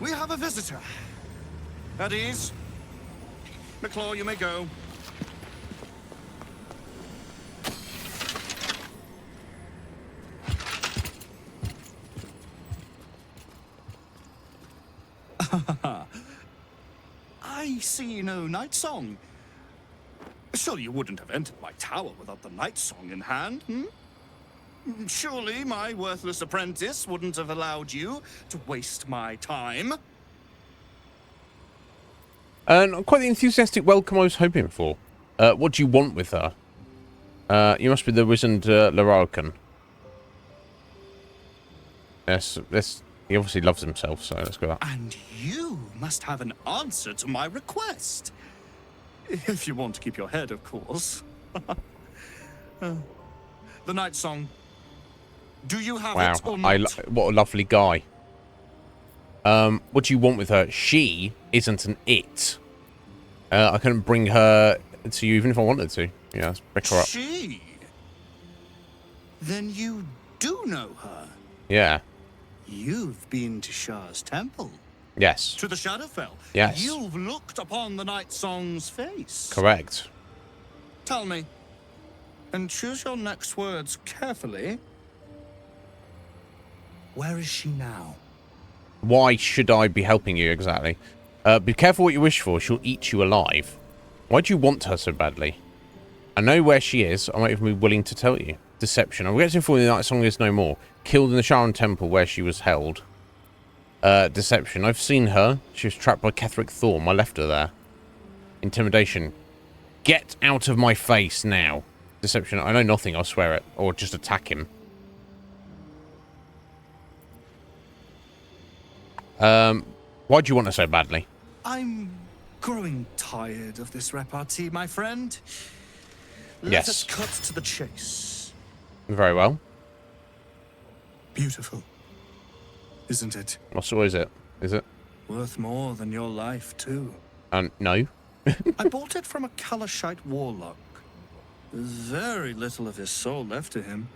We have a visitor. At ease. Nicklaw, you may go. I see no Night Song. Surely you wouldn't have entered my tower without the Night Song in hand, hmm? Surely my worthless apprentice wouldn't have allowed you to waste my time. Not quite the enthusiastic welcome I was hoping for. What do you want with her? You must be the wizard Lorcan. Yes, he obviously loves himself, so let's go that. And you must have an answer to my request. If you want to keep your head, of course. The Night Song. Do you have Wow, it or not? what a lovely guy. What do you want with her? She isn't an it. I couldn't bring her to you even if I wanted to. Yeah, let's pick her up. She? Then you do know her. Yeah. You've been to Shah's temple. Yes. To the Shadowfell. Yes. You've looked upon the Night Song's face. Correct. Tell me, and choose your next words carefully. Where is she now? Why should I be helping you exactly? Be careful what you wish for. She'll eat you alive. Why do you want her so badly? I know where she is. I might even be willing to tell you. Deception. I regret to inform you the Night Song is no more. Killed in the Sharon Temple where she was held. Deception. I've seen her. She was trapped by Ketheric Thorm. I left her there. Intimidation. Get out of my face now. Deception. I know nothing. I'll swear it. Or just attack him. Why do you want her so badly? I'm growing tired of this repartee, my friend. Let Yes. us cut to the chase. Very well. Beautiful, isn't it? What sort is it? Is it? Worth more than your life, too. No. I bought it from a Kalashite warlock. There's very little of his soul left to him.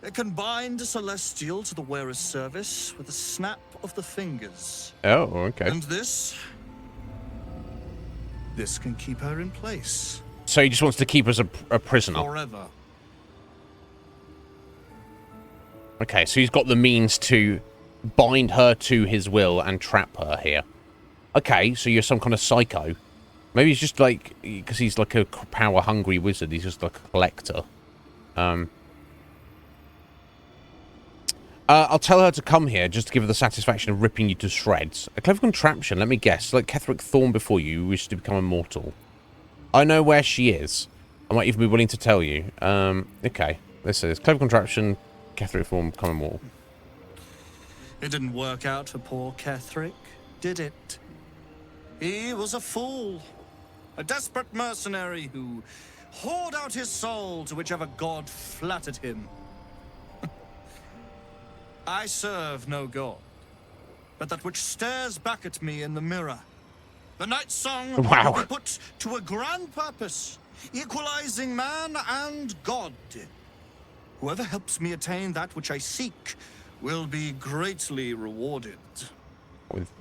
It can bind a celestial to the wearer's service with a snap of the fingers. Oh, okay. And this can keep her in place. So he just wants to keep us a prisoner. Forever. Okay, so he's got the means to bind her to his will and trap her here. Okay, so you're some kind of psycho. Maybe he's just like, because he's like a power-hungry wizard, he's just like a collector. I'll tell her to come here just to give her the satisfaction of ripping you to shreds. A clever contraption, let me guess. Like Ketherick Thorn before you, who wishes to become immortal. I know where she is. I might even be willing to tell you. Okay, this is clever contraption, Ketherick Thorn become immortal. It didn't work out for poor Ketherick, did it? He was a fool. A desperate mercenary who poured out his soul to whichever god flattered him. I serve no god, but that which stares back at me in the mirror. The night song Wow. will be put to a grand purpose, equalizing man and god. Whoever helps me attain that which I seek will be greatly rewarded.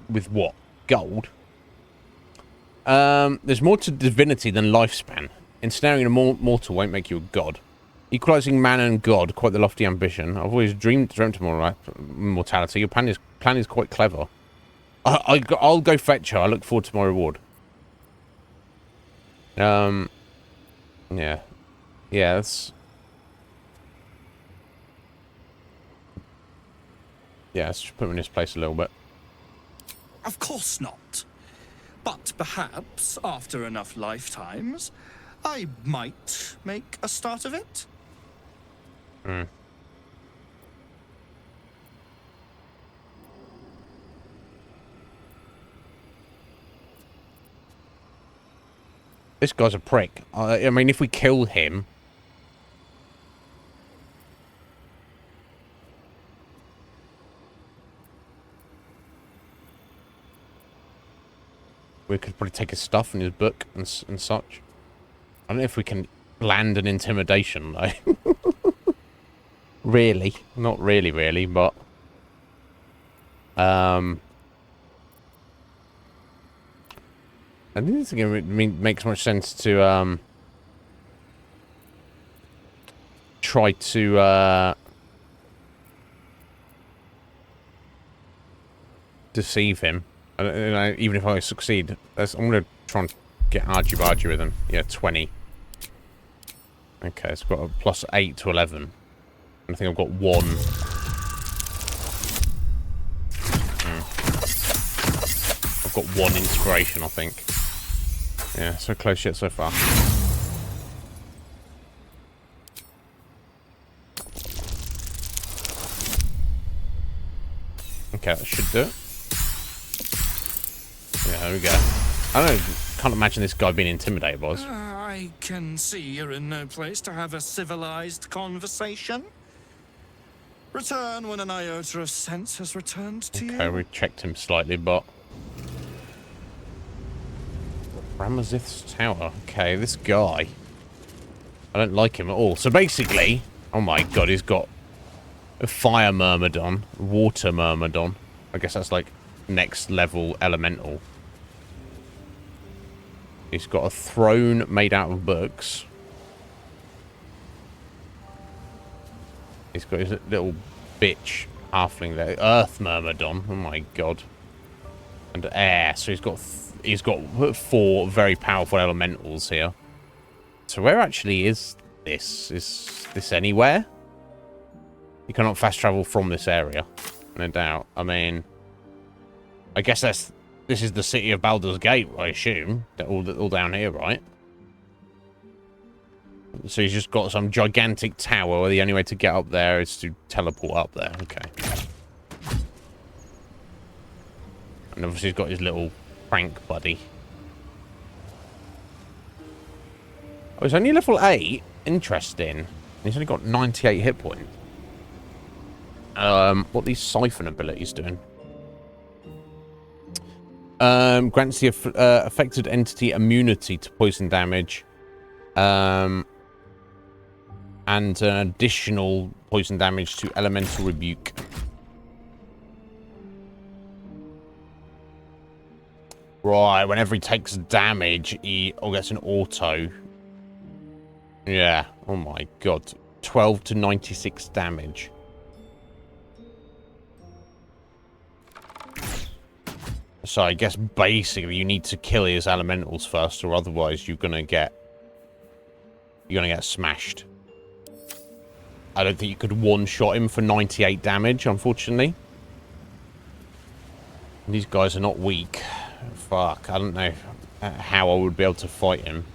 With what? Gold? There's more to divinity than lifespan. Ensnaring a mortal won't make you a god. Equalizing man and god, quite the lofty ambition. I've always dreamt of immortality. Your plan is quite clever. I'll go fetch her. I look forward to my reward. Yeah. Yeah, that's... Yeah, let's just put him in his place a little bit. Of course not. But perhaps, after enough lifetimes, I might make a start of it. Hmm. This guy's a prick. I mean, if we kill him... we could probably take his stuff and his book and such. I don't know if we can land an intimidation, though. Really. Not really, but... I don't think it makes much sense to, try to, deceive him. Even if I succeed. I'm going to try and get argy-bargy with him. Yeah, 20. Okay, it's got a plus 8 to 11. I think I've got 1. I've got 1 inspiration, I think. Yeah, so close yet so far. Okay, that should do it. Yeah, there we go. Can't imagine this guy being intimidated by us. I can see you're in no place to have a civilized conversation. Return when an iota of sense has returned to you. Okay, we checked him slightly, but... Ramazith's Tower. Okay, this guy. I don't like him at all. So basically... Oh my god, he's got a fire myrmidon, water myrmidon. I guess that's like next level elemental. He's got a throne made out of books. He's got his little bitch halfling there. Earth Myrmidon. Oh my god. And air. So he's got 4 very powerful elementals here. So where actually is this? Is this anywhere? You cannot fast travel from this area. No doubt. I mean, I guess this is the city of Baldur's Gate, I assume. They're all down here, right? So he's just got some gigantic tower where the only way to get up there is to teleport up there. Okay. And obviously he's got his little prank buddy. Oh, he's only level 8? Interesting. He's only got 98 hit points. What these siphon abilities doing? Grants the affected entity immunity to poison damage. And an additional poison damage to elemental rebuke. Right, whenever he takes damage, he gets an auto. Yeah. Oh my god. 12 to 96 damage. So I guess basically you need to kill his elementals first, or otherwise you're gonna get smashed. I don't think you could one-shot him for 98 damage, unfortunately. These guys are not weak. Fuck, I don't know how I would be able to fight him,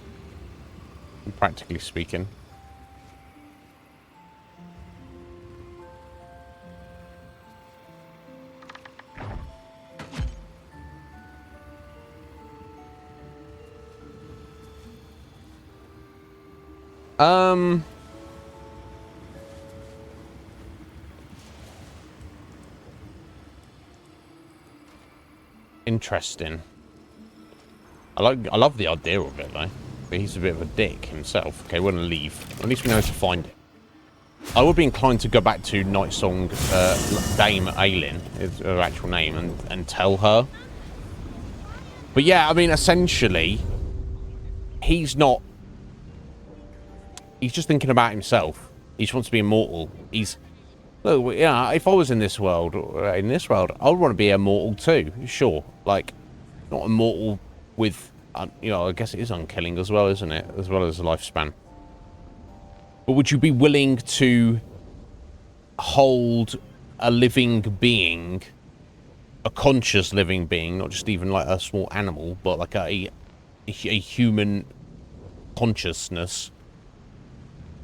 practically speaking. Interesting. I love the idea of it, though. But he's a bit of a dick himself. Okay, we're gonna leave. At least we know to find it. I would be inclined to go back to Night Song Dame Aylin, is her actual name, and tell her. But yeah, I mean, essentially, he's just thinking about himself. He just wants to be immortal. Look, yeah, if I was in this world, I would want to be immortal too. Sure, like, not immortal with, you know, I guess it is unkilling as well, isn't it? As well as a lifespan. But would you be willing to hold a living being, a conscious living being, not just even like a small animal, but like a human consciousness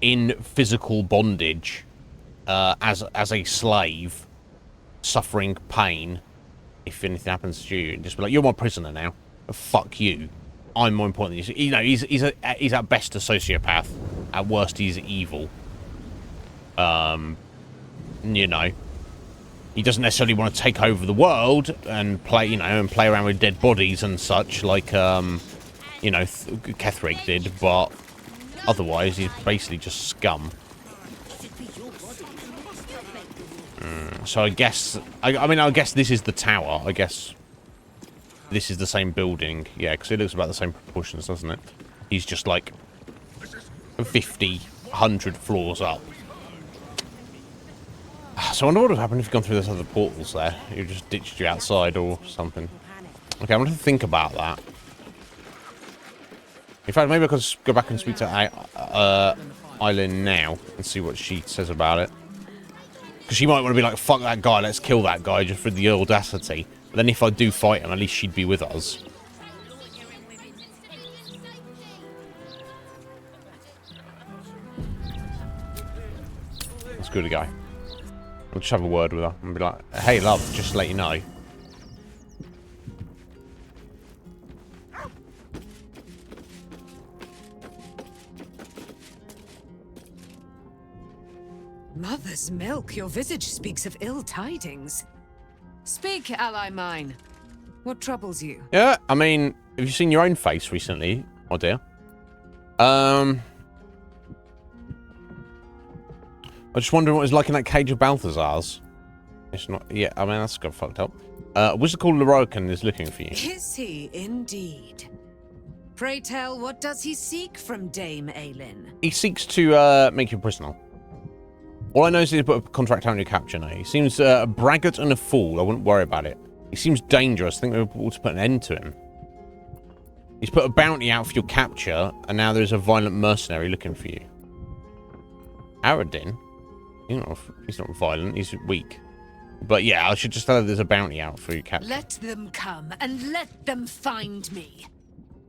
in physical bondage as a slave, suffering pain if anything happens to you? Just be like, you're my prisoner now. Fuck you. I'm more important than you. You know, he's at best a sociopath. At worst, he's evil. You know, he doesn't necessarily want to take over the world and play, you know, and play around with dead bodies and such, like you know, Ketheric did. But otherwise, he's basically just scum. So I guess, I mean, I guess this is the tower. I guess this is the same building. Yeah, because it looks about the same proportions, doesn't it? He's just like 50, 100 floors up. So I wonder what would happen if you'd gone through those other portals there. You just ditched you outside or something. Okay, I'm going to think about that. In fact, maybe I could go back and speak to Eileen now and see what she says about it. Because she might want to be like, fuck that guy, let's kill that guy just for the audacity. But then if I do fight him, at least she'd be with us. Let's go to guy. I'll just have a word with her and be like, hey love, just to let you know. Mother's milk, your visage speaks of ill tidings. Speak, ally mine. What troubles you? Yeah, I mean, have you seen your own face recently, my dear? I was just wondering what it was like in that cage of Balthazar's. It's not, yeah, I mean, that's got fucked up. A wizard called Lorokan is looking for you. Is he indeed? Pray tell, what does he seek from Dame Aylin? He seeks to make you a prisoner. All I know is he's put a contract out on your capture now. He seems a braggart and a fool. I wouldn't worry about it. He seems dangerous. I think we ought to put an end to him. He's put a bounty out for your capture, and now there's a violent mercenary looking for you. Aradin? He's not violent. He's weak. But yeah, I should just tell her there's a bounty out for your capture. Let them come, and let them find me.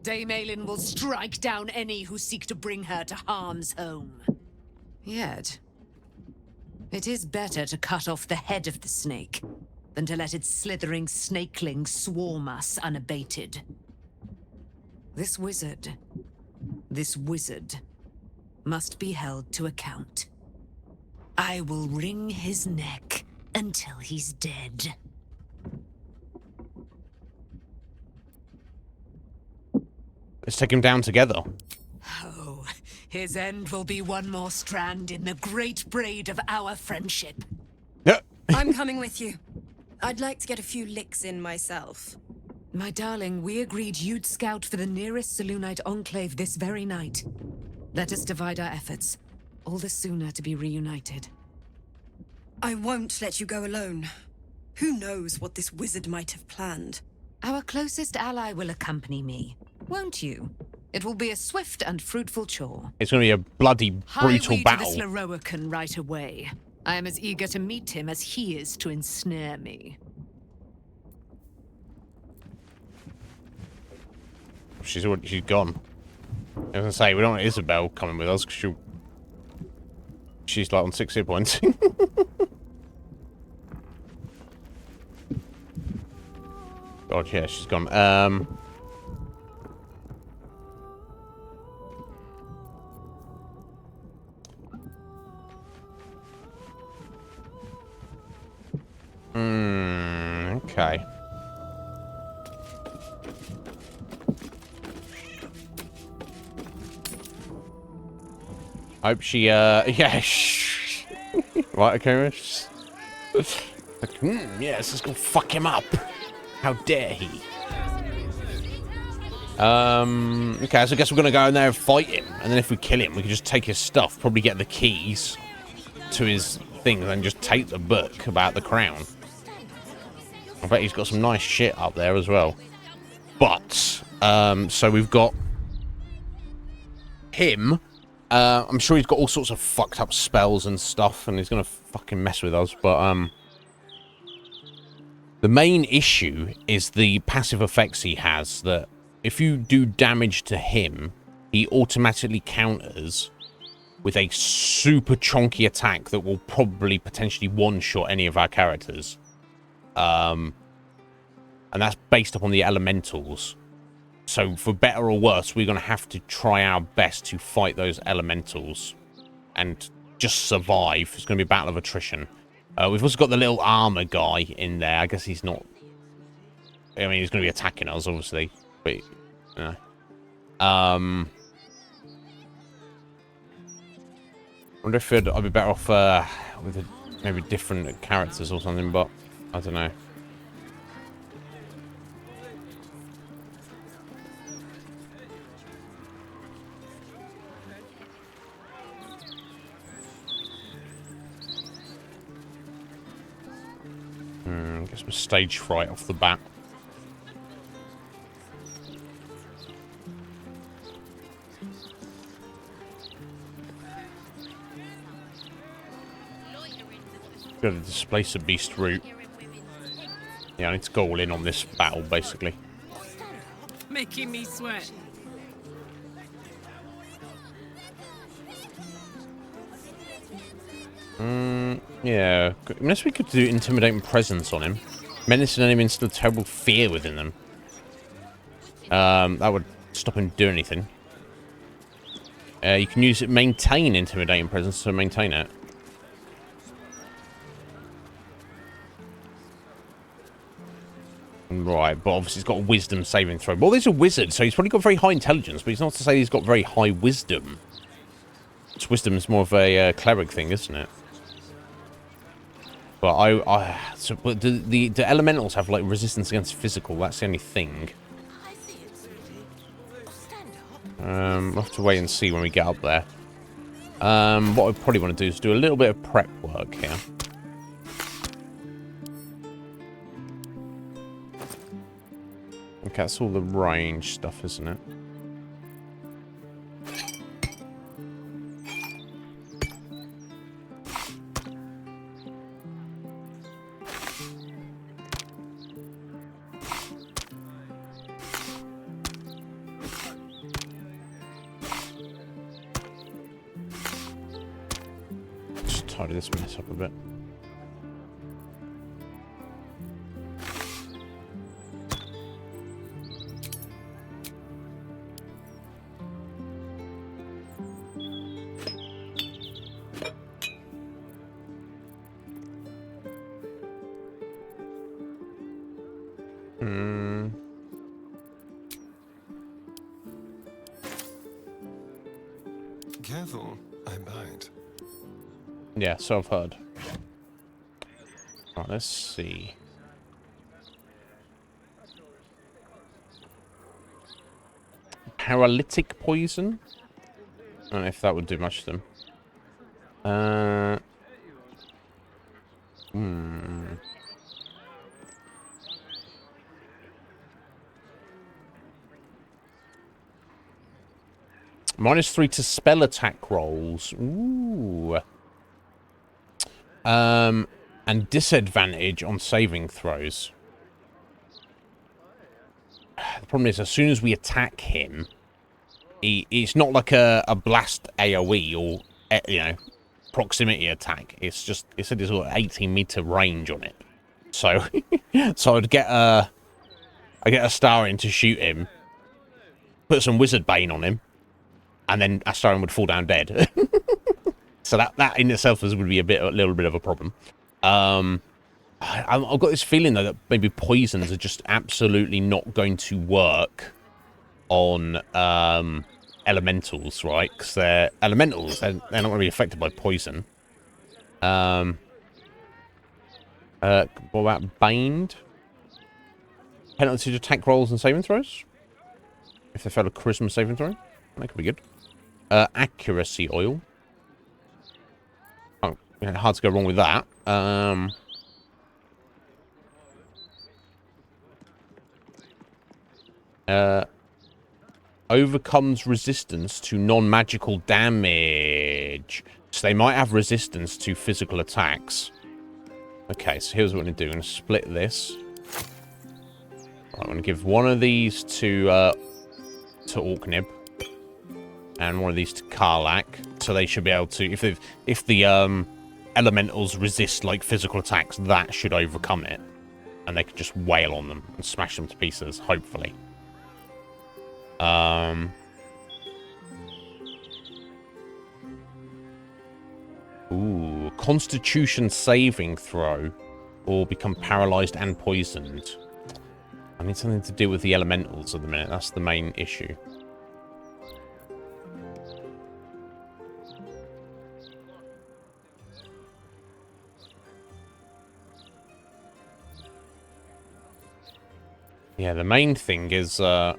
Dame Aylin will strike down any who seek to bring her to harm's home. Yet, it is better to cut off the head of the snake than to let its slithering snakelings swarm us unabated. This wizard must be held to account. I will wring his neck until he's dead. Let's take him down together. Oh, His end will be one more strand in the great braid of our friendship. I'm coming with you. I'd like to get a few licks in myself. My darling, we agreed you'd scout for the nearest Saloonite enclave this very night. Let us divide our efforts. All the sooner to be reunited. I won't let you go alone. Who knows what this wizard might have planned? Our closest ally will accompany me, won't you? It will be a swift and fruitful chore. It's going to be a bloody brutal Highway battle. to this Leroican right away. I am as eager to meet him as he is to ensnare me. She's gone. I was gonna say we don't want Isabel coming with us because she's like on 6 hit points. God, yeah, she's gone. Okay. Hope she, yeah. Right, okay, Miss. Like, yes, let's go fuck him up. How dare he? Okay, so I guess we're gonna go in there and fight him, and then if we kill him, we can just take his stuff, probably get the keys to his things, and just take the book about the crown. I bet he's got some nice shit up there as well. But, so we've got him. I'm sure he's got all sorts of fucked up spells and stuff, and he's gonna fucking mess with us, but, the main issue is the passive effects he has, that if you do damage to him, he automatically counters with a super chonky attack that will probably potentially one-shot any of our characters. And that's based upon the elementals. So for better or worse, we're going to have to try our best to fight those elementals and just survive. It's going to be a battle of attrition. We've also got the little armor guy in there. I guess he's not... I mean, he's going to be attacking us, obviously. But, I wonder if I'd be better off with maybe different characters or something, but I don't know. Get some stage fright off the bat. Got to displace a beast route. Yeah, I need to go all in on this battle, basically. Making me sweat. Yeah. Unless we could do intimidating presence on him. Menace an enemy and instill terrible fear within them. That would stop him doing anything. You can use it, maintain intimidating presence to maintain it. Right, but obviously he's got a wisdom saving throw. Well, he's a wizard, so he's probably got very high intelligence, but he's not to say he's got very high wisdom. It's wisdom is more of a cleric thing, isn't it? But but the elementals have like resistance against physical. That's the only thing. We'll have to wait and see when we get up there. What I probably want to do is do a little bit of prep work here. Okay, that's all the range stuff, isn't it? Just tidy this mess up a bit. Yeah, so I've heard. Right, let's see. Paralytic poison? I don't know if that would do much to them. -3 to spell attack rolls. Ooh. And disadvantage on saving throws. The problem is, as soon as we attack him, it's not like a blast AoE or, you know, proximity attack. It's just, it said it's got 18-meter range on it. So, so I'd get a Astarion to shoot him, put some Wizard Bane on him, and then Astarion would fall down dead. So that in itself would be a little bit of a problem. I've got this feeling though that maybe poisons are just absolutely not going to work on elementals, right? Because they're elementals, they're not going to be affected by poison. What about Baned? Penalty to attack rolls and saving throws? If they fail a charisma saving throw? That could be good. Accuracy oil. Oh, yeah, hard to go wrong with that. Overcomes resistance to non-magical damage. So they might have resistance to physical attacks. Okay, so here's what I'm going to do. I'm going to split this. Right, I'm going to give one of these to Orknib. And one of these to Karlak. So they should be able to... If the elementals resist, like, physical attacks, that should overcome it. And they can just wail on them and smash them to pieces, hopefully. Ooh, Constitution saving throw, or become paralyzed and poisoned. I need something to do with the elementals at the minute. That's the main issue. Yeah, the main thing is, I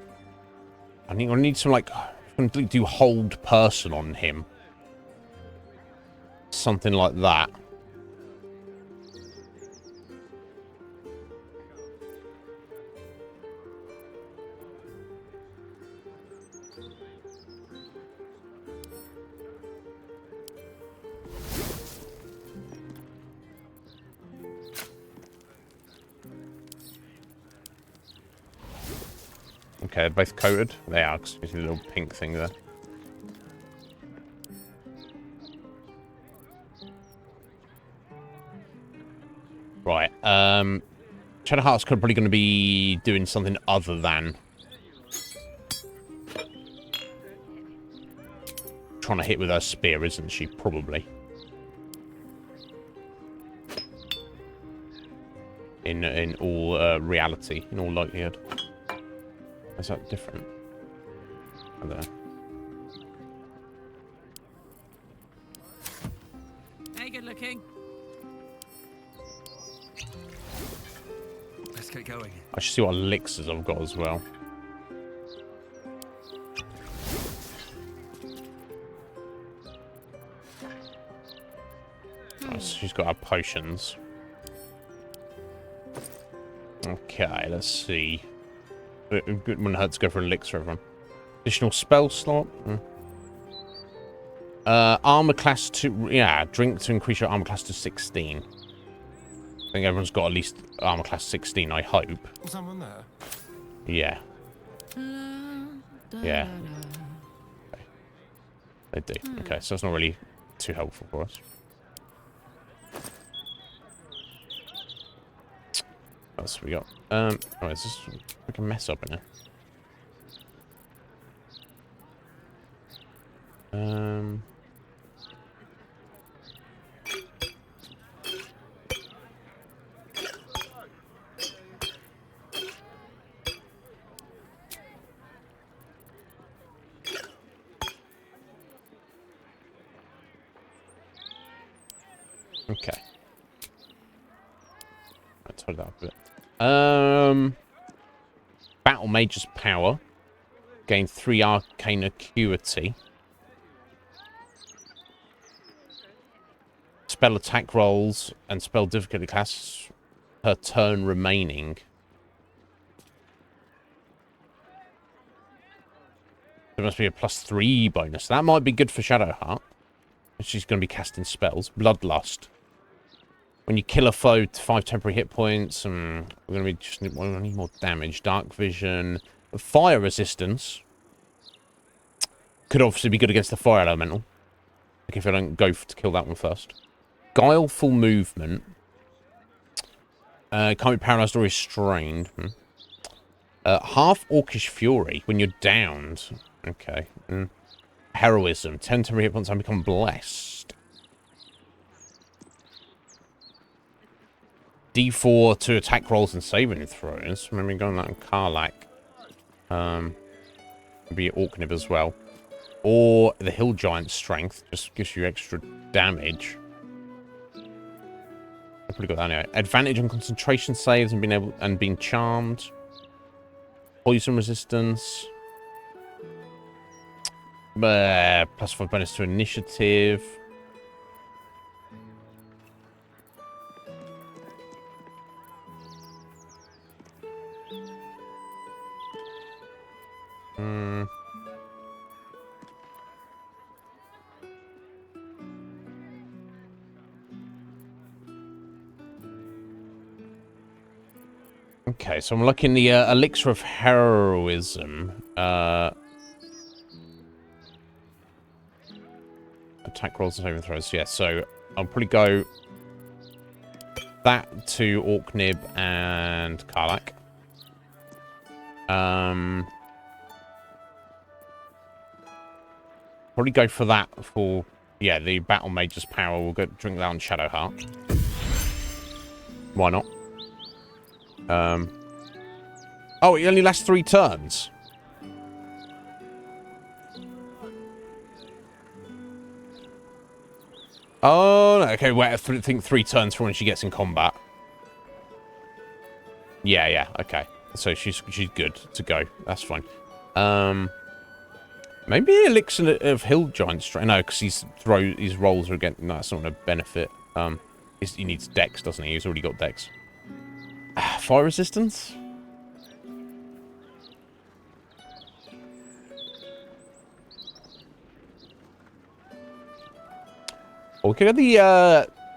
need some, like, I'm going to do hold person on him. Something like that. Okay, they're both coated. They are, because you see the little pink thing there. Right, Shadowheart's probably going to be doing something other than trying to hit with her spear, isn't she? Probably. In all reality, in all likelihood. Is that different? I don't know. Hey, good looking. Let's get going. I should see what elixirs I've got as well. Oh, so she's got her potions. Okay, let's see. It wouldn't hurt to go for elixir, everyone. Additional spell slot. Armor class to... Yeah, drink to increase your armor class to 16. I think everyone's got at least armor class 16, I hope. Is someone there? Yeah. Yeah. Okay. They do. Okay, so it's not really too helpful for us. What else have we got? Oh, it's just like a mess up in here. Okay. Let's hold that up a bit. Battle Mage's Power. Gain 3 arcane acuity. Spell attack rolls and spell difficulty class per turn remaining. There must be a +3 bonus. That might be good for Shadowheart. She's going to be casting spells. Bloodlust. When you kill a foe, 5 temporary hit points. We're going to be just need more damage. Dark vision. Fire resistance. Could obviously be good against the fire elemental. Like if I don't go to kill that one first. Guileful movement. Can't be paralyzed or restrained. Half Orcish Fury when you're downed. Okay. Heroism. 10 temporary hit points and become blessed. D4 to attack rolls and saving throws. Maybe going that on Karlach. Maybe Orknib as well. Or the Hill Giant Strength. Just gives you extra damage. I've probably got that anyway. Advantage on concentration saves and being charmed. Poison resistance. +5 bonus to initiative. Okay, so I'm looking the Elixir of Heroism. Attack rolls and saving throws. Yeah, so I'll probably go that to Orknib and Karlach. Probably go for that for, yeah, the Battle Mage's Power. We'll go drink that on Shadowheart. Why not? Oh, it only lasts 3 turns. Oh, no. Okay, wait, I think 3 turns from when she gets in combat. Yeah, okay. So she's good to go. That's fine. Maybe Elixir of Hill Giant Strength. No, because his rolls are again. No, that's not going to benefit. He needs Dex, doesn't he? He's already got Dex. Fire resistance. We could get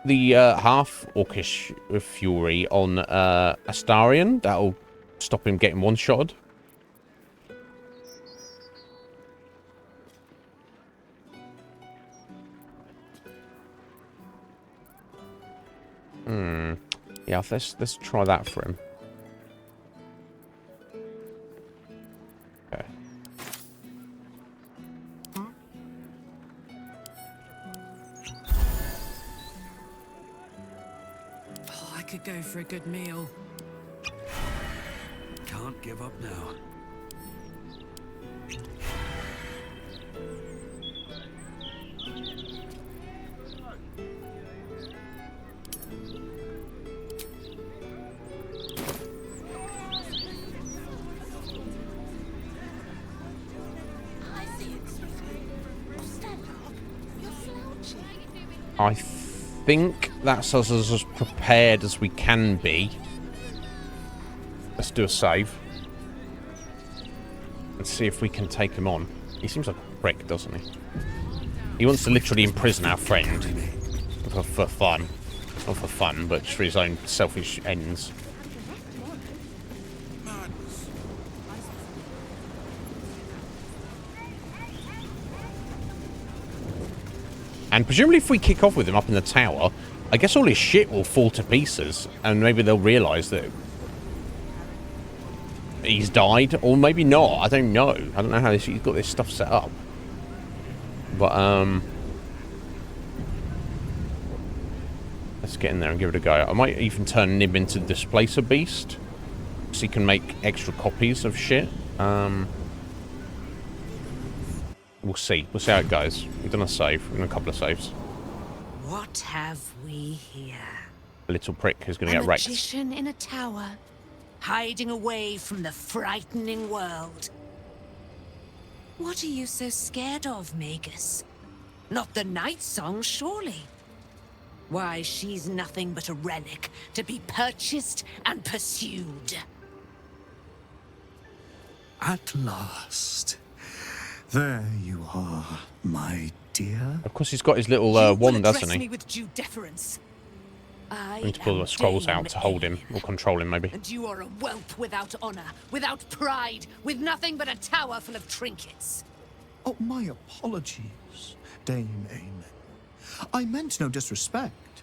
the half Orcish Fury on Astarion. That'll stop him getting one-shotted. Yeah, let's try that for him. Okay. Oh, I could go for a good meal. Can't give up now. I think that's us as prepared as we can be. Let's do a save. And see if we can take him on. He seems like a prick, doesn't he? He wants to literally imprison our friend. For fun. Not for fun, but just for his own selfish ends. And presumably if we kick off with him up in the tower, I guess all his shit will fall to pieces. And maybe they'll realise that he's died. Or maybe not. I don't know. I don't know how he's got this stuff set up. But, let's get in there and give it a go. I might even turn Nib into Displacer Beast. So he can make extra copies of shit. We'll see. We'll see how it goes. We've done a save. We've done a couple of saves. What have we here? A little prick who's going to get wrecked. A magician in a tower, hiding away from the frightening world. What are you so scared of, Magus? Not the night song, surely. Why, she's nothing but a relic to be purchased and pursued. At last. There you are, my dear. Of course, he's got his little wand, doesn't he? Me with due deference. I need to pull the scrolls out to hold him or control him, maybe. And you are a whelp without honor, without pride, with nothing but a tower full of trinkets. Oh, my apologies, Dame Aemon. I meant no disrespect.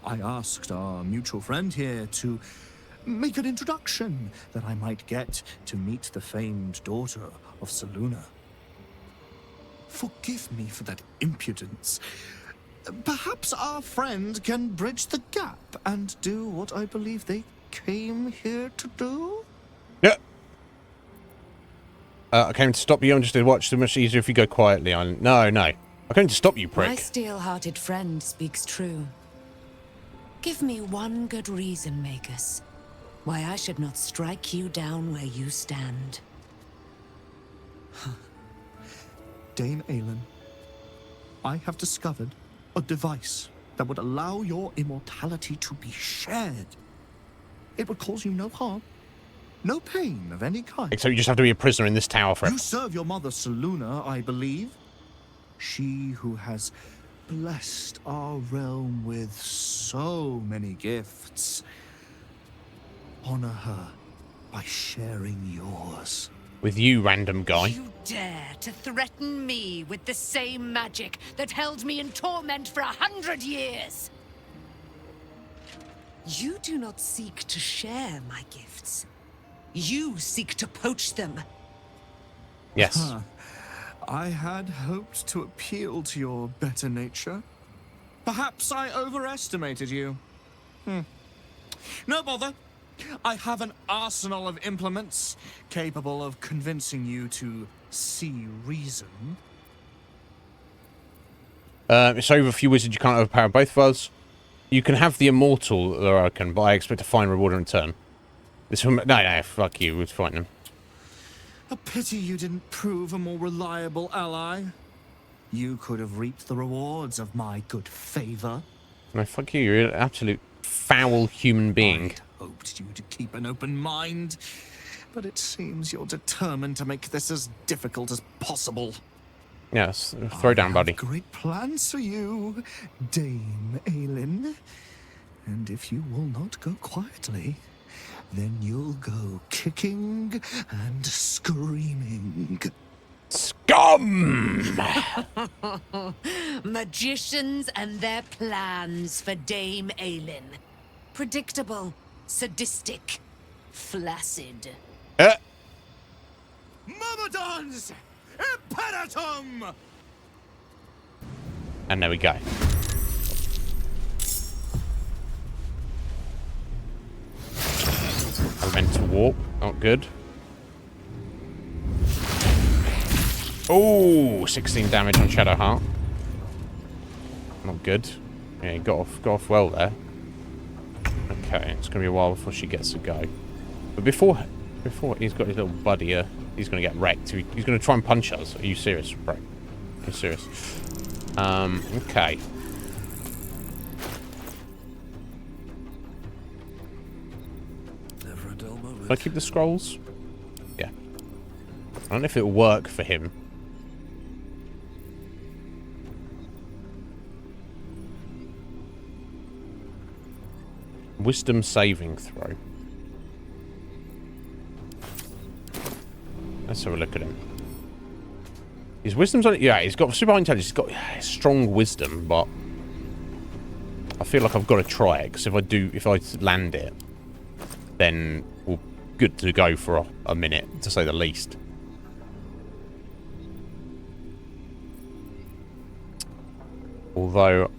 I asked our mutual friend here to make an introduction that I might get to meet the famed daughter of Selûne. Forgive me for that impudence. Perhaps our friend can bridge the gap and do what I believe they came here to do? Yeah. I came to stop you. I'm just to watch. So much easier if you go quietly. No. I came to stop you, prick. My steel-hearted friend speaks true. Give me one good reason, Magus, why I should not strike you down where you stand. Dame Aelin, I have discovered a device that would allow your immortality to be shared. It would cause you no harm, no pain of any kind. Except you just have to be a prisoner in this tower forever. You serve your mother Selûne, I believe. She who has blessed our realm with so many gifts. Honor her by sharing yours. With you, random guy. You dare to threaten me with the same magic that held me in torment for 100 years? You do not seek to share my gifts. You seek to poach them. Yes. I had hoped to appeal to your better nature. Perhaps I overestimated you. No bother. I have an arsenal of implements capable of convincing you to see reason. It's over a few wizards. You can't overpower both of us. You can have the immortal Lurken, but I expect a fine reward in return. This one, no, fuck you. We're fighting him. A pity you didn't prove a more reliable ally. You could have reaped the rewards of my good favor. No, fuck you. You're an absolute foul human being. I'd hoped you to keep an open mind, but it seems you're determined to make this as difficult as possible. Yes, throw down, buddy. Great plans for you, Dame Aelin. And if you will not go quietly, then you'll go kicking and screaming. Scum! Magicians and their plans for Dame Aelin. Predictable, sadistic, flaccid. Myrmidons! Imperatum! And there we go. I meant to warp. Not good. Oh, 16 damage on Shadowheart. Not good. Yeah, he got off well there. Okay, it's gonna be a while before she gets to go. But before he's got his little buddy here, he's gonna get wrecked. He's gonna try and punch us. Are you serious, bro? Are you serious? Okay. Never a dull moment. Can I keep the scrolls? Yeah. I don't know if it'll work for him. Wisdom saving throw. Let's have a look at him. His wisdom's on it. Yeah, he's got super high intelligence. He's got strong wisdom, but I feel like I've got to try it, because if I land it, then we're good to go for a minute, to say the least. Although,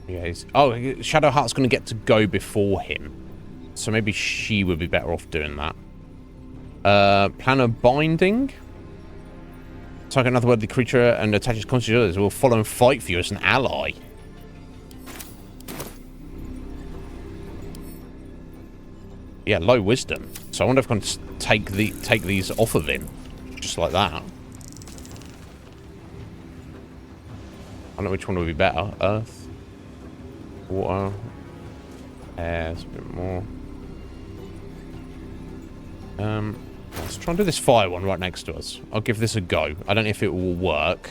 yeah, Shadowheart's going to get to go before him, so maybe she would be better off doing that. Plan of binding. Target another worthy creature and attach its conscience to others. Will follow and fight for you as an ally. Yeah, low wisdom. So I wonder if I can take these off of him. Just like that. I don't know which one would be better. Earth. Water. Air. It's a bit more. Let's try and do this fire one right next to us. I'll give this a go. I don't know if it will work.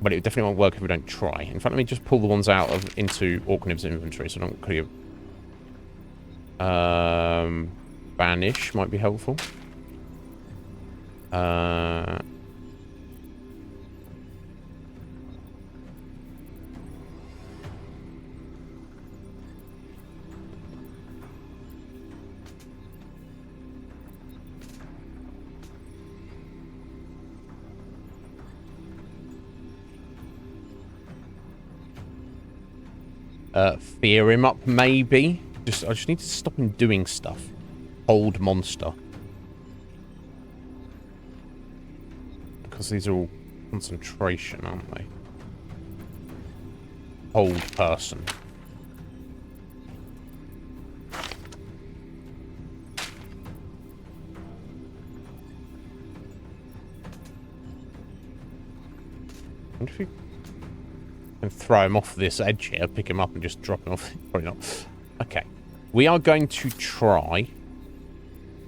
But it definitely won't work if we don't try. In fact, let me just pull the ones out into Orknib's inventory so I don't clear. Banish might be helpful. Fear him up, maybe. I just need to stop him doing stuff. Hold monster. Because these are all concentration, aren't they? Hold person. I wonder if you can throw him off this edge here, pick him up and just drop him off. Probably not. Okay. We are going to try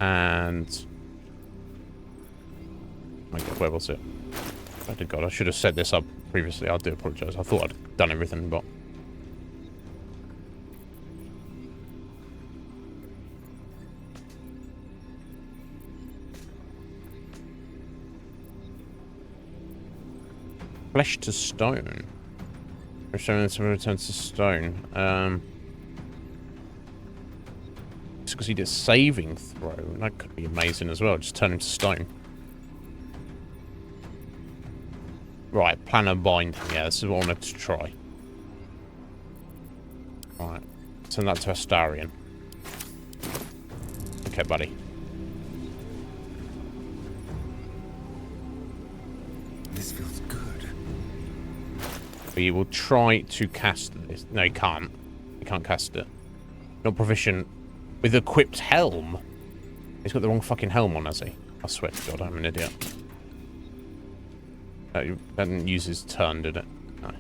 and... Oh my god, where was it? Oh dear god, I should have set this up previously. I do apologise. I thought I'd done everything, but... Flesh to stone. Showing some returns to stone. Just because he did a saving throw. That could be amazing as well. Just turn him to stone. Right, planner bind. Yeah, this is what I wanted to try. Alright. Send that to Astarion. Okay, buddy. This feels good. We will try to cast this. No, he can't. He can't cast it. Not proficient with equipped helm. He's got the wrong fucking helm on, has he? I swear to God, I'm an idiot. That didn't use his turn, did it? No. I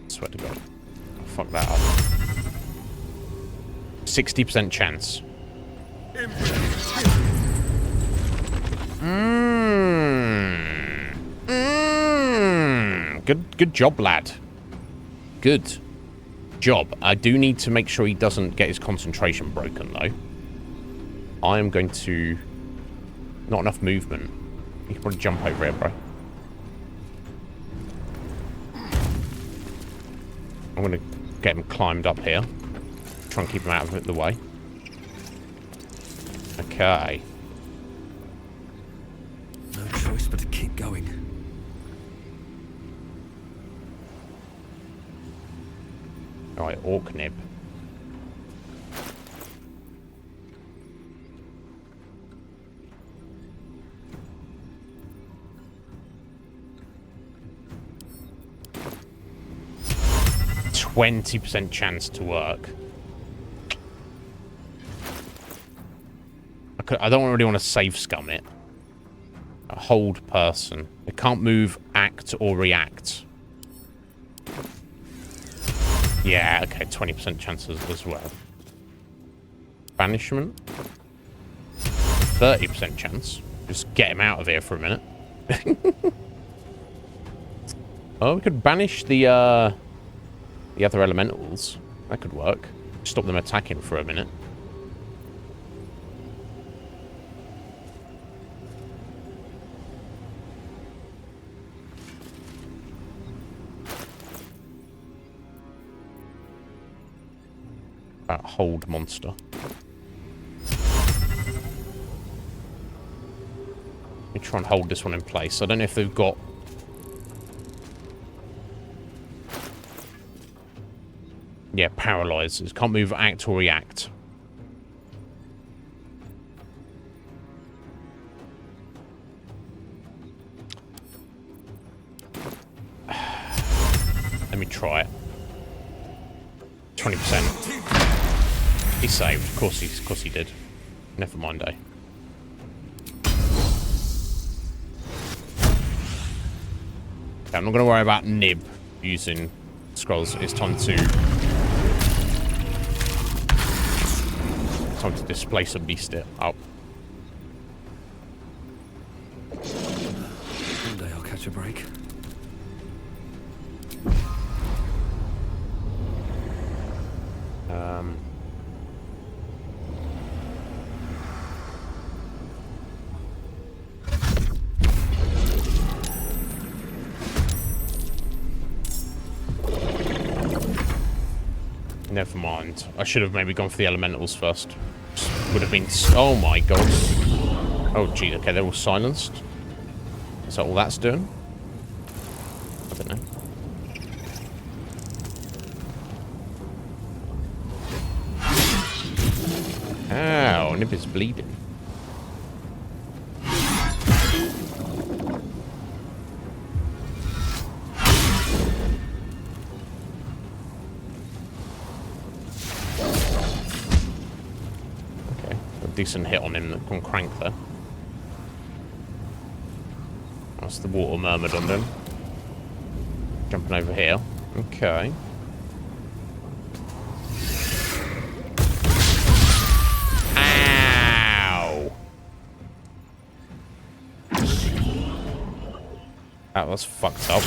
swear to God. I'll fuck that up. 60% chance. Good job, lad. Good job. I do need to make sure he doesn't get his concentration broken, though. I am going to... Not enough movement. You can probably jump over here, bro. I'm going to get him climbed up here. Try and keep him out of the way. Okay. No choice but to keep going. Alright, Orknib. %20 chance to work. I don't really want to save scum it. A hold person. It can't move, act, or react. Yeah, okay, 20% chances as well. Banishment. 30% chance. Just get him out of here for a minute. Oh, we could banish the other elementals. That could work. Stop them attacking for a minute. That hold monster. Let me try and hold this one in place. I don't know if they've got... Yeah, paralyzers. Can't move, act, or react. Let me try it. 20%. He saved. Of course he did. Never mind, eh? Okay, I'm not going to worry about Nib using scrolls. It's time to displace a beast it up. One day I'll catch a break. Never mind. I should have maybe gone for the elementals first. Would have been... Oh my god. Oh gee, okay, they're all silenced. Is that all that's doing? I don't know. Ow, Nib is bleeding. Decent hit on him on Crank there. That's the water myrmidon then. Jumping over here. Okay. Ow! That was fucked up.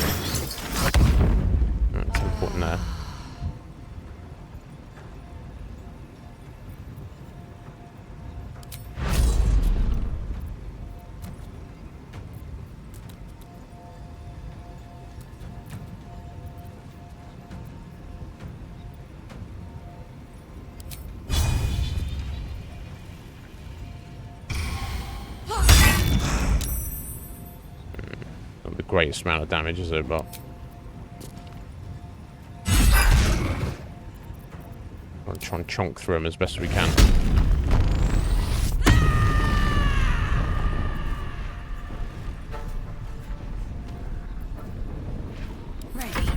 That's important there. Greatest amount of damage, is it? But I'll try and chonk through him as best we can. Ready.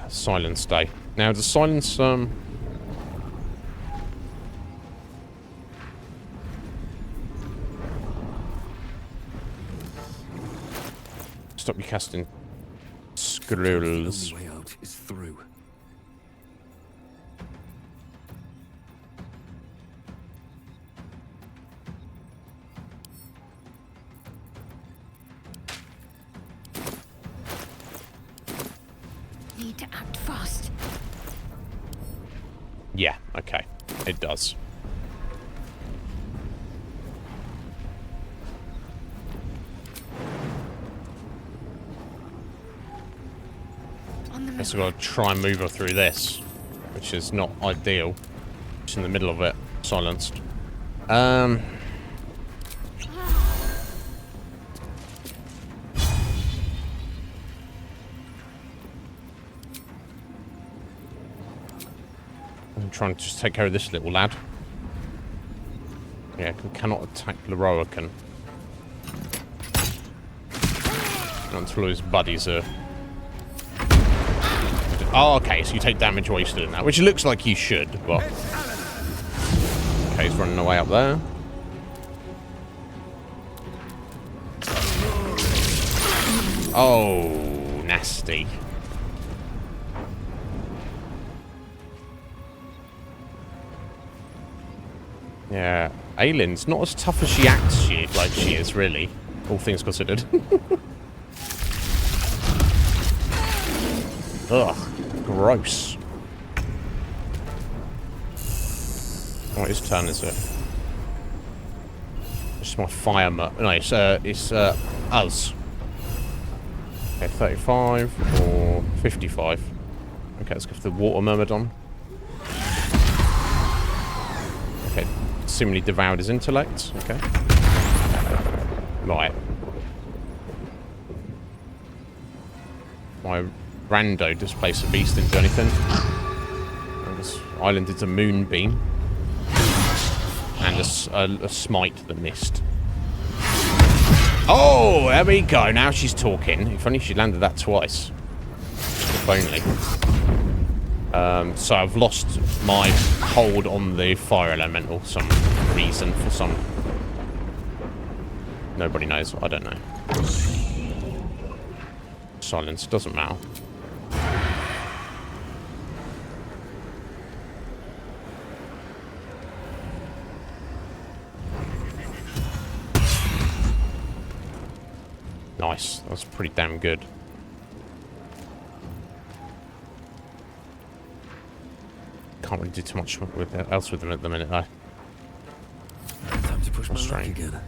Silence day. Now, does silence stop you casting scrolls? The only way out is through. Need to act fast. Yeah, okay. It does. Guess I've got to try and move her through this, which is not ideal. Just in the middle of it, silenced. I'm trying to just take care of this little lad. Yeah, cannot attack Loroakan. Not until his buddies are... Oh, okay, so you take damage while you're still in that, which it looks like you should, but... Okay, he's running away up there. Oh, nasty. Yeah, Aylin's not as tough as she acts like she is, really, all things considered. Ugh, gross. What his turn is it? It's my fire no, it's us. Okay, 35 or 55. Okay, let's go for the water myrmidon. Okay, seemingly devoured his intellect. Okay. Right. My rando displace a beast didn't do anything. This island is a moonbeam. And a smite that missed. Oh, there we go. Now she's talking. If only she landed that twice. if only. So I've lost my hold on the fire elemental for some reason, for some... Nobody knows. I don't know. Silence. Doesn't matter. Nice. That's pretty damn good. Can't really do too much else with them at the minute, though. Time to push my luck again.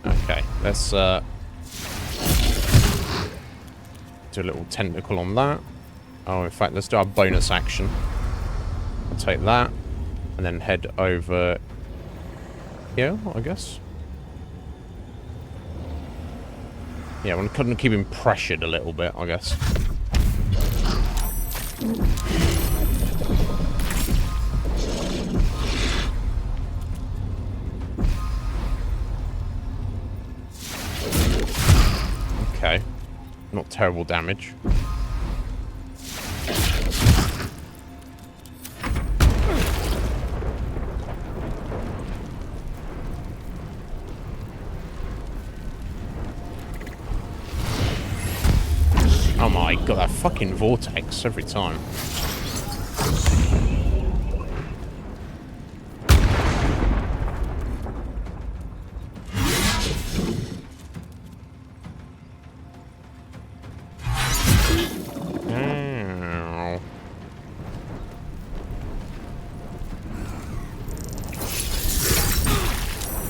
Okay, let's do a little tentacle on that. Oh, in fact, let's do our bonus action. I'll take that and then head over here, I guess. Yeah, I'm going to keep him pressured a little bit, I guess. Okay. Not terrible damage. Oh my god, that fucking vortex every time.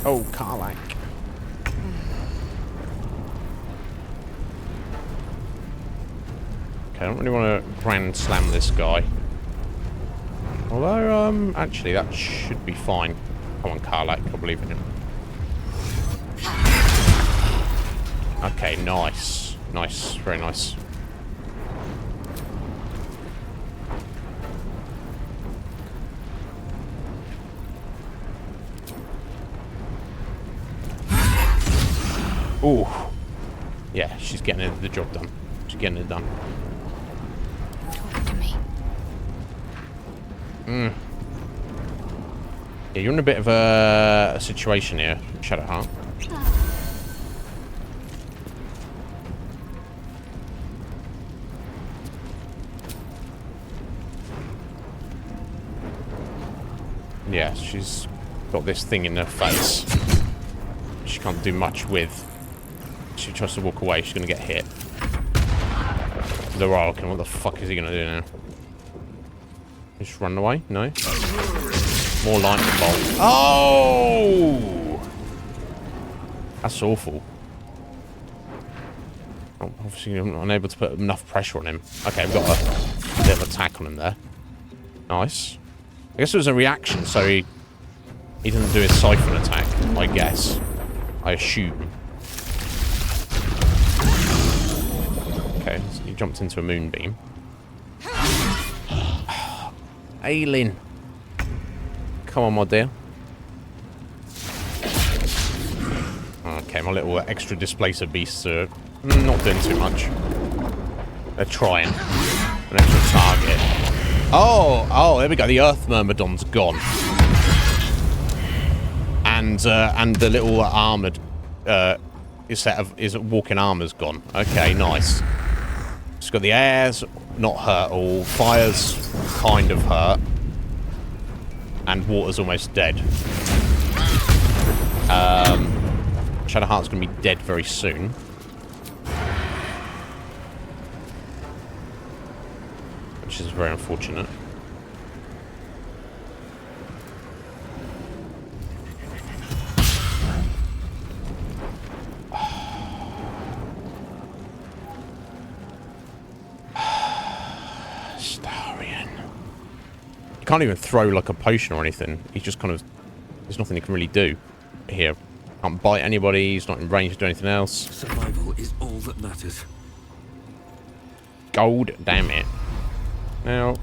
Oh, Karlak. Okay, I don't really want to grand slam this guy. Although, actually, that should be fine. Come on, Karlak, I believe in him. Okay, nice. Nice, very nice. Ooh. Yeah, she's getting the job done. She's getting it done. Talk to me. Yeah, you're in a bit of a situation here, Shadowheart. Yeah, she's got this thing in her face. She can't do much with. She tries to walk away, she's gonna get hit. The Royalkin, what the fuck is he gonna do now? Just run away? No? More lightning bolt. Oh! That's awful. Oh, obviously I'm unable to put enough pressure on him. Okay, I've got a bit of attack on him there. Nice. I guess it was a reaction, so he didn't do his siphon attack, I guess. I assume. Okay, so he jumped into a moonbeam. Aelin. Come on, my dear. Okay, my little extra displacer beasts are not doing too much. They're trying. An extra target. Oh, there we go. The Earth Myrmidon's gone. And the little armoured set of walking armour's gone. Okay, nice. It's got the air's not hurt all. Fire's kind of hurt. And water's almost dead. Shadowheart's going to be dead very soon. Which is very unfortunate. Can't even throw like a potion or anything. He's just kind of, there's nothing he can really do here. Can't bite anybody. He's not in range to do anything else. Survival is all that matters. gold. Damn it. Now, does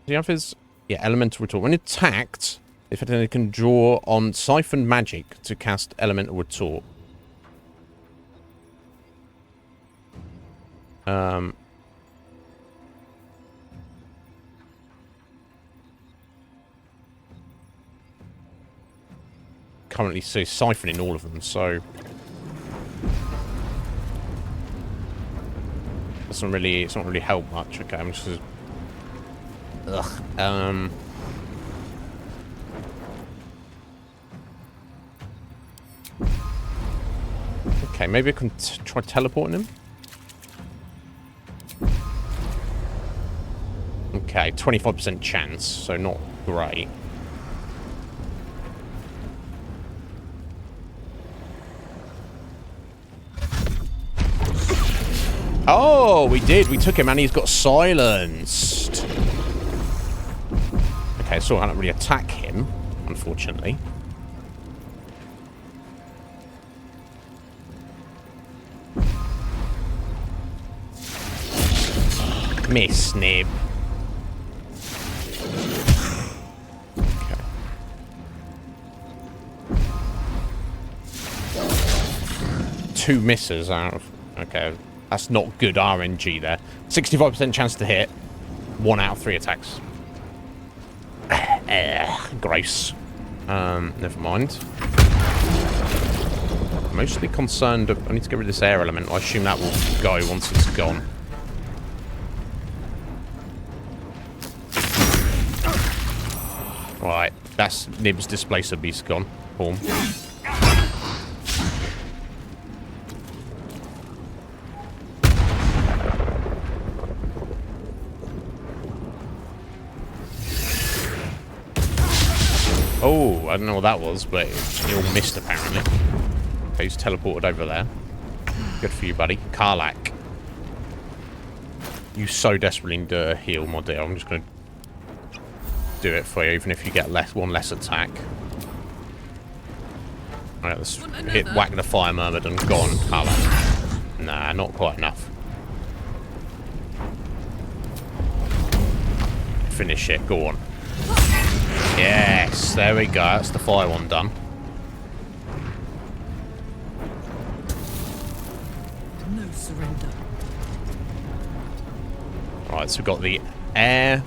he have his... Yeah, elemental retort. When attacked, if it can draw on siphon magic to cast elemental retort. Currently so siphoning all of them, so it's not really help much. Okay, I'm just okay, maybe I can try teleporting him. Okay, 25% chance, so not great. Oh, we did. We took him and he's got silenced. Okay, so I can't really attack him, unfortunately. Miss Nib. Okay. Two misses out of... Okay. That's not good RNG there. 65% chance to hit. 1 out of 3 attacks. Gross. Never mind. Mostly concerned... I need to get rid of this air element. I assume that will go once it's gone. Right. That's Nib's Displacer Beast gone. Boom. Oh, I don't know what that was, but he all missed apparently. Okay, he's teleported over there. Good for you, buddy. Karlak. You so desperately need to heal, my dear. I'm just going to do it for you, even if you get one less attack. Alright, let's whack the fire myrmidon. Go on, Karlak. Nah, not quite enough. Finish it. Go on. Yes, there we go. That's the fire one done. No surrender. Right, so we've got the air.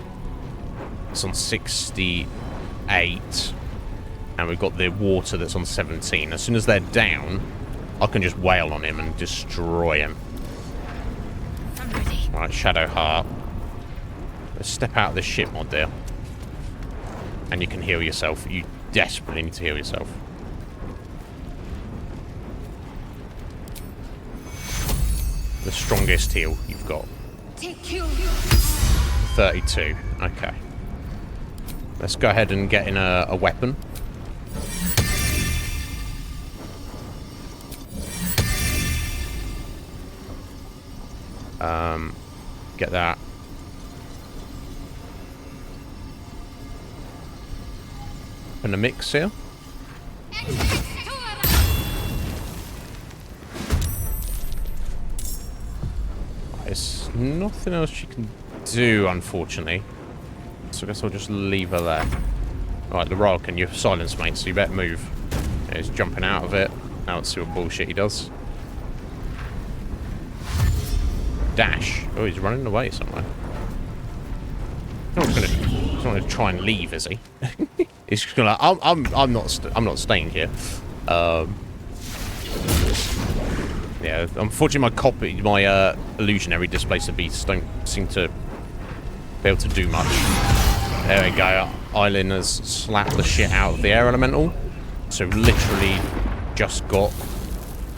It's on 68. And we've got the water that's on 17. As soon as they're down, I can just wail on him and destroy him. I'm ready. Right, Shadow Heart. Let's step out of this ship, my dear. And you can heal yourself. You desperately need to heal yourself. The strongest heal you've got. 32. Okay. Let's go ahead and get in a weapon. Get that. And a mix here. There's nothing else she can do, unfortunately. So I guess I'll just leave her there. Alright, the Royalkin, you're silenced, mate, so you better move. Yeah, he's jumping out of it. Now let's see what bullshit he does. Dash. Oh, he's running away somewhere. He's not going to try and leave, is he? He's just gonna. I'm not staying here. Yeah. Unfortunately, my illusionary displacer beasts don't seem to be able to do much. There we go. Eileen has slapped the shit out of the air elemental. So literally just got.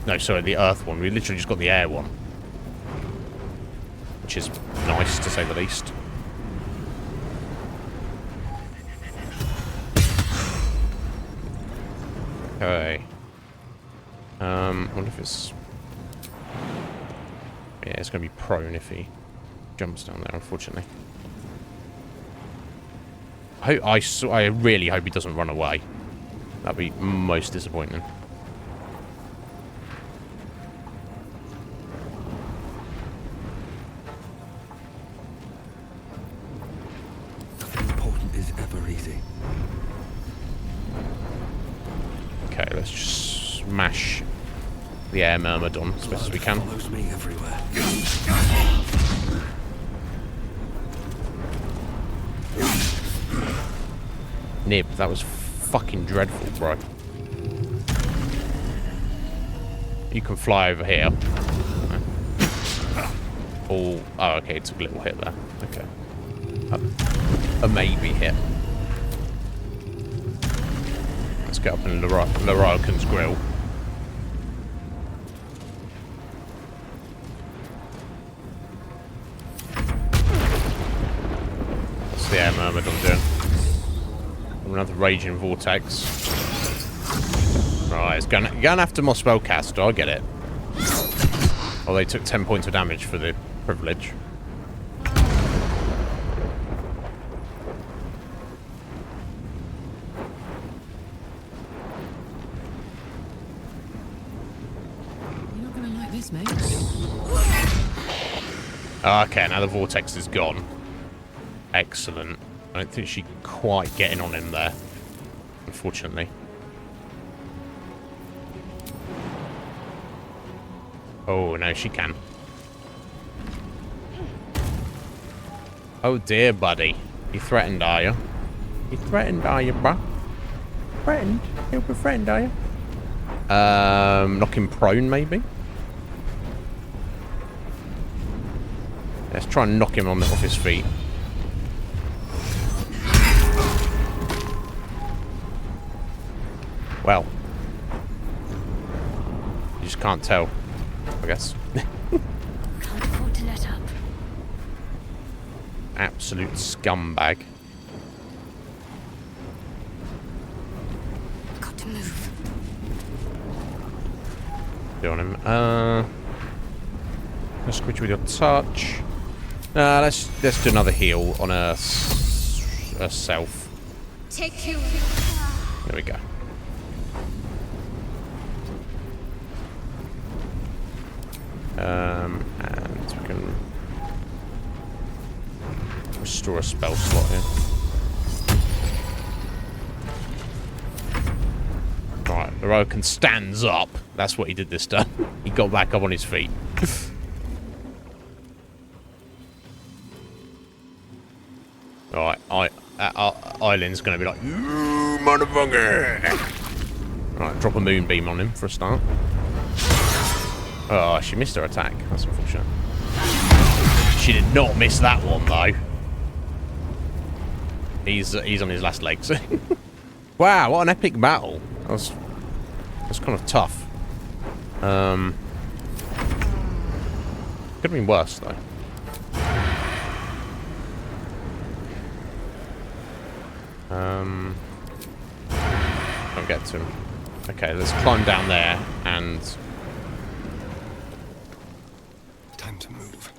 No, sorry, the earth one. We literally just got the air one, which is nice to say the least. Okay. Wonder if it's... Yeah, it's going to be prone if he jumps down there, unfortunately. I really hope he doesn't run away. That'd be most disappointing. the air myrmidon as best as we can. Follows me everywhere. Nib, that was fucking dreadful, bro. You can fly over here. Oh, okay, it took a little hit there. Okay. A maybe hit. Let's get up in Lorokan's grill. What's the air myrmidon doing? Another raging vortex. Right, it's going after my spellcaster. I get it. Oh, they took 10 points of damage for the privilege. You're not gonna like this, mate. Okay, now the vortex is gone. Excellent. I don't think she's quite getting on him there, unfortunately. Oh, no, she can. Oh, dear, buddy. You threatened, are you? You threatened, are you, bruh? Threatened? You'll be threatened, are you? Knock him prone, maybe? Let's try and knock him off his feet. Well. You just can't tell, I guess. Can't afford to let up. Absolute scumbag. Got to move. Do on him. Let's squidge with your touch. Let's do another heal on herself. Take you. There we go. And we can restore a spell slot here. Right, Lorokan stands up. That's what he did this time. He got back up on his feet. Alright, Eileen's gonna be like, you motherfucker! Right, drop a moonbeam on him for a start. Oh, she missed her attack. That's unfortunate. She did not miss that one, though. He's on his last legs. Wow, what an epic battle. That was kind of tough. Could have been worse, though. Don't get to him. Okay, let's climb down there and... Time to move.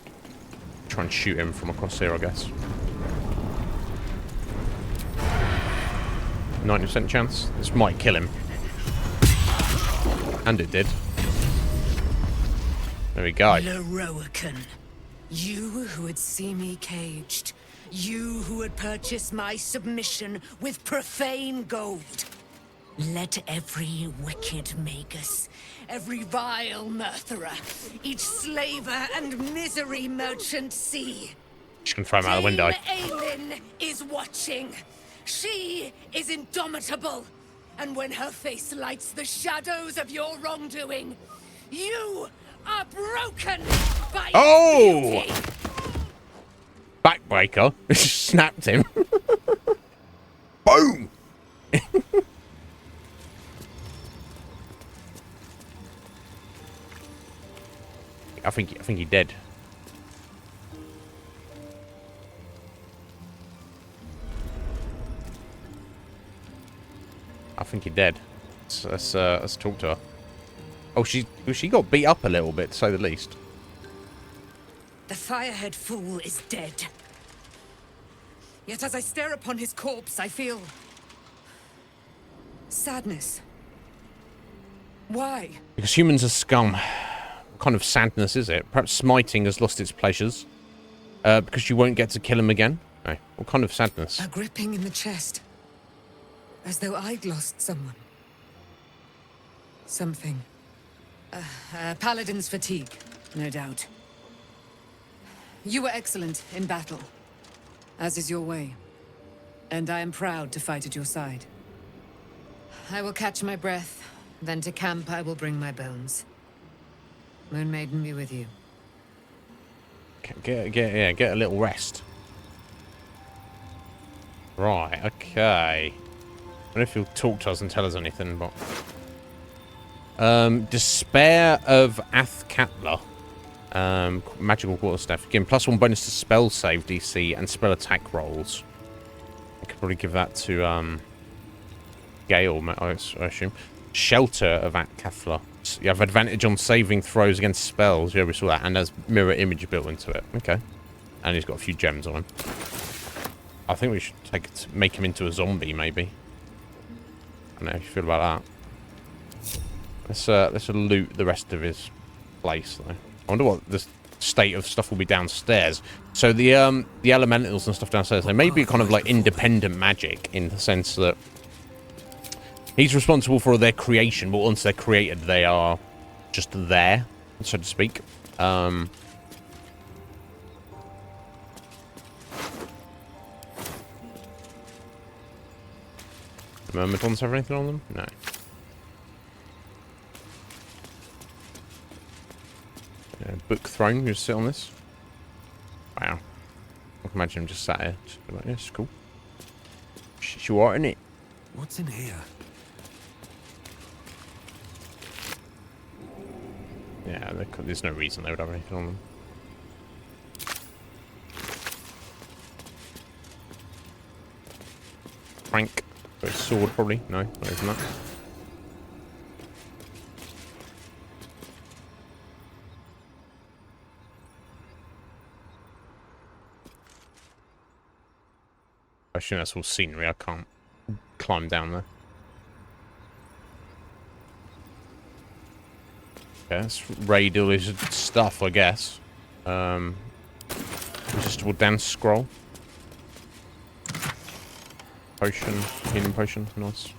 Try and shoot him from across here, I guess. 90% chance. This might kill him. And it did. There we go. Lorokan, you who would see me caged. You who would purchase my submission with profane gold. Let every wicked magus, every vile murtherer, each slaver and misery merchant see. Just gonna throw him out the window. Aylin is watching. She is indomitable. And when her face lights the shadows of your wrongdoing, you are broken by beauty. Backbreaker. Snapped him. Boom! I think he dead. I think he dead. Let's talk to her. Oh, she got beat up a little bit, to say the least. The firehead fool is dead. Yet as I stare upon his corpse, I feel... sadness. Why? Because humans are scum. What kind of sadness is it? Perhaps smiting has lost its pleasures. Because you won't get to kill him again? No. What kind of sadness? A gripping in the chest. As though I'd lost someone. Something Paladin's fatigue, no doubt. You were excellent in battle, as is your way. And I am proud to fight at your side. I will catch my breath, then to camp I will bring my bones. Moon Maiden be with you. Get a little rest. Right, okay. I don't know if he'll talk to us and tell us anything, but... Despair of Athkatla. Magical quarterstaff. Again, +1 bonus to spell save DC and spell attack rolls. I could probably give that to, Gale, I assume. Shelter of Athkatla. You have advantage on saving throws against spells. Yeah, we saw that. And there's mirror image built into it. Okay. And he's got a few gems on him. I think we should make him into a zombie, maybe. I don't know how you feel about that. Let's loot the rest of his place, though. I wonder what the state of stuff will be downstairs. So the elementals and stuff downstairs, they may be kind of like independent magic in the sense that he's responsible for their creation, but once they're created, they are just there, so to speak. Myrmidons have anything on them? No. Book throne, you just sit on this. Wow. I can imagine him just sat here. Just like, yes, cool. You are, isn't it? What's in here? Yeah, there's no reason they would have anything on them. Frank. Got his sword, probably. No, not even that. I assume that's all scenery. I can't climb down there. Okay, let's raid all his stuff, I guess. Resistable dance scroll. Potion, healing potion, nice.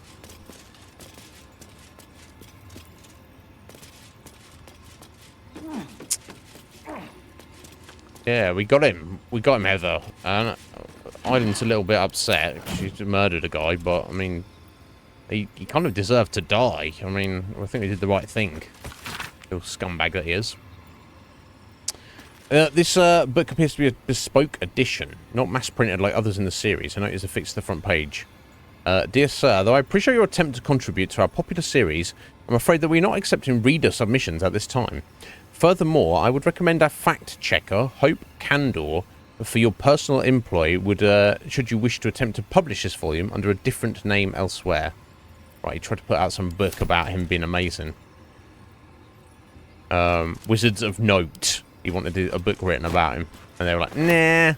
Yeah, we got him. We got him, Heather. And Island's a little bit upset. She's murdered a guy, but I mean, he kind of deserved to die. I mean, I think he did the right thing. Little scumbag that he is. This book appears to be a bespoke edition, not mass-printed like others in the series. I noticed a fix to the front page. Dear Sir, though I appreciate your attempt to contribute to our popular series, I'm afraid that we're not accepting reader submissions at this time. Furthermore, I would recommend our fact-checker, Hope Candor, for your personal employ, should you wish to attempt to publish this volume under a different name elsewhere. Right, he tried to put out some book about him being amazing. Wizards of Note. He wanted a book written about him. And they were like, nah.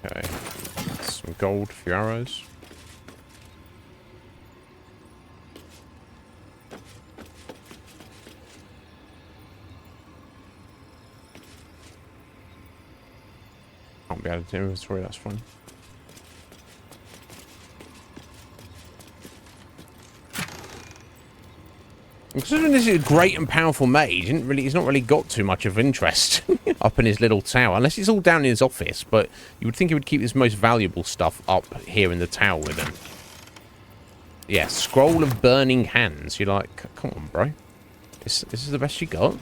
Okay. Some gold, a few arrows. Can't be added to inventory, that's fine. Considering this is a great and powerful mage, he's not really got too much of interest up in his little tower, unless it's all down in his office, but you would think he would keep his most valuable stuff up here in the tower with him. Yeah, Scroll of Burning Hands. You're like, come on, bro. This is the best you got?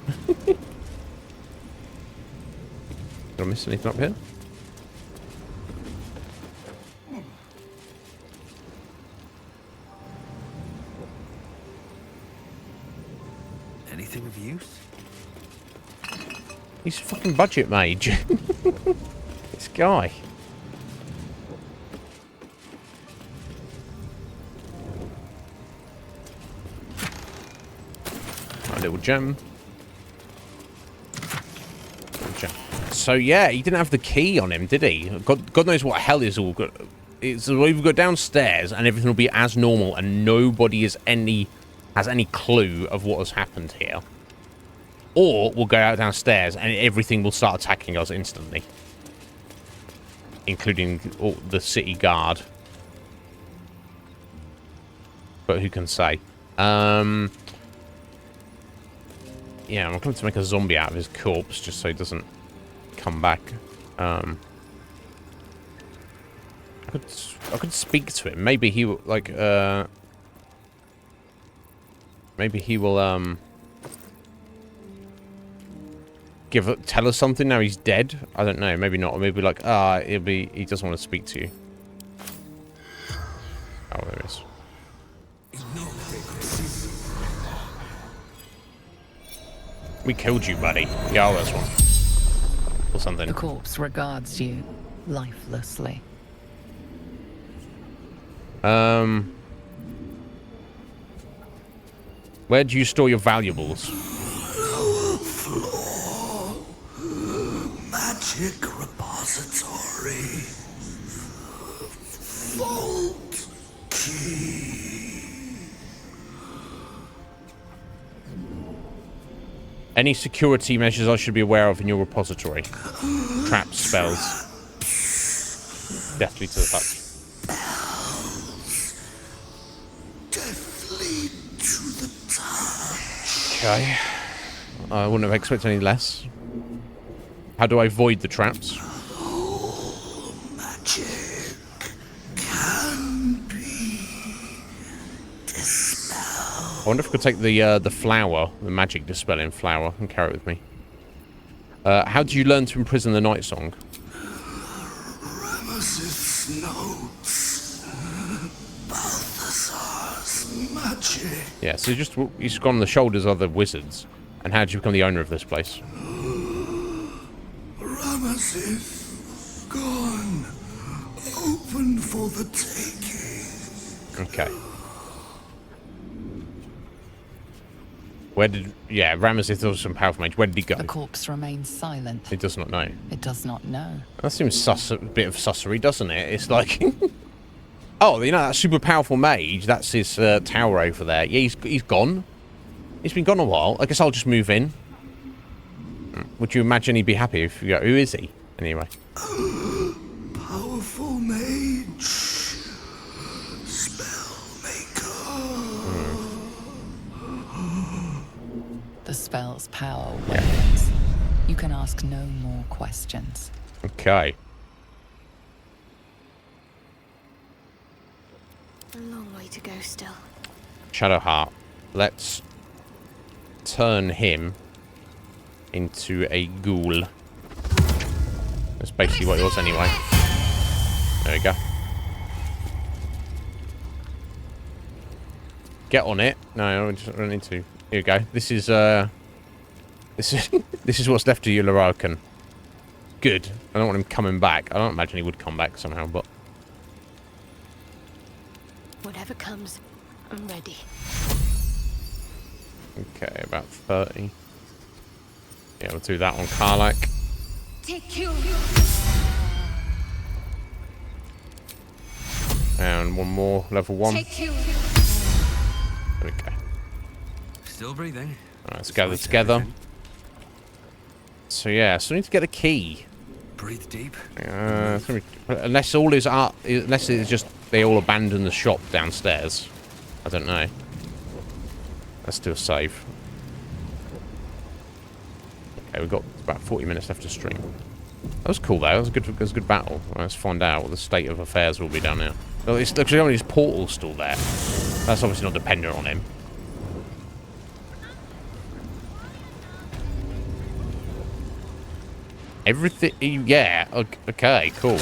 Did I miss anything up here? Anything of use? He's a fucking budget mage. This guy. A little gem. So yeah, he didn't have the key on him, did he? God knows what hell is all good. It's we've got downstairs and everything will be as normal and nobody has any clue of what has happened here. Or we'll go out downstairs and everything will start attacking us instantly. including all the city guard. But who can say? Yeah, I'm going to make a zombie out of his corpse just so he doesn't come back. I could speak to him. Maybe he will, like, maybe he will, tell us something now he's dead. I don't know. Maybe not. Or maybe like, he doesn't want to speak to you. Oh, there it is. We killed you, buddy. Yeah, oh, that's one. Or something. The corpse regards you lifelessly. Where do you store your valuables? Lower floor. Magic repository. Vault key. Any security measures I should be aware of in your repository? Trap spells. Deathly to the touch. Deathly to the touch. Okay. I wouldn't have expected any less. How do I avoid the traps? All magic can be dispelled. I wonder if I could take the flower, the magic dispelling flower, and carry it with me. How did you learn to imprison the night song? Ramesses notes. Balthazar's magic. Yeah, so he's gone on the shoulders of the wizards. And how did you become the owner of this place? Ramesses gone. Open for the taking. Okay. Ramesses was some powerful mage. Where did he go? The corpse remains silent. He does not know. It does not know. That seems sus, a bit of sussery, doesn't it? It's like, oh, you know that super powerful mage. That's his tower over there. Yeah, he's gone. He's been gone a while. I guess I'll just move in. Would you imagine he'd be happy if you go? Who is he anyway? Powerful mage. Spellmaker. The spell's power wanes. You can ask no more questions. Okay. A long way to go still. Shadowheart. Let's turn him into a ghoul. That's basically what it was anyway. There we go. Get on it. No, I don't need to. Here we go. This is this is what's left of you, Lorcan. Good. I don't want him coming back. I don't imagine he would come back somehow, but Whatever comes, I'm ready. okay, about 30. Yeah, we'll do that on Karlak. Take you. And one more, level 1. Take you. There we go. Still breathing. Alright, let's gather together. So yeah, so we need to get a key. Breathe deep. Unless all is art, unless it's just they all abandon the shop downstairs. I don't know. Let's do a save. Okay, we've got about 40 minutes left to stream. That was cool though. That was a good battle. Let's find out what the state of affairs will be down here. Well, it's looks like his portal's still there. That's obviously not dependent on him. Everything, yeah, okay, cool.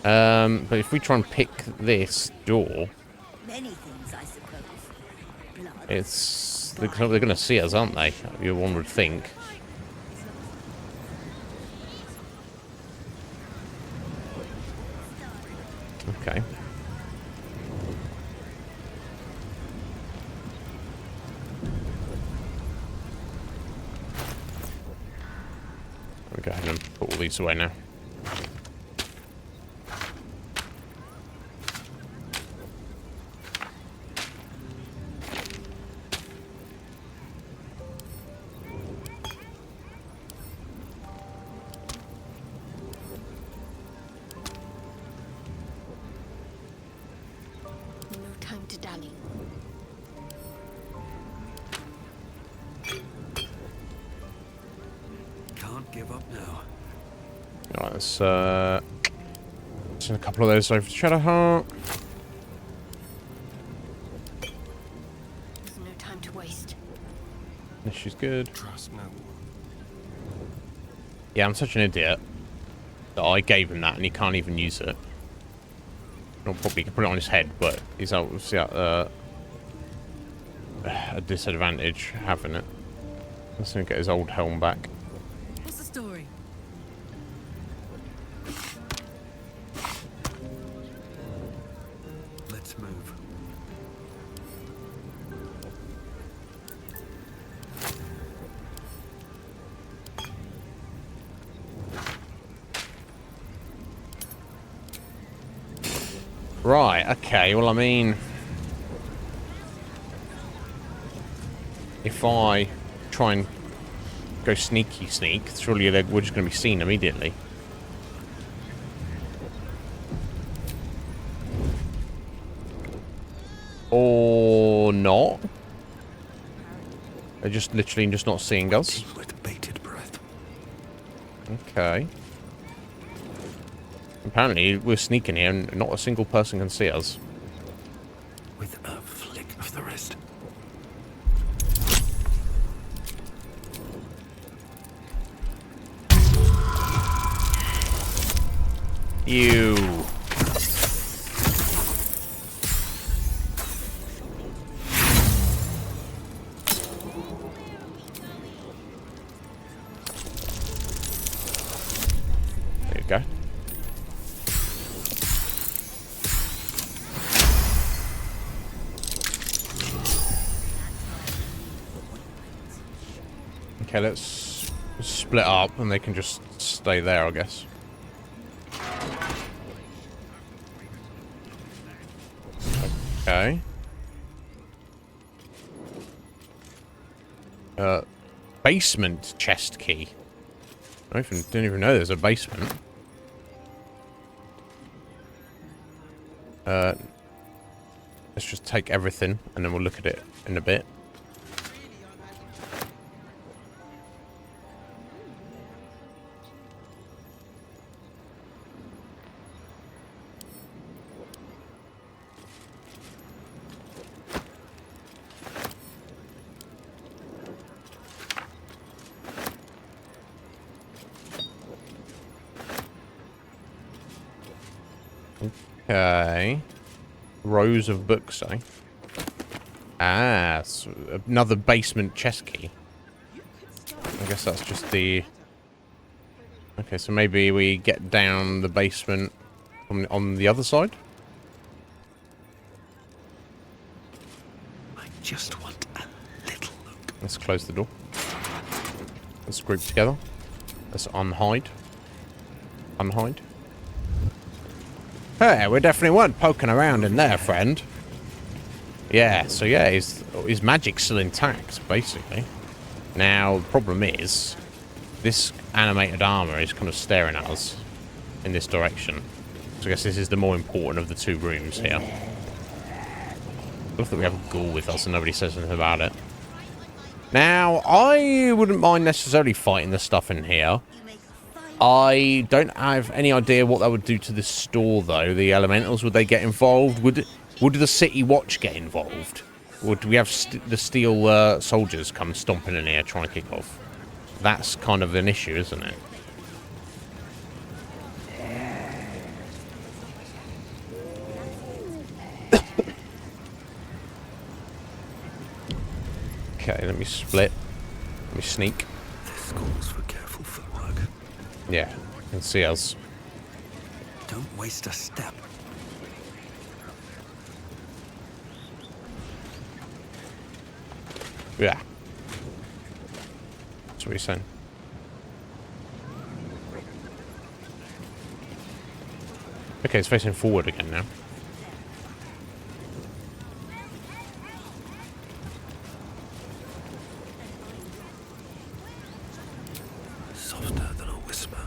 But if we try and pick this door, Many things, I suppose. Blood. it's they're going to see us, aren't they? One would think. Okay. I'll go ahead and put all these away now. give up now. Alright, let's send a couple of those over to Shadowheart. There's no time to waste. This she's good. Trust no one. Yeah, I'm such an idiot that I gave him that and he can't even use it. I'll probably put it on his head, but he's obviously at a disadvantage having it. Let's get his old helm back. What's the story? Let's move. Right, okay, well I mean, if I try and go sneaky sneak, surely we're just going to be seen immediately. Or not. They're just literally just not seeing us. With bated breath. Okay. Apparently we're sneaking here and not a single person can see us. With a flick of the wrist. You. There you go. Okay, let's split up and they can just stay there, I guess. Okay. Basement chest key. I didn't even know there's a basement. Let's just take everything and then we'll look at it in a bit. Okay. Rows of books, eh? Ah, so another basement chest key. I guess that's just the... Okay, so maybe we get down the basement on the other side? I just want a little look. Let's close the door. Let's group together. Let's unhide. Unhide. Hey, we definitely weren't poking around in there, friend. Yeah, so yeah, his magic's still intact, basically. Now, the problem is, this animated armor is kind of staring at us in this direction. So I guess this is the more important of the two rooms here. I love that we have a ghoul with us and nobody says anything about it. Now, I wouldn't mind necessarily fighting the stuff in here. I don't have any idea what that would do to the store, though. The elementals, would they get involved? Would the city watch get involved? Would we have the steel soldiers come stomping in here trying to kick off? That's kind of an issue, isn't it? Okay, let me split. Let me sneak. This calls for careful footwork. Yeah, you can see us. Don't waste a step. Yeah. That's what he's saying. Okay, it's facing forward again now. Softer than a whisper.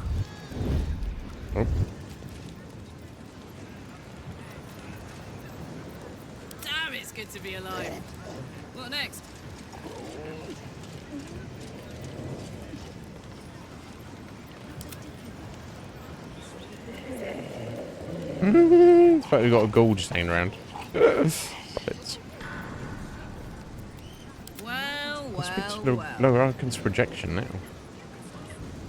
Oh. Damn, it's good to be alive. What next? It's like we've got a ghoul just hanging around. It's Lorokan's projection now.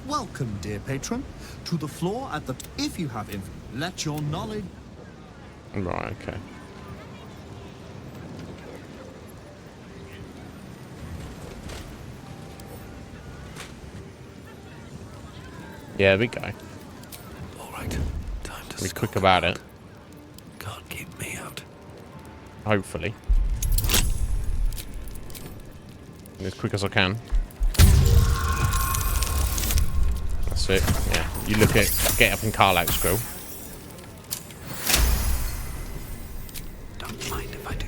Welcome, dear patron, to the floor at the... If you have let your knowledge... Right, okay. Yeah, there we go. Alright, time to be quick about it. Can't keep me out. Hopefully. As quick as I can. That's it. Yeah, you look at get up in Karlak's grill. Don't mind if I do.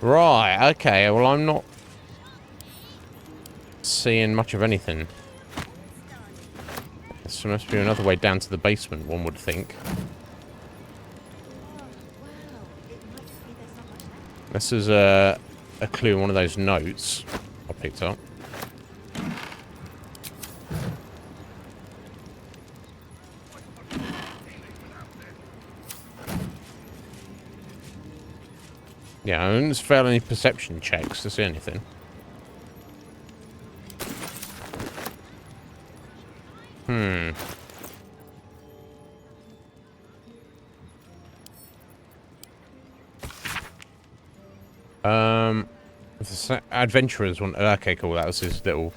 Right, okay, well I'm not seeing much of anything. So must be another way down to the basement, one would think. This is a clue in one of those notes I picked up. Yeah, I didn't fail any perception checks to see anything. The adventurers want... Okay, cool. That was his little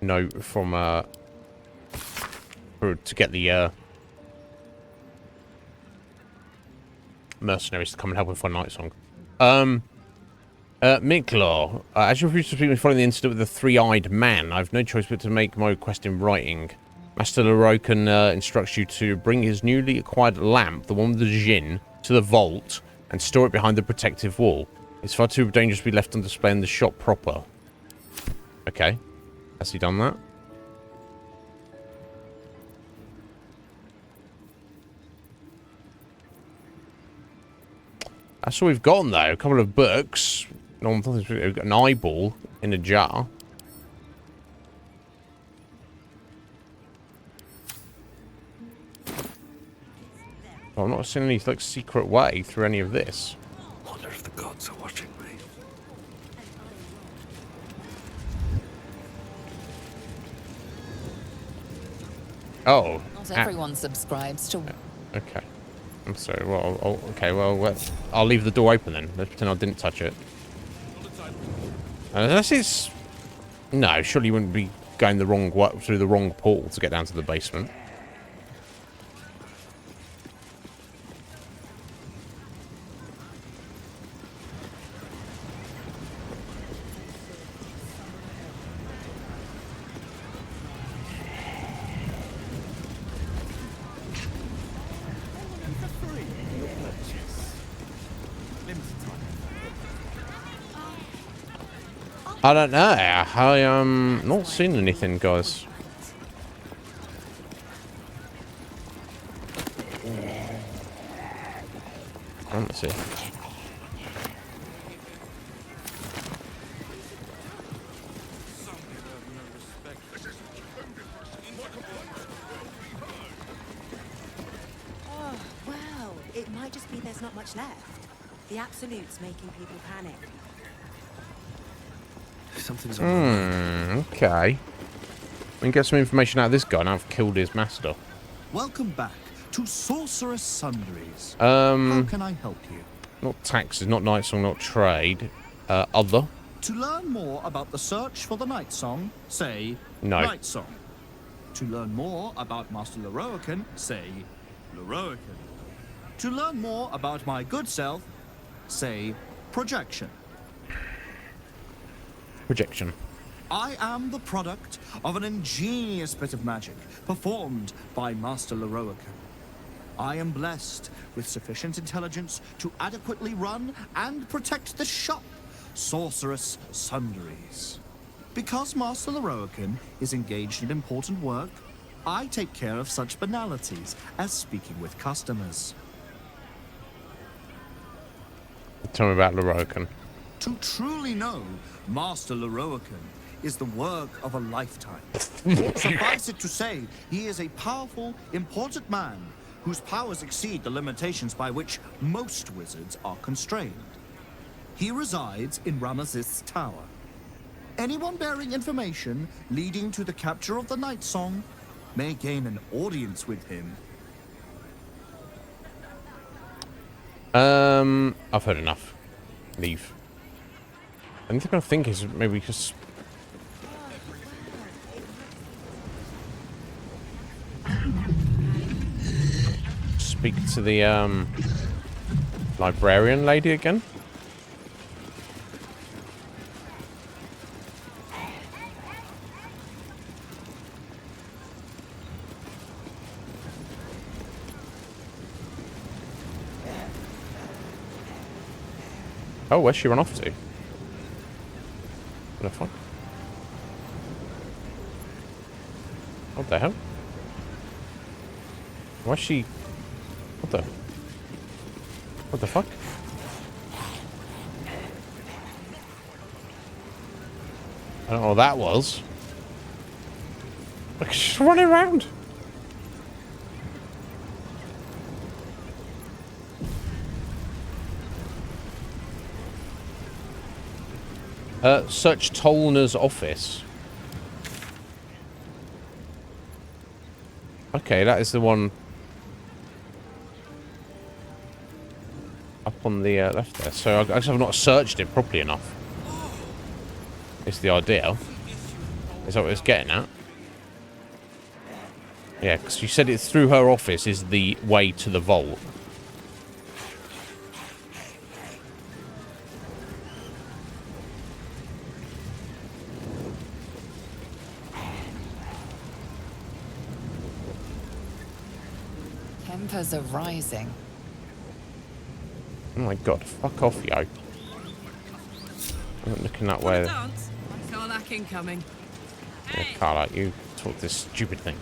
note from to get the mercenaries to come and help him find Night Song. Miklo, as you refuse to speak with following the incident with the three-eyed man, I have no choice but to make my request in writing. Master Lorokan instructs you to bring his newly acquired lamp, the one with the djinn, to the vault and store it behind the protective wall. It's far too dangerous to be left on display in the shop proper. Okay. Has he done that? That's all we've gotten, though. A couple of books. We've got an eyeball in a jar. Oh, I'm not seeing any like secret way through any of this. Wonder if the gods are watching me. Oh. Not everyone subscribes to... Okay. I'm sorry. Well, okay. Well, I'll leave the door open then. Let's pretend I didn't touch it. Unless it's... No, surely you wouldn't be going the wrong way, through the wrong portal to get down to the basement. I don't know. I not seen anything, guys. Let's see. Oh, wow. It might just be there's not much left. The Absolute's making people panic. Something's on my mind. Okay. We can get some information out of this guy now I've killed his master. Welcome back to Sorcerous Sundries. How can I help you? Not taxes, not Night Song, not trade. Other. To learn more about the search for the Night Song, say No. Night Song. To learn more about Master Lorokan, say Lorokan. To learn more about my good self, say projection. Projection. I am the product of an ingenious bit of magic performed by Master Lorokan. I am blessed with sufficient intelligence to adequately run and protect the shop, Sorcerous Sundries. Because Master Lorokan is engaged in important work, I take care of such banalities as speaking with customers. Tell me about Lorokan. To truly know Master Lorokan is the work of a lifetime. Suffice it to say, he is a powerful, important man whose powers exceed the limitations by which most wizards are constrained. He resides in Ramesses Tower. Anyone bearing information leading to the capture of the Night Song may gain an audience with him. I've heard enough. Leave. Anything I think is maybe just... speak to the, librarian lady again? Oh, where's she run off to? What the fuck? What the hell? Why's she... What the... What the fuck? I don't know what that was. Like, she's running around. Search Tolner's office. Okay, that is the one up on the left there. So I guess I've not searched it properly enough. It's the idea. Is that what it's getting at? Yeah, because you said it's through her office is the way to the vault. Tempers are rising. Oh my god, fuck off, yo. I'm not looking that way. Karlak incoming. Yeah, Karlak, you talk this stupid thing.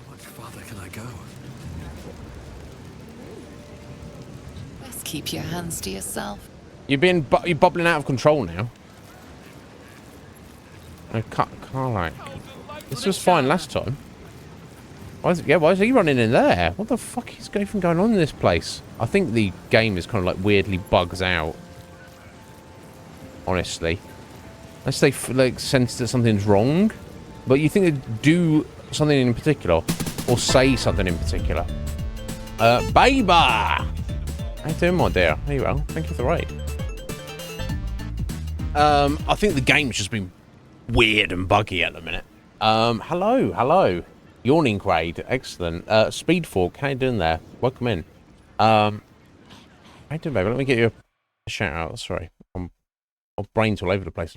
How much farther can I go? Best keep your hands to yourself. You're bubbling out of control now. No, Karlak. This was fine last time. Why is he running in there? What the fuck is even going on in this place? I think the game is kind of like weirdly bugs out. Honestly. Unless they like sense that something's wrong. But you think they do something in particular. Or say something in particular. Baby! How you doing, my dear? Are you well? Thank you for the raid. I think the game's just been weird and buggy at the minute. Hello. Yawning Grade, excellent. Speedfork, how you doing there? Welcome in. How you doing, baby? Let me get you a shout out. Sorry, my brain's all over the place.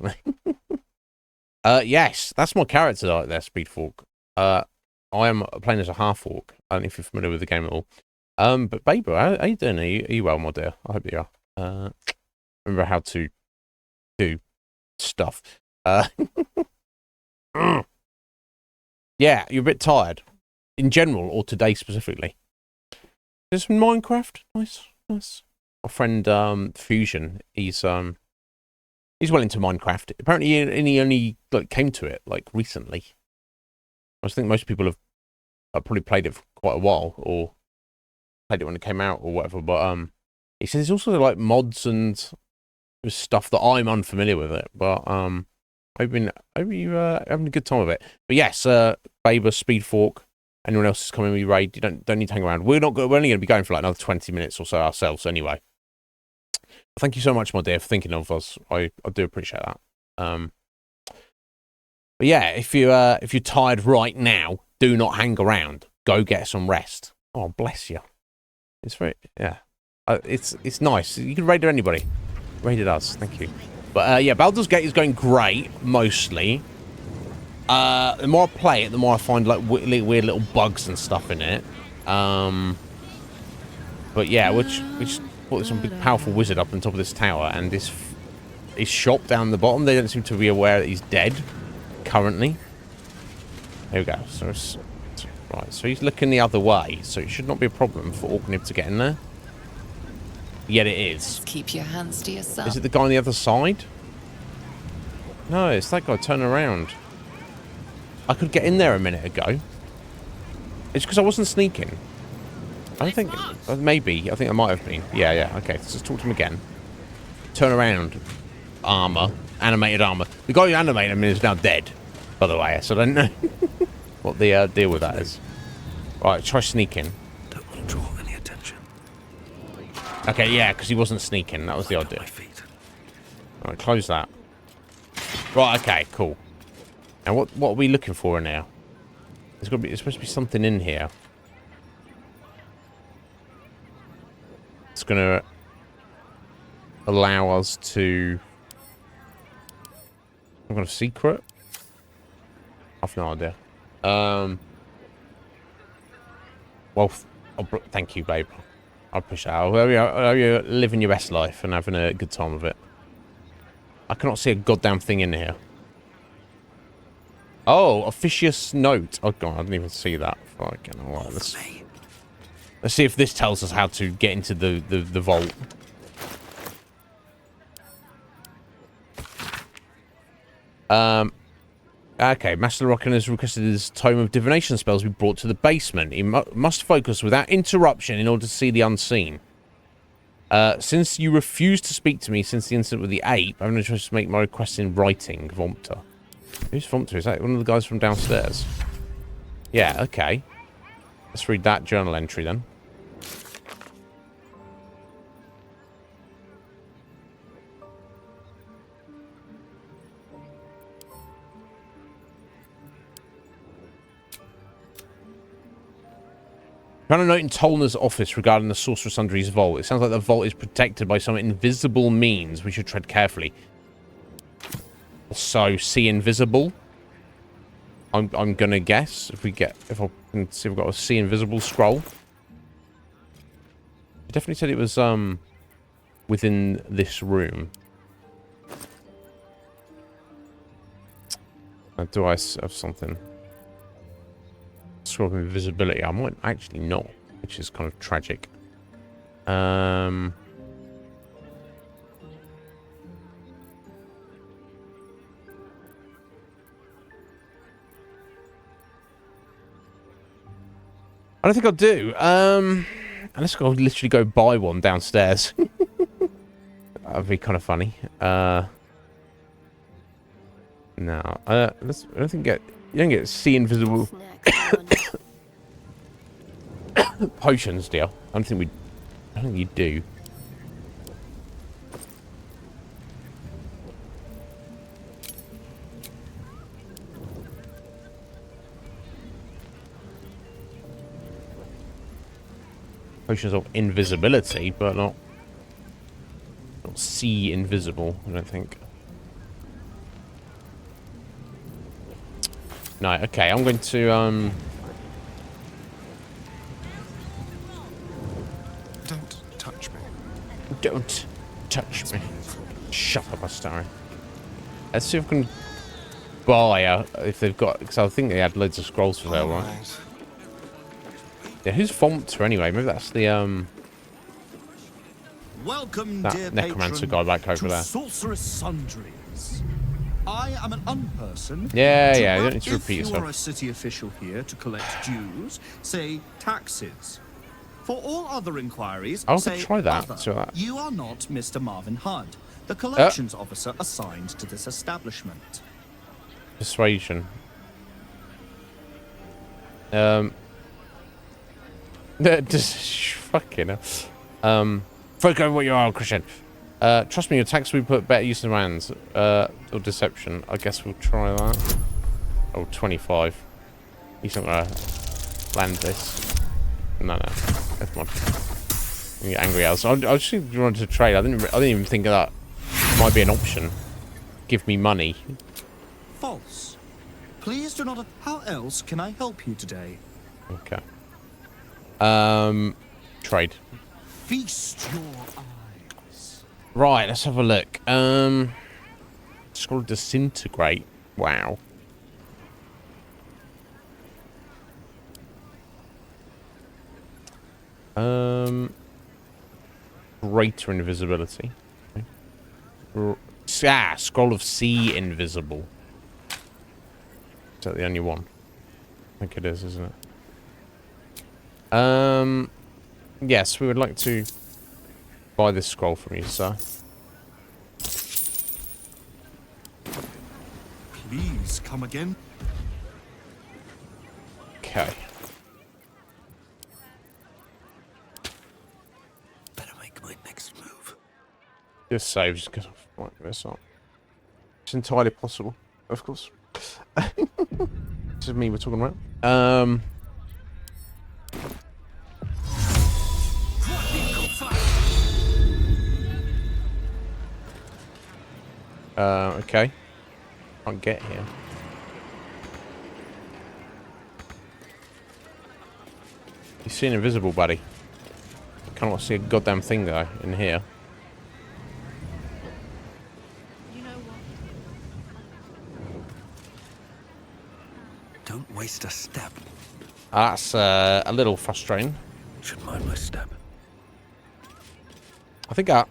Yes, that's my character right there, Speedfork. I am playing as a half-orc. I don't know if you're familiar with the game at all. But baby, how you doing? Are you well, my dear? I hope you are. Remember how to do stuff. Yeah, you're a bit tired. In general, or today specifically. There's some Minecraft. Nice. My friend Fusion, he's well into Minecraft. Apparently he only like came to it like recently. I think most people have probably played it for quite a while, or played it when it came out or whatever, but he says there's also like mods and stuff that I'm unfamiliar with it, but hope you having a good time with it. But yes, Baber, Speedfork, anyone else is coming with raid, you don't need to hang around. We're only going to be going for like another 20 minutes or so ourselves anyway. Thank you so much, my dear, for thinking of us. I do appreciate that. But yeah, if you're tired right now, do not hang around. Go get some rest. Oh, bless you. It's very it's nice. You can raid anybody. Raided us. Thank you. But yeah, Baldur's Gate is going great, mostly. The more I play it, the more I find like weird little bugs and stuff in it. But yeah, which put some big powerful wizard up on top of this tower, and this is shop down the bottom. They don't seem to be aware that he's dead currently. There we go. So Right, so he's looking the other way, so it should not be a problem for Orknib to get in there. Yet it is. Just keep your hands to yourself. Is it the guy on the other side? No, it's that guy. Turn around. I could get in there a minute ago. It's because I wasn't sneaking. I don't think... maybe. I think I might have been. Yeah. Okay, let's just talk to him again. Turn around. Armor. Animated armor. The guy who animated him is now dead, by the way, so I don't know what the deal with that is. Right, try sneaking. Don't want to draw any attention. Okay, yeah, because he wasn't sneaking. That was the idea. Alright, close that. Right, okay, cool. Now, what are we looking for now? There's supposed to be something in here. It's going to allow us to... I've got a secret? I've no idea. Well, thank you, babe. I appreciate it. I hope you're living your best life and having a good time of it. I cannot see a goddamn thing in here. Oh, officious note. Oh, God, I didn't even see that. Fucking all right, let's see if this tells us how to get into the vault. Okay, Master Rockin has requested his Tome of Divination spells be brought to the basement. He must focus without interruption in order to see the unseen. Since you refused to speak to me since the incident with the ape, I'm going to try to make my request in writing. Vompter. Who's Vompter? Is that one of the guys from downstairs? Yeah, okay. Let's read that journal entry then. Found a note in Tolner's office regarding the Sorcerer Sundry's vault. It sounds like the vault is protected by some invisible means. We should tread carefully. So, see invisible. I'm gonna guess if I can see if we've got a see invisible scroll. It definitely said it was within this room. Do I have something? Scroll of invisibility. I might actually not, which is kind of tragic. I don't think I'll do. Unless I'll literally go buy one downstairs. That'd be kind of funny. No. I don't think you don't get see invisible potions, dear. I don't think you do. Potions of invisibility, but not see invisible, I don't think. No, okay, I'm going to Don't touch me. Don't touch me. Shut up, Astari. Let's see if we can buy if they've got, because I think they had loads of scrolls for sale, right? Yeah, who's Vompter anyway? Maybe that's the Welcome, that dear necromancer patron, guy back over to there. Sorceress Sundries. I am an unperson. Yeah, you don't need to if repeat you yourself. are a city official here to collect dues, say taxes. For all other inquiries, I'll say try that. other. So that. You are not Mr. Marvin Hudd, the collections officer assigned to this establishment. Persuasion. Just fucking hell. Forget what you are, Christian. Trust me, your tax will put better use in my hands. Or deception. I guess we'll try that. Oh, 25. He's not gonna land this. No. That's my. Get angry else. I just wanted to trade. I didn't even think that might be an option. Give me money. False. Please do not. How else can I help you today? Okay. Trade. Feast your eyes. Right, let's have a look. It's called disintegrate. Wow. Greater invisibility. Okay. Scroll of Sea Invisible. Is that the only one? I think it is, isn't it? Yes, we would like to buy this scroll from you, sir. Please come again. Okay. Better make my next move. Just save, just because I've this up. It's entirely possible, of course. This is me we're talking about. Okay. Can't get here. You seen invisible, buddy? Can't see a goddamn thing though in here. Don't waste a step. That's a little frustrating. Should mind my step. I think that.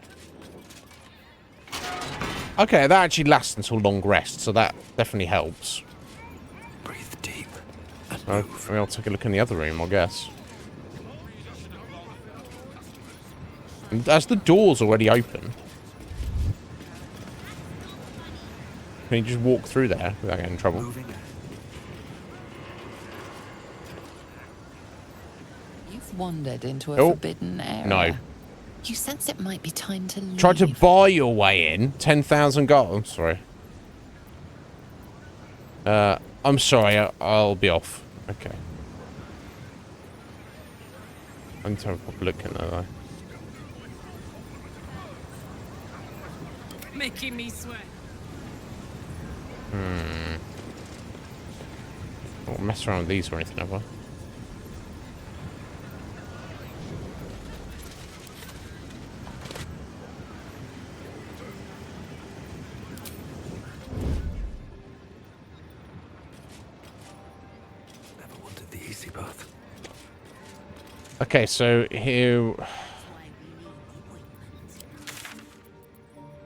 Okay, that actually lasts until long rest, so that definitely helps. Breathe deep. So, maybe I'll take a look in the other room, I guess. And as the door's already open, can you just walk through there without getting in trouble? You've wandered into a Oh, forbidden area. no. You sense it might be time to leave. Tried to buy your way in. 10,000 gold. I'm sorry. I'm sorry. I'll be off. Okay. I need to have a proper look in there, though. Making me sweat. I won't mess around with these or anything, have I? Never wanted the easy path. Okay, so here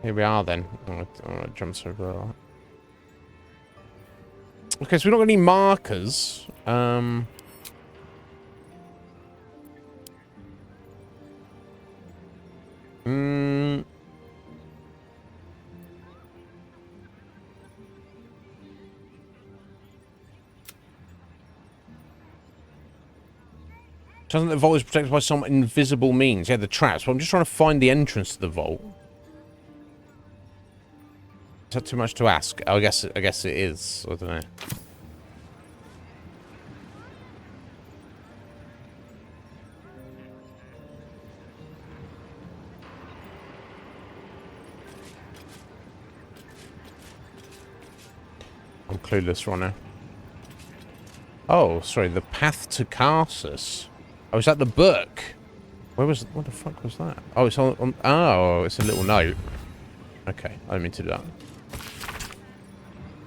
we are then. I'm gonna jump over that. Okay, so we don't got any markers. Doesn't the vault is protected by some invisible means? Yeah, the traps. But I'm just trying to find the entrance to the vault. Is that too much to ask? I guess it is. I don't know. I'm clueless right now. Oh, sorry. The Path to Carsus. Oh, is that the book? What the fuck was that? Oh, it's on oh, it's a little note. Okay, I didn't mean to do that.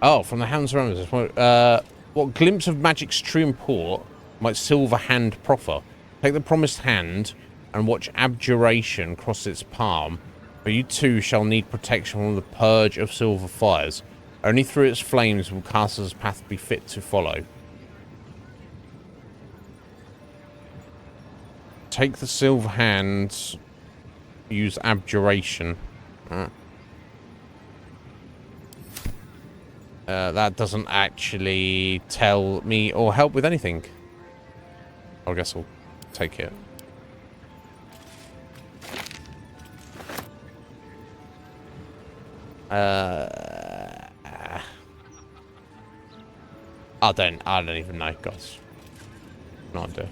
Oh, from the Hounds around us. What glimpse of magic's true import might Silver Hand proffer? Take the promised hand and watch abjuration cross its palm, for you too shall need protection from the purge of silver fires. Only through its flames will Carsus's path be fit to follow. Take the silver hand. Use abjuration. That doesn't actually tell me or help with anything. I guess I'll take it. I don't even know, guys. No idea.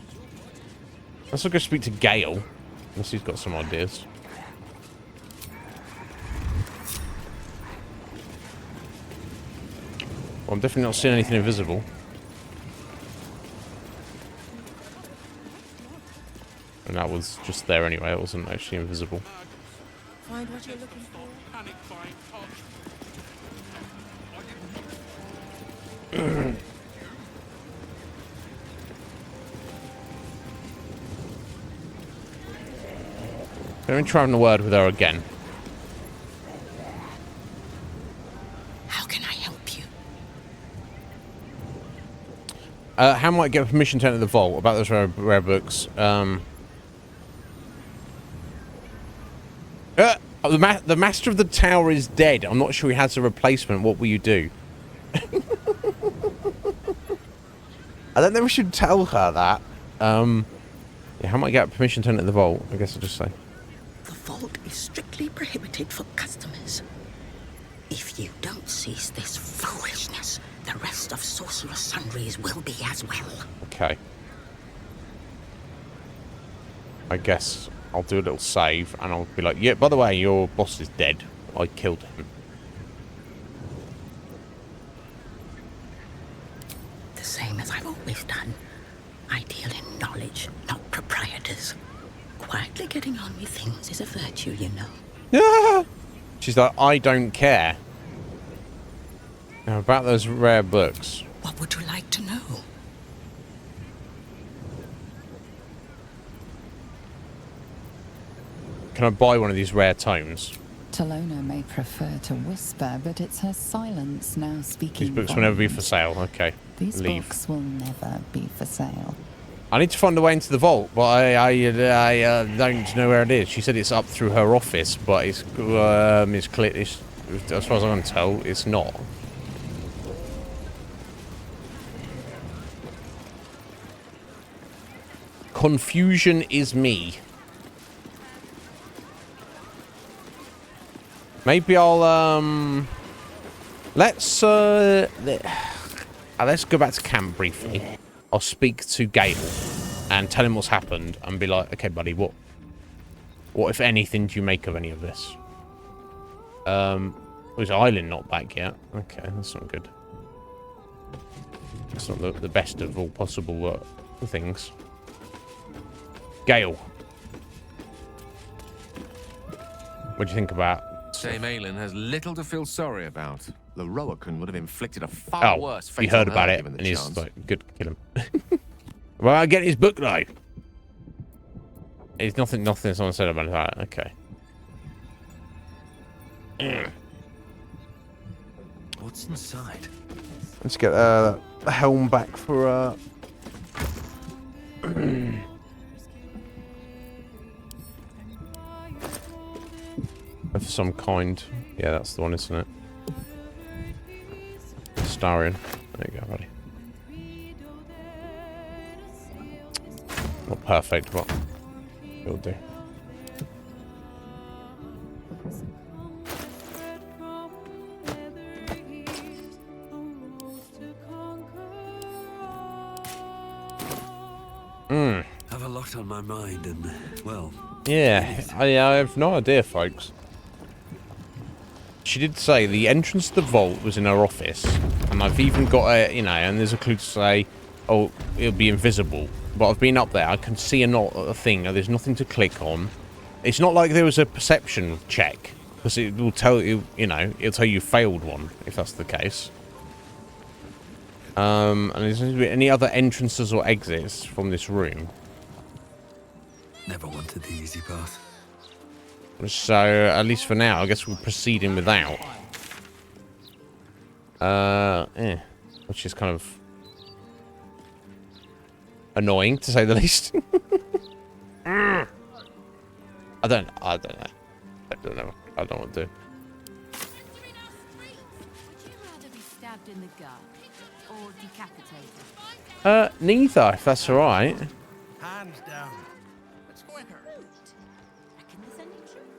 Let's go speak to Gale, unless he's got some ideas. Well, I'm definitely not seeing anything invisible. And that was just there anyway, it wasn't actually invisible. Find what you're looking for. Let me try having a word with her again. How can I help you? How might I get permission to enter the vault? About those rare books. The master of the tower is dead. I'm not sure he has a replacement. What will you do? I don't think we should tell her that. Yeah, how might I get permission to enter the vault? I guess I'll just say. The vault is strictly prohibited for customers. If you don't cease this foolishness, the rest of Sorcerer's Sundries will be as well. Okay. I guess I'll do a little save and I'll be like, yeah, by the way, your boss is dead. I killed him. The same as I've always done. I deal in knowledge, not proprietors. Quietly getting on with things is a virtue, you know. Yeah. She's like, I don't care. Now, about those rare books. What would you like to know? Can I buy one of these rare tomes? Talona may prefer to whisper, but it's her silence now speaking. These books will never be for sale. Okay. These Leave. books will never be for sale. I need to find a way into the vault, but I don't know where it is. She said it's up through her office, but it's clear. As far as I can tell, it's not. Confusion is me. Maybe I'll let's go back to camp briefly. I'll speak to Gale and tell him what's happened and be like, okay, buddy, what if anything do you make of any of this? Was Island not back yet? Okay, that's not good. That's not the best of all possible things. Gale, what do you think about? Dame Aylin has little to feel sorry about. Loroakan would have inflicted a far worse fate. He heard on about her, it, given the and he's chance. like, good, kill him. Well, I get his book though. It's nothing someone said about that. Okay. What's inside? Let's get the helm back for of some kind. Yeah, that's the one, isn't it? Starion. There you go, buddy. Not perfect, but it'll do. Have a lot on my mind, and well. Yeah, I have no idea, folks. She did say the entrance to the vault was in her office, and I've even got a, and there's a clue to say, oh, it'll be invisible. But I've been up there, I can see a thing, there's nothing to click on. It's not like there was a perception check, because it will tell you, it'll tell you failed one, if that's the case. And there's not any other entrances or exits from this room. Never wanted the easy path. So, at least for now, I guess we're proceeding without. Which is kind of annoying, to say the least. I don't know. I don't know what to do. Stabbed in the gut or decapitated? Neither, if that's alright. Hands down. What's quicker? Reckon there's any truth?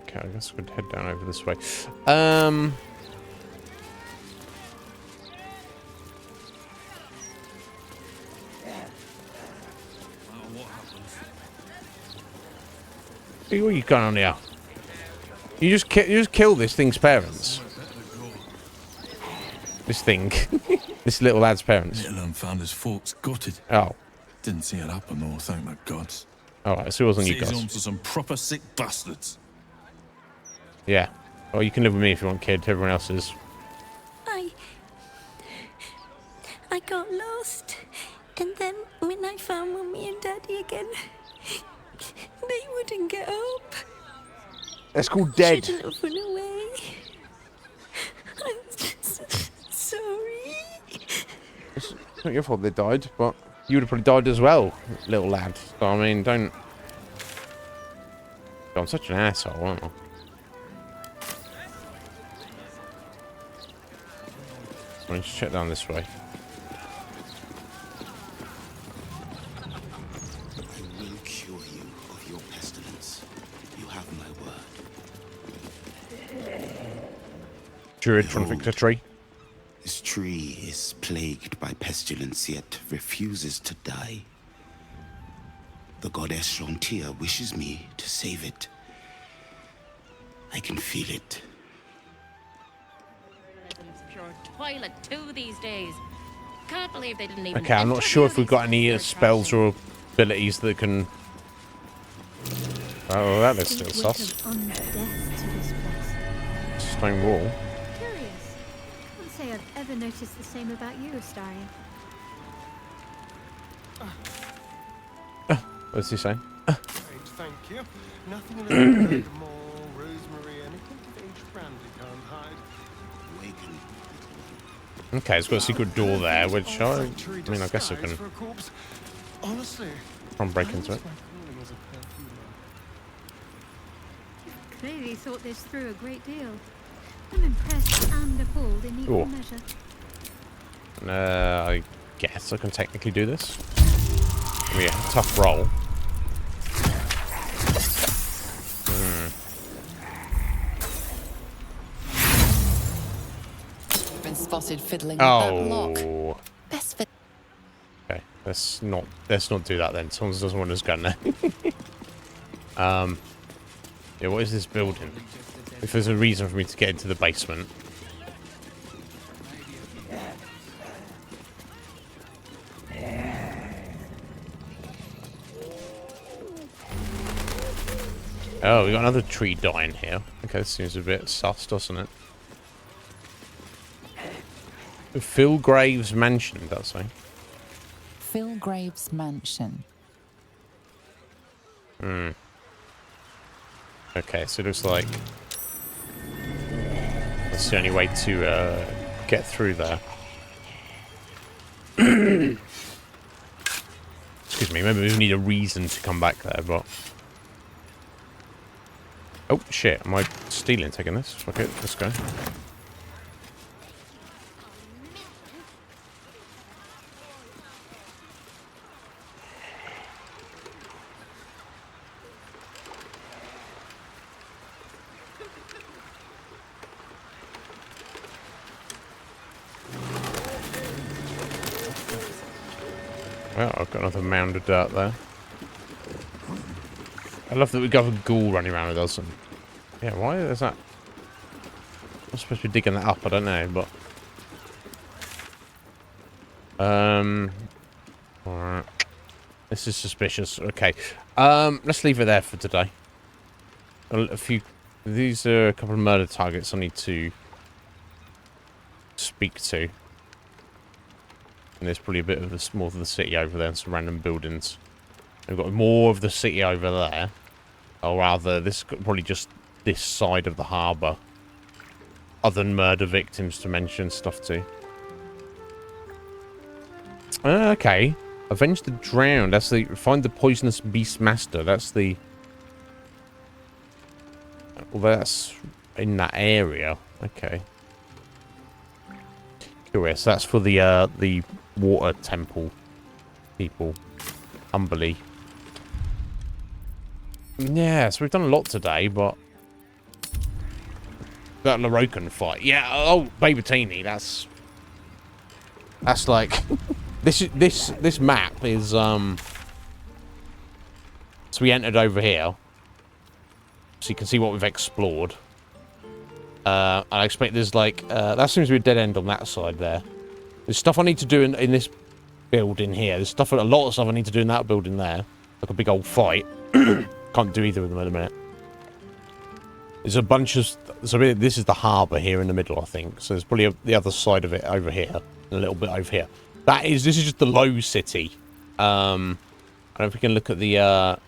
Okay, I guess we'd head down over this way. What are you going on here? You just killed this thing's parents. This thing. This little lad's parents. Little found his folks gutted. Oh. Didn't see it happen though, thank the gods. Alright, so it wasn't you City's guys. home to some proper sick bastards. Yeah. Well, you can live with me if you want, kid. Everyone else is. I got lost. And then when I found Mummy and Daddy again, they wouldn't get up. It's called dead. Shouldn't have run away. I'm sorry. It's not your fault they died, but you would have probably died as well, little lad. So, I mean, don't... I'm such an asshole, aren't I? Let me just check down this way. I will cure you of your pestilence. You have my word. Druid trying to fix a tree. This tree is plagued by pestilence, yet refuses to die. The goddess Shontia wishes me to save it. I can feel it. Pure toilet too these days. Can't believe they didn't even. Okay, I'm not sure if we've got any spells or abilities that can... Oh, that is still sus. Stone wall. Curious. Can't say I've ever noticed the same about you, Astarion. What's he saying? Thank you. Nothing in the world more rosemary and a hint of aged brandy can't hide. Okay, it's got a secret door there, which I mean, I guess I can Honestly, try and break into it. Clearly thought this through a great deal. I'm impressed and appalled in equal Ooh. measure. I guess I can technically do this. Give me a tough roll. Been spotted fiddling with that lock. Oh. Best fit. Okay, let's not do that then. Someone doesn't want his gun there. Yeah, what is this building? If there's a reason for me to get into the basement. Oh, we got another tree dying here. Okay, this seems a bit sus, doesn't it? Phil Graves Mansion, does say. Phil Graves Mansion. Hmm. Okay, so it looks like that's the only way to get through there. Excuse me, maybe we need a reason to come back there, but... Oh, shit, am I stealing taking this? Fuck it, let's go. Well, I've got another mound of dirt there. I love that we got a ghoul running around with us. And yeah, why is that? I'm supposed to be digging that up, I don't know, but... Alright. This is suspicious. Okay. Let's leave it there for today. These are a couple of murder targets I need to speak to. And there's probably a bit of more of the city over there and some random buildings. We've got more of the city over there. Or rather, this probably just this side of the harbour. Other than murder victims to mention stuff too. Okay. Avenge the drowned. That's the... Find the poisonous beast master. That's the... Well, that's in that area. Okay. Curious. That's for the water temple people. Humberly. Yeah, so we've done a lot today, but... That Lorokan fight. Yeah, oh, Babatini, that's like... This map is, So we entered over here. So you can see what we've explored. I expect there's like... that seems to be a dead end on that side there. There's stuff I need to do in this building here. There's a lot of stuff I need to do in that building there. like a big old fight. Can't do either of them at the minute. There's a bunch of... So this is the harbour here in the middle, I think. So there's probably the other side of it over here. And a little bit over here. This is just the low city. I don't know if we can look at the...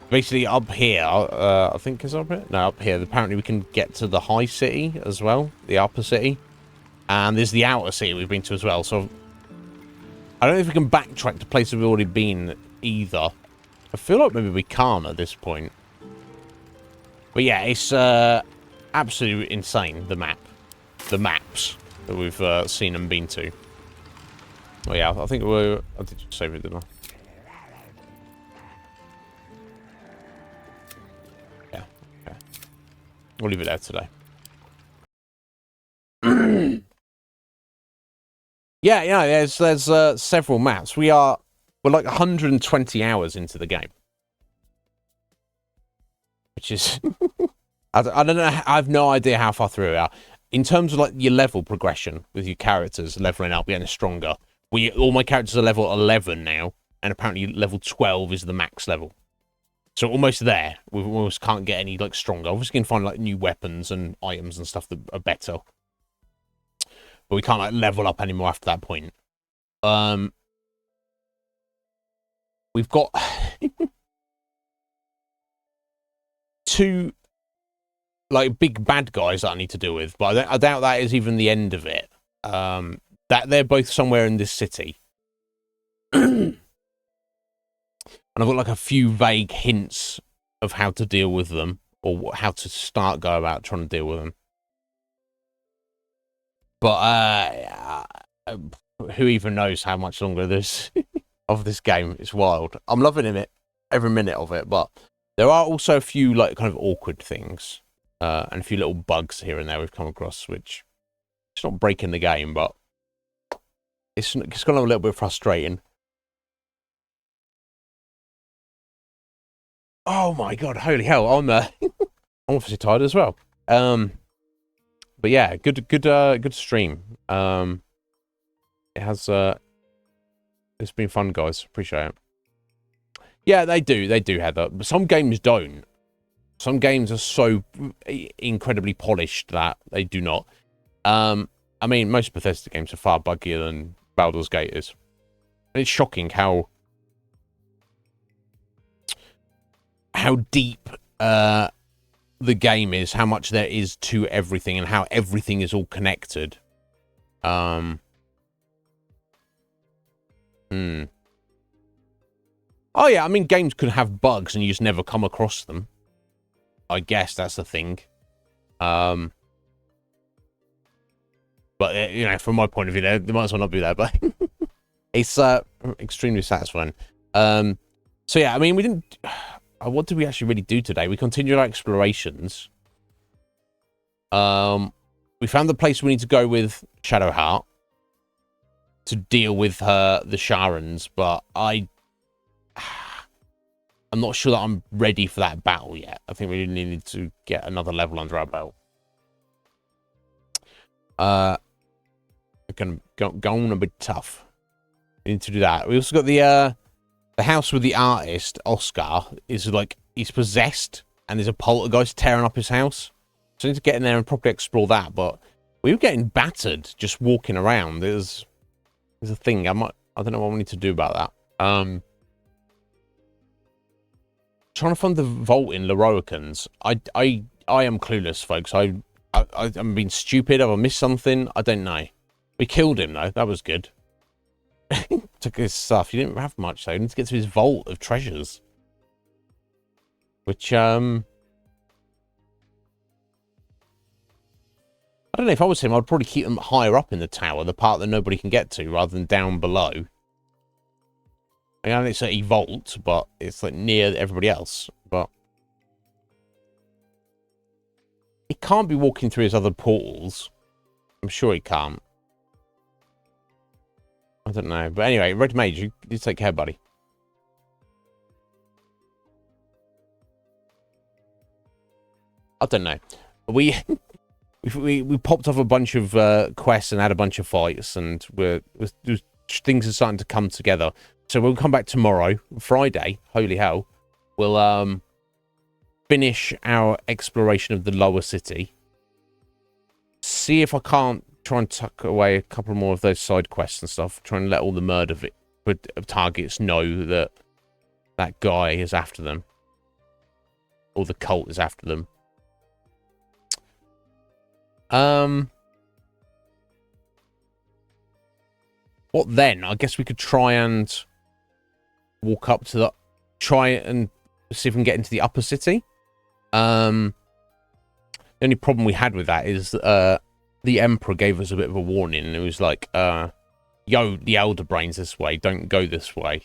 Basically, up here, I think it's up here? No, up here. Apparently, we can get to the high city as well. The upper city. And there's the outer city we've been to as well. So, I don't know if we can backtrack to places we've already been either. I feel like maybe we can't at this point. But yeah, it's absolutely insane, the map. The maps that we've seen and been to. Oh yeah, I think we're... I did just save it, didn't I? Yeah, okay. We'll leave it there today. yeah, there's several maps. We're like 120 hours into the game. Which is... I don't know, I have no idea how far through we are. In terms of like your level progression with your characters leveling up, getting stronger. All my characters are level 11 now, and apparently level 12 is the max level. So almost there. We almost can't get any like stronger. Obviously can find like new weapons and items and stuff that are better. But we can't like level up anymore after that point. We've got two like big bad guys that I need to deal with, but I doubt that is even the end of it. That they're both somewhere in this city. And I've got like a few vague hints of how to deal with them, or how to go about trying to deal with them. But who even knows how much longer this of this game? It's wild. I'm loving it, every minute of it, but there are also a few like kind of awkward things, and a few little bugs here and there we've come across, which it's not breaking the game, but it's kind of a little bit frustrating. Oh my god, holy hell! I'm obviously tired as well. But yeah, good stream. It has it's been fun, guys. Appreciate it. Yeah, they do have that, but some games don't. Some games are so incredibly polished that they do not. I mean, most Bethesda games are far buggier than Baldur's Gate is. And it's shocking how deep the game is, how much there is to everything, and how everything is all connected. Oh yeah, I mean, games could have bugs and you just never come across them. I guess that's the thing. But you know, from my point of view, they might as well not be there. But it's extremely satisfying. So yeah, I mean, we didn't. What did we actually really do today? We continued our explorations. We found the place we need to go with Shadowheart to deal with the Sharons, but I'm not sure that I'm ready for that battle yet. I think we really need to get another level under our belt. Going a bit tough. We need to do that. We also got the house with the artist, Oscar, is like, he's possessed, and there's a poltergeist tearing up his house. So I need to get in there and properly explore that, but we were getting battered just walking around. There's a thing. I don't know what we need to do about that. Trying to find the vault in Lorroakans. I am clueless, folks. I'm being stupid. Have I missed something? I don't know. We killed him, though. That was good. Took his stuff. He didn't have much, though. He needs to get to his vault of treasures. Which, I don't know. If I was him, I'd probably keep them higher up in the tower, the part that nobody can get to, rather than down below. I know it's a vault, but it's like near everybody else. But he can't be walking through his other portals. I'm sure he can't. I don't know. But anyway, Red Mage, you take care, buddy. I don't know. We popped off a bunch of quests and had a bunch of fights, and things are starting to come together. So we'll come back tomorrow, Friday. Holy hell! We'll finish our exploration of the lower city. See if I can't try and tuck away a couple more of those side quests and stuff. Try and let all the murder targets know that that guy is after them, or the cult is after them. What then? I guess we could try and walk up to the... Try and see if we can get into the upper city. The only problem we had with that is the Emperor gave us a bit of a warning. And it was like, yo, the Elder Brain's this way. Don't go this way.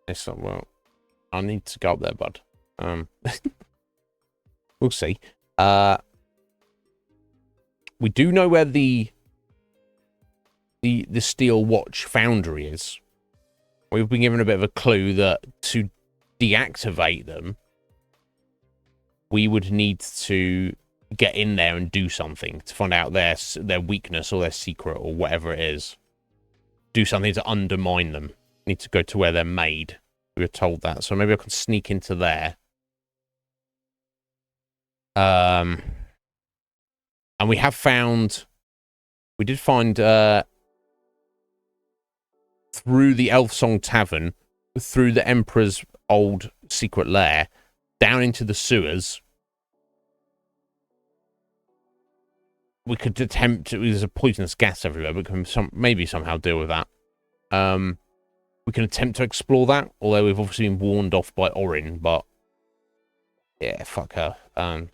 It's like, well, I need to go up there, bud. We'll see. We do know where the Steel Watch Foundry is. We've been given a bit of a clue that to deactivate them, we would need to get in there and do something to find out their weakness or their secret or whatever it is. Do something to undermine them. Need to go to where they're made. We were told that, so maybe I can sneak into there. And we have found... We did find... through the Elfsong Tavern, through the Emperor's old secret lair, down into the sewers. We could attempt to... There's a poisonous gas everywhere, but we can maybe somehow deal with that. We can attempt to explore that, although we've obviously been warned off by Orin, but... Yeah, fuck her. I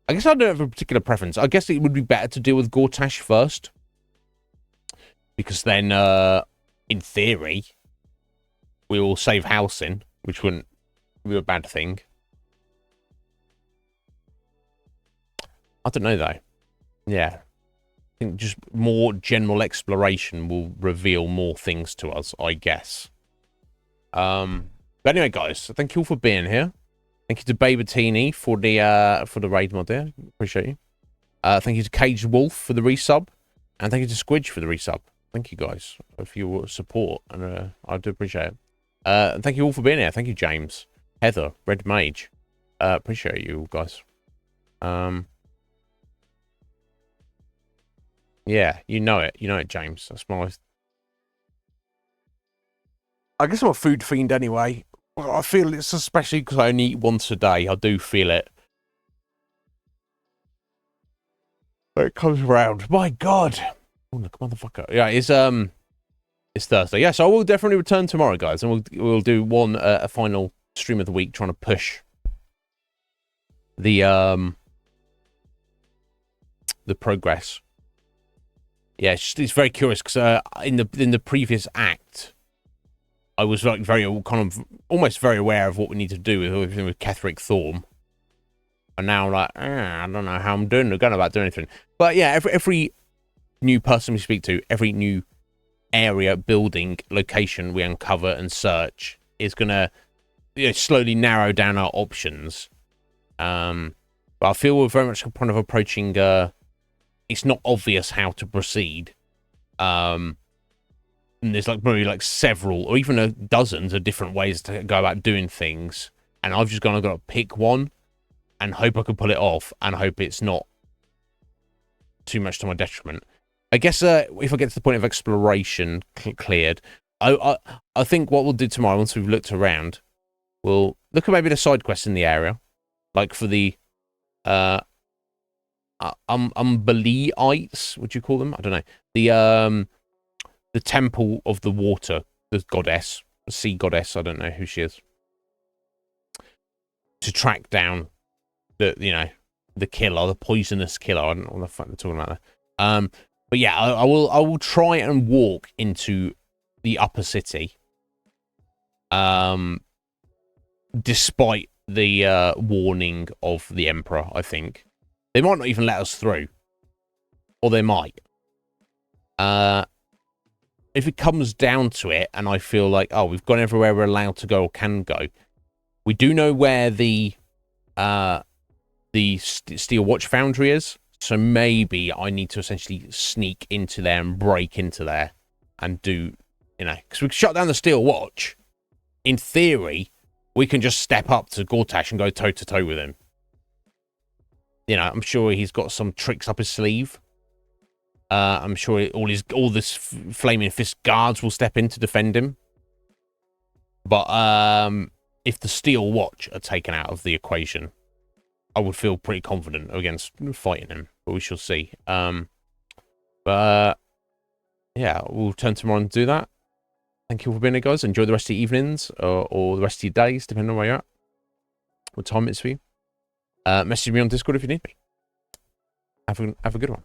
guess I don't have a particular preference. I guess it would be better to deal with Gortash first. Because then, in theory, we will save Halsin, which wouldn't be a bad thing. I don't know, though. Yeah. I think just more general exploration will reveal more things to us, I guess. But anyway, guys, thank you all for being here. Thank you to Babertini for the raid mod there. Appreciate you. Thank you to Caged Wolf for the resub. And thank you to Squidge for the resub. Thank you guys for your support. And I do appreciate it. And thank you all for being here. Thank you, James. Heather, Red Mage. Appreciate you guys. Yeah, you know it. You know it, James. That's my... I guess I'm a food fiend anyway. I feel it's especially because I only eat once a day. I do feel it. It comes around. My God. Oh, look, motherfucker. Yeah, it's Thursday. Yes, I will definitely return tomorrow, guys. And we'll do a final stream of the week trying to push the progress. Yeah, it's very curious because in the previous act, I was like almost very aware of what we need to do with everything with Ketheric Thorm, and now I'm like, I don't know how I'm going about doing anything. But yeah, every new person we speak to, every new area, building, location we uncover and search is gonna slowly narrow down our options. But I feel we're very much kind of approaching. It's not obvious how to proceed. And there's probably several or even dozens of different ways to go about doing things. And I've just got to pick one and hope I can pull it off and hope it's not too much to my detriment. I guess if I get to the point of exploration cleared, I think what we'll do tomorrow, once we've looked around, we'll look at maybe the side quests in the area. Like for the Umbaliites, would you call them? I don't know. The Temple of the Water, the goddess, the sea goddess, I don't know who she is. To track down the killer, the poisonous killer. I don't know what the fuck they're talking about there. But yeah, I will try and walk into the upper city. Despite the warning of the Emperor, I think. They might not even let us through. Or they might. If it comes down to it, and I feel like, oh, we've gone everywhere we're allowed to go or can go. We do know where the Steel Watch Foundry is. So maybe I need to essentially sneak into there and break into there and do You know, because we can shut down the Steel Watch. In theory, we can just step up to Gortash and go toe-to-toe with him. You know, I'm sure he's got some tricks up his sleeve. I'm sure all this Flaming Fist guards will step in to defend him. But if the Steel Watch are taken out of the equation, I would feel pretty confident against fighting him. But we shall see. But yeah, we'll turn tomorrow and do that. Thank you for being here, guys. Enjoy the rest of your evenings or the rest of your days, depending on where you're at. What time it is for you. Message me on Discord if you need me. Have a good one.